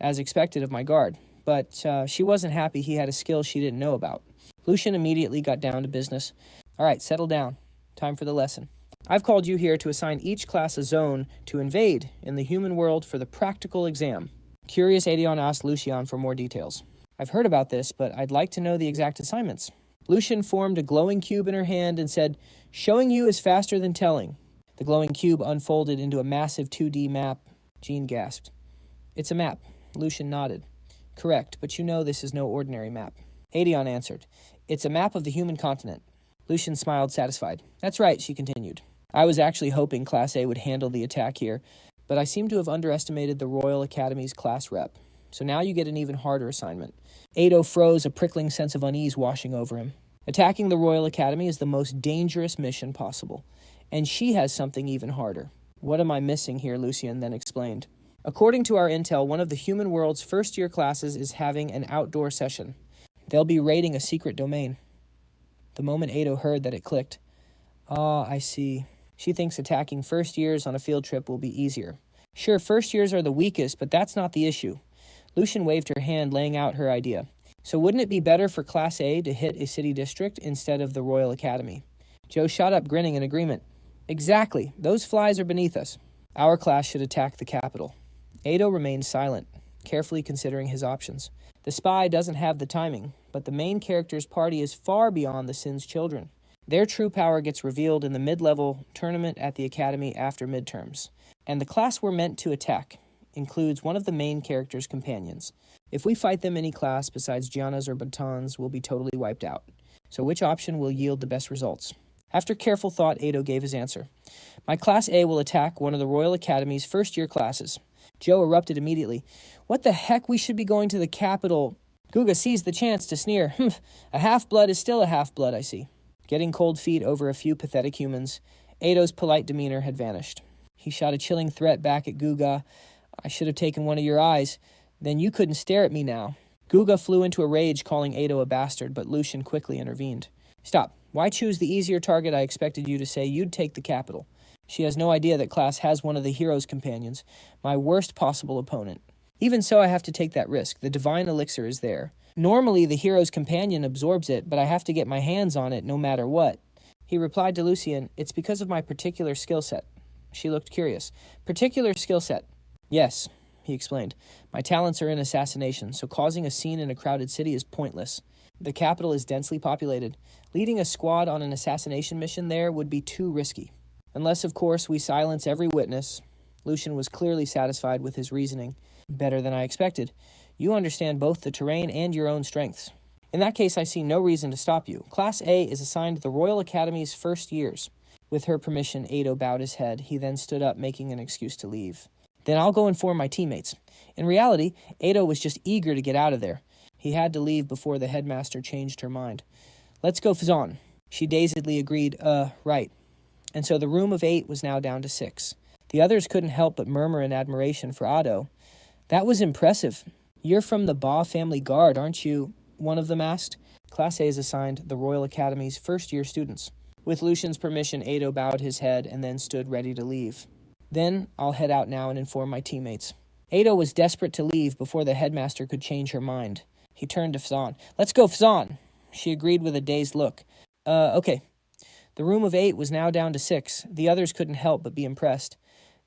Speaker 1: as expected of my guard. But she wasn't happy he had a skill she didn't know about. Lucian immediately got down to business. "All right, settle down. Time for the lesson. I've called you here to assign each class a zone to invade in the human world for the practical exam." Curious, Aedion asked Lucian for more details. "I've heard about this, but I'd like to know the exact assignments." Lucian formed a glowing cube in her hand and said, "Showing you is faster than telling." The glowing cube unfolded into a massive 2D map. Jean gasped. "It's a map." Lucian nodded. "Correct, but you know this is no ordinary map." Aedion answered, "It's a map of the human continent." Lucian smiled, satisfied. "That's right," she continued. I was actually hoping Class A would handle the attack here, but I seem to have underestimated the Royal Academy's class rep. So now you get an even harder assignment. Ado froze, a prickling sense of unease washing over him. Attacking the Royal Academy is the most dangerous mission possible, and she has something even harder. What am I missing here? Lucien then explained. According to our intel, one of the human world's first-year classes is having an outdoor session. They'll be raiding a secret domain. The moment Ado heard that, it clicked. Ah, I see. She thinks attacking first years on a field trip will be easier. Sure, first years are the weakest, but that's not the issue. Lucien waved her hand, laying out her idea. So wouldn't it be better for Class A to hit a city district instead of the Royal Academy? Joe shot up, grinning in agreement. Exactly. Those flies are beneath us. Our class should attack the capital. Ado remained silent, carefully considering his options. The spy doesn't have the timing, but the main character's party is far beyond the Sin's children. Their true power gets revealed in the mid-level tournament at the academy after midterms. And the class we're meant to attack includes one of the main character's companions. If we fight them any class besides Gianna's or Baton's, we'll be totally wiped out. So which option will yield the best results? After careful thought, Ado gave his answer. My Class A will attack one of the Royal Academy's first-year classes. Joe erupted immediately. What the heck? We should be going to the capital. Guga seized the chance to sneer. A half-blood is still a half-blood, I see. Getting cold feet over a few pathetic humans, Ado's polite demeanor had vanished. He shot a chilling threat back at Guga. I should have taken one of your eyes. Then you couldn't stare at me now. Guga flew into a rage, calling Ado a bastard, but Lucien quickly intervened. Stop. Why choose the easier target? I expected you to say you'd take the capital. She has no idea that class has one of the hero's companions, my worst possible opponent. Even so, I have to take that risk. The divine elixir is there. Normally, the hero's companion absorbs it, but I have to get my hands on it no matter what. He replied to Lucien, it's because of my particular skill set. She looked curious. Particular skill set? Yes, he explained. My talents are in assassination, so causing a scene in a crowded city is pointless. The capital is densely populated. Leading a squad on an assassination mission there would be too risky. Unless, of course, we silence every witness. Lucien was clearly satisfied with his reasoning. Better than I expected. You understand both the terrain and your own strengths. In that case, I see no reason to stop you. Class A is assigned the Royal Academy's first years. With her permission, Ado bowed his head. He then stood up, making an excuse to leave. Then I'll go inform my teammates. In reality, Ado was just eager to get out of there. He had to leave before the headmaster changed her mind. Let's go, Fazan. She dazedly agreed, right. And so the room of 8 was now down to 6. The others couldn't help but murmur in admiration for Ado. That was impressive. You're from the Ba family guard, aren't you? One of them asked. Class A is assigned the Royal Academy's first-year students. With Lucien's permission, Ado bowed his head and then stood ready to leave. Then I'll head out now and inform my teammates. Ado was desperate to leave before the headmaster could change her mind. He turned to Fazan. Let's go, Fazan! She agreed with a dazed look. Okay. The room of 8 was now down to 6. The others couldn't help but be impressed.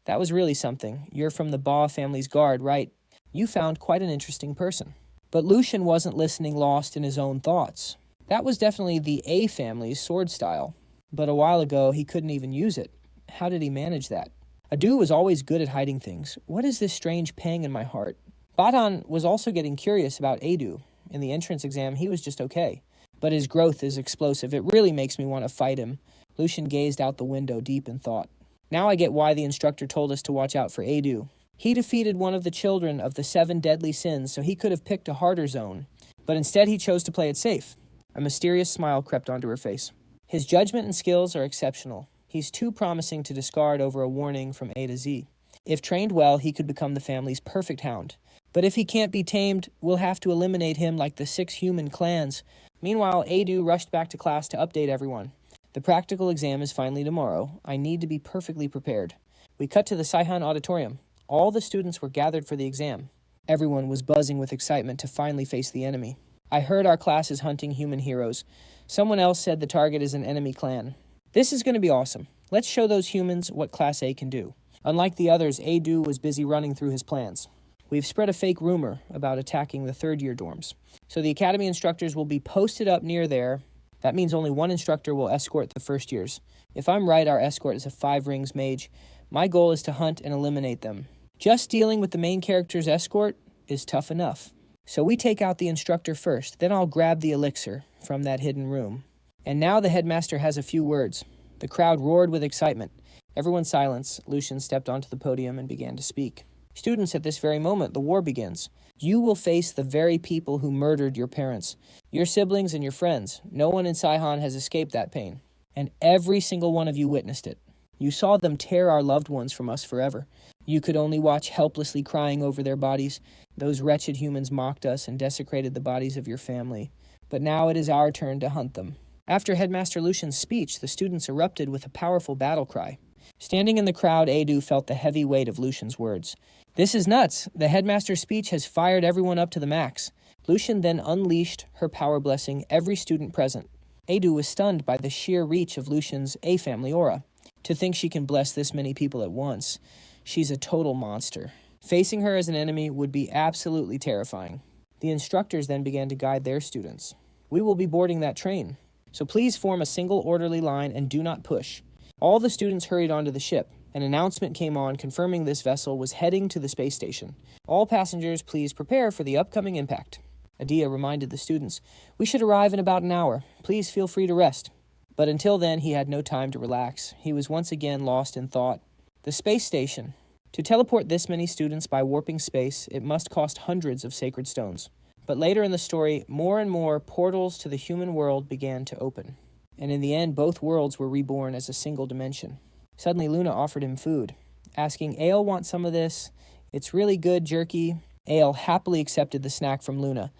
Speaker 1: That was really something. You're from the Ba family's guard, right? You found quite an interesting person. But Lucien wasn't listening, lost in his own thoughts. That was definitely the A family's sword style. But a while ago, he couldn't even use it. How did he manage that? Adu was always good at hiding things. What is this strange pang in my heart? Baton was also getting curious about Adu. In the entrance exam, he was just okay. But his growth is explosive. It really makes me want to fight him. Lucien gazed out the window, deep in thought. Now I get why the instructor told us to watch out for Adu. He defeated one of the children of the 7 deadly sins, so he could have picked a harder zone. But instead he chose to play it safe. A mysterious smile crept onto her face. His judgment and skills are exceptional. He's too promising to discard over a warning from A to Z. If trained well, he could become the family's perfect hound. But if he can't be tamed, we'll have to eliminate him like the 6 human clans. Meanwhile, Adu rushed back to class to update everyone. The practical exam is finally tomorrow. I need to be perfectly prepared. We cut to the Saihan auditorium. All the students were gathered for the exam. Everyone was buzzing with excitement to finally face the enemy. I heard our class is hunting human heroes. Someone else said the target is an enemy clan. This is going to be awesome. Let's show those humans what Class A can do. Unlike the others, Adu was busy running through his plans. We've spread a fake rumor about attacking the third-year dorms. So the academy instructors will be posted up near there. That means only one instructor will escort the first years. If I'm right, our escort is a 5 rings mage. My goal is to hunt and eliminate them. Just dealing with the main character's escort is tough enough. So we take out the instructor first, then I'll grab the elixir from that hidden room. And now the headmaster has a few words. The crowd roared with excitement. Everyone's silence. Lucian stepped onto the podium and began to speak. Students, at this very moment, the war begins. You will face the very people who murdered your parents, your siblings and your friends. No one in Saihan has escaped that pain. And every single one of you witnessed it. You saw them tear our loved ones from us forever. You could only watch helplessly crying over their bodies. Those wretched humans mocked us and desecrated the bodies of your family. But now it is our turn to hunt them. After Headmaster Lucian's speech, the students erupted with a powerful battle cry. Standing in the crowd, Edu felt the heavy weight of Lucian's words. This is nuts. The headmaster's speech has fired everyone up to the max. Lucian then unleashed her power blessing every student present. Edu was stunned by the sheer reach of Lucian's A-family aura. To think she can bless this many people at once. She's a total monster. Facing her as an enemy would be absolutely terrifying. The instructors then began to guide their students. We will be boarding that train, so please form a single orderly line and do not push. All the students hurried onto the ship. An announcement came on confirming this vessel was heading to the space station. All passengers, please prepare for the upcoming impact. Adia reminded the students, we should arrive in about an hour. Please feel free to rest. But until then, he had no time to relax. He was once again lost in thought. The space station. To teleport this many students by warping space, it must cost hundreds of sacred stones. But later in the story, more and more portals to the human world began to open. And in the end, both worlds were reborn as a single dimension. Suddenly, Luna offered him food, asking, Ael want some of this? It's really good jerky. Ael happily accepted the snack from Luna.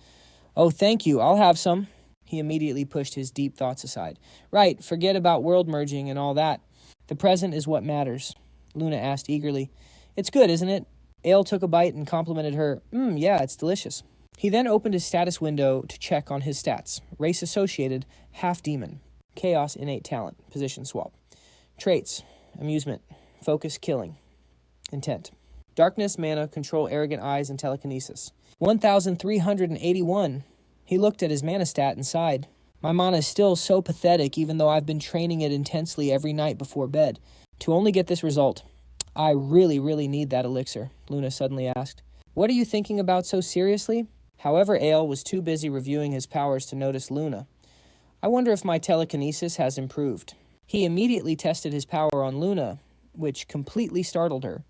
Speaker 1: Oh, thank you, I'll have some. He immediately pushed his deep thoughts aside. Right, forget about world merging and all that. The present is what matters. Luna asked eagerly. It's good, isn't it? Ael took a bite and complimented her. Yeah, it's delicious. He then opened his status window to check on his stats. Race associated, half demon. Chaos, innate talent, position swap. Traits, amusement, focus, killing. Intent. Darkness, mana, control, arrogant eyes, and telekinesis. 1,381. He looked at his mana stat and sighed. My mana is still so pathetic even though I've been training it intensely every night before bed. To only get this result. I really need that elixir, Luna suddenly asked. What are you thinking about so seriously? However, Ael was too busy reviewing his powers to notice Luna. I wonder if my telekinesis has improved. He immediately tested his power on Luna, which completely startled her.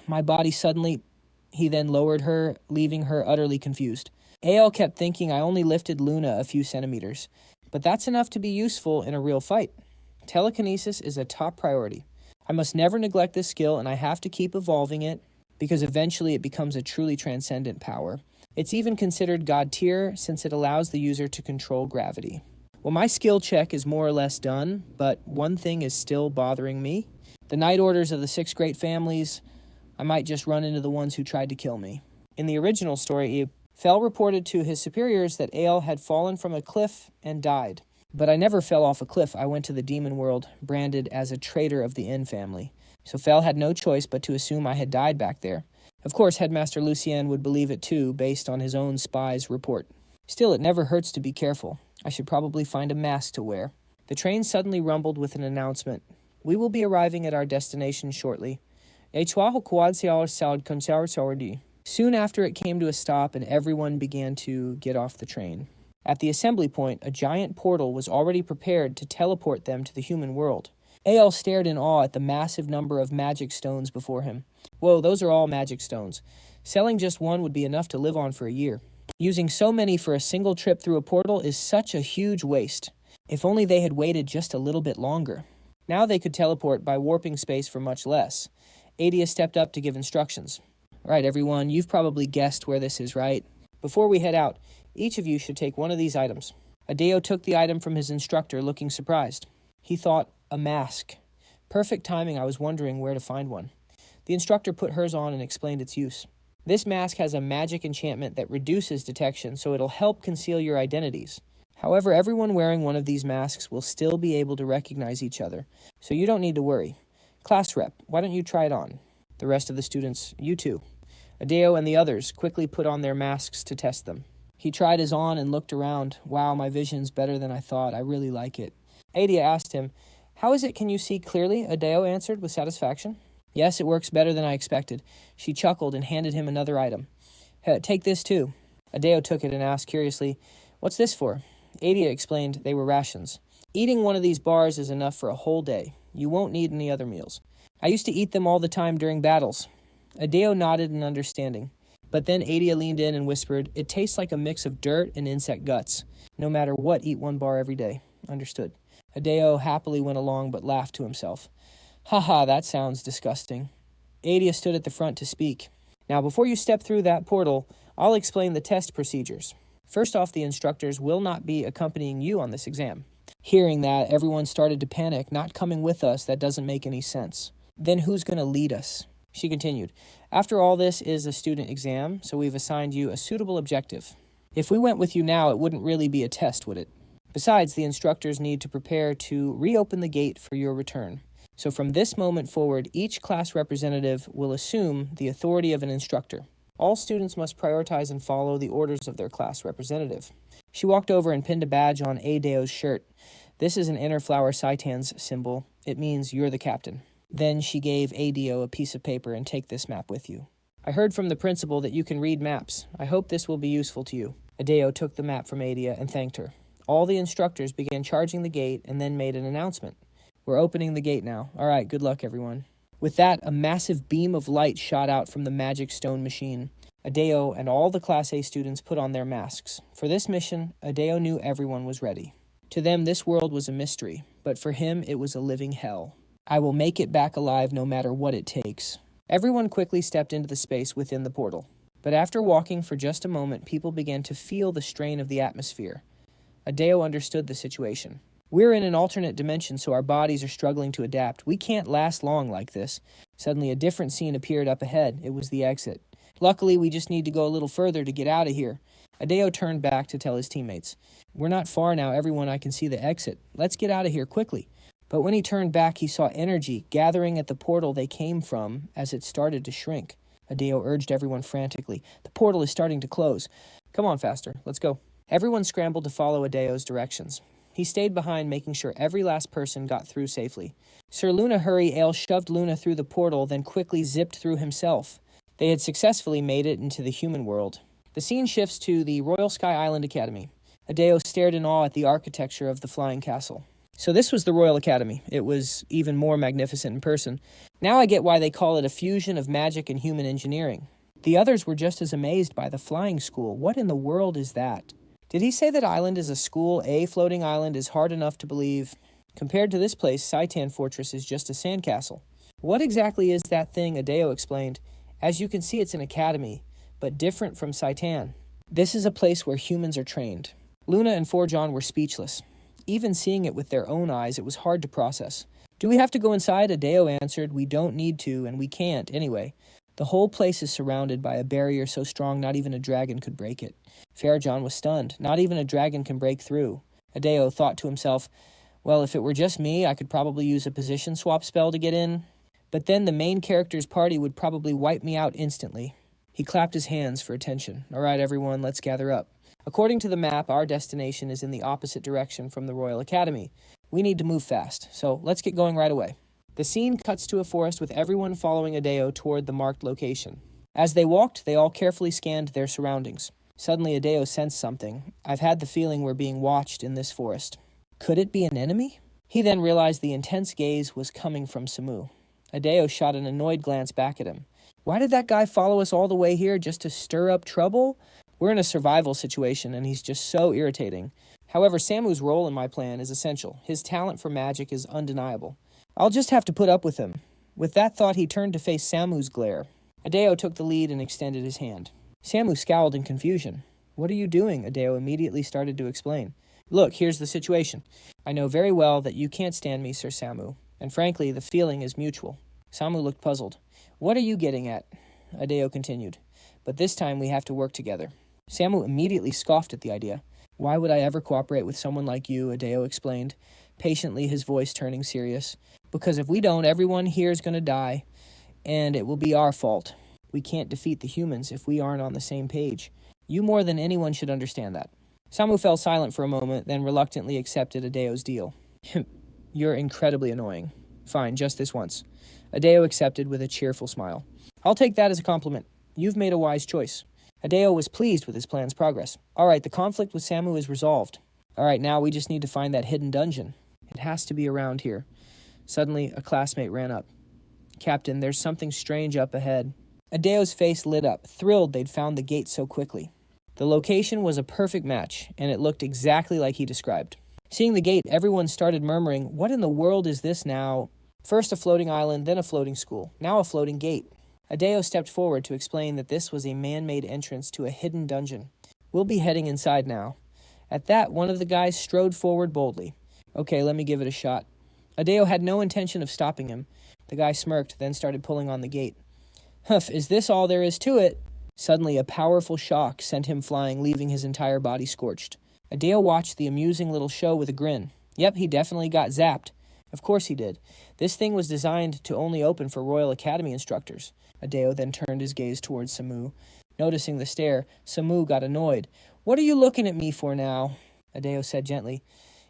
Speaker 1: My body suddenly... He then lowered her, leaving her utterly confused. Ael kept thinking I only lifted Luna a few centimeters, but that's enough to be useful in a real fight. Telekinesis is a top priority. I must never neglect this skill, and I have to keep evolving it, because eventually it becomes a truly transcendent power. It's even considered God tier, since it allows the user to control gravity. Well, my skill check is more or less done, but one thing is still bothering me. The Night Orders of the 6 Great Families, I might just run into the ones who tried to kill me. In the original story, Fel reported to his superiors that Ael had fallen from a cliff and died. But I never fell off a cliff. I went to the demon world, branded as a traitor of the N family. So Fel had no choice but to assume I had died back there. Of course, Headmaster Lucien would believe it too, based on his own spy's report. Still, it never hurts to be careful. I should probably find a mask to wear. The train suddenly rumbled with an announcement. We will be arriving at our destination shortly. Soon after it came to a stop and everyone began to get off the train. At the assembly point, a giant portal was already prepared to teleport them to the human world. Ael stared in awe at the massive number of magic stones before him. Whoa, those are all magic stones. Selling just one would be enough to live on for a year. Using so many for a single trip through a portal is such a huge waste. If only they had waited just a little bit longer. Now they could teleport by warping space for much less. Adia stepped up to give instructions. Right, everyone, you've probably guessed where this is, right? Before we head out, each of you should take one of these items. Adeo took the item from his instructor, looking surprised. He thought, a mask. Perfect timing, I was wondering where to find one. The instructor put hers on and explained its use. This mask has a magic enchantment that reduces detection, so it'll help conceal your identities. However, everyone wearing one of these masks will still be able to recognize each other, so you don't need to worry. Class rep, why don't you try it on? The rest of the students, you too. Adeo and the others quickly put on their masks to test them. He tried his on and looked around. Wow, my vision's better than I thought. I really like it. Adia asked him, how is it can you see clearly? Adeo answered with satisfaction. Yes, it works better than I expected. She chuckled and handed him another item. Take this too. Adeo took it and asked curiously, what's this for? Adia explained they were rations. Eating one of these bars is enough for a whole day. You won't need any other meals. I used to eat them all the time during battles. Adeo nodded in understanding. But then Adia leaned in and whispered, "It tastes like a mix of dirt and insect guts. No matter what, eat one bar every day." Understood. Adeo happily went along but laughed to himself. "Haha, that sounds disgusting." Adia stood at the front to speak. "Now, before you step through that portal, I'll explain the test procedures. First off, the instructors will not be accompanying you on this exam." Hearing that, everyone started to panic. "Not coming with us, that doesn't make any sense." "Then who's going to lead us?" She continued, "After all, this is a student exam, so we've assigned you a suitable objective. If we went with you now, it wouldn't really be a test, would it? Besides, the instructors need to prepare to reopen the gate for your return. So from this moment forward, each class representative will assume the authority of an instructor. All students must prioritize and follow the orders of their class representative." She walked over and pinned a badge on Adeo's shirt. "This is an inner flower Saitan's symbol. It means you're the captain." Then she gave Adeo a piece of paper and "Take this map with you. I heard from the principal that you can read maps. I hope this will be useful to you." Adeo took the map from Adia and thanked her. All the instructors began charging the gate and then made an announcement. "We're opening the gate now. All right, good luck, everyone." With that, a massive beam of light shot out from the magic stone machine. Adeo and all the Class A students put on their masks. For this mission, Adeo knew everyone was ready. To them, this world was a mystery, but for him, it was a living hell. "I will make it back alive no matter what it takes." Everyone quickly stepped into the space within the portal. But after walking for just a moment, people began to feel the strain of the atmosphere. Adeo understood the situation. "We're in an alternate dimension, so our bodies are struggling to adapt. We can't last long like this." Suddenly, a different scene appeared up ahead. It was the exit. "Luckily, we just need to go a little further to get out of here." Adeo turned back to tell his teammates, "We're not far now, everyone. I can see the exit. Let's get out of here quickly." But when he turned back, he saw energy gathering at the portal they came from as it started to shrink. Adeo urged everyone frantically, "The portal is starting to close. Come on, faster. Let's go." Everyone scrambled to follow Adeo's directions. He stayed behind, making sure every last person got through safely. Sir Luna Hurry Ale shoved Luna through the portal, then quickly zipped through himself. They had successfully made it into the human world. The scene shifts to the Royal Sky Island Academy. Adeo stared in awe at the architecture of the flying castle. So this was the Royal Academy. It was even more magnificent in person. Now I get why they call it a fusion of magic and human engineering. The others were just as amazed by the flying school. What in the world is that? Did he say that island is a school? A floating island is hard enough to believe. Compared to this place, Saitan Fortress is just a sandcastle. What exactly is that thing? Adeo explained. As you can see, it's an academy, but different from Saitan. This is a place where humans are trained. Luna and Forjon were speechless. Even seeing it with their own eyes, it was hard to process. "Do we have to go inside?" Adeo answered. "We don't need to, and we can't anyway. The whole place is surrounded by a barrier so strong not even a dragon could break it." Fairjohn was stunned. Not even a dragon can break through. Adeo thought to himself, "Well, if it were just me, I could probably use a position swap spell to get in. But then the main character's party would probably wipe me out instantly." He clapped his hands for attention. "All right, everyone, let's gather up. According to the map, our destination is in the opposite direction from the Royal Academy. We need to move fast, so let's get going right away." The scene cuts to a forest with everyone following Adeo toward the marked location. As they walked, they all carefully scanned their surroundings. Suddenly, Adeo sensed something. "I've had the feeling we're being watched in this forest. Could it be an enemy?" He then realized the intense gaze was coming from Samu. Adeo shot an annoyed glance back at him. "Why did that guy follow us all the way here just to stir up trouble? We're in a survival situation, and he's just so irritating. However, Samu's role in my plan is essential. His talent for magic is undeniable. I'll just have to put up with him." With that thought, he turned to face Samu's glare. Adeo took the lead and extended his hand. Samu scowled in confusion. "What are you doing?" Adeo immediately started to explain. "Look, here's the situation. I know very well that you can't stand me, Sir Samu, and frankly, the feeling is mutual." Samu looked puzzled. "What are you getting at?" Adeo continued. "But this time we have to work together." Samu immediately scoffed at the idea. "Why would I ever cooperate with someone like you?" Adeo explained, patiently, his voice turning serious. "Because if we don't, everyone here is going to die, and it will be our fault. We can't defeat the humans if we aren't on the same page. You more than anyone should understand that." Samu fell silent for a moment, then reluctantly accepted Adeo's deal. "You're incredibly annoying. Fine, just this once." Adeo accepted with a cheerful smile. "I'll take that as a compliment. You've made a wise choice." Adeo was pleased with his plan's progress. "All right, the conflict with Samu is resolved. All right, now we just need to find that hidden dungeon." has to be around here. Suddenly, a classmate ran up. "Captain, there's something strange up ahead." Adeo's face lit up, thrilled they'd found the gate so quickly. The location was a perfect match, and it looked exactly like he described. Seeing the gate, everyone started murmuring, "What in the world is this now?" First a floating island, then a floating school, now a floating gate. Adeo stepped forward to explain that this was a man-made entrance to a hidden dungeon. "We'll be heading inside now." At that, one of the guys strode forward boldly. "Okay, let me give it a shot." Adeo had no intention of stopping him. The guy smirked, then started pulling on the gate. "Huff, is this all there is to it?" Suddenly, a powerful shock sent him flying, leaving his entire body scorched. Adeo watched the amusing little show with a grin. Yep, he definitely got zapped. Of course he did. This thing was designed to only open for Royal Academy instructors. Adeo then turned his gaze towards Samu. Noticing the stare, Samu got annoyed. "What are you looking at me for now?" Adeo said gently.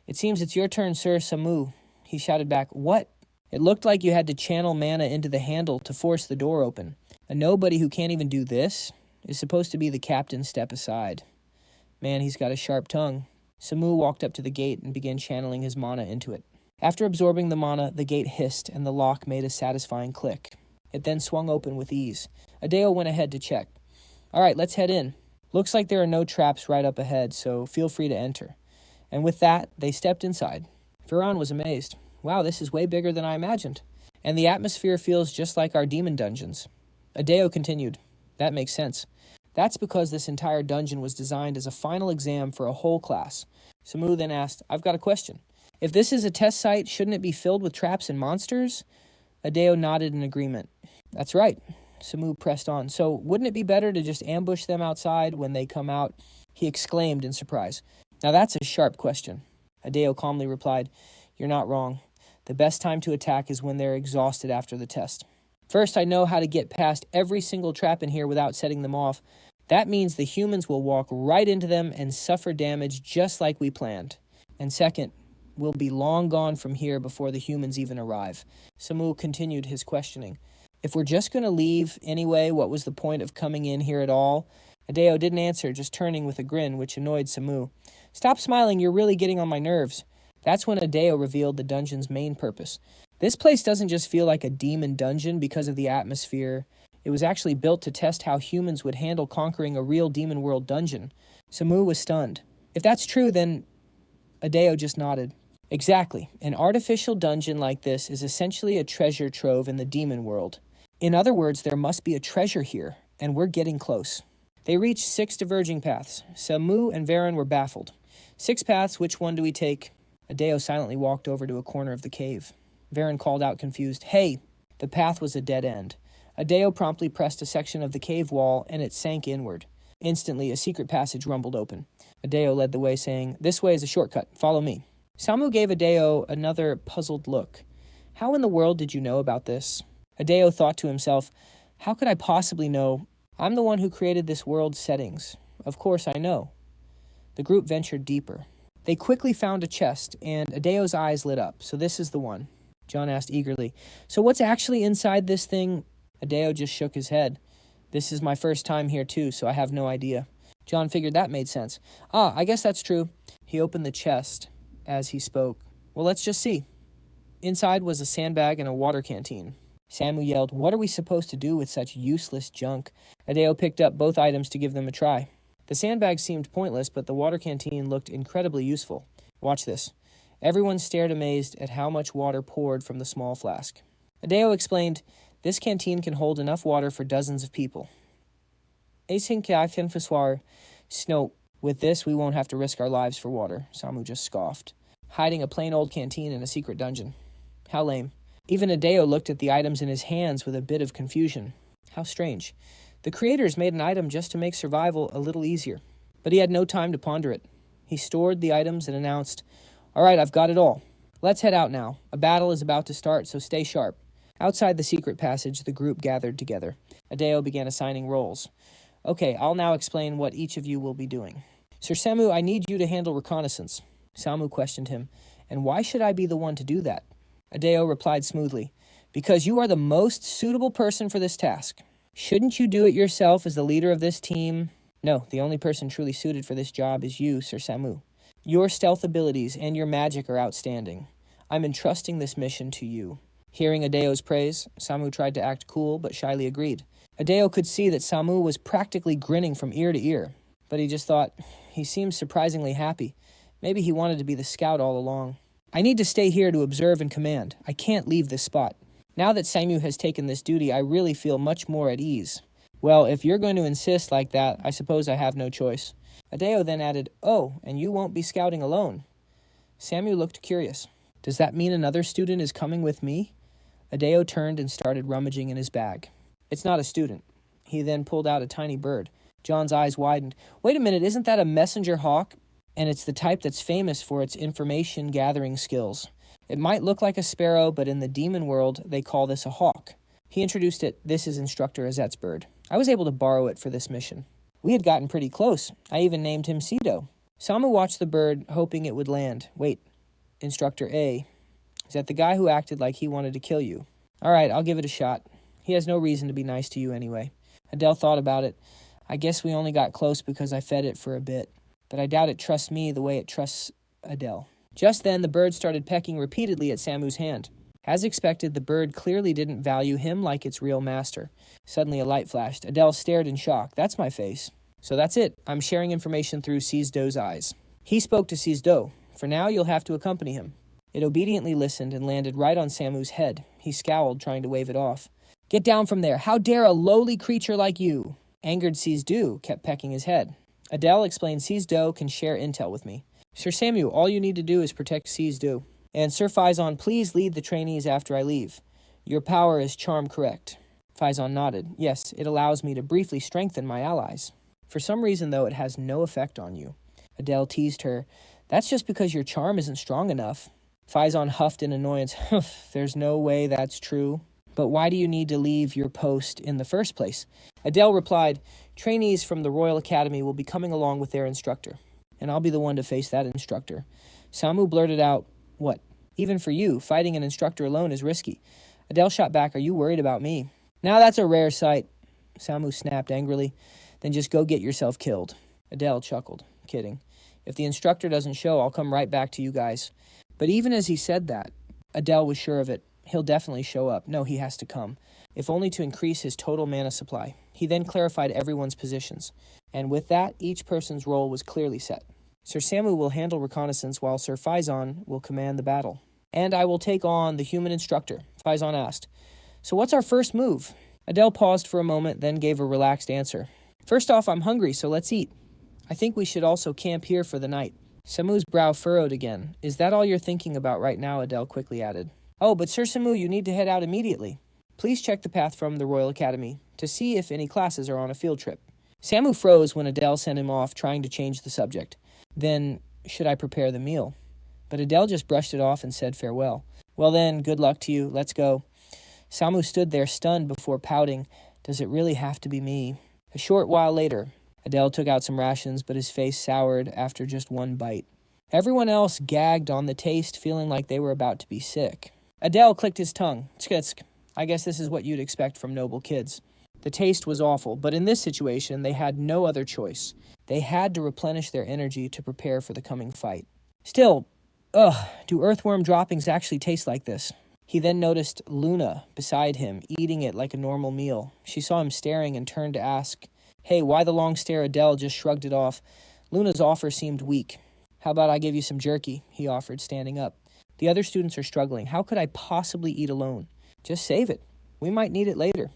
Speaker 1: "It seems it's your turn, Sir Samu." He shouted back, "What?" It looked like you had to channel mana into the handle to force the door open. A nobody who can't even do this is supposed to be the captain. Step aside. Man, he's got a sharp tongue. Samu walked up to the gate and began channeling his mana into it. After absorbing the mana, the gate hissed and the lock made a satisfying click. It then swung open with ease. Adeo went ahead to check. "All right, let's head in. Looks like there are no traps right up ahead, so feel free to enter." And with that, they stepped inside. Viran was amazed. "Wow, this is way bigger than I imagined. And the atmosphere feels just like our demon dungeons." Adeo continued. "That makes sense. That's because this entire dungeon was designed as a final exam for a whole class." Samu then asked, "I've got a question. If this is a test site, shouldn't it be filled with traps and monsters?" Adeo nodded in agreement. "That's right." Samu pressed on. "So wouldn't it be better to just ambush them outside when they come out?" He exclaimed in surprise. "Now that's a sharp question." Adeo calmly replied, "You're not wrong. The best time to attack is when they're exhausted after the test. First, I know how to get past every single trap in here without setting them off. That means the humans will walk right into them and suffer damage just like we planned. And second, we'll be long gone from here before the humans even arrive." Samu continued his questioning. "If we're just going to leave anyway, what was the point of coming in here at all?" Adeo didn't answer, just turning with a grin, which annoyed Samu. "Stop smiling, you're really getting on my nerves." That's when Adeo revealed the dungeon's main purpose. This place doesn't just feel like a demon dungeon because of the atmosphere. It was actually built to test how humans would handle conquering a real demon world dungeon. Samu was stunned. "If that's true, then..." Adeo just nodded. "Exactly. An artificial dungeon like this is essentially a treasure trove in the demon world. In other words, there must be a treasure here, and we're getting close." They reached 6 diverging paths. Samu and Varen were baffled. 6 paths, which one do we take?" Adeo silently walked over to a corner of the cave. Varen called out confused, "Hey!" The path was a dead end. Adeo promptly pressed a section of the cave wall, and it sank inward. Instantly, a secret passage rumbled open. Adeo led the way, saying, "This way is a shortcut. Follow me." Samu gave Adeo another puzzled look. "How in the world did you know about this?" Adeo thought to himself, "How could I possibly know? I'm the one who created this world's settings. Of course I know." The group ventured deeper. They quickly found a chest, and Adeo's eyes lit up. "So this is the one?" John asked eagerly. "So what's actually inside this thing?" Adeo just shook his head. "This is my first time here too, so I have no idea." John figured that made sense. "Ah, I guess that's true." He opened the chest as he spoke. "Well, let's just see." Inside was a sandbag and a water canteen. Samu yelled, "What are we supposed to do with such useless junk?" Adeo picked up both items to give them a try. The sandbag seemed pointless, but the water canteen looked incredibly useful. "Watch this." Everyone stared amazed at how much water poured from the small flask. Adeo explained, "This canteen can hold enough water for dozens of people." "No, with this we won't have to risk our lives for water," Samu just scoffed. "Hiding a plain old canteen in a secret dungeon. How lame." Even Adeo looked at the items in his hands with a bit of confusion. How strange. The creators made an item just to make survival a little easier. But he had no time to ponder it. He stored the items and announced, "All right, I've got it all. Let's head out now. A battle is about to start, so stay sharp." Outside the secret passage, the group gathered together. Adeo began assigning roles. "Okay, I'll now explain what each of you will be doing. Sir Samu, I need you to handle reconnaissance." Samu questioned him, "And why should I be the one to do that?" Adeo replied smoothly, "Because you are the most suitable person for this task. Shouldn't you do it yourself as the leader of this team?" "No, the only person truly suited for this job is you, Sir Samu. Your stealth abilities and your magic are outstanding. I'm entrusting this mission to you." Hearing Adeo's praise, Samu tried to act cool but shyly agreed. Adeo could see that Samu was practically grinning from ear to ear, but he just thought, he seems surprisingly happy. Maybe he wanted to be the scout all along. "I need to stay here to observe and command. I can't leave this spot. Now that Samu has taken this duty, I really feel much more at ease." "Well, if you're going to insist like that, I suppose I have no choice." Adeo then added, "Oh, and you won't be scouting alone." Samu looked curious. "Does that mean another student is coming with me?" Adeo turned and started rummaging in his bag. "It's not a student." He then pulled out a tiny bird. John's eyes widened. "Wait a minute, isn't that a messenger hawk? And it's the type that's famous for its information-gathering skills. It might look like a sparrow, but in the demon world, they call this a hawk." He introduced it. "This is Instructor Azet's bird. I was able to borrow it for this mission." We had gotten pretty close. I even named him Sido. Samu watched the bird, hoping it would land. "Wait, Instructor A. Is that the guy who acted like he wanted to kill you?" "All right, I'll give it a shot. He has no reason to be nice to you anyway." Adele thought about it. "I guess we only got close because I fed it for a bit. But I doubt it trusts me the way it trusts Adele." Just then, the bird started pecking repeatedly at Samu's hand. As expected, the bird clearly didn't value him like its real master. Suddenly, a light flashed. Adele stared in shock. "That's my face." "So that's it. I'm sharing information through Sizdo's eyes." He spoke to Sizdo. "For now, you'll have to accompany him." It obediently listened and landed right on Samu's head. He scowled, trying to wave it off. "Get down from there! How dare a lowly creature like you!" Angered Sizdo kept pecking his head. Adele explained Sizdo can share intel with me. "Sir Samu, all you need to do is protect Sizdo. And Sir Faison, please lead the trainees after I leave. Your power is charm correct." Faison nodded. "Yes, it allows me to briefly strengthen my allies." "For some reason, though, it has no effect on you." Adele teased her. "That's just because your charm isn't strong enough." Faison huffed in annoyance. "There's no way that's true. But why do you need to leave your post in the first place?" Adele replied, "Trainees from the Royal Academy will be coming along with their instructor, and I'll be the one to face that instructor." Samu blurted out, "What? Even for you, fighting an instructor alone is risky." Adele shot back, "Are you worried about me?" "Now that's a rare sight." Samu snapped angrily. "Then just go get yourself killed." Adele chuckled. "Kidding. If the instructor doesn't show, I'll come right back to you guys." But even as he said that, Adele was sure of it. He'll definitely show up. No, he has to come. If only to increase his total mana supply. He then clarified everyone's positions. And with that, each person's role was clearly set. Sir Samu will handle reconnaissance while Sir Faison will command the battle. "And I will take on the human instructor," Faison asked. "So what's our first move?" Adele paused for a moment, then gave a relaxed answer. "First off, I'm hungry, so let's eat. I think we should also camp here for the night." Samu's brow furrowed again. "Is that all you're thinking about right now?" Adele quickly added. "Oh, but Sir Samu, you need to head out immediately. Please check the path from the Royal Academy to see if any classes are on a field trip." Samu froze when Adele sent him off, trying to change the subject. "Then, should I prepare the meal?" But Adele just brushed it off and said farewell. "Well then, good luck to you. Let's go." Samu stood there stunned before pouting. "Does it really have to be me?" A short while later, Adele took out some rations, but his face soured after just one bite. Everyone else gagged on the taste, feeling like they were about to be sick. Adele clicked his tongue. "Tsk. I guess this is what you'd expect from noble kids." The taste was awful, but in this situation, they had no other choice. They had to replenish their energy to prepare for the coming fight. Still, do earthworm droppings actually taste like this? He then noticed Luna beside him, eating it like a normal meal. She saw him staring and turned to ask, "Hey, why the long stare?" Adele just shrugged it off. Luna's offer seemed weak. "How about I give you some jerky?" he offered, standing up. "The other students are struggling. How could I possibly eat alone?" "Just save it. We might need it later."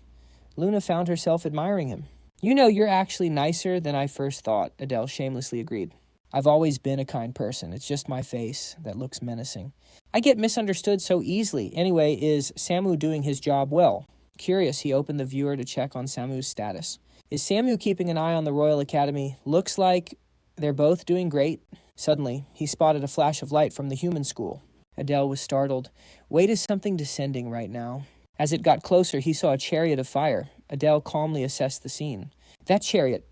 Speaker 1: Luna found herself admiring him. "You know, you're actually nicer than I first thought," Adele shamelessly agreed. "I've always been a kind person. It's just my face that looks menacing. I get misunderstood so easily. Anyway, is Samu doing his job well?" Curious, he opened the viewer to check on Samu's status. "Is Samu keeping an eye on the Royal Academy? Looks like they're both doing great." Suddenly, he spotted a flash of light from the human school. Adele was startled. Wait, is something descending right now? As it got closer, he saw a chariot of fire. Adele calmly assessed the scene. That chariot,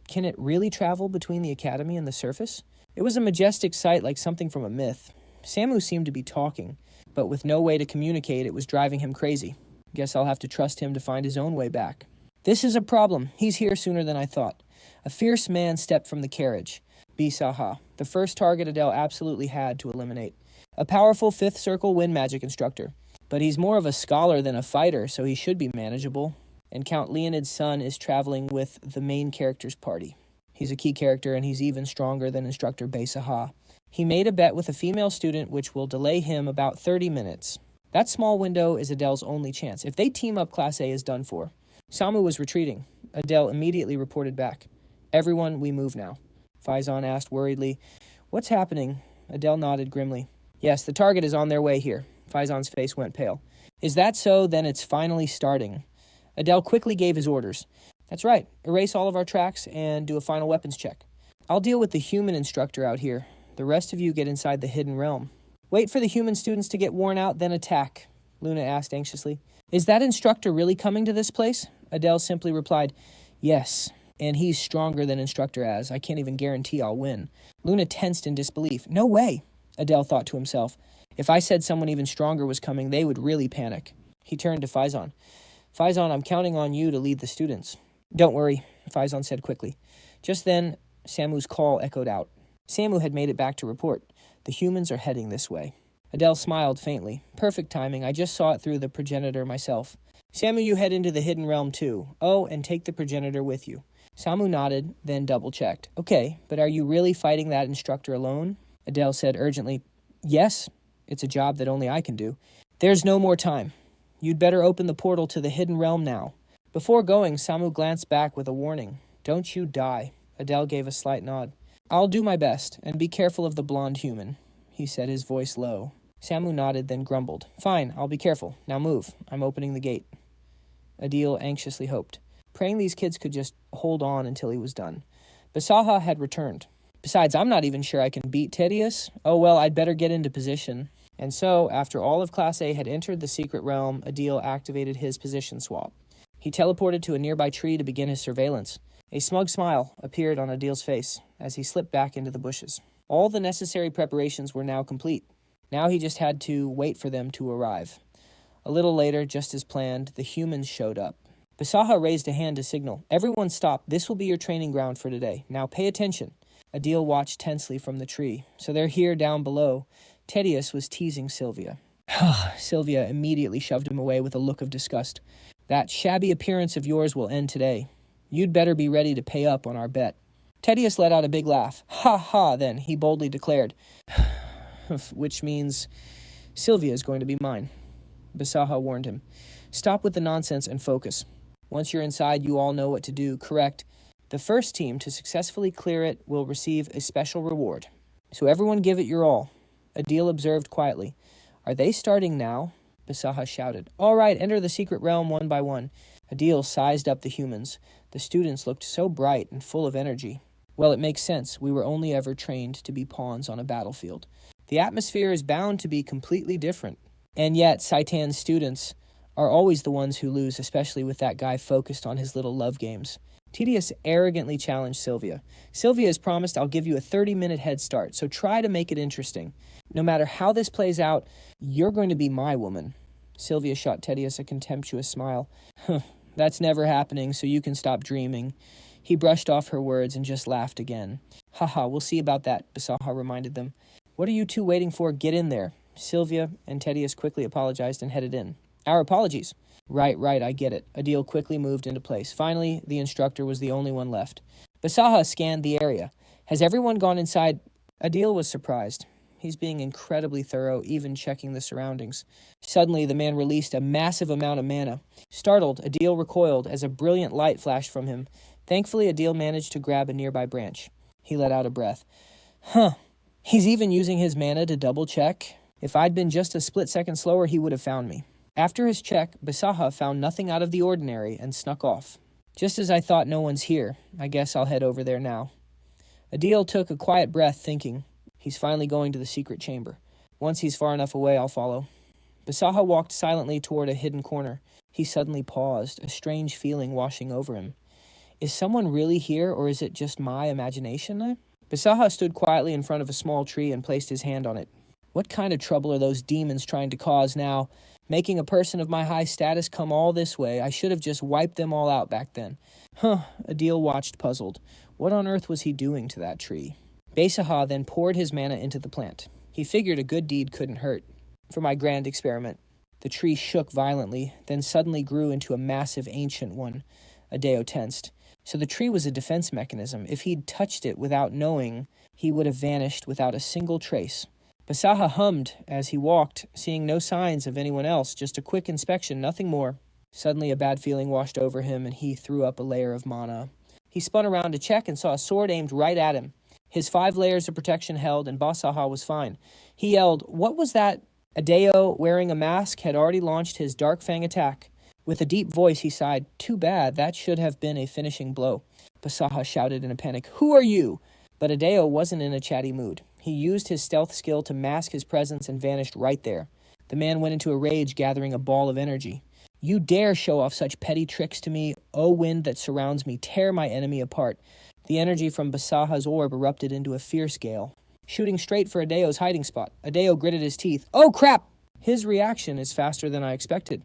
Speaker 1: can it really travel between the academy and the surface? It was a majestic sight like something from a myth. Samu seemed to be talking, but with no way to communicate, it was driving him crazy. Guess I'll have to trust him to find his own way back. "This is a problem. He's here sooner than I thought." A fierce man stepped from the carriage. Bisaha, the first target Adele absolutely had to eliminate. A powerful 5th Circle wind magic instructor. But he's more of a scholar than a fighter, so he should be manageable. And Count Leonid's son is traveling with the main character's party. He's a key character, and he's even stronger than Instructor Beisaha. He made a bet with a female student which will delay him about 30 minutes. That small window is Adele's only chance. If they team up, Class A is done for. Samu was retreating. Adele immediately reported back. Everyone, we move now. Faizan asked worriedly. What's happening? Adele nodded grimly. Yes, the target is on their way here. Faizan's face went pale. Is that so? Then it's finally starting. Adele quickly gave his orders. That's right. Erase all of our tracks and do a final weapons check. I'll deal with the human instructor out here. The rest of you get inside the hidden realm. Wait for the human students to get worn out, then attack, Luna asked anxiously. Is that instructor really coming to this place? Adele simply replied, yes, and he's stronger than Instructor Az. I can't even guarantee I'll win. Luna tensed in disbelief. No way, Adele thought to himself. If I said someone even stronger was coming, they would really panic. He turned to Faizan. Faizan, I'm counting on you to lead the students. Don't worry, Faizan said quickly. Just then, Samu's call echoed out. Samu had made it back to report. The humans are heading this way. Adele smiled faintly. Perfect timing. I just saw it through the progenitor myself. Samu, you head into the hidden realm too. Oh, and take the progenitor with you. Samu nodded, then double-checked. Okay, but are you really fighting that instructor alone? Adele said urgently. Yes, it's a job that only I can do. There's no more time. You'd better open the portal to the hidden realm now. Before going, Samu glanced back with a warning. Don't you die. Adele gave a slight nod. I'll do my best, and be careful of the blonde human, he said, his voice low. Samu nodded, then grumbled. Fine, I'll be careful. Now move. I'm opening the gate. Adele anxiously hoped, praying these kids could just hold on until he was done. Basaha had returned. Besides, I'm not even sure I can beat Tedious. Oh well, I'd better get into position. And so, after all of Class A had entered the secret realm, Adele activated his position swap. He teleported to a nearby tree to begin his surveillance. A smug smile appeared on Adele's face as he slipped back into the bushes. All the necessary preparations were now complete. Now he just had to wait for them to arrive. A little later, just as planned, the humans showed up. Basaha raised a hand to signal. Everyone stop. This will be your training ground for today. Now pay attention. Adele watched tensely from the tree. So they're here down below. Tedious was teasing Sylvia. Sylvia immediately shoved him away with a look of disgust. That shabby appearance of yours will end today. You'd better be ready to pay up on our bet. Tedious let out a big laugh. Ha ha, then, he boldly declared. Which means Sylvia is going to be mine. Basaha warned him. Stop with the nonsense and focus. Once you're inside, you all know what to do, correct? The first team to successfully clear it will receive a special reward. So everyone give it your all. Adele observed quietly. Are they starting now? Basaha shouted. All right, enter the secret realm one by one. Adele sized up the humans. The students looked so bright and full of energy. Well, it makes sense. We were only ever trained to be pawns on a battlefield. The atmosphere is bound to be completely different. And yet, Saitan's students are always the ones who lose, especially with that guy focused on his little love games. Tedious arrogantly challenged Sylvia. Sylvia has promised I'll give you a 30-minute head start, so try to make it interesting. No matter how this plays out, you're going to be my woman. Sylvia shot Tedious a contemptuous smile. That's never happening, so you can stop dreaming. He brushed off her words and just laughed again. Haha, we'll see about that, Basaha reminded them. What are you two waiting for? Get in there. Sylvia and Tedious quickly apologized and headed in. Our apologies. Right, I get it. Adele quickly moved into place. Finally, the instructor was the only one left. Basaha scanned the area. Has everyone gone inside? Adele was surprised. He's being incredibly thorough, even checking the surroundings. Suddenly, the man released a massive amount of mana. Startled, Adele recoiled as a brilliant light flashed from him. Thankfully, Adele managed to grab a nearby branch. He let out a breath. He's even using his mana to double-check. If I'd been just a split second slower, he would have found me. After his check, Basaha found nothing out of the ordinary and snuck off. Just as I thought no one's here, I guess I'll head over there now. Adele took a quiet breath, thinking, he's finally going to the secret chamber. Once he's far enough away, I'll follow. Basaha walked silently toward a hidden corner. He suddenly paused, a strange feeling washing over him. Is someone really here, or is it just my imagination? Basaha stood quietly in front of a small tree and placed his hand on it. What kind of trouble are those demons trying to cause now? Making a person of my high status come all this way. I should have just wiped them all out back then. Adele watched puzzled. What on earth was he doing to that tree? Basaha then poured his mana into the plant. He figured a good deed couldn't hurt. For my grand experiment. The tree shook violently, then suddenly grew into a massive ancient one. Adeo tensed. So the tree was a defense mechanism. If he'd touched it without knowing, he would have vanished without a single trace. Basaha hummed as he walked, seeing no signs of anyone else, just a quick inspection, nothing more. Suddenly a bad feeling washed over him, and he threw up a layer of mana. He spun around to check and saw a sword aimed right at him. His 5 layers of protection held, and Basaha was fine. He yelled, "What was that?" Adeo, wearing a mask, had already launched his Dark Fang attack. With a deep voice, he sighed, "Too bad, that should have been a finishing blow." Basaha shouted in a panic, "Who are you?" But Adeo wasn't in a chatty mood. He used his stealth skill to mask his presence and vanished right there. The man went into a rage, gathering a ball of energy. "You dare show off such petty tricks to me, O wind that surrounds me, tear my enemy apart." The energy from Basaha's orb erupted into a fierce gale, shooting straight for Adeo's hiding spot. Adeo gritted his teeth. "Oh, crap!" His reaction is faster than I expected.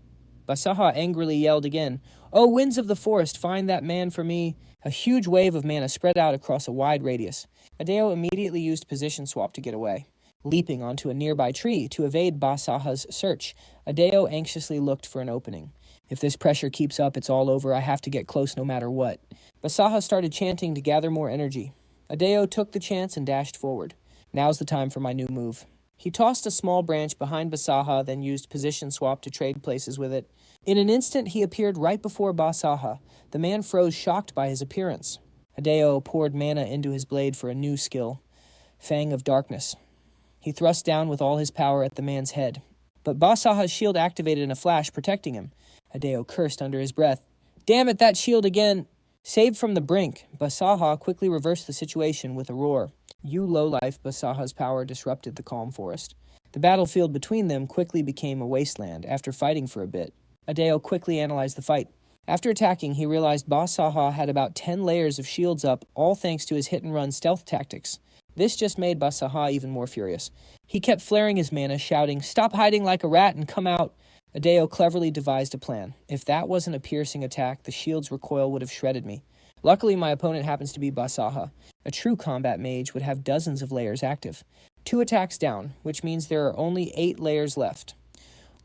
Speaker 1: Basaha angrily yelled again, "Oh, winds of the forest, find that man for me." A huge wave of mana spread out across a wide radius. Adeo immediately used position swap to get away, leaping onto a nearby tree to evade Basaha's search. Adeo anxiously looked for an opening. If this pressure keeps up, it's all over. I have to get close no matter what. Basaha started chanting to gather more energy. Adeo took the chance and dashed forward. Now's the time for my new move. He tossed a small branch behind Basaha, then used position swap to trade places with it. In an instant, he appeared right before Basaha. The man froze, shocked by his appearance. Adeo poured mana into his blade for a new skill, Fang of Darkness. He thrust down with all his power at the man's head. But Basaha's shield activated in a flash, protecting him. Adeo cursed under his breath. "Damn it, that shield again!" Saved from the brink, Basaha quickly reversed the situation with a roar. "You lowlife," Basaha's power disrupted the calm forest. The battlefield between them quickly became a wasteland after fighting for a bit. Adeo quickly analyzed the fight. After attacking, he realized Basaha had about 10 layers of shields up, all thanks to his hit-and-run stealth tactics. This just made Basaha even more furious. He kept flaring his mana, shouting, "Stop hiding like a rat and come out!" Adeo cleverly devised a plan. If that wasn't a piercing attack, the shield's recoil would have shredded me. Luckily, my opponent happens to be Basaha. A true combat mage would have dozens of layers active. 2 attacks down, which means there are only 8 layers left.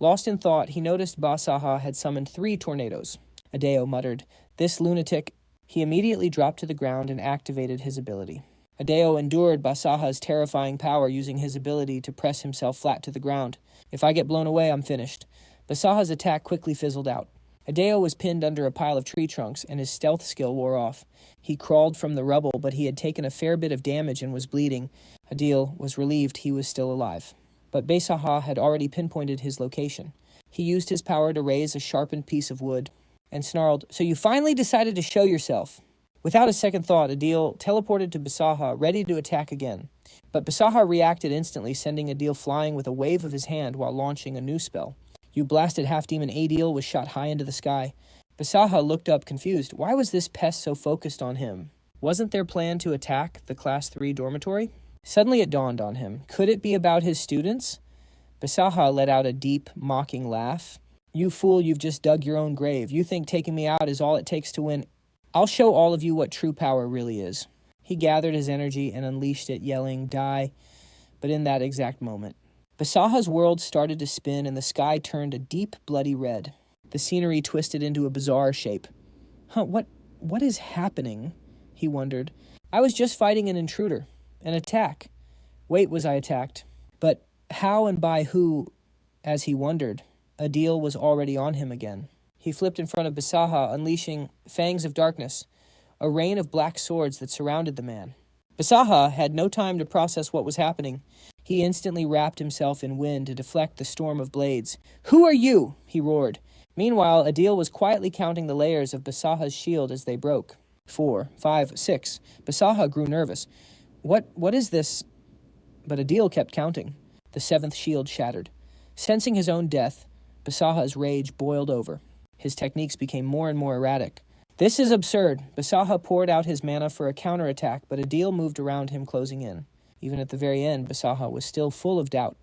Speaker 1: Lost in thought, he noticed Basaha had summoned 3 tornadoes. Adeo muttered, "This lunatic." He immediately dropped to the ground and activated his ability. Adeo endured Basaha's terrifying power, using his ability to press himself flat to the ground. "If I get blown away, I'm finished." Basaha's attack quickly fizzled out. Adeo was pinned under a pile of tree trunks, and his stealth skill wore off. He crawled from the rubble, but he had taken a fair bit of damage and was bleeding. Adeo was relieved he was still alive. But Basaha had already pinpointed his location. He used his power to raise a sharpened piece of wood and snarled, "So you finally decided to show yourself." Without a second thought, Adil teleported to Basaha, ready to attack again. But Basaha reacted instantly, sending Adil flying with a wave of his hand while launching a new spell. You blasted half-demon Adil was shot high into the sky. Basaha looked up confused. Why was this pest so focused on him? Wasn't their plan to attack the Class 3 dormitory? Suddenly it dawned on him. Could it be about his students? Basaha let out a deep, mocking laugh. "You fool, you've just dug your own grave. You think taking me out is all it takes to win? I'll show all of you what true power really is." He gathered his energy and unleashed it, yelling, "Die!" But in that exact moment, Basaha's world started to spin and the sky turned a deep, bloody red. The scenery twisted into a bizarre shape. What is happening? He wondered. I was just fighting an intruder. An attack. Wait, was I attacked? But how and by who? As he wondered, Adil was already on him again. He flipped in front of Basaha, unleashing fangs of darkness, a rain of black swords that surrounded the man. Basaha had no time to process what was happening. He instantly wrapped himself in wind to deflect the storm of blades. "Who are you?" he roared. Meanwhile, Adil was quietly counting the layers of Basaha's shield as they broke. 4, 5, 6. Basaha grew nervous. What is this? But Adil kept counting. The 7th shield shattered. Sensing his own death, Basaha's rage boiled over. His techniques became more and more erratic. This is absurd. Basaha poured out his mana for a counterattack, but Adil moved around him, closing in. Even at the very end, Basaha was still full of doubt.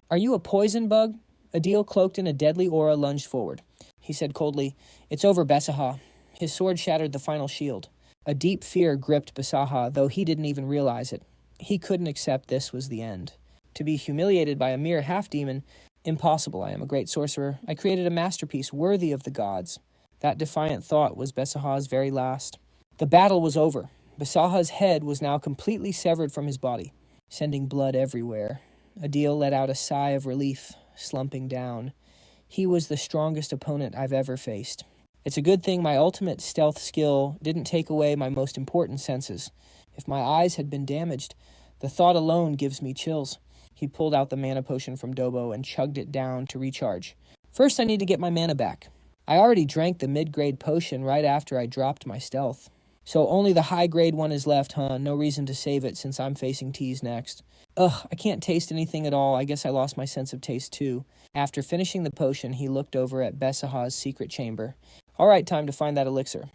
Speaker 1: Are you a poison bug?" Adil, cloaked in a deadly aura, lunged forward. He said coldly, "It's over, Basaha." His sword shattered the final shield. A deep fear gripped Basaha, though he didn't even realize it. He couldn't accept this was the end. To be humiliated by a mere half-demon, impossible. I am a great sorcerer. I created a masterpiece worthy of the gods. That defiant thought was Besahah's very last. The battle was over. Besahah's head was now completely severed from his body, sending blood everywhere. Adil let out a sigh of relief, slumping down. He was the strongest opponent I've ever faced. It's a good thing my ultimate stealth skill didn't take away my most important senses. If my eyes had been damaged, the thought alone gives me chills. He pulled out the mana potion from Dobo and chugged it down to recharge. First, I need to get my mana back. I already drank the mid-grade potion right after I dropped my stealth. So only the high-grade one is left, huh? No reason to save it since I'm facing T's next. Ugh, I can't taste anything at all. I guess I lost my sense of taste too. After finishing the potion, he looked over at Besahah's secret chamber. All right, time to find that elixir.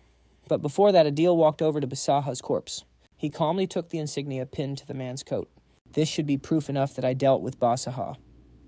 Speaker 1: But before that, Adil walked over to Besahah's corpse. He calmly took the insignia pinned to the man's coat. This should be proof enough that I dealt with Besahah.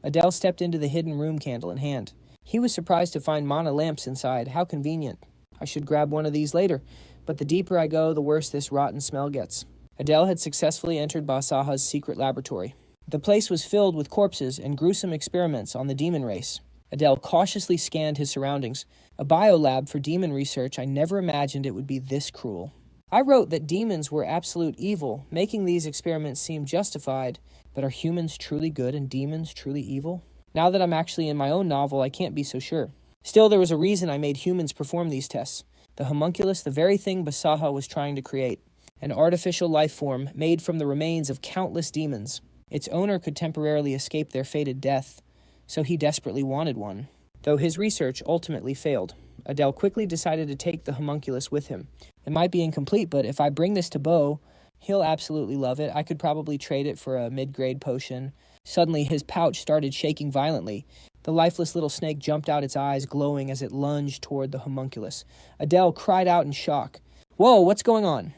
Speaker 1: Adel stepped into the hidden room candle in hand. He was surprised to find mana lamps inside. How convenient. I should grab one of these later, but the deeper I go, the worse this rotten smell gets. Adel had successfully entered Besahah's secret laboratory. The place was filled with corpses and gruesome experiments on the demon race. Adel cautiously scanned his surroundings. A biolab for demon research. I never imagined it would be this cruel. I wrote that demons were absolute evil, making these experiments seem justified, but are humans truly good and demons truly evil? Now that I'm actually in my own novel, I can't be so sure. Still, there was a reason I made humans perform these tests. The homunculus, the very thing Besahah was trying to create. An artificial life form made from the remains of countless demons. Its owner could temporarily escape their fated death, so he desperately wanted one. Though his research ultimately failed, Adel quickly decided to take the homunculus with him. It might be incomplete, but if I bring this to Bo, he'll absolutely love it. I could probably trade it for a mid-grade potion. Suddenly, his pouch started shaking violently. The lifeless little snake jumped out, its eyes glowing as it lunged toward the homunculus. Adel cried out in shock. Whoa, what's going on?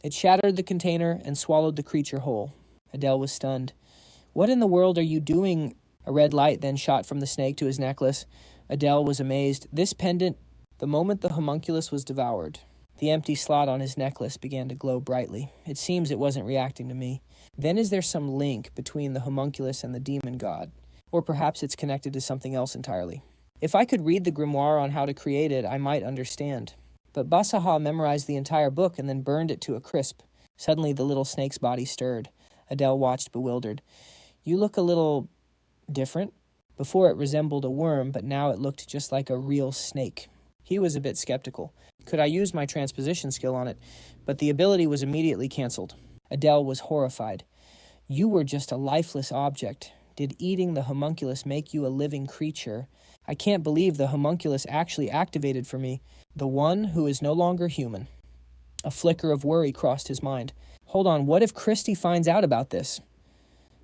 Speaker 1: It shattered the container and swallowed the creature whole. Adel was stunned. What in the world are you doing? A red light then shot from the snake to his necklace. Adel was amazed. This pendant, the moment the homunculus was devoured. The empty slot on his necklace began to glow brightly. It seems it wasn't reacting to me. Then is there some link between the homunculus and the demon god? Or perhaps it's connected to something else entirely. If I could read the grimoire on how to create it, I might understand. But Besahah memorized the entire book and then burned it to a crisp. Suddenly the little snake's body stirred. Adel watched bewildered. You look a little different. Before it resembled a worm, but now it looked just like a real snake. He was a bit skeptical. Could I use my transposition skill on it? But the ability was immediately canceled. Adel was horrified. You were just a lifeless object. Did eating the homunculus make you a living creature? I can't believe the homunculus actually activated for me. The one who is no longer human. A flicker of worry crossed his mind. Hold on, what if Christy finds out about this?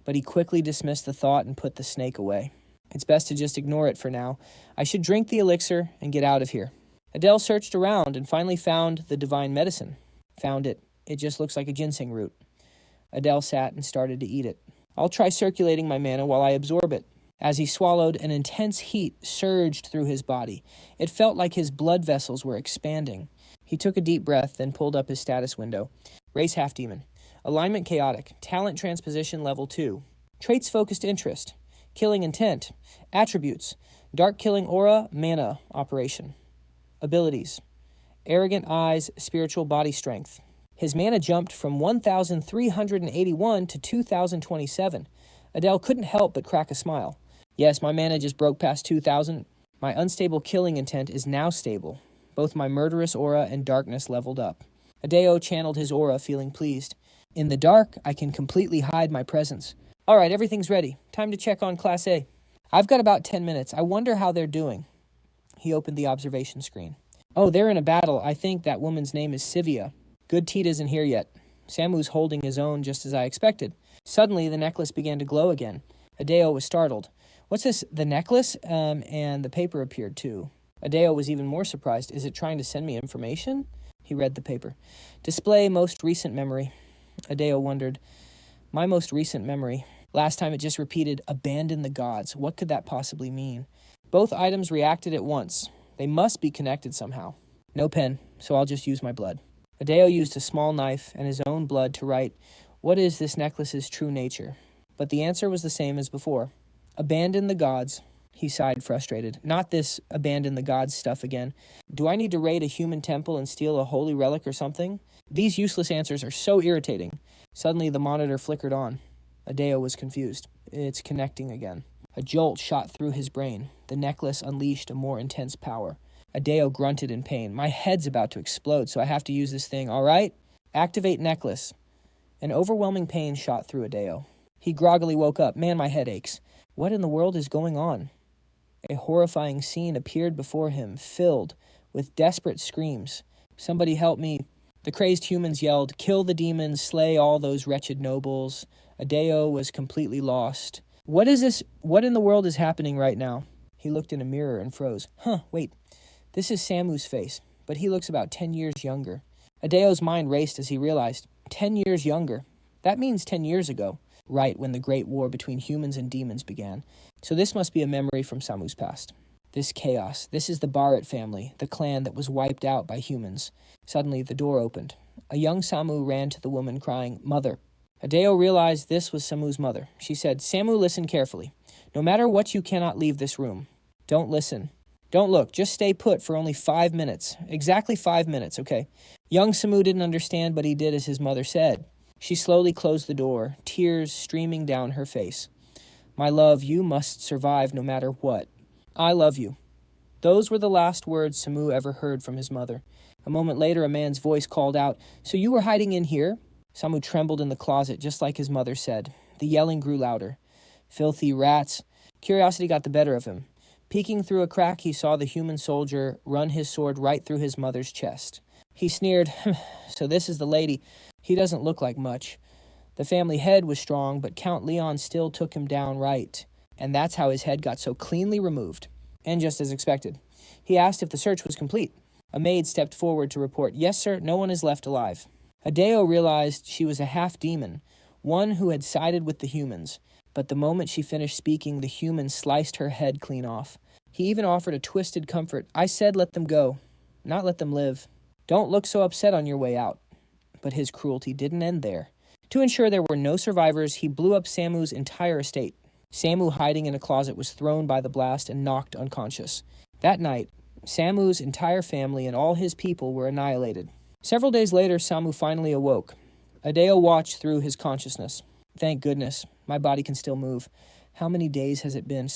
Speaker 1: But he quickly dismissed the thought and put the snake away. It's best to just ignore it for now. I should drink the elixir and get out of here. Adel searched around and finally found the divine medicine. Found it. It just looks like a ginseng root. Adel sat and started to eat it. I'll try circulating my mana while I absorb it. As he swallowed, an intense heat surged through his body. It felt like his blood vessels were expanding. He took a deep breath, then pulled up his status window. Race half demon. Alignment chaotic. Talent transposition level 2. Traits focused interest. Killing intent. Attributes. Dark killing aura, mana operation. Abilities. Arrogant eyes, spiritual body strength. His mana jumped from 1,381 to 2,027. Adel couldn't help but crack a smile. Yes, my mana just broke past 2,000. My unstable killing intent is now stable. Both my murderous aura and darkness leveled up. Adeo channeled his aura, feeling pleased. In the dark, I can completely hide my presence. All right, everything's ready. Time to check on Class A. I've got about 10 minutes. I wonder how they're doing. He opened the observation screen. Oh, they're in a battle. I think that woman's name is Sivia. Good Teat isn't here yet. Samu's holding his own just as I expected. Suddenly, the necklace began to glow again. Adeo was startled. What's this, the necklace? And the paper appeared too. Adeo was even more surprised. Is it trying to send me information? He read the paper. Display most recent memory. Adeo wondered. My most recent memory. Last time it just repeated, abandon the gods. What could that possibly mean? Both items reacted at once. They must be connected somehow. No pen, so I'll just use my blood. Adeo used a small knife and his own blood to write, what is this necklace's true nature? But the answer was the same as before. Abandon the gods. He sighed, frustrated. Not this abandon the gods stuff again. Do I need to raid a human temple and steal a holy relic or something? These useless answers are so irritating. Suddenly the monitor flickered on. Adeo was confused. It's connecting again. A jolt shot through his brain. The necklace unleashed a more intense power. Adeo grunted in pain. My head's about to explode, so I have to use this thing, all right? Activate necklace. An overwhelming pain shot through Adeo. He groggily woke up. Man, my head aches. What in the world is going on? A horrifying scene appeared before him, filled with desperate screams. Somebody help me. The crazed humans yelled, kill the demons, slay all those wretched nobles. Adeo was completely lost. What is this? What in the world is happening right now? He looked in a mirror and froze. Wait. This is Samu's face, but he looks about 10 years younger. Adeo's mind raced as he realized, 10 years younger. That means 10 years ago, right when the great war between humans and demons began. So this must be a memory from Samu's past. This chaos, this is the Barrett family, the clan that was wiped out by humans. Suddenly, the door opened. A young Samu ran to the woman crying, Mother. Adeo realized this was Samu's mother. She said, Samu, listen carefully. No matter what, you cannot leave this room. Don't listen. Don't look. Just stay put for only 5 minutes. Exactly 5 minutes, okay? Young Samu didn't understand, but he did as his mother said. She slowly closed the door, tears streaming down her face. My love, you must survive no matter what. I love you. Those were the last words Samu ever heard from his mother. A moment later, a man's voice called out, So you were hiding in here? Samu trembled in the closet, just like his mother said. The yelling grew louder. Filthy rats. Curiosity got the better of him. Peeking through a crack, he saw the human soldier run his sword right through his mother's chest. He sneered, So this is the lady. He doesn't look like much. The family head was strong, but Count Leon still took him down right. And that's how his head got so cleanly removed. And just as expected. He asked if the search was complete. A maid stepped forward to report, Yes, sir, no one is left alive. Adeo realized she was a half-demon, one who had sided with the humans. But the moment she finished speaking, the human sliced her head clean off. He even offered a twisted comfort. I said let them go, not let them live. Don't look so upset on your way out. But his cruelty didn't end there. To ensure there were no survivors, he blew up Samu's entire estate. Samu, hiding in a closet, was thrown by the blast and knocked unconscious. That night, Samu's entire family and all his people were annihilated. Several days later, Samu finally awoke. Adeo watched through his consciousness. Thank goodness, my body can still move. How many days has it been?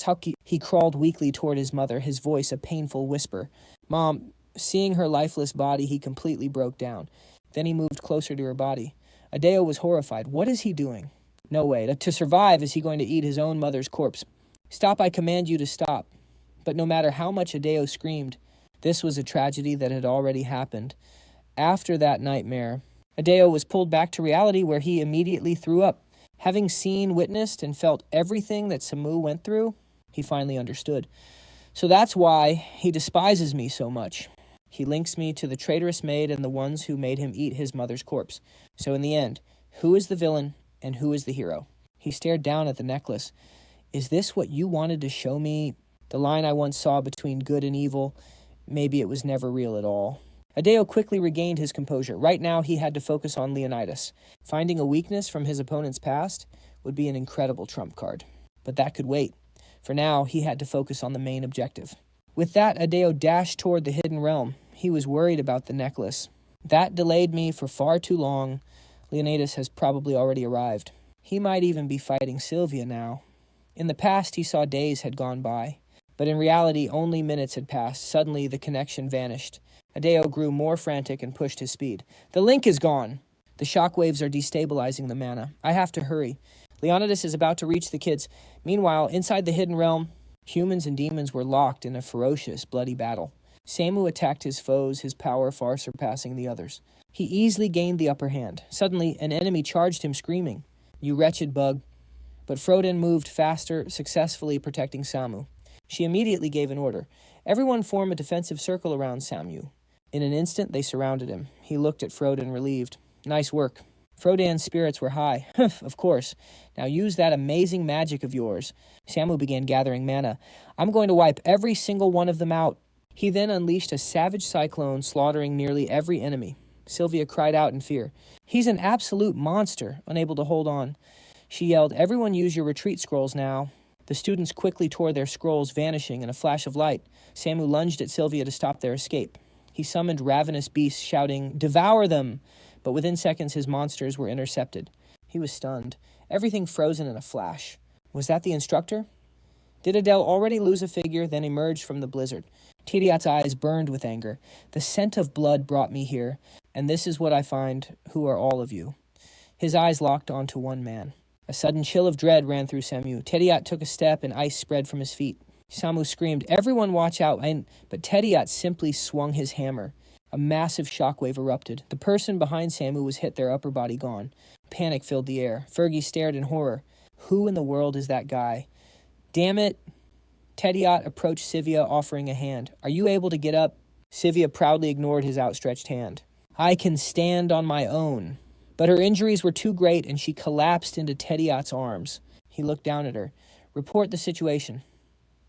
Speaker 1: He crawled weakly toward his mother, his voice a painful whisper. Mom, seeing her lifeless body, he completely broke down. Then he moved closer to her body. Adeo was horrified. What is he doing? No way. To survive, is he going to eat his own mother's corpse? Stop, I command you to stop. But no matter how much Adeo screamed, this was a tragedy that had already happened. After that nightmare, Adeo was pulled back to reality where he immediately threw up. Having seen, witnessed, and felt everything that Samu went through, he finally understood. So that's why he despises me so much. He links me to the traitorous maid and the ones who made him eat his mother's corpse. So in the end, who is the villain and who is the hero? He stared down at the necklace. Is this what you wanted to show me? The line I once saw between good and evil, maybe it was never real at all. Adeo quickly regained his composure. Right now, he had to focus on Leonidas. Finding a weakness from his opponent's past would be an incredible trump card. But that could wait. For now, he had to focus on the main objective. With that, Adeo dashed toward the hidden realm. He was worried about the necklace. That delayed me for far too long. Leonidas has probably already arrived. He might even be fighting Sylvia now. In the past, he saw days had gone by. But in reality, only minutes had passed. Suddenly, the connection vanished. Adeo grew more frantic and pushed his speed. The link is gone. The shockwaves are destabilizing the mana. I have to hurry. Leonidas is about to reach the kids. Meanwhile, inside the hidden realm, humans and demons were locked in a ferocious, bloody battle. Samu attacked his foes, his power far surpassing the others. He easily gained the upper hand. Suddenly, an enemy charged him, screaming, You wretched bug. But Froden moved faster, successfully protecting Samu. She immediately gave an order. Everyone form a defensive circle around Samu. In an instant, they surrounded him. He looked at Froden, relieved. Nice work. Frodan's spirits were high. Of course. Now use that amazing magic of yours. Samu began gathering mana. I'm going to wipe every single one of them out. He then unleashed a savage cyclone, slaughtering nearly every enemy. Sylvia cried out in fear. He's an absolute monster, unable to hold on. She yelled, "Everyone use your retreat scrolls now." The students quickly tore their scrolls, vanishing in a flash of light. Samu lunged at Sylvia to stop their escape. He summoned ravenous beasts, shouting, "Devour them!" But within seconds his monsters were intercepted. He was stunned, everything frozen in a flash. Was that the instructor? Did Adele already lose a figure, then emerge from the blizzard? Tiriat's eyes burned with anger. "The scent of blood brought me here, and this is what I find. Who are all of you?" His eyes locked onto one man. A sudden chill of dread ran through Samu. Tiriat took a step and ice spread from his feet. Samu screamed, "Everyone watch out!" But Tiriat simply swung his hammer. A massive shockwave erupted. The person behind Samu was hit, their upper body gone. Panic filled the air. Fergie stared in horror. Who in the world is that guy? "Damn it!" Tiriat approached Sivia, offering a hand. "Are you able to get up?" Sivia proudly ignored his outstretched hand. "I can stand on my own." But her injuries were too great, and she collapsed into Tiriat's arms. He looked down at her. "Report the situation."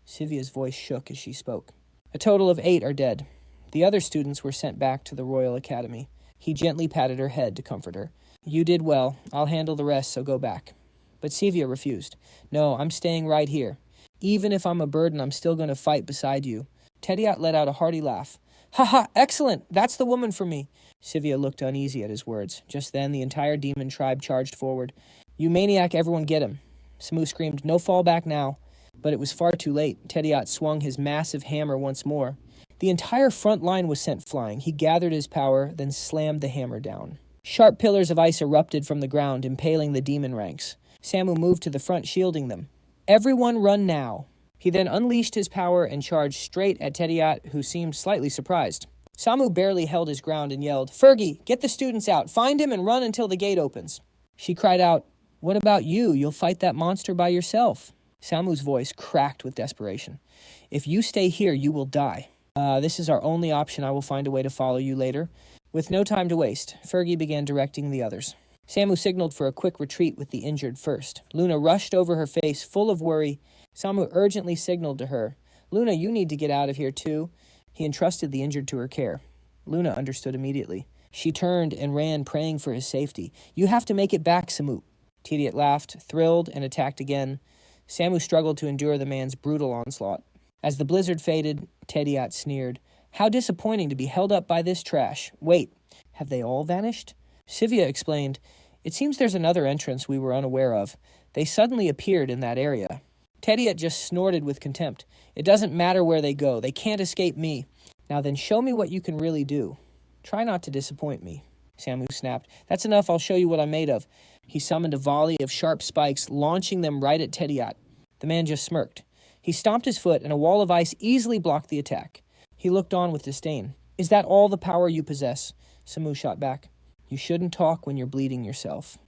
Speaker 1: Sivia's voice shook as she spoke. "A total of 8 are dead. The other students were sent back to the Royal Academy." He gently patted her head to comfort her. "You did well. I'll handle the rest, so go back." But Sivia refused. "No, I'm staying right here. Even if I'm a burden, I'm still going to fight beside you." Tiriat let out a hearty laugh. "Ha ha, excellent! That's the woman for me." Sivia looked uneasy at his words. Just then, the entire demon tribe charged forward. "You maniac, everyone get him." Samu screamed, "No fallback now." But it was far too late. Tiriat swung his massive hammer once more. The entire front line was sent flying. He gathered his power, then slammed the hammer down. Sharp pillars of ice erupted from the ground, impaling the demon ranks. Samu moved to the front, shielding them. "Everyone run now." He then unleashed his power and charged straight at Tiriat, who seemed slightly surprised. Samu barely held his ground and yelled, "Fergie, get the students out. Find him and run until the gate opens." She cried out, "What about you? You'll fight that monster by yourself." Samu's voice cracked with desperation. "If you stay here, you will die. This is our only option. I will find a way to follow you later." With no time to waste, Fergie began directing the others. Samu signaled for a quick retreat with the injured first. Luna rushed over her face, full of worry. Samu urgently signaled to her. "Luna, you need to get out of here too." He entrusted the injured to her care. Luna understood immediately. She turned and ran, praying for his safety. "You have to make it back, Samu." Tiriat laughed, thrilled, and attacked again. Samu struggled to endure the man's brutal onslaught. As the blizzard faded, Tiriat sneered. "How disappointing to be held up by this trash. Wait, have they all vanished?" Sivia explained, "It seems there's another entrance we were unaware of. They suddenly appeared in that area." Tiriat just snorted with contempt. "It doesn't matter where they go. They can't escape me. Now then, show me what you can really do. Try not to disappoint me." Samu snapped. "That's enough. I'll show you what I'm made of." He summoned a volley of sharp spikes, launching them right at Tiriat. The man just smirked. He stomped his foot, and a wall of ice easily blocked the attack. He looked on with disdain. "Is that all the power you possess?" Samu shot back. "You shouldn't talk when you're bleeding yourself."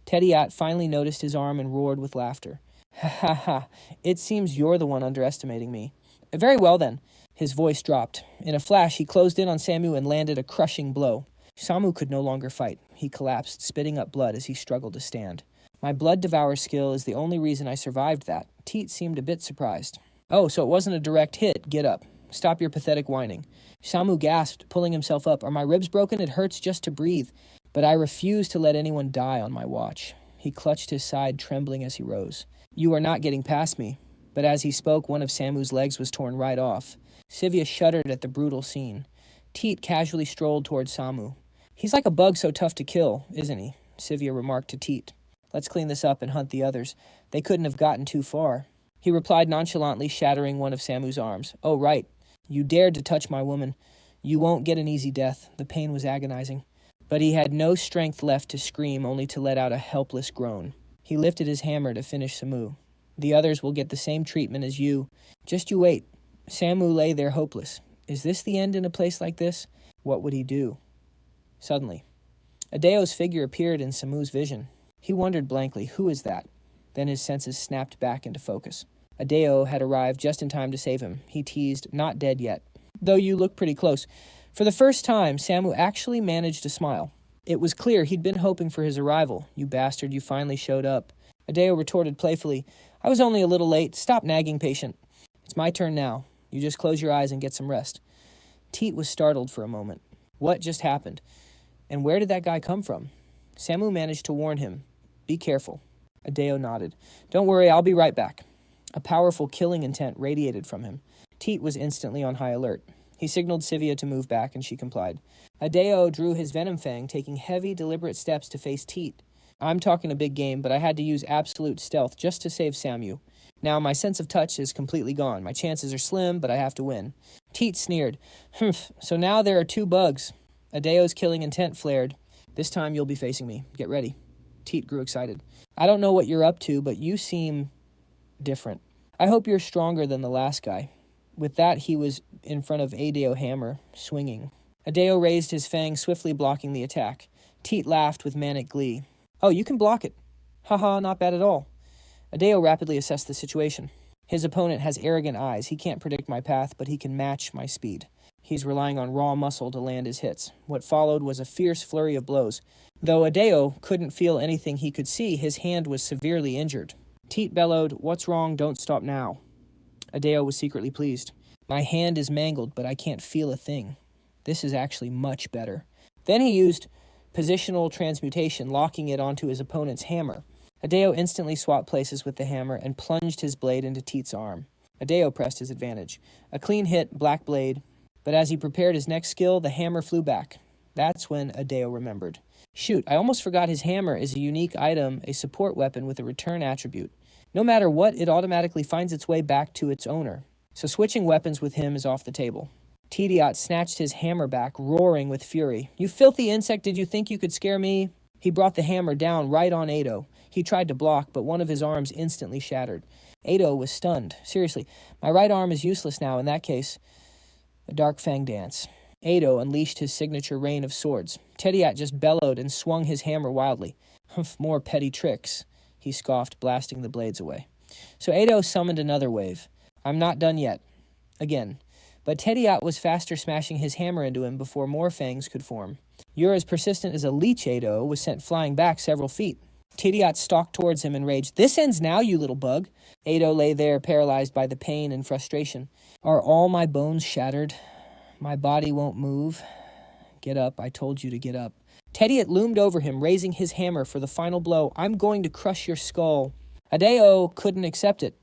Speaker 1: Tiriat finally noticed his arm and roared with laughter. "Ha ha ha, it seems you're the one underestimating me." "Very well then." His voice dropped. In a flash, he closed in on Samu and landed a crushing blow. Samu could no longer fight. He collapsed, spitting up blood as he struggled to stand. "My blood devour skill is the only reason I survived that." Teet seemed a bit surprised. "Oh, so it wasn't a direct hit. Get up. Stop your pathetic whining." Samu gasped, pulling himself up. "Are my ribs broken? It hurts just to breathe." "But I refuse to let anyone die on my watch." He clutched his side, trembling as he rose. "You are not getting past me." But as he spoke, one of Samu's legs was torn right off. Sivia shuddered at the brutal scene. Teet casually strolled toward Samu. "He's like a bug so tough to kill, isn't he?" Sivia remarked to Teet. "Let's clean this up and hunt the others. They couldn't have gotten too far." He replied nonchalantly, shattering one of Samu's arms. "Oh, right. You dared to touch my woman. You won't get an easy death." The pain was agonizing. But he had no strength left to scream, only to let out a helpless groan. He lifted his hammer to finish Samu. "The others will get the same treatment as you. Just you wait." Samu lay there hopeless. Is this the end in a place like this? What would he do? Suddenly, Adeo's figure appeared in Samu's vision. He wondered blankly, who is that? Then his senses snapped back into focus. Adeo had arrived just in time to save him. He teased, "Not dead yet. Though you look pretty close." For the first time, Samu actually managed to smile. It was clear he'd been hoping for his arrival. "You bastard, you finally showed up." Adeo retorted playfully, "I was only a little late. Stop nagging, patient. It's my turn now. You just close your eyes and get some rest." Teet was startled for a moment. What just happened? And where did that guy come from? Samu managed to warn him, "Be careful." Adeo nodded. Don't worry, I'll be right back. A powerful killing intent radiated from him. Teat was instantly on high alert. He signaled Sivia to move back, and she complied. Adeo drew his venom fang, taking heavy, deliberate steps to face Teat. I'm talking a big game, but I had to use absolute stealth just to save Samu. Now my sense of touch is completely gone. My chances are slim, but I have to win. Teat sneered. Humph, so now there are 2 bugs. Adeo's killing intent flared. This time you'll be facing me. Get ready. Teat grew excited. I don't know what you're up to, but you seem different. I hope you're stronger than the last guy. With that, he was in front of Adeo Hammer, swinging. Adeo raised his fang, swiftly blocking the attack. Teat laughed with manic glee. Oh, you can block it. Haha, not bad at all. Adeo rapidly assessed the situation. His opponent has arrogant eyes. He can't predict my path, but he can match my speed. He's relying on raw muscle to land his hits. What followed was a fierce flurry of blows. Though Adeo couldn't feel anything he could see, his hand was severely injured. Teat bellowed, "What's wrong? Don't stop now." Adeo was secretly pleased. My hand is mangled, but I can't feel a thing. This is actually much better. Then he used positional transmutation, locking it onto his opponent's hammer. Adeo instantly swapped places with the hammer and plunged his blade into Teat's arm. Adeo pressed his advantage. A clean hit, black blade. But as he prepared his next skill, the hammer flew back. That's when Adeo remembered. Shoot, I almost forgot his hammer is a unique item, a support weapon with a return attribute. No matter what, it automatically finds its way back to its owner. So switching weapons with him is off the table. Tediot snatched his hammer back, roaring with fury. You filthy insect, did you think you could scare me? He brought the hammer down right on Ado. He tried to block, but one of his arms instantly shattered. Ado was stunned. Seriously, my right arm is useless now in that case. A dark fang dance. Ado unleashed his signature rain of swords. Tediot just bellowed and swung his hammer wildly. Humph, more petty tricks, he scoffed, blasting the blades away. So Ado summoned another wave. I'm not done yet. Again. But Tediot was faster, smashing his hammer into him before more fangs could form. You're as persistent as a leech, Ado was sent flying back several feet. Tediot stalked towards him and raged, This ends now, you little bug. Ado lay there, paralyzed by the pain and frustration. Are all my bones shattered? My body won't move. Get up, I told you to get up. Tediot loomed over him, raising his hammer for the final blow. I'm going to crush your skull. Adeo couldn't accept it.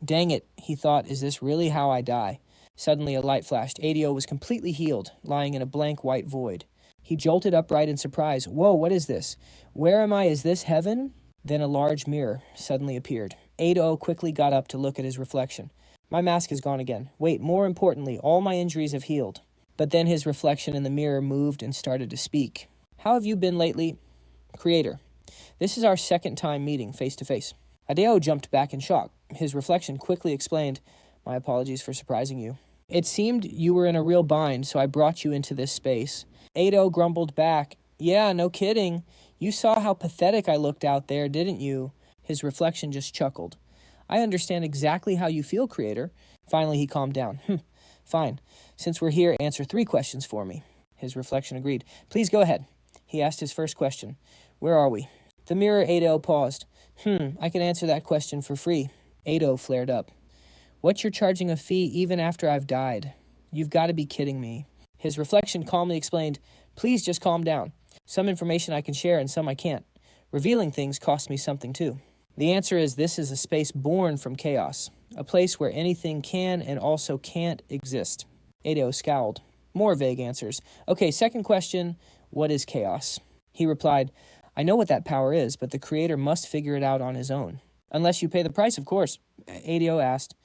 Speaker 1: Dang it, he thought, is this really how I die? Suddenly a light flashed. Adeo was completely healed, lying in a blank white void. He jolted upright in surprise. Whoa, what is this? Where am I? Is this heaven? Then a large mirror suddenly appeared. Ado quickly got up to look at his reflection. My mask is gone again. Wait, more importantly, all my injuries have healed. But then his reflection in the mirror moved and started to speak. How have you been lately? Creator, this is our second time meeting face to face. Adeo jumped back in shock. His reflection quickly explained, My apologies for surprising you. It seemed you were in a real bind, so I brought you into this space. Ado grumbled back, Yeah, no kidding. You saw how pathetic I looked out there, didn't you? His reflection just chuckled. I understand exactly how you feel, Creator. Finally, he calmed down. Fine. Since we're here, answer 3 questions for me. His reflection agreed. Please go ahead. He asked his first question. Where are we? The mirror Ado paused. I can answer that question for free. Ado flared up. What, you're charging a fee even after I've died? You've got to be kidding me. His reflection calmly explained, Please just calm down. Some information I can share and some I can't. Revealing things costs me something too. The answer is this is a space born from chaos, a place where anything can and also can't exist. Ado scowled. More vague answers. Okay, second question, what is chaos? He replied, I know what that power is, but the creator must figure it out on his own. Unless you pay the price, of course. Ado asked,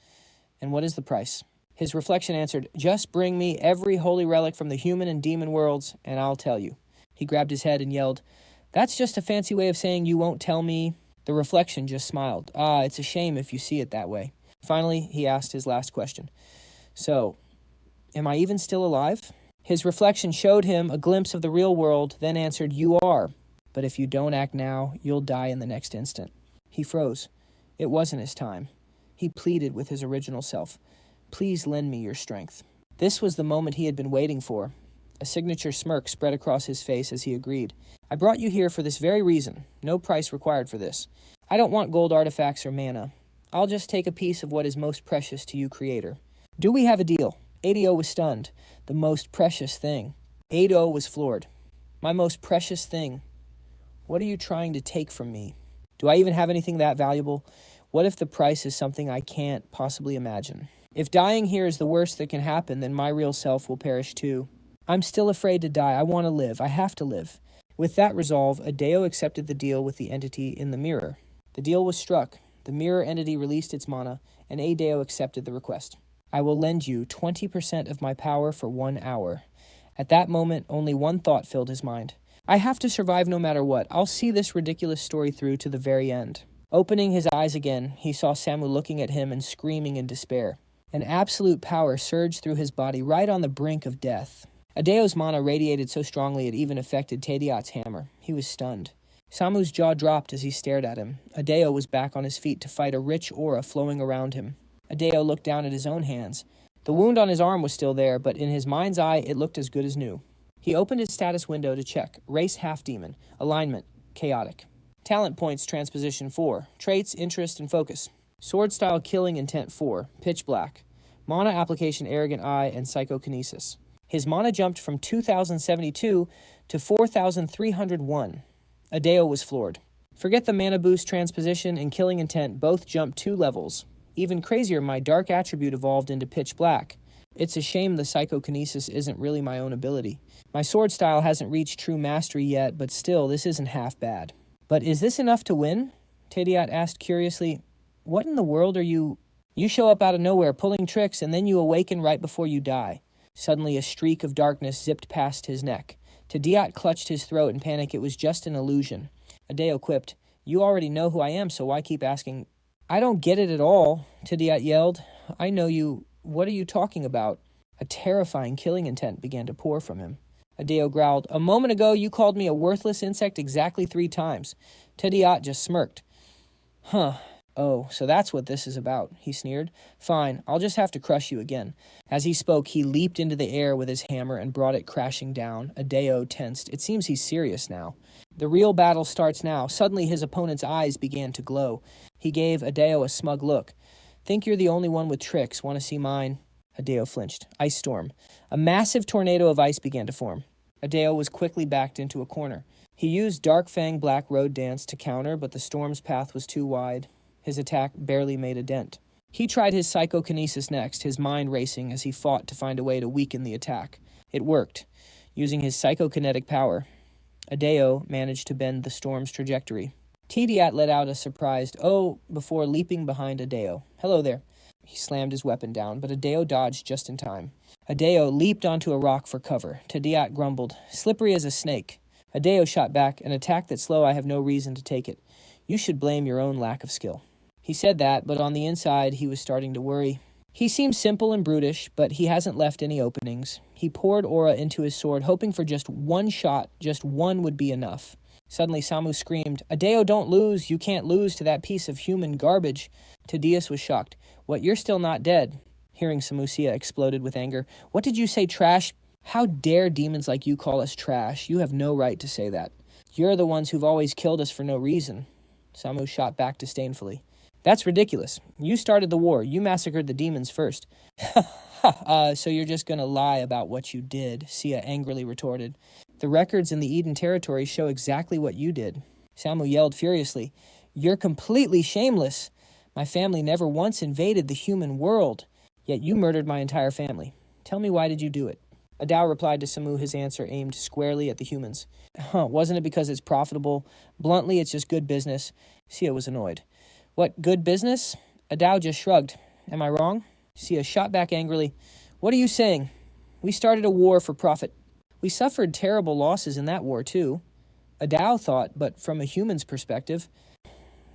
Speaker 1: And what is the price? His reflection answered, Just bring me every holy relic from the human and demon worlds, and I'll tell you. He grabbed his head and yelled, That's just a fancy way of saying you won't tell me. The reflection just smiled. It's a shame if you see it that way. Finally, he asked his last question. So, am I even still alive? His reflection showed him a glimpse of the real world, then answered, You are. But if you don't act now, you'll die in the next instant. He froze. It wasn't his time. He pleaded with his original self. Please lend me your strength. This was the moment he had been waiting for. A signature smirk spread across his face as he agreed. I brought you here for this very reason. No price required for this. I don't want gold artifacts or mana. I'll just take a piece of what is most precious to you, Creator. Do we have a deal? Ado was stunned. The most precious thing. Ado was floored. My most precious thing. What are you trying to take from me? Do I even have anything that valuable? What if the price is something I can't possibly imagine? If dying here is the worst that can happen, then my real self will perish too. I'm still afraid to die. I want to live. I have to live. With that resolve, Adeo accepted the deal with the entity in the mirror. The deal was struck. The mirror entity released its mana, and Adeo accepted the request. I will lend you 20% of my power for 1 hour. At that moment, only one thought filled his mind. I have to survive no matter what. I'll see this ridiculous story through to the very end. Opening his eyes again, he saw Samu looking at him and screaming in despair. An absolute power surged through his body right on the brink of death. Adeo's mana radiated so strongly it even affected Tediat's hammer. He was stunned. Samu's jaw dropped as he stared at him. Adeo was back on his feet to fight a rich aura flowing around him. Adeo looked down at his own hands. The wound on his arm was still there, but in his mind's eye it looked as good as new. He opened his status window to check. Race half-demon. Alignment. Chaotic. Talent points transposition 4. Traits, interest, and focus. Sword style killing intent 4. Pitch black. Mana application arrogant eye and psychokinesis. His mana jumped from 2,072 to 4,301. Adeo was floored. Forget the mana boost transposition and killing intent both jumped 2 levels. Even crazier, my dark attribute evolved into pitch black. It's a shame the psychokinesis isn't really my own ability. My sword style hasn't reached true mastery yet, but still, this isn't half bad. But is this enough to win? Tediat asked curiously. What in the world are you... You show up out of nowhere, pulling tricks, and then you awaken right before you die. Suddenly, a streak of darkness zipped past his neck. Tediat clutched his throat in panic. It was just an illusion. Adeo quipped, You already know who I am, so why keep asking? I don't get it at all, Tediat yelled. I know you. What are you talking about? A terrifying killing intent began to pour from him. Adeo growled, A moment ago you called me a worthless insect exactly 3 times. Tediat just smirked. Huh. Oh, so that's what this is about, he sneered. Fine, I'll just have to crush you again. As he spoke, he leaped into the air with his hammer and brought it crashing down. Adeo tensed. It seems he's serious now. The real battle starts now. Suddenly his opponent's eyes began to glow. He gave Adeo a smug look. Think you're the only one with tricks. Want to see mine? Adeo flinched. Ice storm. A massive tornado of ice began to form. Adeo was quickly backed into a corner. He used Dark Fang Black Road Dance to counter, but the storm's path was too wide. His attack barely made a dent. He tried his psychokinesis next, his mind racing as he fought to find a way to weaken the attack. It worked. Using his psychokinetic power, Adeo managed to bend the storm's trajectory. Tediat let out a surprised "oh" before leaping behind Adeo. Hello there. He slammed his weapon down, but Adeo dodged just in time. Adeo leaped onto a rock for cover. Tediat grumbled, Slippery as a snake. Adeo shot back, An attack that's slow, I have no reason to take it. You should blame your own lack of skill. He said that, but on the inside, he was starting to worry. He seems simple and brutish, but he hasn't left any openings. He poured aura into his sword, hoping for just one shot, just one would be enough. Suddenly, Samu screamed, Adeo, don't lose. You can't lose to that piece of human garbage. Tedius was shocked. What, you're still not dead? Hearing Samusia exploded with anger. What did you say, trash? How dare demons like you call us trash? You have no right to say that. You're the ones who've always killed us for no reason. Samu shot back disdainfully. That's ridiculous. You started the war. You massacred the demons first. So you're just going to lie about what you did, Sia angrily retorted. The records in the Eden territory show exactly what you did. Samu yelled furiously. You're completely shameless. My family never once invaded the human world, yet you murdered my entire family. Tell me, why did you do it? Adao replied to Samu, his answer aimed squarely at the humans. Wasn't it because it's profitable? Bluntly, it's just good business. Sia was annoyed. What, good business? Adao just shrugged. Am I wrong? Sia shot back angrily. What are you saying? We started a war for profit. We suffered terrible losses in that war, too. Adao thought, but from a human's perspective,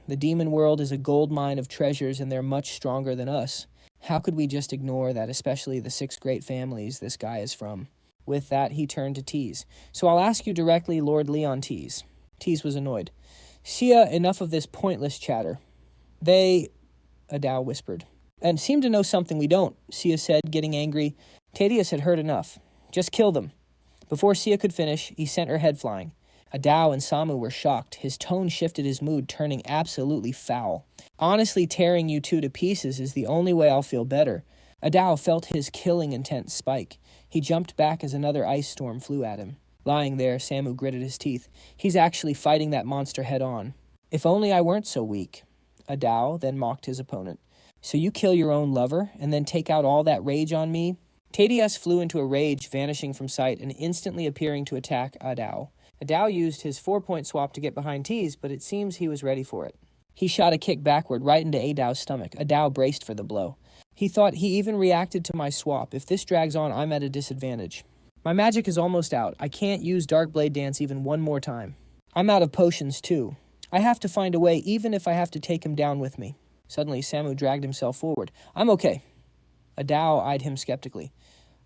Speaker 1: the demon world is a gold mine of treasures and they're much stronger than us. How could we just ignore that, especially the 6 great families this guy is from? With that, he turned to Tease. So I'll ask you directly, Lord Leon Tease. Tease was annoyed. Sia, enough of this pointless chatter. They, Adao whispered, and seem to know something we don't, Sia said, getting angry. Tedius had heard enough. Just kill them. Before Sia could finish, he sent her head flying. Adao and Samu were shocked. His tone shifted his mood, turning absolutely foul. Honestly, tearing you 2 to pieces is the only way I'll feel better. Adao felt his killing intent spike. He jumped back as another ice storm flew at him. Lying there, Samu gritted his teeth. He's actually fighting that monster head on. If only I weren't so weak. Adao then mocked his opponent. So you kill your own lover and then take out all that rage on me? Tadius flew into a rage, vanishing from sight and instantly appearing to attack Adao. Adao used his 4-point swap to get behind Tease, but it seems he was ready for it. He shot a kick backward right into Adao's stomach. Adao braced for the blow. He thought he even reacted to my swap. If this drags on, I'm at a disadvantage. My magic is almost out. I can't use Dark Blade Dance even one more time. I'm out of potions too. I have to find a way, even if I have to take him down with me. Suddenly, Samu dragged himself forward. I'm okay. Adao eyed him skeptically.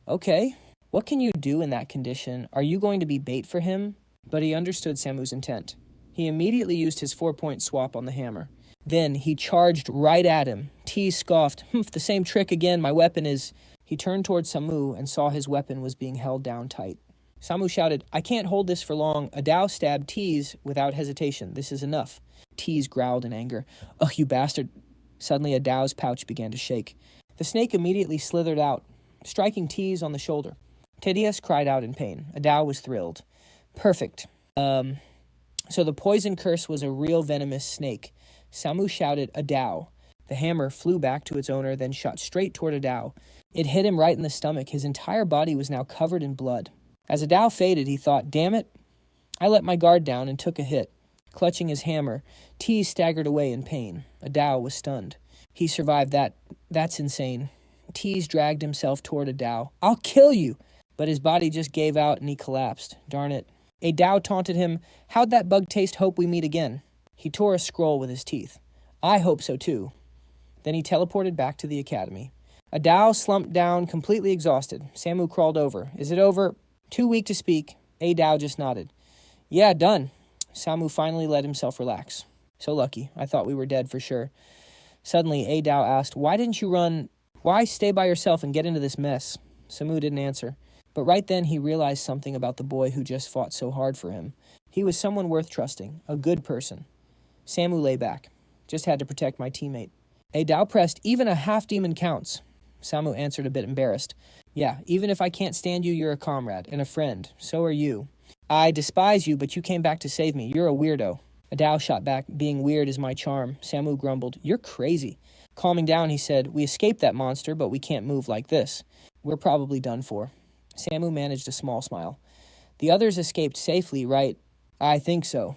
Speaker 1: Okay, what can you do in that condition? Are you going to be bait for him? But he understood Samu's intent. He immediately used his 4-point swap on the hammer. Then he charged right at him. T scoffed, the same trick again, my weapon is... He turned towards Samu and saw his weapon was being held down tight. Samu shouted, I can't hold this for long. Adao stabbed Tease without hesitation. This is enough. Tease growled in anger. Oh, you bastard. Suddenly Adao's pouch began to shake. The snake immediately slithered out, striking Tease on the shoulder. Tedius cried out in pain. Adao was thrilled. Perfect. So the poison curse was a real venomous snake. Samu shouted, Adao. The hammer flew back to its owner, then shot straight toward Adao. It hit him right in the stomach. His entire body was now covered in blood. As Adao faded, he thought, damn it. I let my guard down and took a hit. Clutching his hammer, T staggered away in pain. Adao was stunned. He survived that. That's insane. Tease dragged himself toward Adao. I'll kill you! But his body just gave out and he collapsed. Darn it. Adao taunted him. How'd that bug taste? Hope we meet again. He tore a scroll with his teeth. I hope so too. Then he teleported back to the academy. Adao slumped down, completely exhausted. Samu crawled over. Is it over? Too weak to speak. Adao just nodded. Yeah, done. Samu finally let himself relax. So lucky. I thought we were dead for sure. Suddenly, Adao asked, why didn't you run? Why stay by yourself and get into this mess? Samu didn't answer. But right then he realized something about the boy who just fought so hard for him. He was someone worth trusting, a good person. Samu lay back. Just had to protect my teammate. Adao pressed, even a half-demon counts. Samu answered a bit embarrassed. Yeah, even if I can't stand you, you're a comrade and a friend. So are you. I despise you, but you came back to save me. You're a weirdo. Adao shot back, being weird is my charm. Samu grumbled, you're crazy. Calming down, he said, we escaped that monster, but we can't move like this. We're probably done for. Samu managed a small smile. The others escaped safely, right? I think so.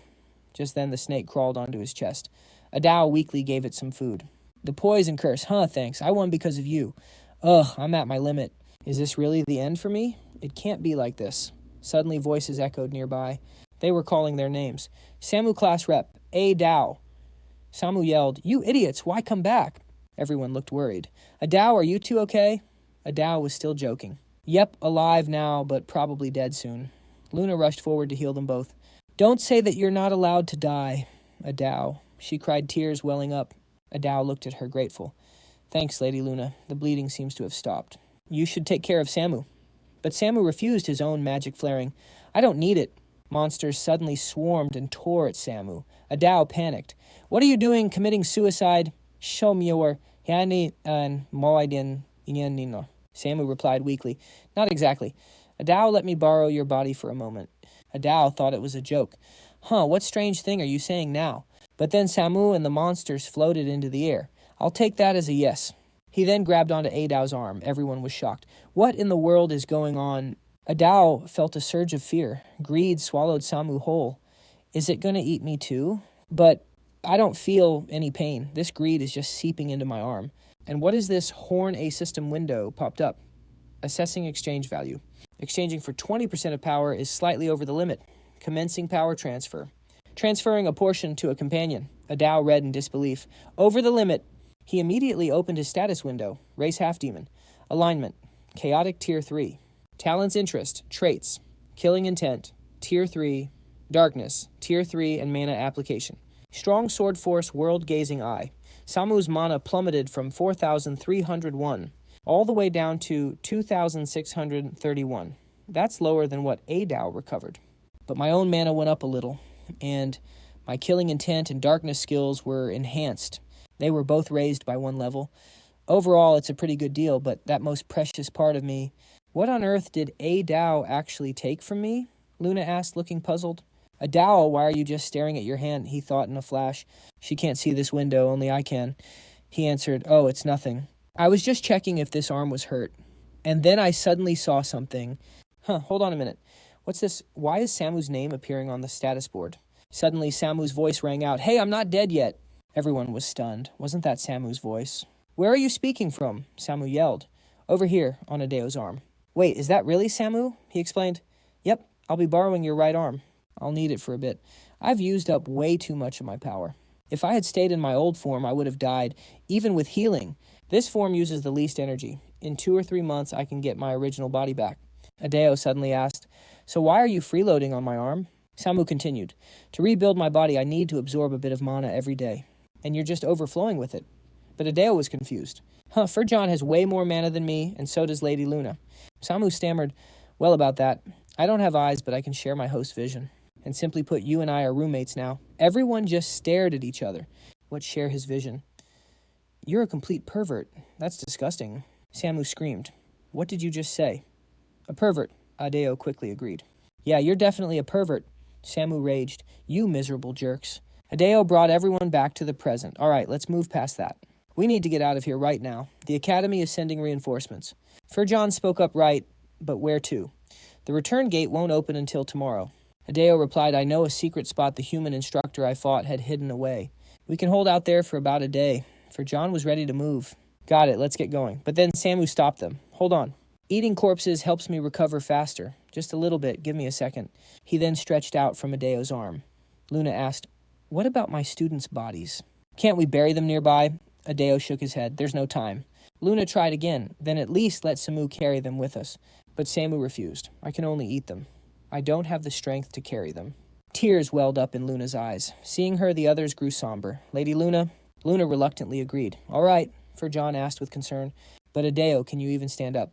Speaker 1: Just then the snake crawled onto his chest. Adao weakly gave it some food. The poison curse, thanks. I won because of you. Ugh, I'm at my limit. Is this really the end for me? It can't be like this. Suddenly voices echoed nearby. They were calling their names. Samu class rep, Adao. Samu yelled, you idiots, why come back? Everyone looked worried. Adao, are you two okay? Adao was still joking. Yep, alive now, but probably dead soon. Luna rushed forward to heal them both. Don't say that you're not allowed to die. Adao. She cried, tears welling up. Adao looked at her grateful. Thanks, Lady Luna. The bleeding seems to have stopped. You should take care of Samu. But Samu refused, his own magic flaring. I don't need it. Monsters suddenly swarmed and tore at Samu. Adao panicked. What are you doing, committing suicide? Show me your yani and moaiden inyanino. Samu replied weakly. Not exactly. Adao let me borrow your body for a moment. Adao thought it was a joke. What strange thing are you saying now? But then Samu and the monsters floated into the air. I'll take that as a yes. He then grabbed onto Adao's arm. Everyone was shocked. What in the world is going on? Adao felt a surge of fear. Greed swallowed Samu whole. Is it going to eat me too? But I don't feel any pain. This greed is just seeping into my arm. And what is this Horn A system window popped up? Assessing exchange value. Exchanging for 20% of power is slightly over the limit. Commencing power transfer. Transferring a portion to a companion. Adao read in disbelief. Over the limit. He immediately opened his status window. Race half demon. Alignment. Chaotic tier 3. Talents interest. Traits. Killing intent. Tier 3. Darkness. Tier 3 and mana application. Strong sword force world gazing eye. Samu's mana plummeted from 4,301 all the way down to 2,631. That's lower than what Adao recovered. But my own mana went up a little, and my killing intent and darkness skills were enhanced. They were both raised by 1 level. Overall, it's a pretty good deal, but that most precious part of me... What on earth did Adao actually take from me? Luna asked, looking puzzled. Adao, why are you just staring at your hand? He thought in a flash. She can't see this window, only I can. He answered, oh, it's nothing. I was just checking if this arm was hurt. And then I suddenly saw something. Hold on a minute. What's this? Why is Samu's name appearing on the status board? Suddenly, Samu's voice rang out. Hey, I'm not dead yet. Everyone was stunned. Wasn't that Samu's voice? Where are you speaking from? Samu yelled. Over here, on Adeo's arm. Wait, is that really Samu? He explained. Yep, I'll be borrowing your right arm. I'll need it for a bit. I've used up way too much of my power. If I had stayed in my old form, I would have died, even with healing. This form uses the least energy. In 2 or 3 months, I can get my original body back. Adeo suddenly asked, so why are you freeloading on my arm? Samu continued, to rebuild my body, I need to absorb a bit of mana every day. And you're just overflowing with it. But Adeo was confused. Furjan has way more mana than me, and so does Lady Luna. Samu stammered, well, about that. I don't have eyes, but I can share my host's vision. And simply put, you and I are roommates now. Everyone just stared at each other. What share his vision? You're a complete pervert. That's disgusting. Samu screamed. What did you just say? A pervert, Adeo quickly agreed. Yeah, you're definitely a pervert. Samu raged. You miserable jerks. Adeo brought everyone back to the present. All right, let's move past that. We need to get out of here right now. The academy is sending reinforcements. Furjan spoke up right, but where to? The return gate won't open until tomorrow. Adeo replied, I know a secret spot the human instructor I fought had hidden away. We can hold out there for about a day. Furjan was ready to move. Got it, let's get going. But then Samu stopped them. Hold on. Eating corpses helps me recover faster. Just a little bit, give me a second. He then stretched out from Adeo's arm. Luna asked, what about my students' bodies? Can't we bury them nearby? Adeo shook his head. There's no time. Luna tried again. Then at least let Samu carry them with us. But Samu refused. I can only eat them. I don't have the strength to carry them. Tears welled up in Luna's eyes. Seeing her, the others grew somber. Lady Luna? Luna reluctantly agreed. All right, Furjan asked with concern. But Adeo, can you even stand up?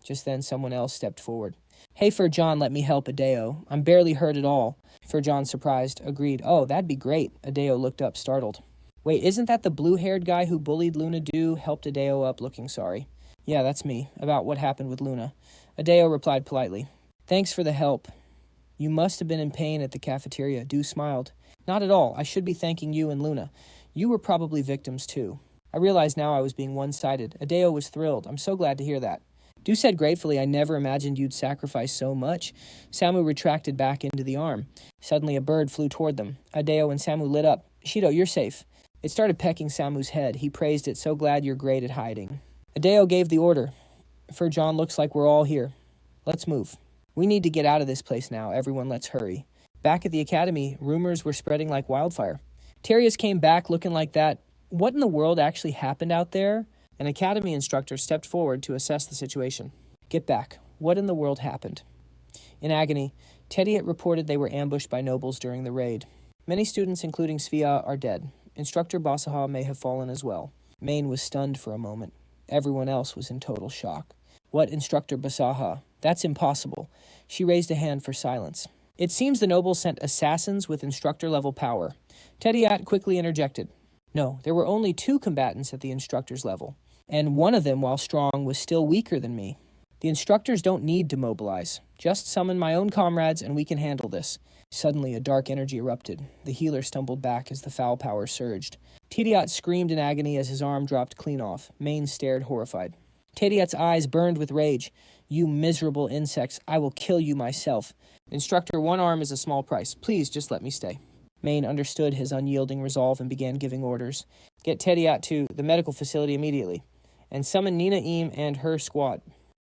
Speaker 1: Just then someone else stepped forward. Hey, Furjan, let me help Adeo. I'm barely hurt at all. Furjan, surprised, agreed. Oh, that'd be great. Adeo looked up, startled. Wait, isn't that the blue-haired guy who bullied Luna Do? Helped Adeo up, looking sorry. Yeah, that's me. About what happened with Luna. Adeo replied politely. Thanks for the help. You must have been in pain at the cafeteria. Do smiled. Not at all. I should be thanking you and Luna. You were probably victims too. I realize now I was being one-sided. Adeo was thrilled. I'm so glad to hear that. Do said gratefully, I never imagined you'd sacrifice so much. Samu retracted back into the arm. Suddenly a bird flew toward them. Adeo and Samu lit up. Shido, you're safe. It started pecking Samu's head. He praised it. So glad you're great at hiding. Adeo gave the order. Furjan, looks like we're all here. Let's move. We need to get out of this place now. Everyone, let's hurry. Back at the academy, rumors were spreading like wildfire. Terius came back looking like that. What in the world actually happened out there? An academy instructor stepped forward to assess the situation. Get back. What in the world happened? In agony, Tediat reported they were ambushed by nobles during the raid. Many students, including Svea, are dead. Instructor Basaha may have fallen as well. Maine was stunned for a moment. Everyone else was in total shock. What Instructor Basaha? That's impossible. She raised a hand for silence. It seems the nobles sent assassins with instructor-level power. Tediat quickly interjected. No, there were only 2 combatants at the instructor's level, and one of them, while strong, was still weaker than me. The instructors don't need to mobilize. Just summon my own comrades and we can handle this. Suddenly, a dark energy erupted. The healer stumbled back as the foul power surged. Tediat screamed in agony as his arm dropped clean off. Maine stared horrified. Tediat's eyes burned with rage. You miserable insects, I will kill you myself. Instructor, 1 arm is a small price. Please, just let me stay. Maine understood his unyielding resolve and began giving orders. Get Tediat to the medical facility immediately. And summon Nina Eam and her squad.